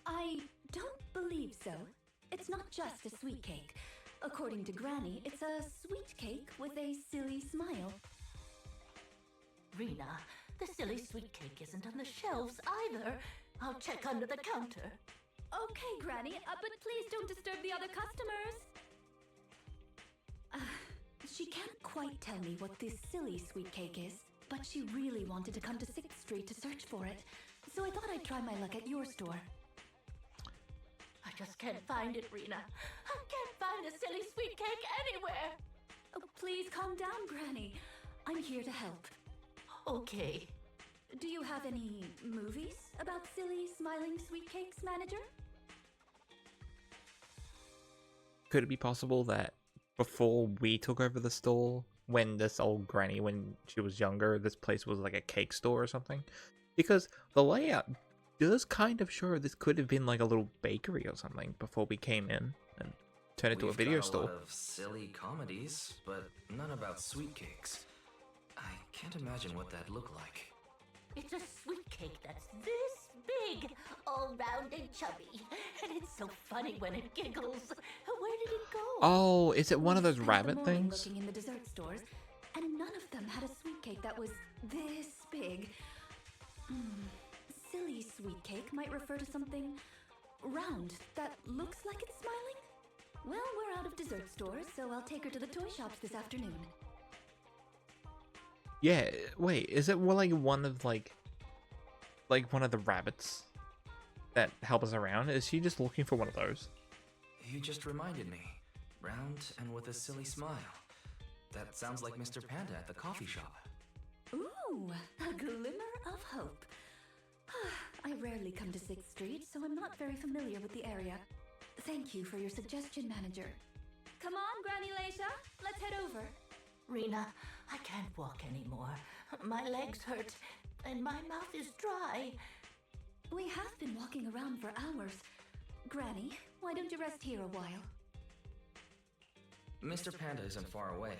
I don't believe so. It's not just a sweet cake. According to Granny, it's a sweet cake with a silly smile. Rina, the silly sweet cake isn't on the shelves either. I'll check under the counter. Okay, Granny, but please don't disturb the other customers. She can't quite tell me what this silly sweet cake is, but she really wanted to come to 6th Street to search for it, so I thought I'd try my luck at your store. I just can't find it, Rina. I can't find a silly sweet cake anywhere. Oh, please calm down, Granny. I'm here to help. Okay. Do you have any movies about silly, smiling sweet cakes, manager? Could it be possible that before we took over the store, when this old granny, when she was younger, this place was like a cake store or something? Because the layout does kind of show this could have been like a little bakery or something before we came in and turned it into a video store. We've got a lot of silly comedies, but none about sweet cakes. I can't imagine what that'd look like. It's a sweet cake that's this big, all round and chubby. And it's so funny when it giggles. Where did it go? Oh, is it one of those Spent rabbit the morning things? looking in the dessert stores, and none of them had a sweet cake that was this big. Silly sweet cake might refer to something round that looks like it's smiling. Well, we're out of dessert stores, so I'll take her to the toy shops this afternoon. Yeah, wait, is it like one of like one of the rabbits that help us around? Is she just looking for one of those? You just reminded me. Round and with a silly smile. that sounds like Mr. Panda at the coffee shop. Ooh, a glimmer of hope. I rarely come to 6th Street, so I'm not very familiar with the area. Thank you for your suggestion, manager. Come on, Granny Leisha, let's head over. Rina, I can't walk anymore. My legs hurt, and my mouth is dry. We have been walking around for hours. Granny, why don't you rest here a while? Mr. Panda isn't far away.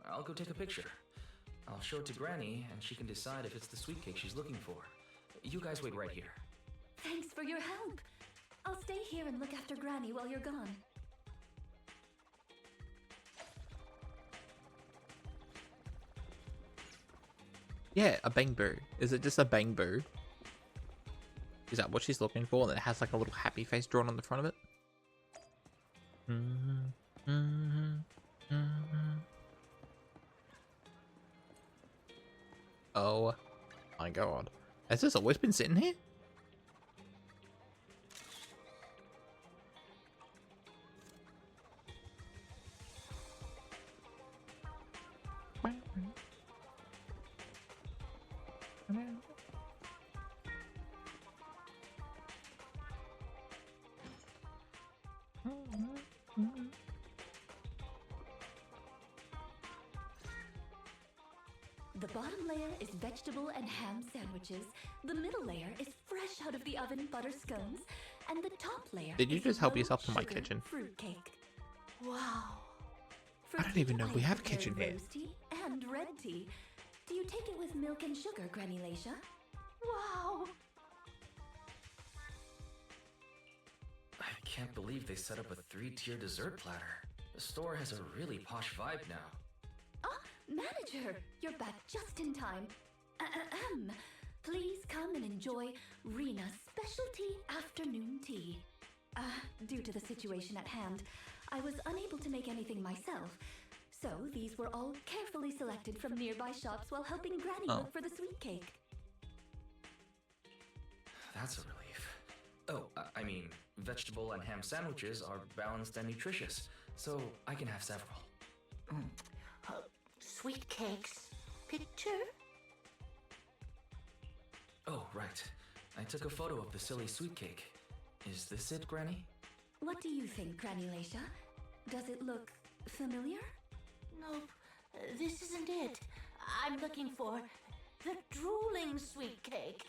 I'll go take a picture. I'll show it to Granny, and she can decide if it's the sweet cake she's looking for. You guys wait right here. Thanks for your help. I'll stay here and look after Granny while you're gone. Yeah, a bangbu. Is it just a bangbu? Is that what she's looking for? And it has like a little happy face drawn on the front of it? Oh my god. Has this always been sitting here? The bottom layer is vegetable and ham sandwiches, the middle layer is fresh out of the oven butter scones, and the top layer Did you is just help low yourself to my sugar kitchen? Fruitcake. Wow. I don't even know we have a prepare kitchen here. rose tea and red tea. Do you take it with milk and sugar, Granny Leisha? Wow. I can't believe they set up a 3-tier dessert platter. The store has a really posh vibe now. Manager, you're back just in time. Please come and enjoy Rina's specialty afternoon tea. Due to the situation at hand, I was unable to make anything myself, so these were all carefully selected from nearby shops while helping Granny look for the sweet cake. That's a relief. Oh, I mean, vegetable and ham sandwiches are balanced and nutritious, so I can have several. Sweet cakes. Picture? Oh, right. I took a photo of the silly sweet cake. Is this it, Granny? What do you think, Granny Leisha? Does it look familiar? Nope, this isn't it. I'm looking for the drooling sweet cake.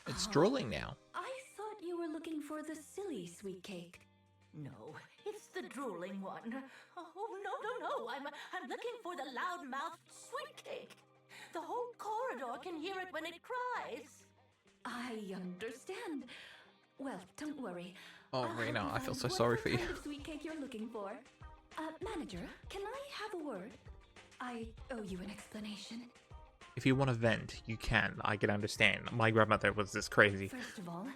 It's drooling now. I thought you were looking for the silly sweet cake. No, it's the drooling one. Oh, no. I'm looking for the loud-mouthed sweet cake. The whole corridor can hear it when it cries. I understand. Well, don't worry. Oh, Rina, I feel so sorry for you. What kind of sweet cake you're looking for? Manager, can I have a word? I owe you an explanation. If you want to vent, you can. I can understand. My grandmother was this crazy. First of all,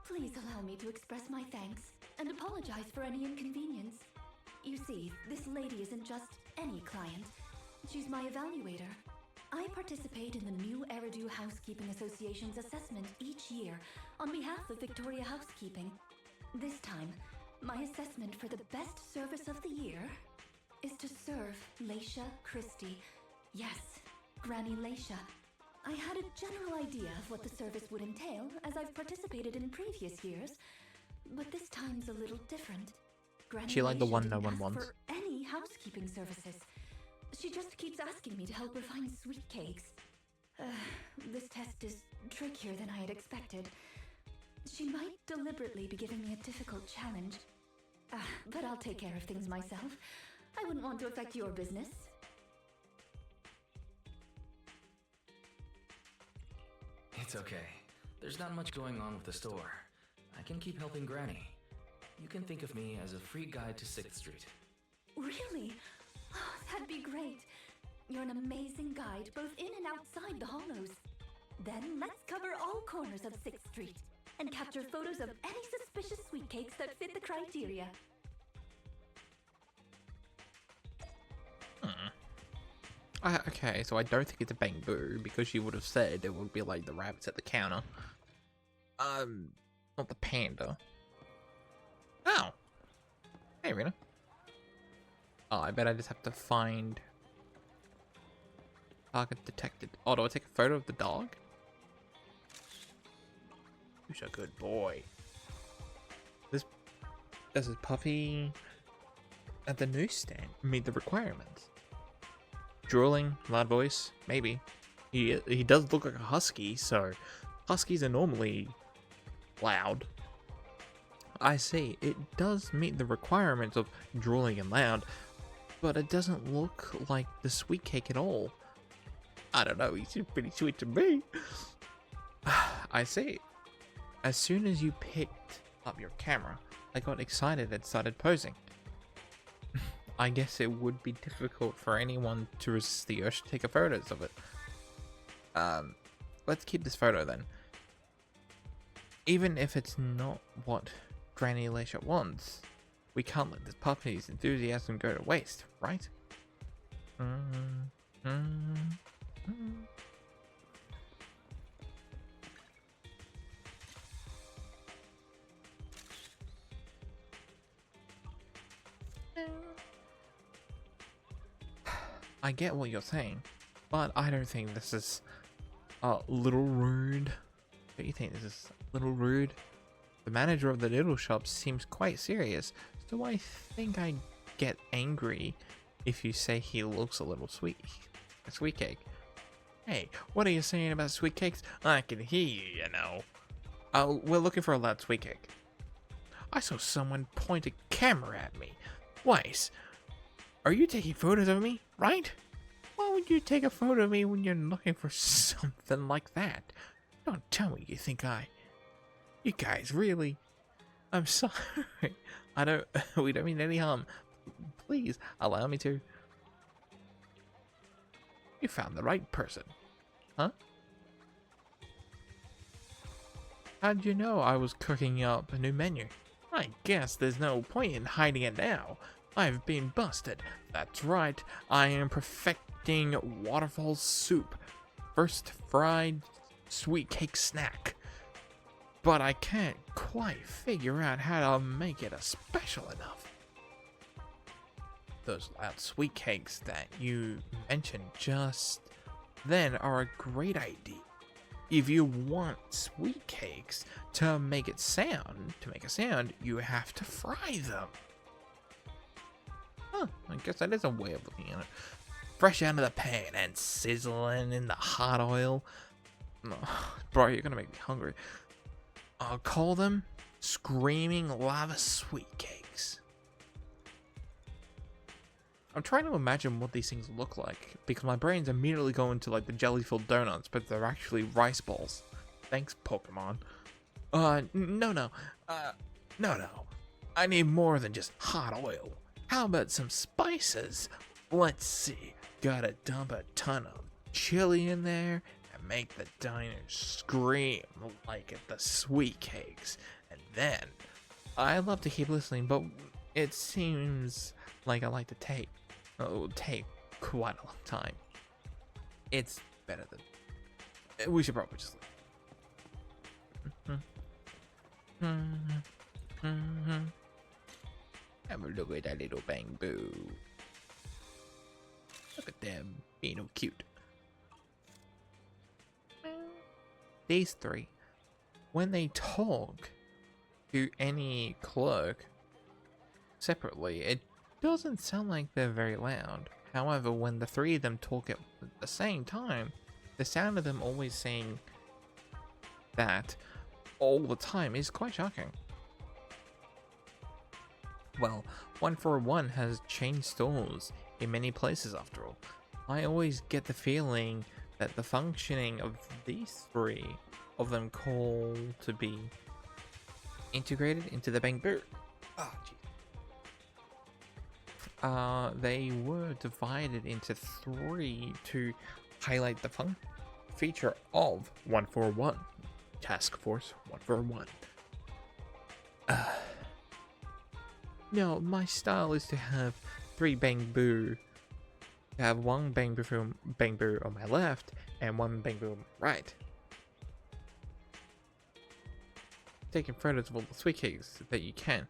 please allow me to express my thanks and apologize for any inconvenience. You see, this lady isn't just any client. She's my evaluator. I participate in the new Eridu Housekeeping Association's assessment each year on behalf of Victoria Housekeeping. This time, my assessment for the best service of the year is to serve Leisha Christie. Yes, Granny Leisha. I had a general idea of what the service would entail as I've participated in previous years, but this time's a little different. Granny She like the Leisha one no didn't one ask wants. for any housekeeping services. She just keeps asking me to help her find sweet cakes. This test is trickier than I had expected. She might deliberately be giving me a difficult challenge. But I'll take care of things myself. I wouldn't want to affect your business. It's okay. There's not much going on with the store. I can keep helping Granny. You can think of me as a free guide to 6th Street. Really? Oh, that'd be great. You're an amazing guide, both in and outside the hollows. Then let's cover all corners of 6th Street and capture photos of any suspicious sweet cakes that fit the criteria. Okay, so I don't think it's a bangbu because she would have said it would be like the rabbits at the counter. Not the panda. Oh. Hey, Rina. Oh, I bet I just have to find Target detected. Oh, do I take a photo of the dog? Who's a good boy? Does his puppy at the newsstand meet the requirements? Drooling, loud voice, maybe. He does look like a husky, so huskies are normally loud. I see, it does meet the requirements of drooling and loud, but it doesn't look like the sweet cake at all. I don't know, he seems pretty sweet to me. I see. As soon as you picked up your camera, I got excited and started posing. I guess it would be difficult for anyone to resist the urge to take a photos of it. Let's keep this photo then. Even if it's not what Granny Alicia wants, we can't let this puppy's enthusiasm go to waste, right? I get what you're saying, but I don't think this is a little rude. Don't you think this is a little rude? The manager of the noodle shop seems quite serious, so I think I get angry if you say he looks a little sweet. A sweet cake. Hey, what are you saying about sweet cakes? I can hear you, you know. We're looking for a loud sweet cake. I saw someone point a camera at me. Weiss, are you taking photos of me, right? Why would you take a photo of me when you're looking for something like that? Don't tell me you think You guys really... I'm sorry. We don't mean any harm. Please, allow me to... You found the right person. Huh? How'd you know I was cooking up a new menu? I guess there's no point in hiding it now. I've been busted. That's right. I am perfecting waterfall soup. First fried sweet cake snack. But I can't quite figure out how to make it a special enough. Those loud sweet cakes that you mentioned just then are a great idea. If you want sweet cakes to make a sound, you have to fry them. Huh, I guess that is a way of looking at it. Fresh out of the pan and sizzling in the hot oil. Oh, bro, you're gonna make me hungry. I'll call them screaming lava sweet cakes. I'm trying to imagine what these things look like, because my brain's immediately going to like the jelly-filled donuts, but they're actually rice balls. Thanks, Pokemon. No. I need more than just hot oil. How about some spices? Let's see. Gotta dump a ton of chili in there and make the diners scream like at the sweet cakes. And then, I love to keep listening, but it seems like I like to take quite a long time. It's better than... We should probably just have a look at that little bamboo. Look at them being all cute. These three, when they talk to any clerk separately, it doesn't sound like they're very loud. However, when the three of them talk at the same time, the sound of them always saying that all the time is quite shocking. Well, 141 has chain stores in many places after all. I always get the feeling that the functioning of these three of them call to be integrated into the bamboo. They were divided into three to highlight the feature of 141. Task Force 141. No, my style is to have three bamboo. To have one bamboo on my left and one bamboo on my right. Taking photos of all the sweet cakes that you can.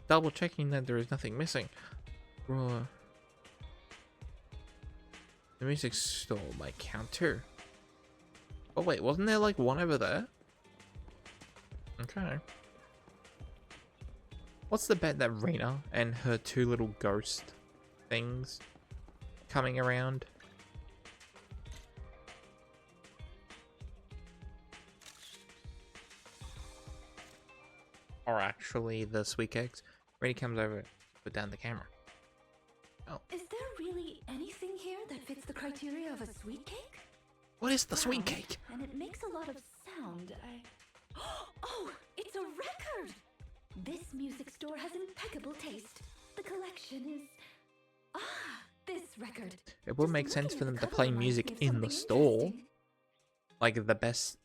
Double checking that there is nothing missing. The music store might count too. Oh wait, wasn't there like one over there? Okay. What's the bet that Rina and her two little ghost things coming around? Or actually the sweet cakes? Rina comes over, put down the camera. Oh. Is there really anything here that fits the criteria of a sweet cake? What is the sweet cake? And it makes a lot of sound. Oh, it's a record! This music store has impeccable taste. The collection is... this record. It would make sense for them to play music in the store. Like the best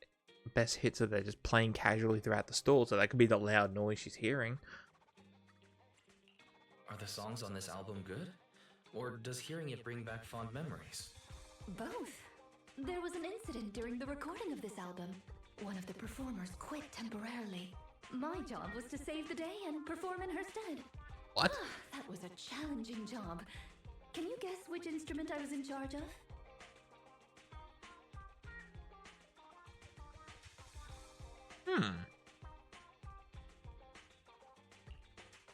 hits are they're just playing casually throughout the store, so that could be the loud noise she's hearing. Are the songs on this album good? Or does hearing it bring back fond memories? Both. There was an incident during the recording of this album. One of the performers quit temporarily. My job was to save the day and perform in her stead. What? That was a challenging job. Can you guess which instrument I was in charge of?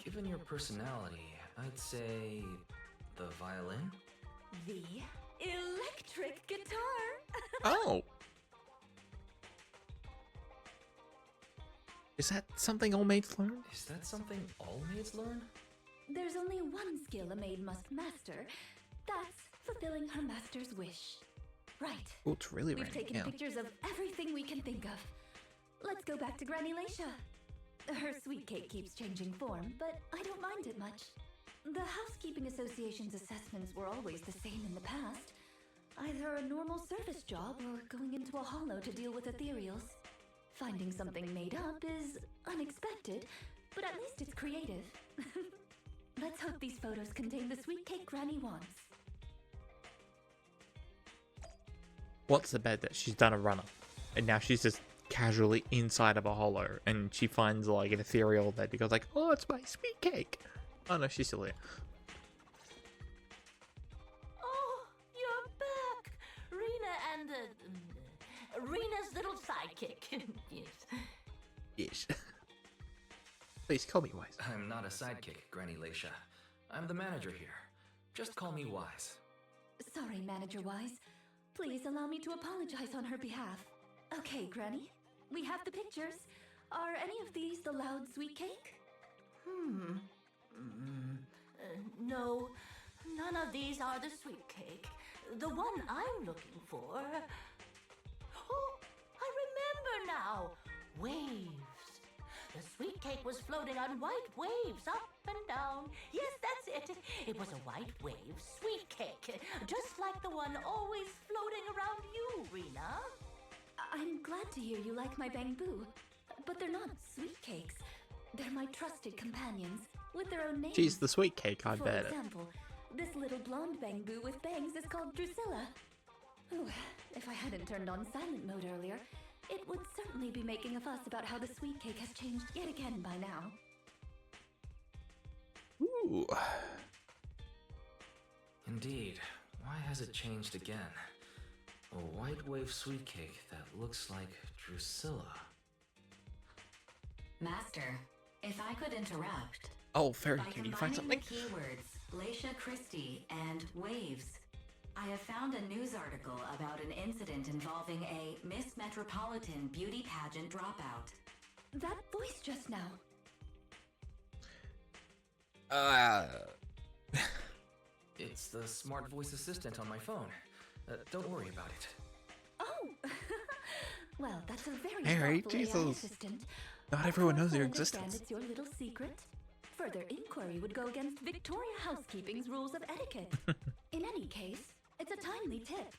Given your personality, I'd say the violin? The electric guitar! Oh! Is that something all maids learn? Is that something all maids learn? There's only one skill a maid must master. That's fulfilling her master's wish. Right. Oh, it's really We've raining. taken pictures of everything we can think of. Let's go back to Granny Lacia. Her sweet cake keeps changing form, but I don't mind it much. The Housekeeping Association's assessments were always the same in the past. Either a normal service job or going into a hollow to deal with ethereals. Finding something made up is unexpected, but at least it's creative. Let's hope these photos contain the sweet cake Granny wants. What's the bet that she's done a runner, and now she's just casually inside of a hollow, and she finds like an ethereal that goes like, oh, it's my sweet cake. Oh no, she's still here. Oh, you're back! Rina and, Rina's little sidekick. Yes. Yes. Please call me Wise. I'm not a sidekick, Granny Lacia. I'm the manager here. Just call me Wise. Sorry, Manager Wise. Please allow me to apologize on her behalf. Okay, Granny. We have the pictures. Are any of these the loud sweet cake? No, none of these are the sweet cake. The one I'm looking for... Oh, I remember now! Waves. The sweet cake was floating on white waves up and down. Yes, that's it. It was a white wave sweet cake, just like the one always floating around you, Rina. I'm glad to hear you like my bamboo, but they're not sweet cakes. They're my trusted companions, with their own names. She's the sweet cake, I For bet. example, this little blonde bamboo with bangs is called Drusilla. Ooh, if I hadn't turned on silent mode earlier, it would certainly be making a fuss about how the sweet cake has changed yet again by now. Ooh. Indeed. Why has it changed again? A white wave sweet cake that looks like Drusilla. Master, if I could interrupt. Oh, Fairy, By can you find something? combining the keywords Lacia Christie and waves, I have found a news article about an incident involving a Miss Metropolitan beauty pageant dropout. That voice just now. It's the smart voice assistant on my phone. Don't worry about it. Oh! Well, that's a very Harry, thoughtful AI Jesus. assistant. Not everyone knows your I understand existence. It's your little secret. Further inquiry would go against Victoria Housekeeping's rules of etiquette. In any case, it's a timely tip.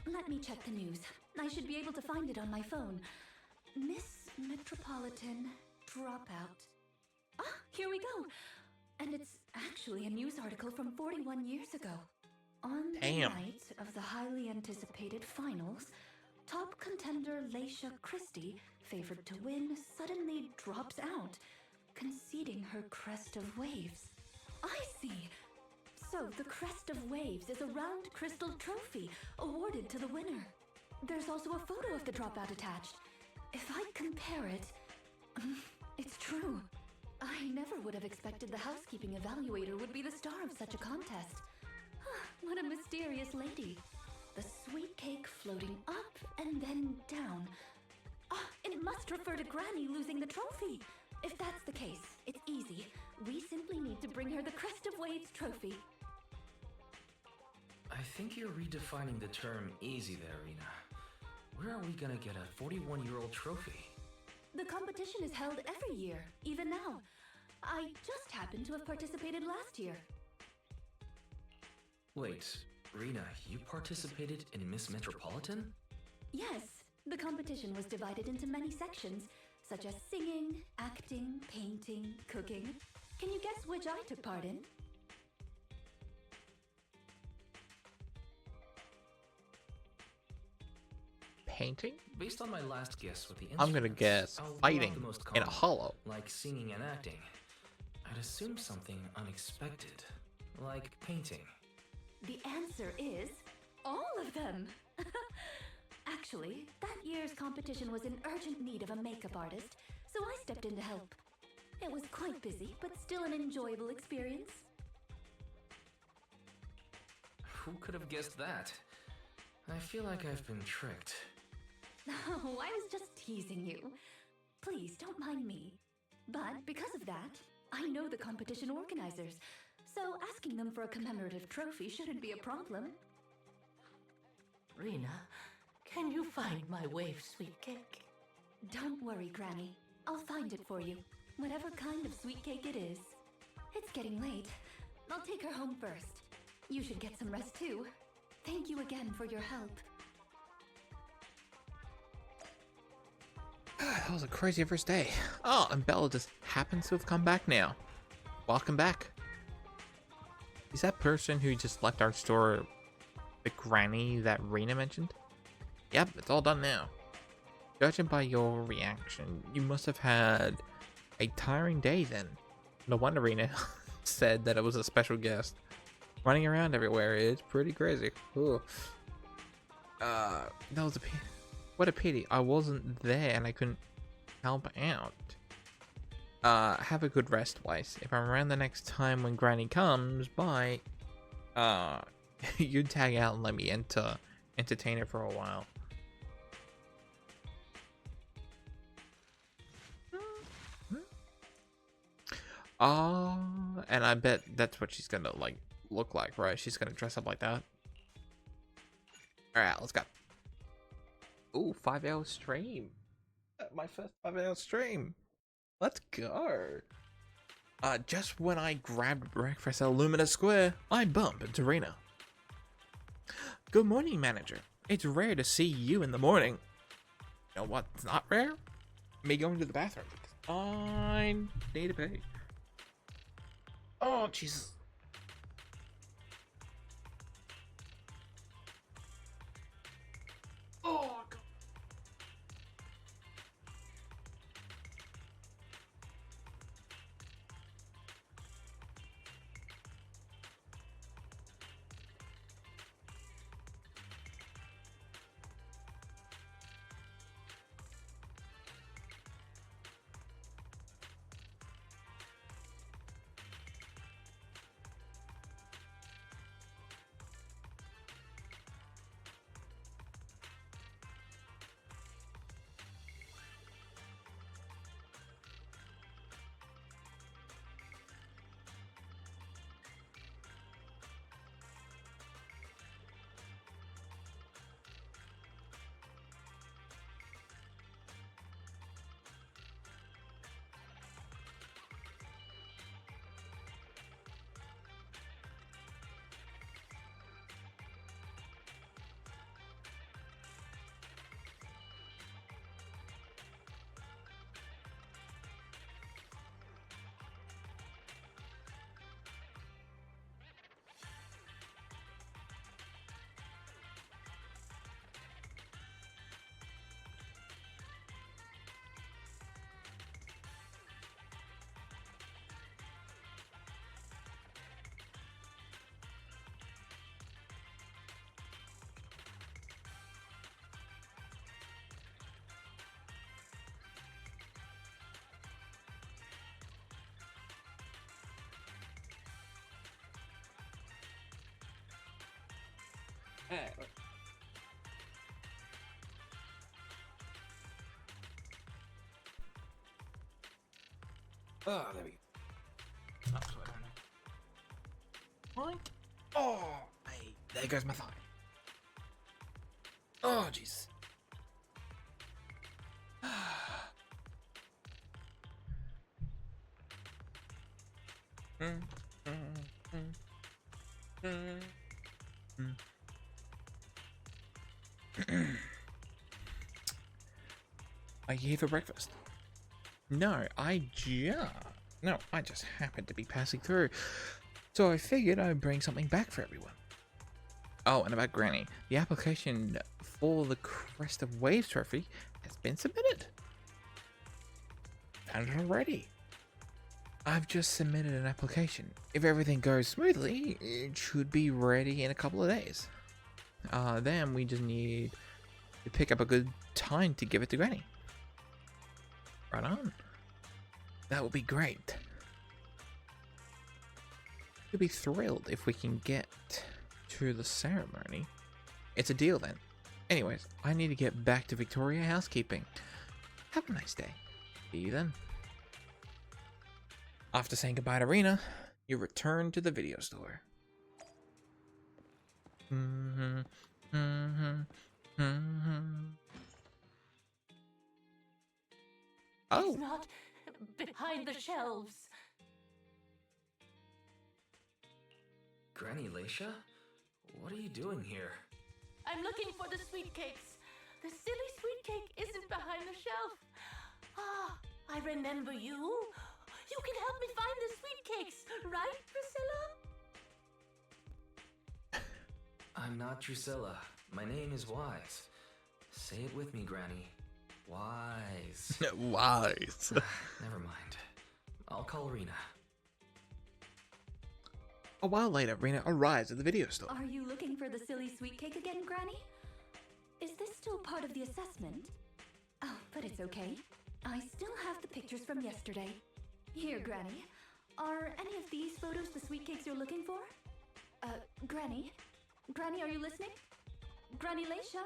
Let me check the news. I should be able to find it on my phone. Miss Metropolitan Dropout. Ah, here we go. And it's actually a news article from 41 years ago. On the Damn. night of the highly anticipated finals, top contender Lacia Christie, favored to win, suddenly drops out, conceding her crest of waves. I see. So, the Crest of Waves is a round crystal trophy awarded to the winner. There's also a photo of the dropout attached. If I compare it, it's true. I never would have expected the housekeeping evaluator would be the star of such a contest. What a mysterious lady. The sweet cake floating up and then down. It must refer to Granny losing the trophy. If that's the case, it's easy. We simply need to bring her the Crest of Waves trophy. I think you're redefining the term easy there, Rina. Where are we gonna get a 41-year-old trophy? The competition is held every year, even now. I just happened to have participated last year. Wait, Rina, you participated in Miss Metropolitan? Yes, the competition was divided into many sections, such as singing, acting, painting, cooking. Can you guess which I took part in? Painting? Based on my last guess with the I'm gonna instruments, guess I'll rule out fighting the most in a common, hollow. like singing and acting. I'd assume something unexpected, like painting. The answer is all of them. Actually, that year's competition was in urgent need of a makeup artist, so I stepped in to help. It was quite busy, but still an enjoyable experience. Who could have guessed that? I feel like I've been tricked. Oh, I was just teasing you. Please, don't mind me. But because of that, I know the competition organizers, so asking them for a commemorative trophy shouldn't be a problem. Rina, can you find my wave sweet cake? Don't worry, Granny. I'll find it for you, whatever kind of sweet cake it is. It's getting late. I'll take her home first. You should get some rest too. Thank you again for your help. That was a crazy first day. Oh, and Bella just happens to have come back now. Welcome back. Is that person who just left our store the granny that Rina mentioned? Yep, it's all done now. Judging by your reaction, you must have had a tiring day then. No wonder Rina said that it was a special guest. Running around everywhere is pretty crazy. Ooh. That was what a pity. I wasn't there and I couldn't help out. Have a good rest, Weiss. If I'm around the next time when Granny comes by, you tag out and let me entertain her for a while. And I bet that's what she's gonna like look like, right? She's gonna dress up like that. Alright, let's go. Ooh, 5-hour stream. My first 5-hour stream. Let's go. Just when I grabbed breakfast at Lumina Square, I bump into Rina. Good morning, manager. It's rare to see you in the morning. You know what's not rare? Me going to the bathroom. I need to pay. Oh, Jesus. Oh, God. Oh, there we go. That's what I know. Right. Oh, hey, there goes my thigh. Oh, jeez. Are you here for breakfast? No, I just happened to be passing through, so I figured I'd bring something back for everyone. Oh, and about Granny, the application for the Crest of Waves trophy has been submitted. Found it already. I've just submitted an application. If everything goes smoothly, it should be ready in a couple of days. Then we just need to pick up a good time to give it to Granny. Right on. That would be great. You'll be thrilled if we can get to the ceremony. It's a deal then. Anyways, I need to get back to Victoria housekeeping. Have a nice day. See you then. After saying goodbye to Rina, you return to the video store. Oh. It's not behind the shelves. Granny Lycia? What are you doing here? I'm looking for the sweet cakes. The silly sweet cake isn't behind the shelf. Ah, I remember you. You can help me find the sweet cakes, right, Priscilla? I'm not Drusilla. My name is Wise. Say it with me, Granny. Wise. Wise. Never mind. I'll call Rina. A while later, Rina arrives at the video store. Are you looking for the silly sweet cake again, Granny? Is this still part of the assessment? Oh, but it's okay. I still have the pictures from yesterday. Here, Granny. Are any of these photos the sweet cakes you're looking for? Granny? Granny, are you listening? Granny Lycia?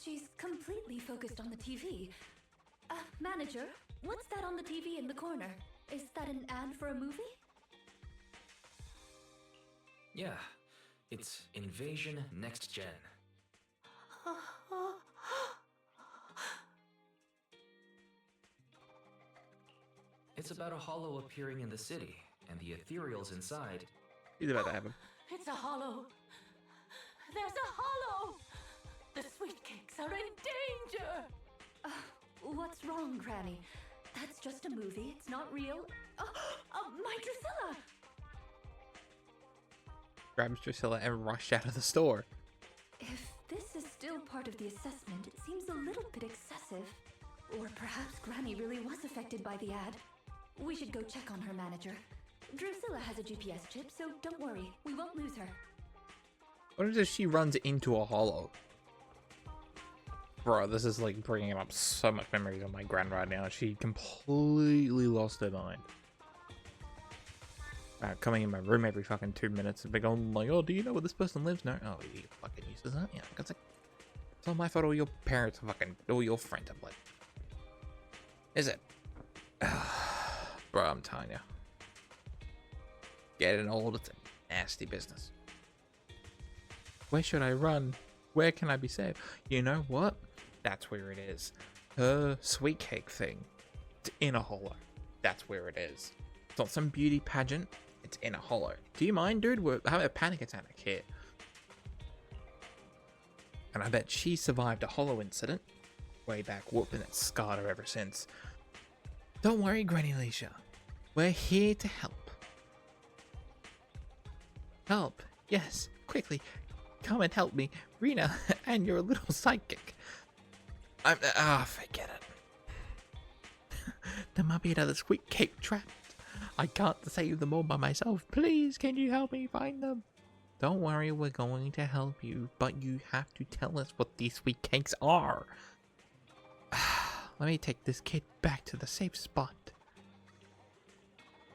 She's completely focused on the TV. Manager, what's that on the TV in the corner? Is that an ad for a movie? Yeah, it's Invasion Next Gen. It's about a hollow appearing in the city, and the ethereals inside. He's about to happen. It's a hollow. There's a hollow. The sweet cakes are in danger. What's wrong, Granny? That's just a movie. It's not real. My Drusilla! Grabs Drusilla and rush out of the store. If this is still part of the assessment, it seems a little bit excessive. Or perhaps Granny really was affected by the ad. We should go check on her, manager. Drusilla has a GPS chip, so don't worry. We won't lose her. What if she runs into a hollow? Bro, this is like bringing up so much memories of my grand right now. She completely lost her mind. Coming in my room every fucking 2 minutes and be going like, oh, do you know where this person lives? No. Oh, you fucking useless, huh? Yeah, it's like, it's not my fault all your parents are fucking, all your friends are like. Is it? Bro, I'm telling you. Getting old, it's a nasty business. Where should I run? Where can I be safe? You know what? That's where it is. Her sweet cake thing. It's in a hollow. That's where it is. It's not some beauty pageant. It's in a hollow. Do you mind, dude? We're having a panic attack here. And I bet she survived a hollow incident way back whoop, and it's scarred her ever since. Don't worry, Granny Lycia. We're here to help. Help? Yes, quickly. Come and help me, Rina, and your little sidekick. Forget it. There might be another sweet cake trapped. I can't save them all by myself. Please, can you help me find them? Don't worry, we're going to help you, but you have to tell us what these sweet cakes are. Let me take this kid back to the safe spot.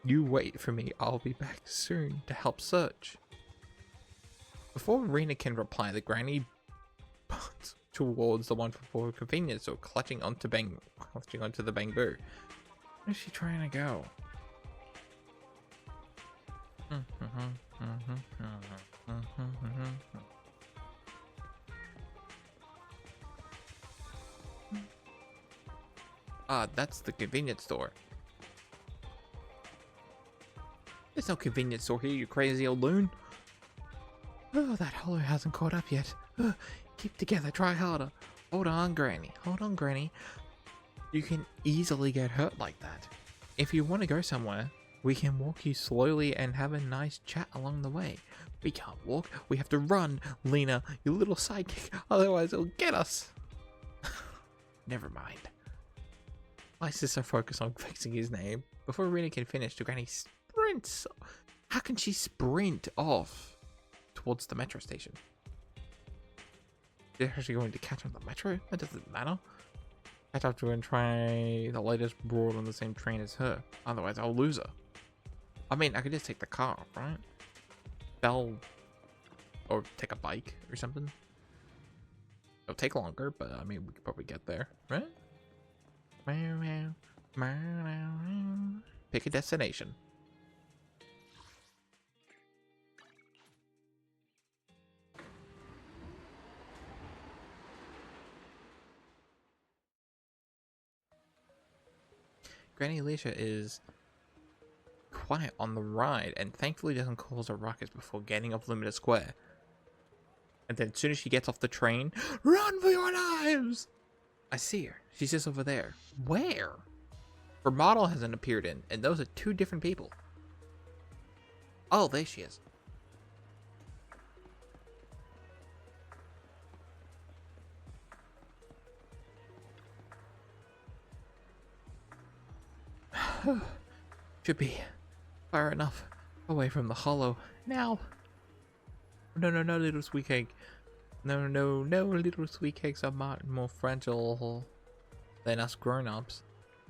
You wait for me, I'll be back soon to help search. Before Rina can reply, the granny buns towards the one for convenience or clutching onto the bamboo. Where's she trying to go? Ah, that's the convenience store. There's no convenience store here, you crazy old loon. Oh, that hollow hasn't caught up yet. Keep together, try harder. Hold on, Granny. Hold on, Granny. You can easily get hurt like that. If you want to go somewhere, we can walk you slowly and have a nice chat along the way. We can't walk, we have to run, Lena, you little sidekick, otherwise it'll get us. Never mind. My sister focused on fixing his name. Before Rina can finish, the Granny sprints. How can she sprint off towards the metro station? They're actually going to catch on the metro? That doesn't matter. I'd have to go and try the latest broad on the same train as her. Otherwise, I'll lose her. I mean, I could just take the car, right? Or take a bike or something. It'll take longer, but I mean, we could probably get there, right? Pick a destination. Granny Alicia is quiet on the ride and thankfully doesn't cause a ruckus before getting off Luminous Square. And then as soon as she gets off the train, run for your lives! I see her. She's just over there. Where? Her model hasn't appeared in, and those are two different people. Oh, there she is. Should be far enough away from the hollow now. No, little sweet cake. No, little sweet cakes are more fragile than us grown-ups.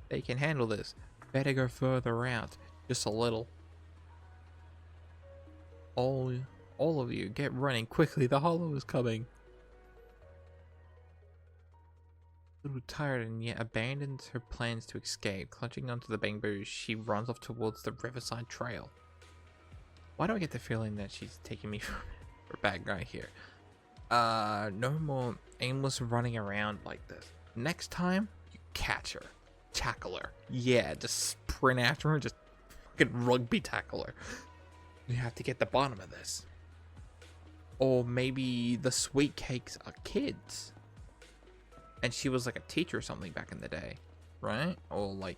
They can handle this. Better go further out, just a little. All of you, get running quickly. The hollow is coming. A little tired and yet abandons her plans to escape. Clutching onto the bamboo, she runs off towards the riverside trail. Why do I get the feeling that she's taking me for a bad guy here? No more aimless running around like this. Next time, you catch her. Tackle her. Yeah, just sprint after her, just fucking rugby tackle her. You have to get the bottom of this. Or maybe the sweet cakes are kids. And she was like a teacher or something back in the day, right? Or like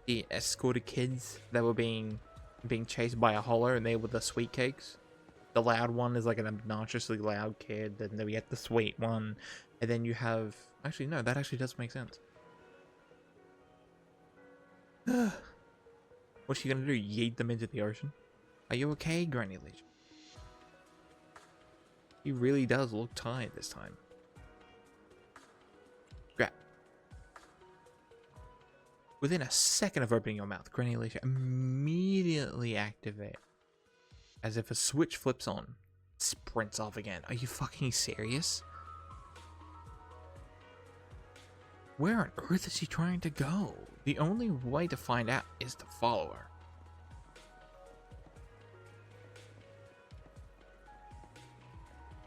she escorted kids that were being chased by a hollow, and they were the sweet cakes. The loud one is like an obnoxiously loud kid, and then we get the sweet one, and then you have actually no, that actually does make sense. What's she gonna do? Yeet them into the ocean? Are you okay, Granny Legion? He really does look tired this time. Grab. Within a second of opening your mouth, Granny Alicia immediately activate. As if a switch flips on. Sprints off again. Are you fucking serious? Where on earth is she trying to go? The only way to find out is to follow her.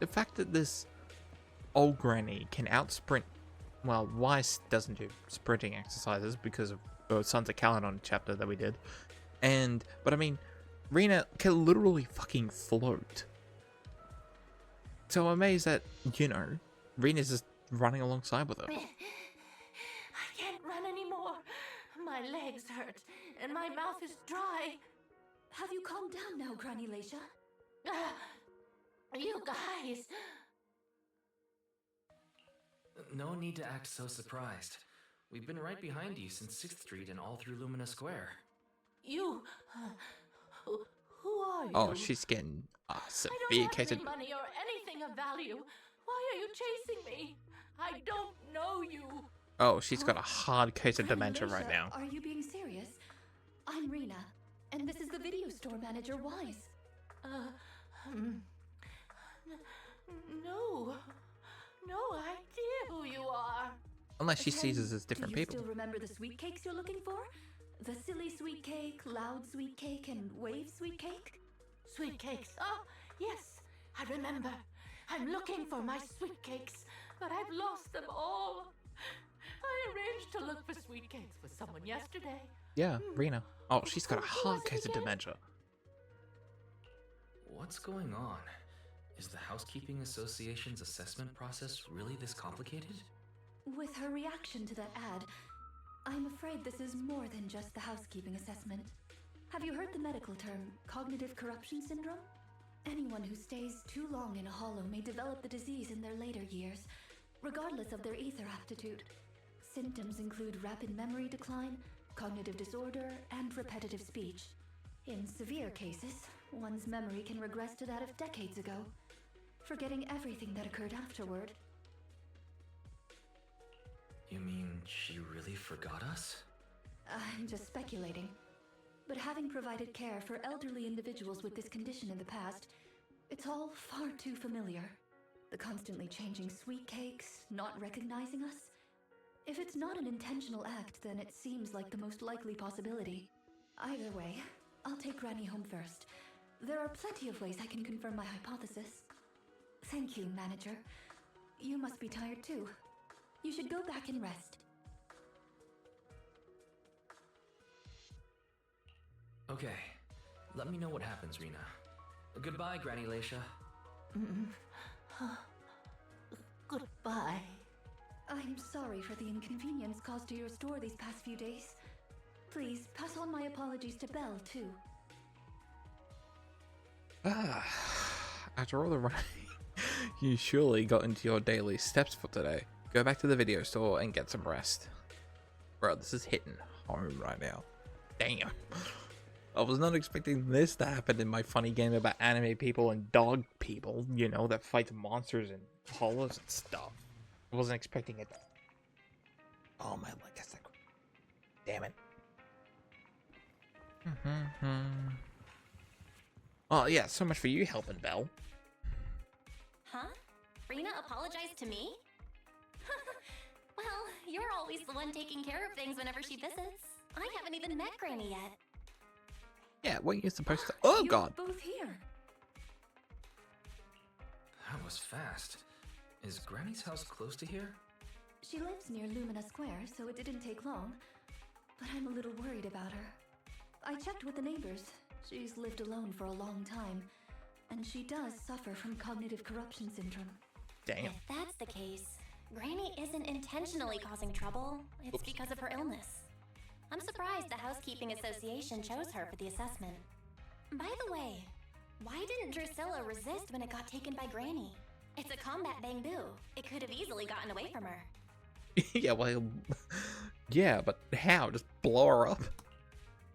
The fact that this old granny can outsprint, well, Weiss doesn't do sprinting exercises because of the Sons of Caledon chapter that we did, but I mean, Rina can literally fucking float. So I'm amazed that, you know, Rina's just running alongside with her. I can't run anymore. My legs hurt and my mouth is dry. Have you calmed down now, Granny Leisha? You guys. No need to act so surprised. We've been right behind you since 6th Street and all through Lumina Square. You. Who are you? Oh, she's getting severe I don't case have of... any money or anything of value. Why are you chasing me? I don't know you. Oh, she's got a hard case of dementia right now. Are you being serious? I'm Rina. And this is the video store manager, Wise. No. No idea who you are. Unless she sees us as different Do you people. still remember the sweet cakes you're looking for? The silly sweet cake, loud sweet cake, and wave sweet cake? Sweet cakes. Oh, yes, I remember. I'm looking for my sweet cakes, but I've lost them all. I arranged to look for sweet cakes with someone yesterday. Yeah, Rina. Oh, she's got a hard case of dementia. What's going on? Is the Housekeeping Association's assessment process really this complicated? With her reaction to that ad, I'm afraid this is more than just the housekeeping assessment. Have you heard the medical term, cognitive corruption syndrome? Anyone who stays too long in a hollow may develop the disease in their later years, regardless of their ether aptitude. Symptoms include rapid memory decline, cognitive disorder, and repetitive speech. In severe cases, one's memory can regress to that of decades ago, forgetting everything that occurred afterward. You mean she really forgot us? I'm just speculating. But having provided care for elderly individuals with this condition in the past, it's all far too familiar. The constantly changing sweet cakes, not recognizing us. If it's not an intentional act, then it seems like the most likely possibility. Either way, I'll take Granny home first. There are plenty of ways I can confirm my hypothesis. Thank you, manager. You must be tired too. You should go back and rest. Okay, let me know what happens, Rina. Goodbye, Granny Laisha. Goodbye. I'm sorry for the inconvenience caused to your store these past few days. Please, pass on my apologies to Belle, too. After all the running you surely got into your daily steps for today. Go back to the video store and get some rest. Bro, this is hitting home right now. Damn. I was not expecting this to happen in my funny game about anime people and dog people, you know, that fight monsters and hollows and stuff. I wasn't expecting it. Oh my, like that's like, damn it. Oh yeah, so much for you helping, Belle. Huh? Rina apologized to me? Well, you're always the one taking care of things whenever she visits. I haven't even met Granny yet. Yeah, what are you supposed to? Oh You're god. both here. That was fast. Is Granny's house close to here? She lives near Lumina Square, so it didn't take long. But I'm a little worried about her. I checked with the neighbors. She's lived alone for a long time, and she does suffer from cognitive corruption syndrome. Damn. If that's the case, Granny isn't intentionally causing trouble. It's because of her illness. I'm surprised the Housekeeping Association chose her for the assessment. By the way, why didn't Drusilla resist when it got taken by Granny? It's a combat bamboo. It could have easily gotten away from her. Yeah, well, yeah, but how? Just blow her up?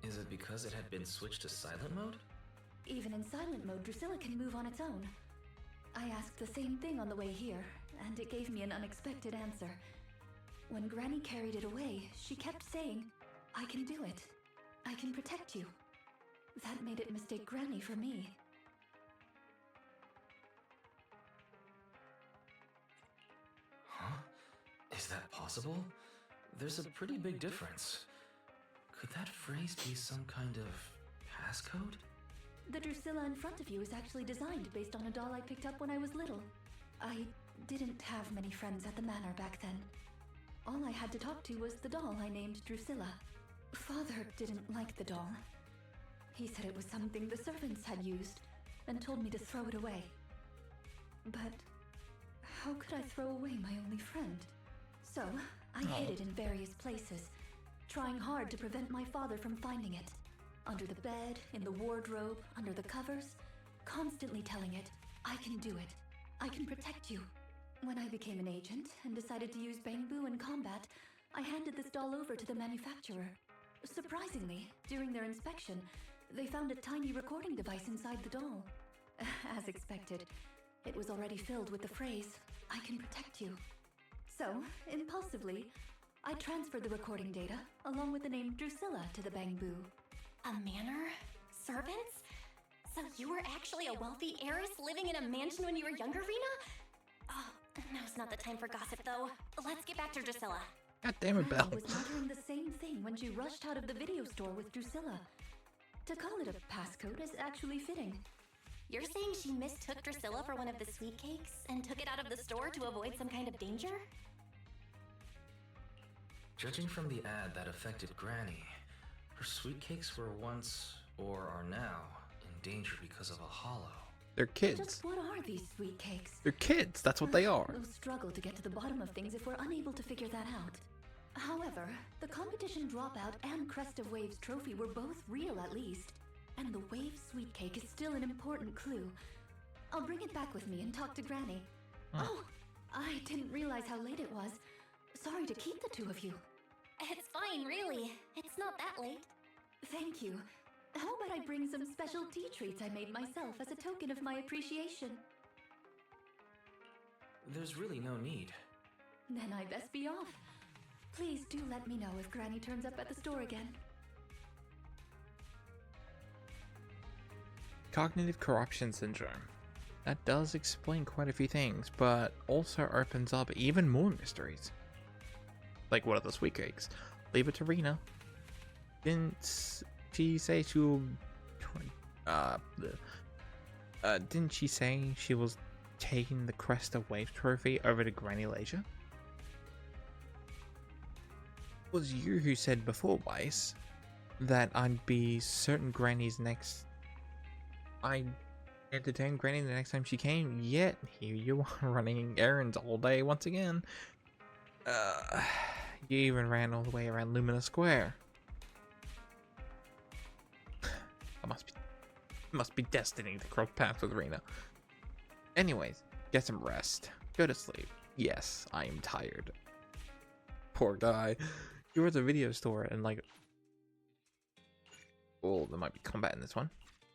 Is it because it had been switched to silent mode? Even in silent mode, Drusilla can move on its own. I asked the same thing on the way here, and it gave me an unexpected answer. When Granny carried it away, she kept saying, "I can do it. I can protect you." That made it mistake Granny for me. Huh? Is that possible? There's a pretty big difference. Could that phrase be some kind of passcode? The Drusilla in front of you is actually designed based on a doll I picked up when I was little. I didn't have many friends at the manor back then. All I had to talk to was the doll I named Drusilla. Father didn't like the doll. He said it was something the servants had used, and told me to throw it away. But how could I throw away my only friend? So, I hid it in various places, trying hard to prevent my father from finding it. Under the bed, in the wardrobe, under the covers, constantly telling it, "I can do it. I can protect you." When I became an agent and decided to use bamboo in combat, I handed this doll over to the manufacturer. Surprisingly, during their inspection, they found a tiny recording device inside the doll. As expected, it was already filled with the phrase, "I can protect you." So, impulsively, I transferred the recording data, along with the name Drusilla, to the bamboo. A manor? Servants? So you were actually a wealthy heiress living in a mansion when you were younger, Rina? Oh, now's not the time for gossip, though. Let's get back to Drusilla. God damn it, Belle. I was wondering the same thing when she rushed out of the video store with Drusilla. To call it a passcode is actually fitting. You're saying she mistook Drusilla for one of the sweet cakes and took it out of the store to avoid some kind of danger? Judging from the ad that affected Granny, her sweet cakes were once, or are now, in danger because of a hollow. They're kids. Just what are these sweet cakes? They're kids, that's what they are. We'll struggle to get to the bottom of things if we're unable to figure that out. However, the competition dropout and Crest of Waves trophy were both real at least. And the Wave sweet cake is still an important clue. I'll bring it back with me and talk to Granny. Oh, I didn't realize how late it was. Sorry to keep the two of you. It's fine, really. It's not that late. Thank you. How about I bring some special tea treats I made myself as a token of my appreciation? There's really no need. Then I best be off. Please do let me know if Granny turns up at the store again. Cognitive corruption syndrome. That does explain quite a few things, but also opens up even more mysteries. Like, what are the sweet cakes? Leave it to Rina. Didn't she say she will... didn't she say she was taking the Crest of Waves trophy over to Granny Leisure? It was you who said before, Weiss, that I'd be certain Granny's next... I'd entertain Granny the next time she came, yet here you are running errands all day once again. You even ran all the way around Lumina Square. I must be destiny to cross paths with Rina. Anyways, get some rest. Go to sleep. Yes, I am tired. Poor guy. You were at the video store and like... Oh, there might be combat in this one.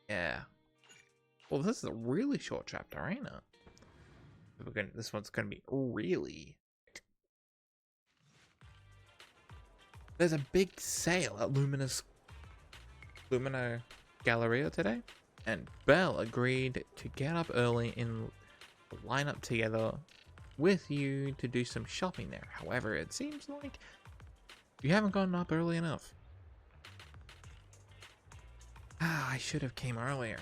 Yeah. Well, this is a really short chapter, ain't it? This one's gonna be really... There's a big sale at Lumina Galleria today, and Belle agreed to get up early and line up together with you to do some shopping there. However, it seems like you haven't gotten up early enough. I should have came earlier.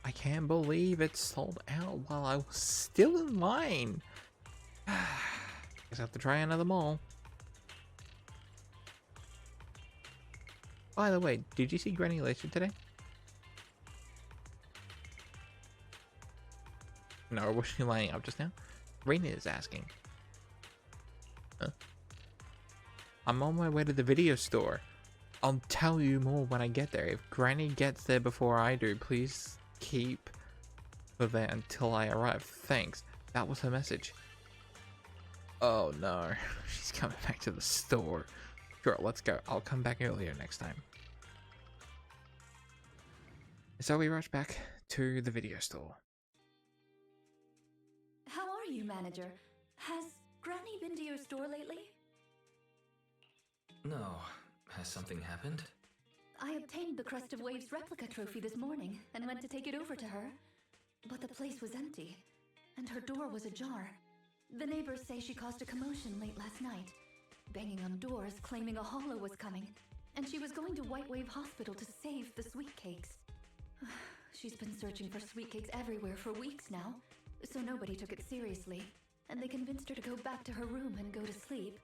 I can't believe it sold out while I was still in line. Guess I have to try another mall. By the way, did you see Granny Leisure today? No, was she lining up just now? Rina is asking. Huh? I'm on my way to the video store. I'll tell you more when I get there. If Granny gets there before I do, please keep her there until I arrive. Thanks. That was her message. Oh no, she's coming back to the store. Sure, let's go. I'll come back earlier next time. So we rush back to the video store. How are you, manager? Has Granny been to your store lately? No. Has something happened? I obtained the Crest of Waves replica trophy this morning and went to take it over to her. But the place was empty, and her door was ajar. The neighbors say she caused a commotion late last night, banging on doors claiming a hollow was coming, and she was going to White Wave Hospital to save the sweet cakes. She's been searching for sweet cakes everywhere for weeks now, so nobody took it seriously, and they convinced her to go back to her room and go to sleep.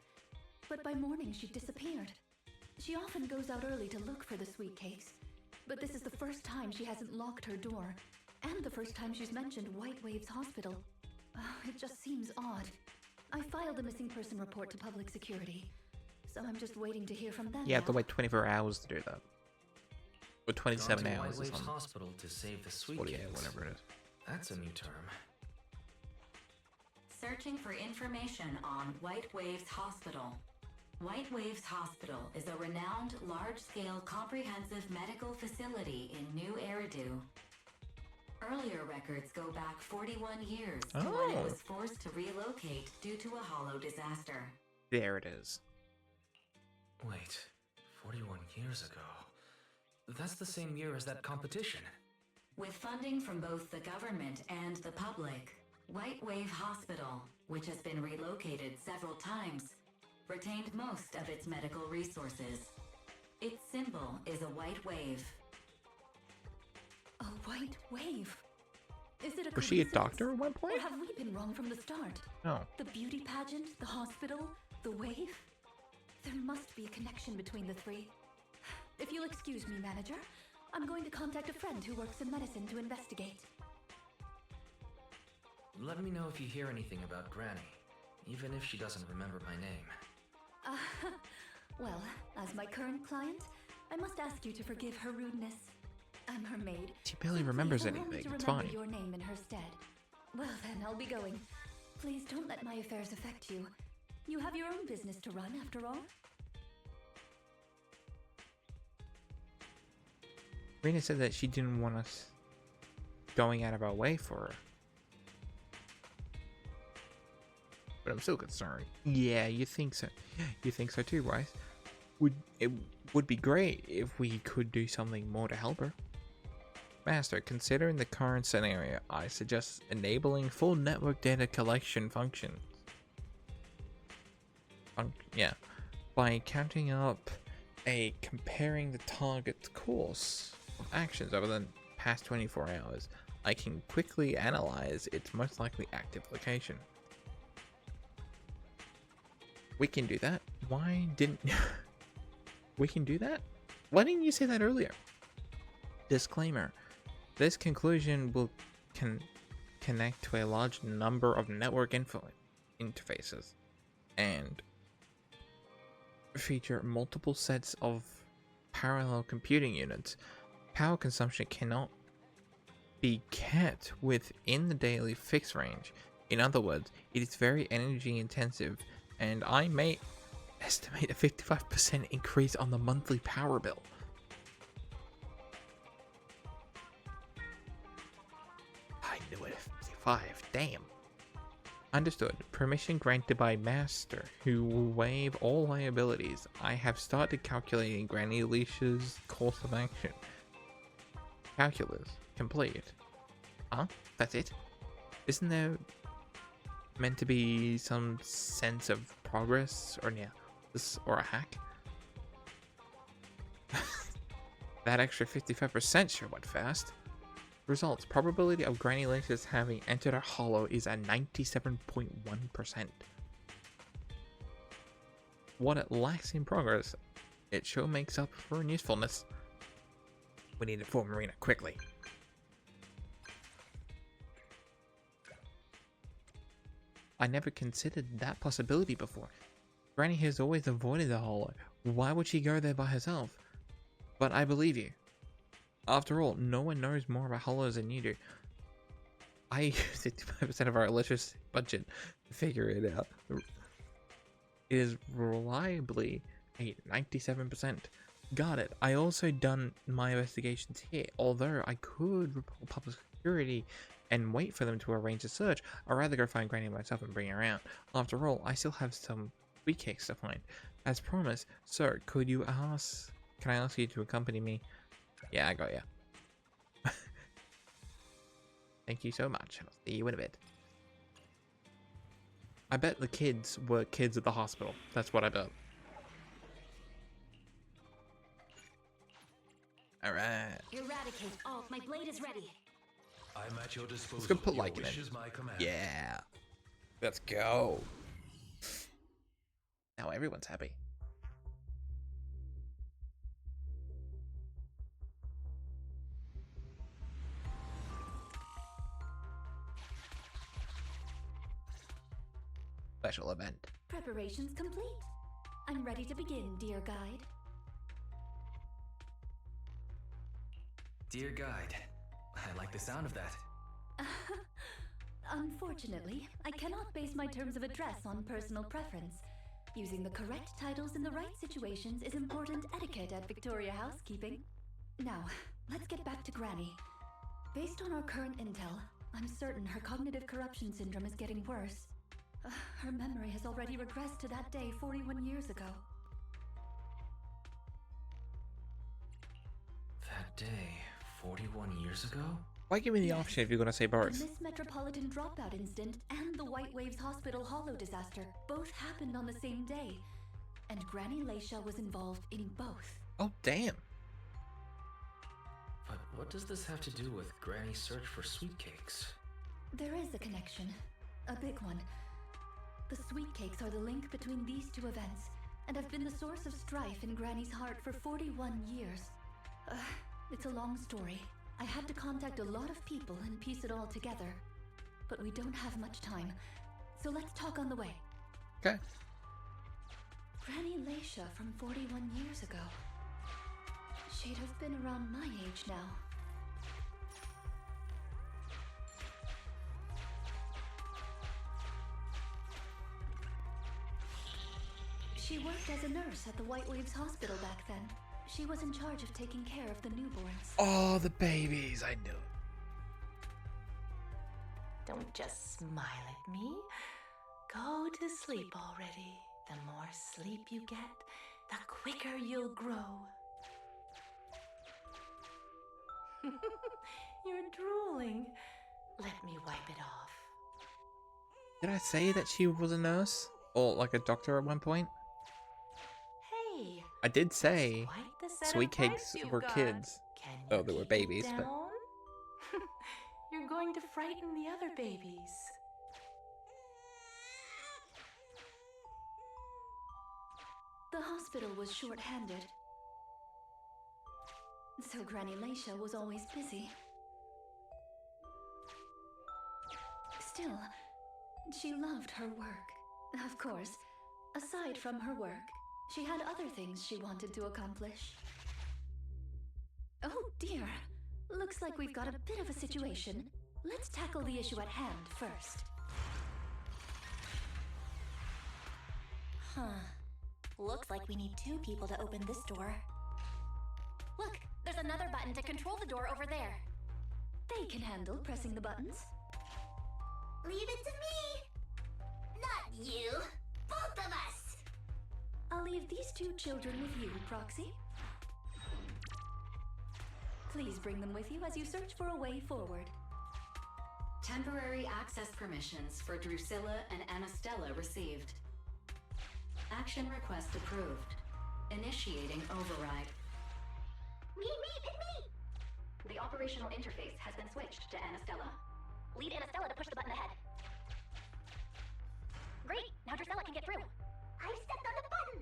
But by morning she'd disappeared. She often goes out early to look for the sweet cakes, but this is the first time she hasn't locked her door, and the first time she's mentioned White Waves Hospital. It just seems odd. I filed a missing person report to public security, so I'm just waiting to hear from them. You have to wait 24 hours to do that. Or 27 Gone to hours White or Waves something. Hospital to save the sweet 48, cakes. whatever it is. That's a new term. Searching for information on White Waves Hospital. White Waves Hospital is a renowned, large-scale, comprehensive medical facility in New Eridu. Earlier records go back 41 years to when it was forced to relocate due to a hollow disaster. There it is. Wait, 41 years ago? That's the same year as that competition. With funding from both the government and the public, White Wave Hospital, which has been relocated several times, retained most of its medical resources. Its symbol is a white wave. A white wave? Is it a Was she a coincidence? doctor at one point? Or have we been wrong from the start? No. The beauty pageant, the hospital, the wave? There must be a connection between the three. If you'll excuse me, manager, I'm going to contact a friend who works in medicine to investigate. Let me know if you hear anything about Granny, even if she doesn't remember my name. Well, as my current client, I must ask you to forgive her rudeness. I'm her maid. She barely remembers Please allow me anything. to It's remember fine. your name in her stead. Well then, I'll be going. Please don't let my affairs affect you. You have your own business to run, after all. Rina said that she didn't want us going out of our way for her. But I'm still concerned. Yeah, you think so. You think so too, right? It would be great if we could do something more to help her. Master, considering the current scenario, I suggest enabling full network data collection functions. Yeah, by counting up comparing the target's course of actions over the past 24 hours, I can quickly analyze its most likely active location. We can do that. Why didn't we can do that? Why didn't you say that earlier? Disclaimer. This conclusion will connect to a large number of network interfaces and feature multiple sets of parallel computing units. Power consumption cannot be kept within the daily fixed range. In other words, it is very energy intensive, and I may estimate a 55% increase on the monthly power bill. I knew it. 55. Damn. Understood. Permission granted by Master, who will waive all liabilities. I have started calculating Granny Alicia's course of action. Calculus complete. Huh? That's it? Isn't there meant to be some sense of progress or a hack? That extra 55% sure went fast. Results. Probability of Granny Alicia's having entered a hollow is at 97.1%. What it lacks in progress, it sure makes up for in usefulness. We need to inform Rina quickly. I never considered that possibility before. Granny has always avoided the hollow. Why would she go there by herself? But I believe you. After all, no one knows more about hollows than you do. I use 65% of our electricity budget to figure it out. It is reliably a 97%. Got it. I also done my investigations here. Although I could report public security and wait for them to arrange a search, I'd rather go find Granny myself and bring her out. After all, I still have some sweet cakes to find. As promised, sir, can I ask you to accompany me? Yeah, I got ya. Thank you so much. I'll see you in a bit. I bet the kids were kids at the hospital. That's what I bet. Alright. Eradicate all. My blade is ready. I'm at your disposal. Let's go put Your Lycaon in. wish is my command. Yeah. Let's go. Now everyone's happy. Special event. Preparations complete. I'm ready to begin, dear guide. Dear guide, I like the sound of that. Unfortunately, I cannot base my terms of address on personal preference. Using the correct titles in the right situations is important etiquette at Victoria Housekeeping. Now, let's get back to Granny. Based on our current intel, I'm certain her cognitive corruption syndrome is getting worse. Her memory has already regressed to that day 41 years ago. That day, 41 years ago? Why give me the option if you're gonna say The both? Miss Metropolitan dropout incident and the White Waves Hospital Hollow disaster both happened on the same day, and Granny Leisha was involved in both. Oh, damn. But what does this have to do with Granny's search for sweet cakes? There is a connection, a big one. The sweet cakes are the link between these two events, and have been the source of strife in Granny's heart for 41 years. It's a long story. I had to contact a lot of people and piece it all together. But we don't have much time, so let's talk on the way. Okay. Granny Leisha from 41 years ago. She'd have been around my age now. She worked as a nurse at the White Waves Hospital back then. She was in charge of taking care of the newborns. Oh, the babies, I knew. Don't just smile at me. Go to sleep already. The more sleep you get, the quicker you'll grow. You're drooling. Let me wipe it off. Did I say that she was a nurse? Or like a doctor at one point? Hey, I did say quite the set sweet of pipes cakes you've were got. kids. Can Oh, you they were keep it babies, but... down? You're going to frighten the other babies. The hospital was short-handed, so Granny Leisha was always busy. Still, she loved her work. Of course, aside from her work, she had other things she wanted to accomplish. Oh dear, looks like we've got a bit of a situation. Let's tackle the issue at hand first. Huh. Looks like we need 2 people to open this door. Look, there's another button to control the door over there. They can handle pressing the buttons. Leave it to me! Not you! Both of us! I'll leave these 2 children with you, Proxy. Please bring them with you as you search for a way forward. Temporary access permissions for Drusilla and Anastella received. Action request approved. Initiating override. Me, pick me! The operational interface has been switched to Anastella. Lead Anastella to push the button ahead. Great, now Drusilla can get through. I stepped on the button!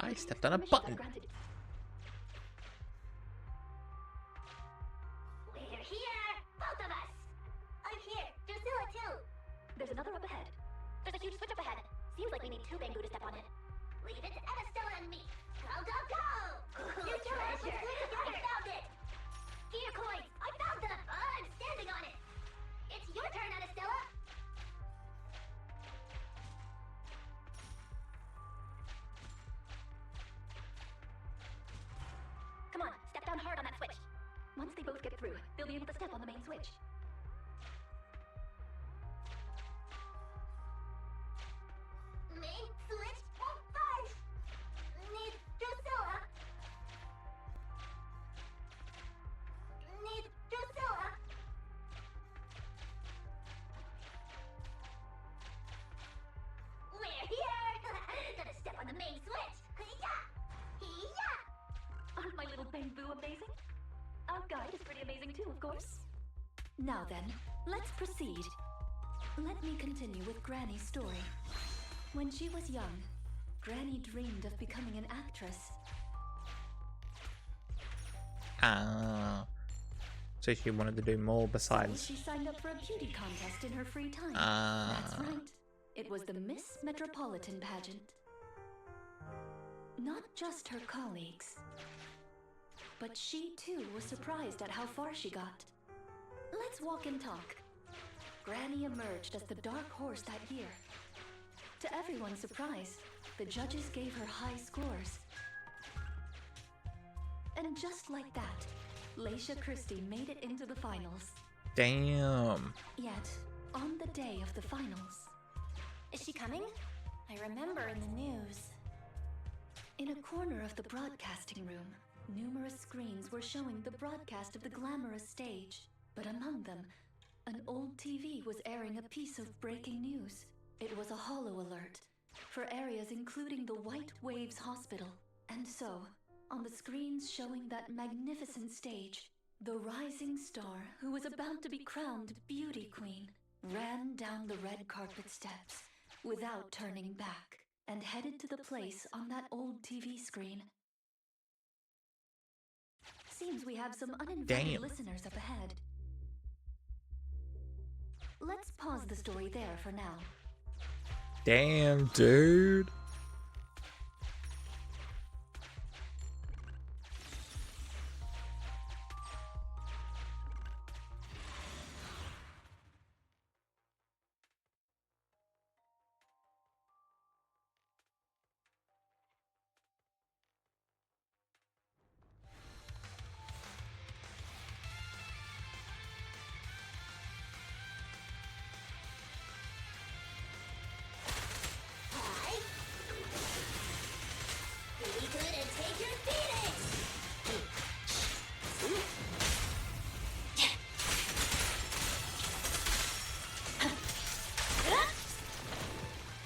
I stepped on a button. We're here! Both of us! I'm here! Drusilla too! There's another up ahead. There's a huge switch up ahead. Seems like we need 2 Bangu to step on it. Leave it to Anastella and me. Go, go, go! You treasure! I found it! Gear coins! I found them! I'm standing on it! It's your turn, Anastella! Come on, step down hard on that switch. Once they both get through, they'll be able to step on the main switch. Main switch won't budge! Need Drusilla! Need Drusilla! We're here! Gonna step on the main switch! Hee-yah! Hee-yah! Aren't my little Bangu amazing? Our guide is pretty amazing too, of course. Now then, let's proceed. Let me continue with Granny's story. When she was young, Granny dreamed of becoming an actress. Ah. So she wanted to do more besides... So she signed up for a beauty contest in her free time. Ah. That's right. It was the Miss Metropolitan pageant. Not just her colleagues, but she too was surprised at how far she got. Let's walk and talk. Granny emerged as the dark horse that year. To everyone's surprise, the judges gave her high scores. And just like that, Leisha Christie made it into the finals. Damn. Yet, on the day of the finals... Is she coming? I remember in the news. In a corner of the broadcasting room, Numerous screens were showing the broadcast of the glamorous stage, but among them, an old TV was airing a piece of breaking news. It was a holo alert for areas including the White Waves Hospital. And so, on the screens showing that magnificent stage, the rising star who was about to be crowned Beauty Queen ran down the red carpet steps without turning back and headed to the place on that old TV screen. Seems we have some uninvited listeners up ahead. Let's pause the story there for now. Damn, dude.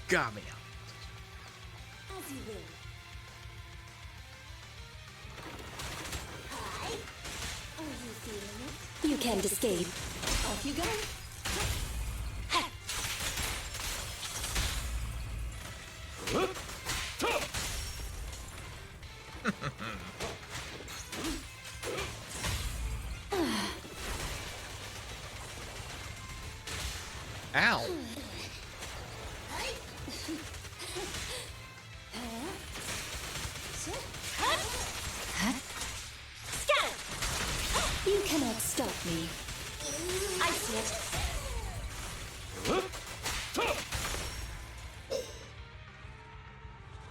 Got me. As you will. Hi. Are you feeling it? You can't escape. Off you go. Ow. You cannot stop me. I see it.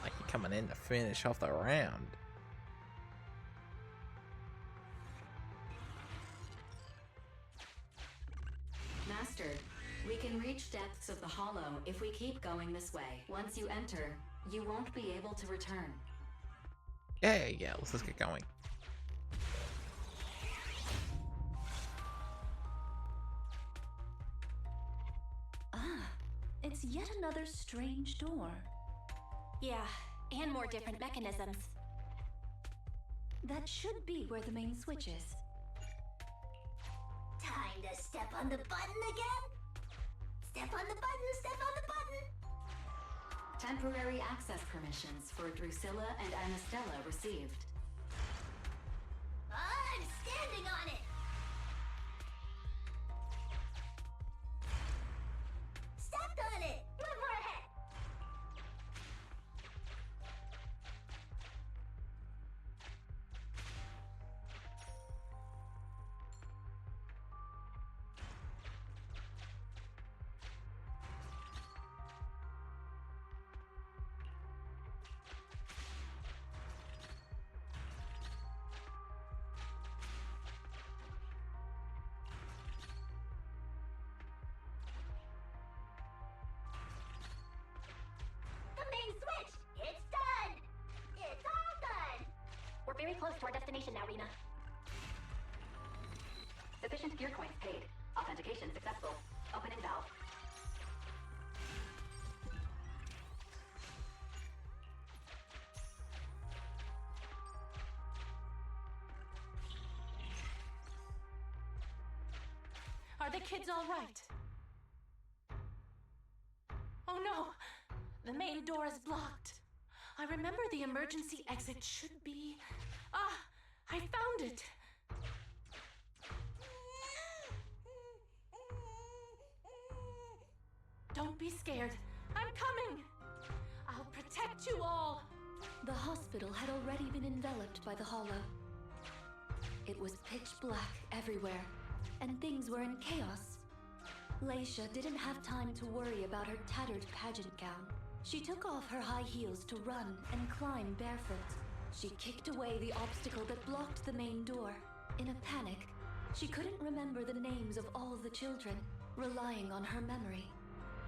Like you're coming in to finish off the round. Master, we can reach depths of the hollow if we keep going this way. Once you enter, you won't be able to return. Yeah, let's just get going. It's yet another strange door. Yeah, and more different mechanisms. That should be where the main switch is. Time to step on the button again? Step on the button, step on the button! Temporary access permissions for Drusilla and Anastella received. I'm standing on it! Stepped on it! Move more ahead! Switch! It's done! It's all done! We're very close to our destination now, Rina. Sufficient gear coins paid. Authentication successful. Opening valve. Are the kids all right? Oh no! The main door is blocked. I remember the emergency exit should be... Ah! I found it! Don't be scared. I'm coming! I'll protect you all! The hospital had already been enveloped by the hollow. It was pitch black everywhere, and things were in chaos. Leisha didn't have time to worry about her tattered pageant gown. She took off her high heels to run and climb barefoot. She kicked away the obstacle that blocked the main door. In a panic, she couldn't remember the names of all the children, relying on her memory.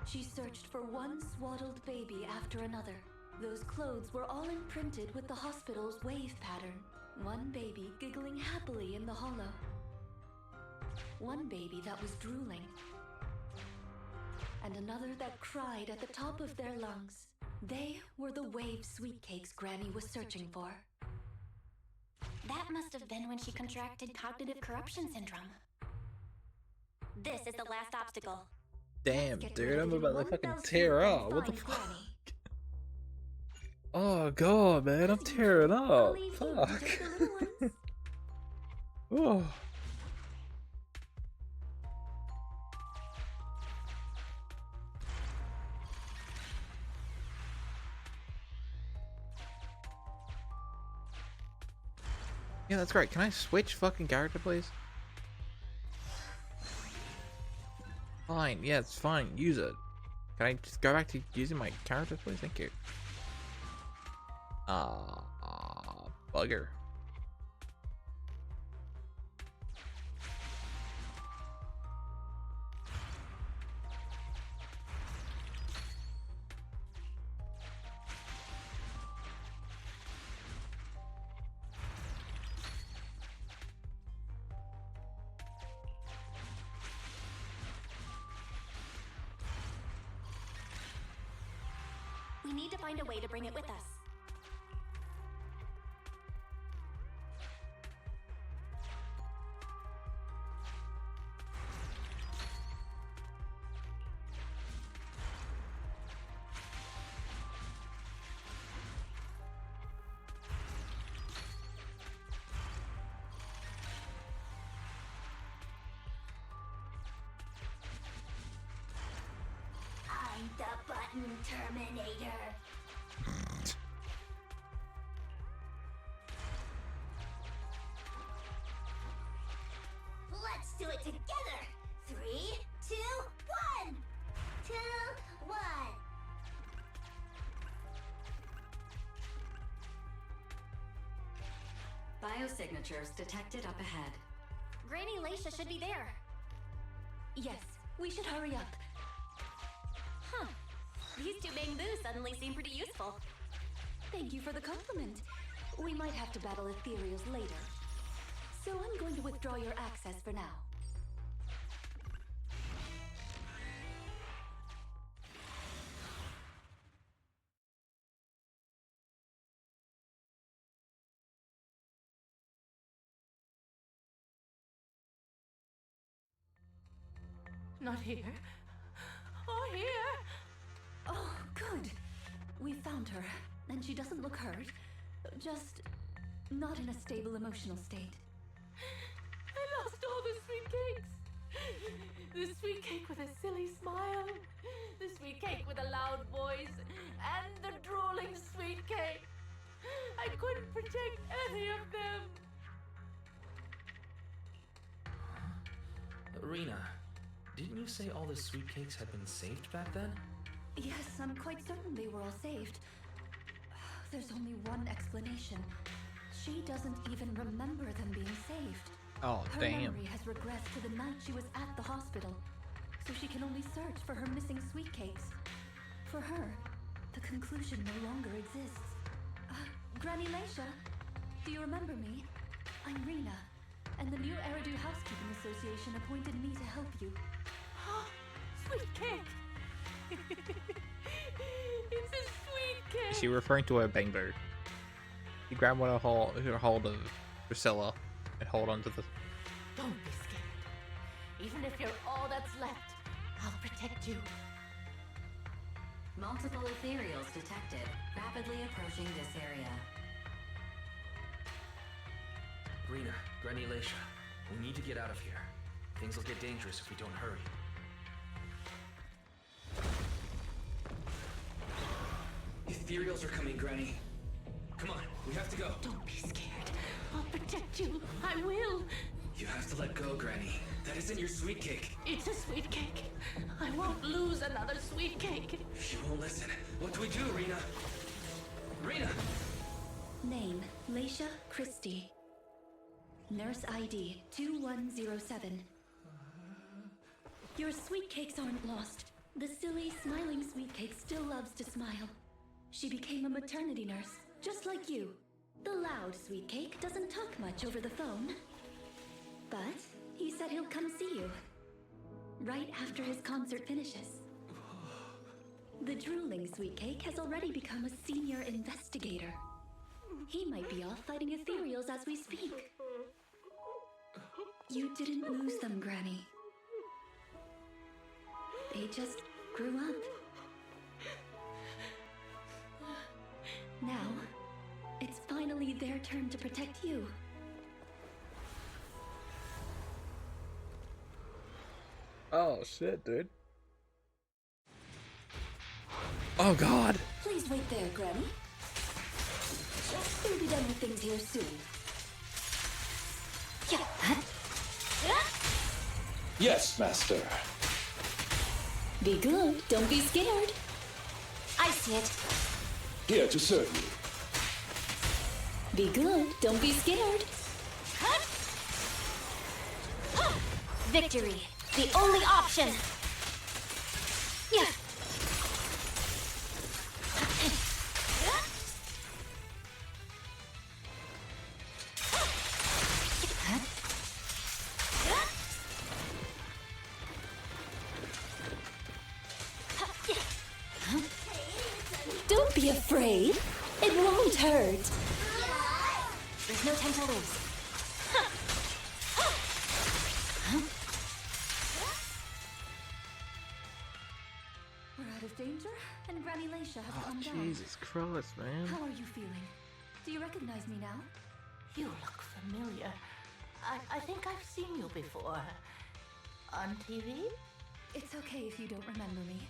She searched for one swaddled baby after another. Those clothes were all imprinted with the hospital's wave pattern. One baby giggling happily in the hollow. One baby that was drooling. And another that cried at the top of their lungs. They were the wave sweet cakes Granny was searching for. That must have been when she contracted cognitive corruption syndrome. This is the last obstacle. Damn, dude, I'm about to fucking tear up. What the fuck? Oh god, man, I'm tearing up. Fuck. Oh. Yeah, that's great. Can I switch fucking character, please? Fine. Yeah, it's fine. Use it. Can I just go back to using my character, please? Thank you. Bugger. We need to find a way to bring it with us. I'm the button Terminator. Let's do it together. 3, 2, 1. 2, 1. Biosignatures detected up ahead. Granny Lycia should be there. Yes, we should hurry up. Huh. These two bamboos suddenly seem pretty useful. Thank you for the compliment. We might have to battle ethereals later. So I'm going to withdraw your access for now. Not here. Or here. Oh, good. We found her, and she doesn't look hurt. Just not in a stable emotional state. I lost all the sweet cakes. The sweet cake with a silly smile. The sweet cake with a loud voice. And the drooling sweet cake. I couldn't protect any of them. Rina, didn't you say all the sweet cakes had been saved back then? Yes, I'm quite certain they were all saved. There's only one explanation. She doesn't even remember them being saved. Oh, her damn. memory has regressed to the night she was at the hospital, so she can only search for her missing sweet cakes. For her, the conclusion no longer exists. Granny Lycia, do you remember me? I'm Rina, and the new Eridu Housekeeping Association appointed me to help you. Sweet cake! It's a sweet cake! Is she referring to a bangbo? You grab one of hold of Priscilla and hold on to the... Don't be scared. Even if you're all that's left, I'll protect you. Multiple ethereals detected, rapidly approaching this area. Rina, Granny Lycia, we need to get out of here. Things will get dangerous if we don't hurry. Ethereals are coming, Granny. Come on, we have to go. Don't be scared. I'll protect you. I will. You have to let go, Granny. That isn't your sweet cake. It's a sweet cake. I won't lose another sweet cake. She won't listen. What do we do, Rina? Rina! Name, Lycia Christie. Nurse ID 2107. Your sweet cakes aren't lost. The silly, smiling sweet cake still loves to smile. She became a maternity nurse, just like you. The loud sweet cake doesn't talk much over the phone. But he said he'll come see you. Right after his concert finishes. The drooling sweet cake has already become a senior investigator. He might be off fighting ethereals as we speak. You didn't lose them, Granny. They just grew up. Now, it's finally their turn to protect you. Oh shit, dude. Oh god. Please wait there, Granny. We'll be done with things here soon. Yes, Master. Be good, don't be scared. I see it. Here to serve you. Be good, don't be scared. Victory, the only option. Yeah. Don't be afraid. It won't hurt. There's no time to lose. We're out of danger, and Granny Lycia has come down. Jesus Christ, man. How are you feeling? Do you recognize me now? You look familiar. I think I've seen you before. On TV? It's okay if you don't remember me.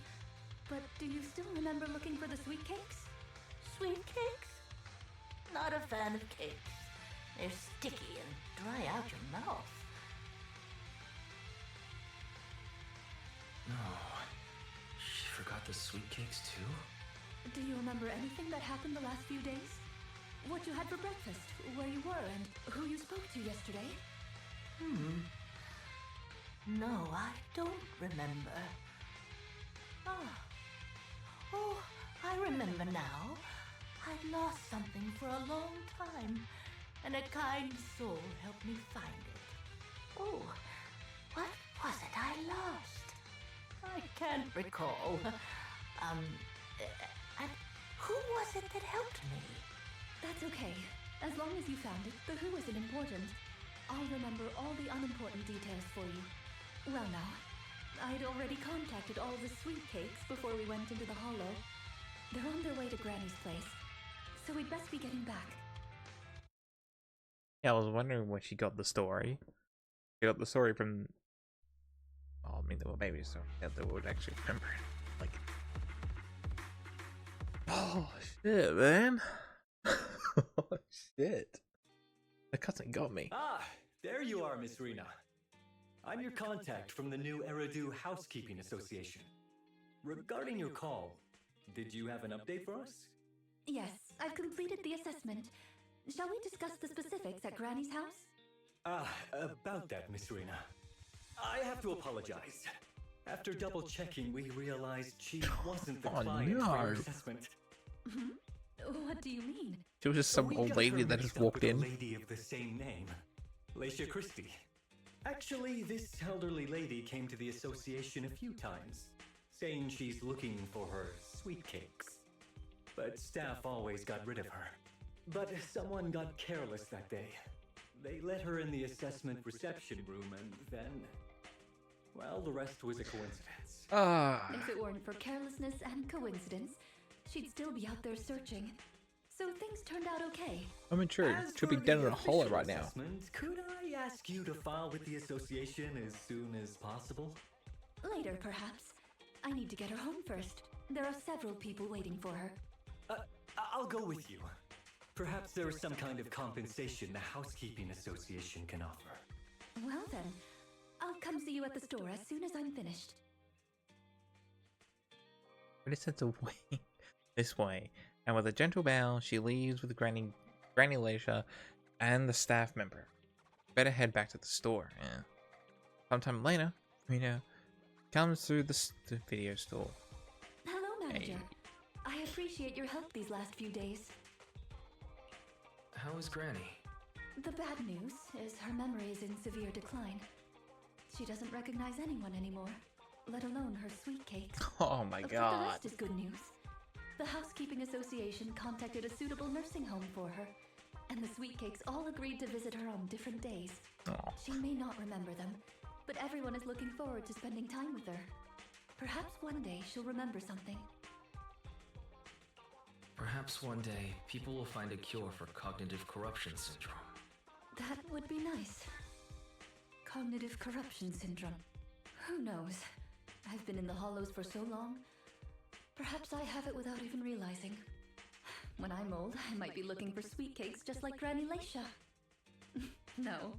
But do you still remember looking for the sweet cakes? Sweet cakes? Not a fan of cakes. They're sticky and dry out your mouth. No. She forgot the sweet cakes too? Do you remember anything that happened the last few days? What you had for breakfast, where you were, and who you spoke to yesterday? No, I don't remember. Oh, I remember now. I'd lost something for a long time, and a kind soul helped me find it. Oh, what was it I lost? I can't recall. And who was it that helped me? That's okay. As long as you found it, the who isn't important. I'll remember all the unimportant details for you. Well now, I'd already contacted all the sweet cakes before we went into the hollow. They're on their way to Granny's place, so we'd best be getting back. Yeah, I was wondering where she got the story. She got the story from... Oh, I mean, they were babies, so yeah, they would actually remember it. Like... Oh, shit, man. Oh, shit. The cousin got me. Ah, there you are, Miss Rina. I'm your contact from the new Eridu Housekeeping Association. Regarding your call, did you have an update for us? Yes, I've completed the assessment. Shall we discuss the specifics at Granny's house? About that, Miss Rina. I have to apologize. After double checking, we realized she wasn't the client for your assessment. What do you mean? She was just some old lady that just walked in. A lady of the same name, Lycia Christie. Actually, this elderly lady came to the association a few times, saying she's looking for her sweet cakes. But staff always got rid of her. But someone got careless that day. They let her in the assessment reception room and then... Well, the rest was a coincidence. If it weren't for carelessness and coincidence, she'd still be out there searching. So things turned out okay. I mean, sure, she'll be dead in a hole right now. Could I ask you to file with the association as soon as possible? Later, perhaps. I need to get her home first. There are several people waiting for her. I'll go with you. Perhaps there is some kind of compensation the Housekeeping Association can offer. Well then, I'll come see you at the store as soon as I'm finished. Ready, set away this way, and with a gentle bow, she leaves with Granny Lycia and the staff member. Better head back to the store. Yeah. Sometime later, Rina comes through the video store. Hello, manager. Hey. I appreciate your help these last few days. how is Granny? The bad news is her memory is in severe decline. She doesn't recognize anyone anymore, let alone her sweet cakes. Oh my But god. the rest is good news. The Housekeeping Association contacted a suitable nursing home for her, and the sweet cakes all agreed to visit her on different days. Oh. She may not remember them, but everyone is looking forward to spending time with her. Perhaps one day she'll remember something. Perhaps one day people will find a cure for cognitive corruption syndrome. That would be nice. Cognitive corruption syndrome. Who knows? I've been in the Hollows for so long. Perhaps I have it without even realizing. When I'm old, I might be looking for sweet cakes just like Granny Lycia. No.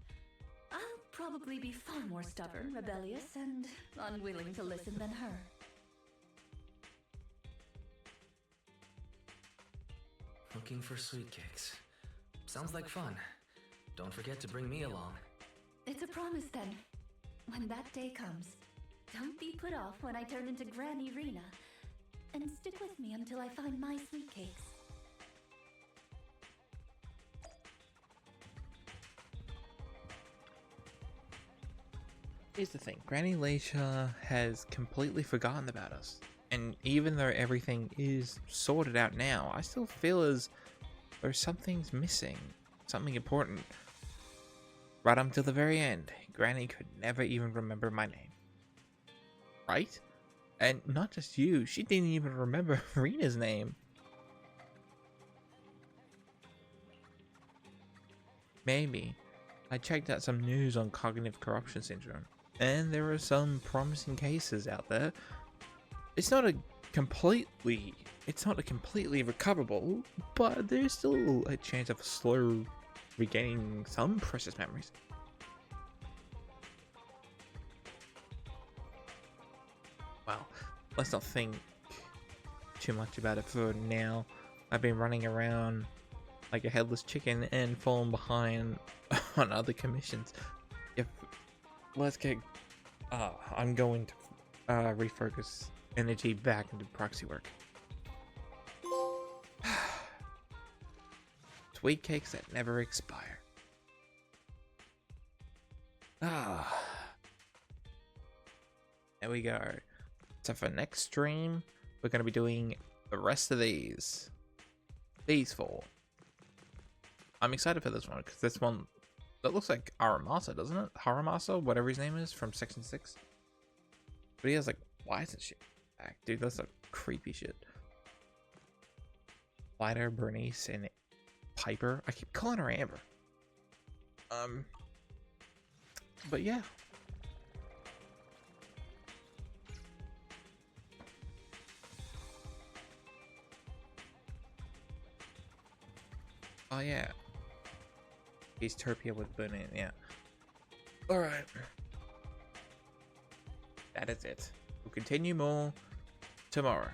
I'll probably be far more stubborn, rebellious, and unwilling to listen than her. Looking for sweet cakes. Sounds like fun. Don't forget to bring me along. It's a promise then. When that day comes, don't be put off when I turn into Granny Rina. And stick with me until I find my sweet cakes. Here's the thing, Granny Lycia has completely forgotten about us. And even though everything is sorted out now, I still feel as though something's missing. Something important. Right up to the very end, Granny could never even remember my name. Right? And not just you, she didn't even remember Rina's name. Maybe. I checked out some news on cognitive corruption syndrome, and there are some promising cases out there. It's not a completely recoverable, but there's still a chance of slow regaining some precious memories. Well, let's not think too much about it for now. I've been running around like a headless chicken and fallen behind on other commissions. Let's get... I'm going to refocus energy back into proxy work. Sweet cakes that never expire. There we go. So for next stream, we're going to be doing the rest of these. These four. I'm excited for this one, because this one, that looks like Aramasa, doesn't it? Haramasa, whatever his name is, from Section 6. But he has like wires and shit back. Dude, that's like creepy shit. Lyda, Bernice, and Piper. I keep calling her Amber. But yeah. Oh yeah. He's Terpia with Bonin, yeah. Alright. That is it. We'll continue more tomorrow.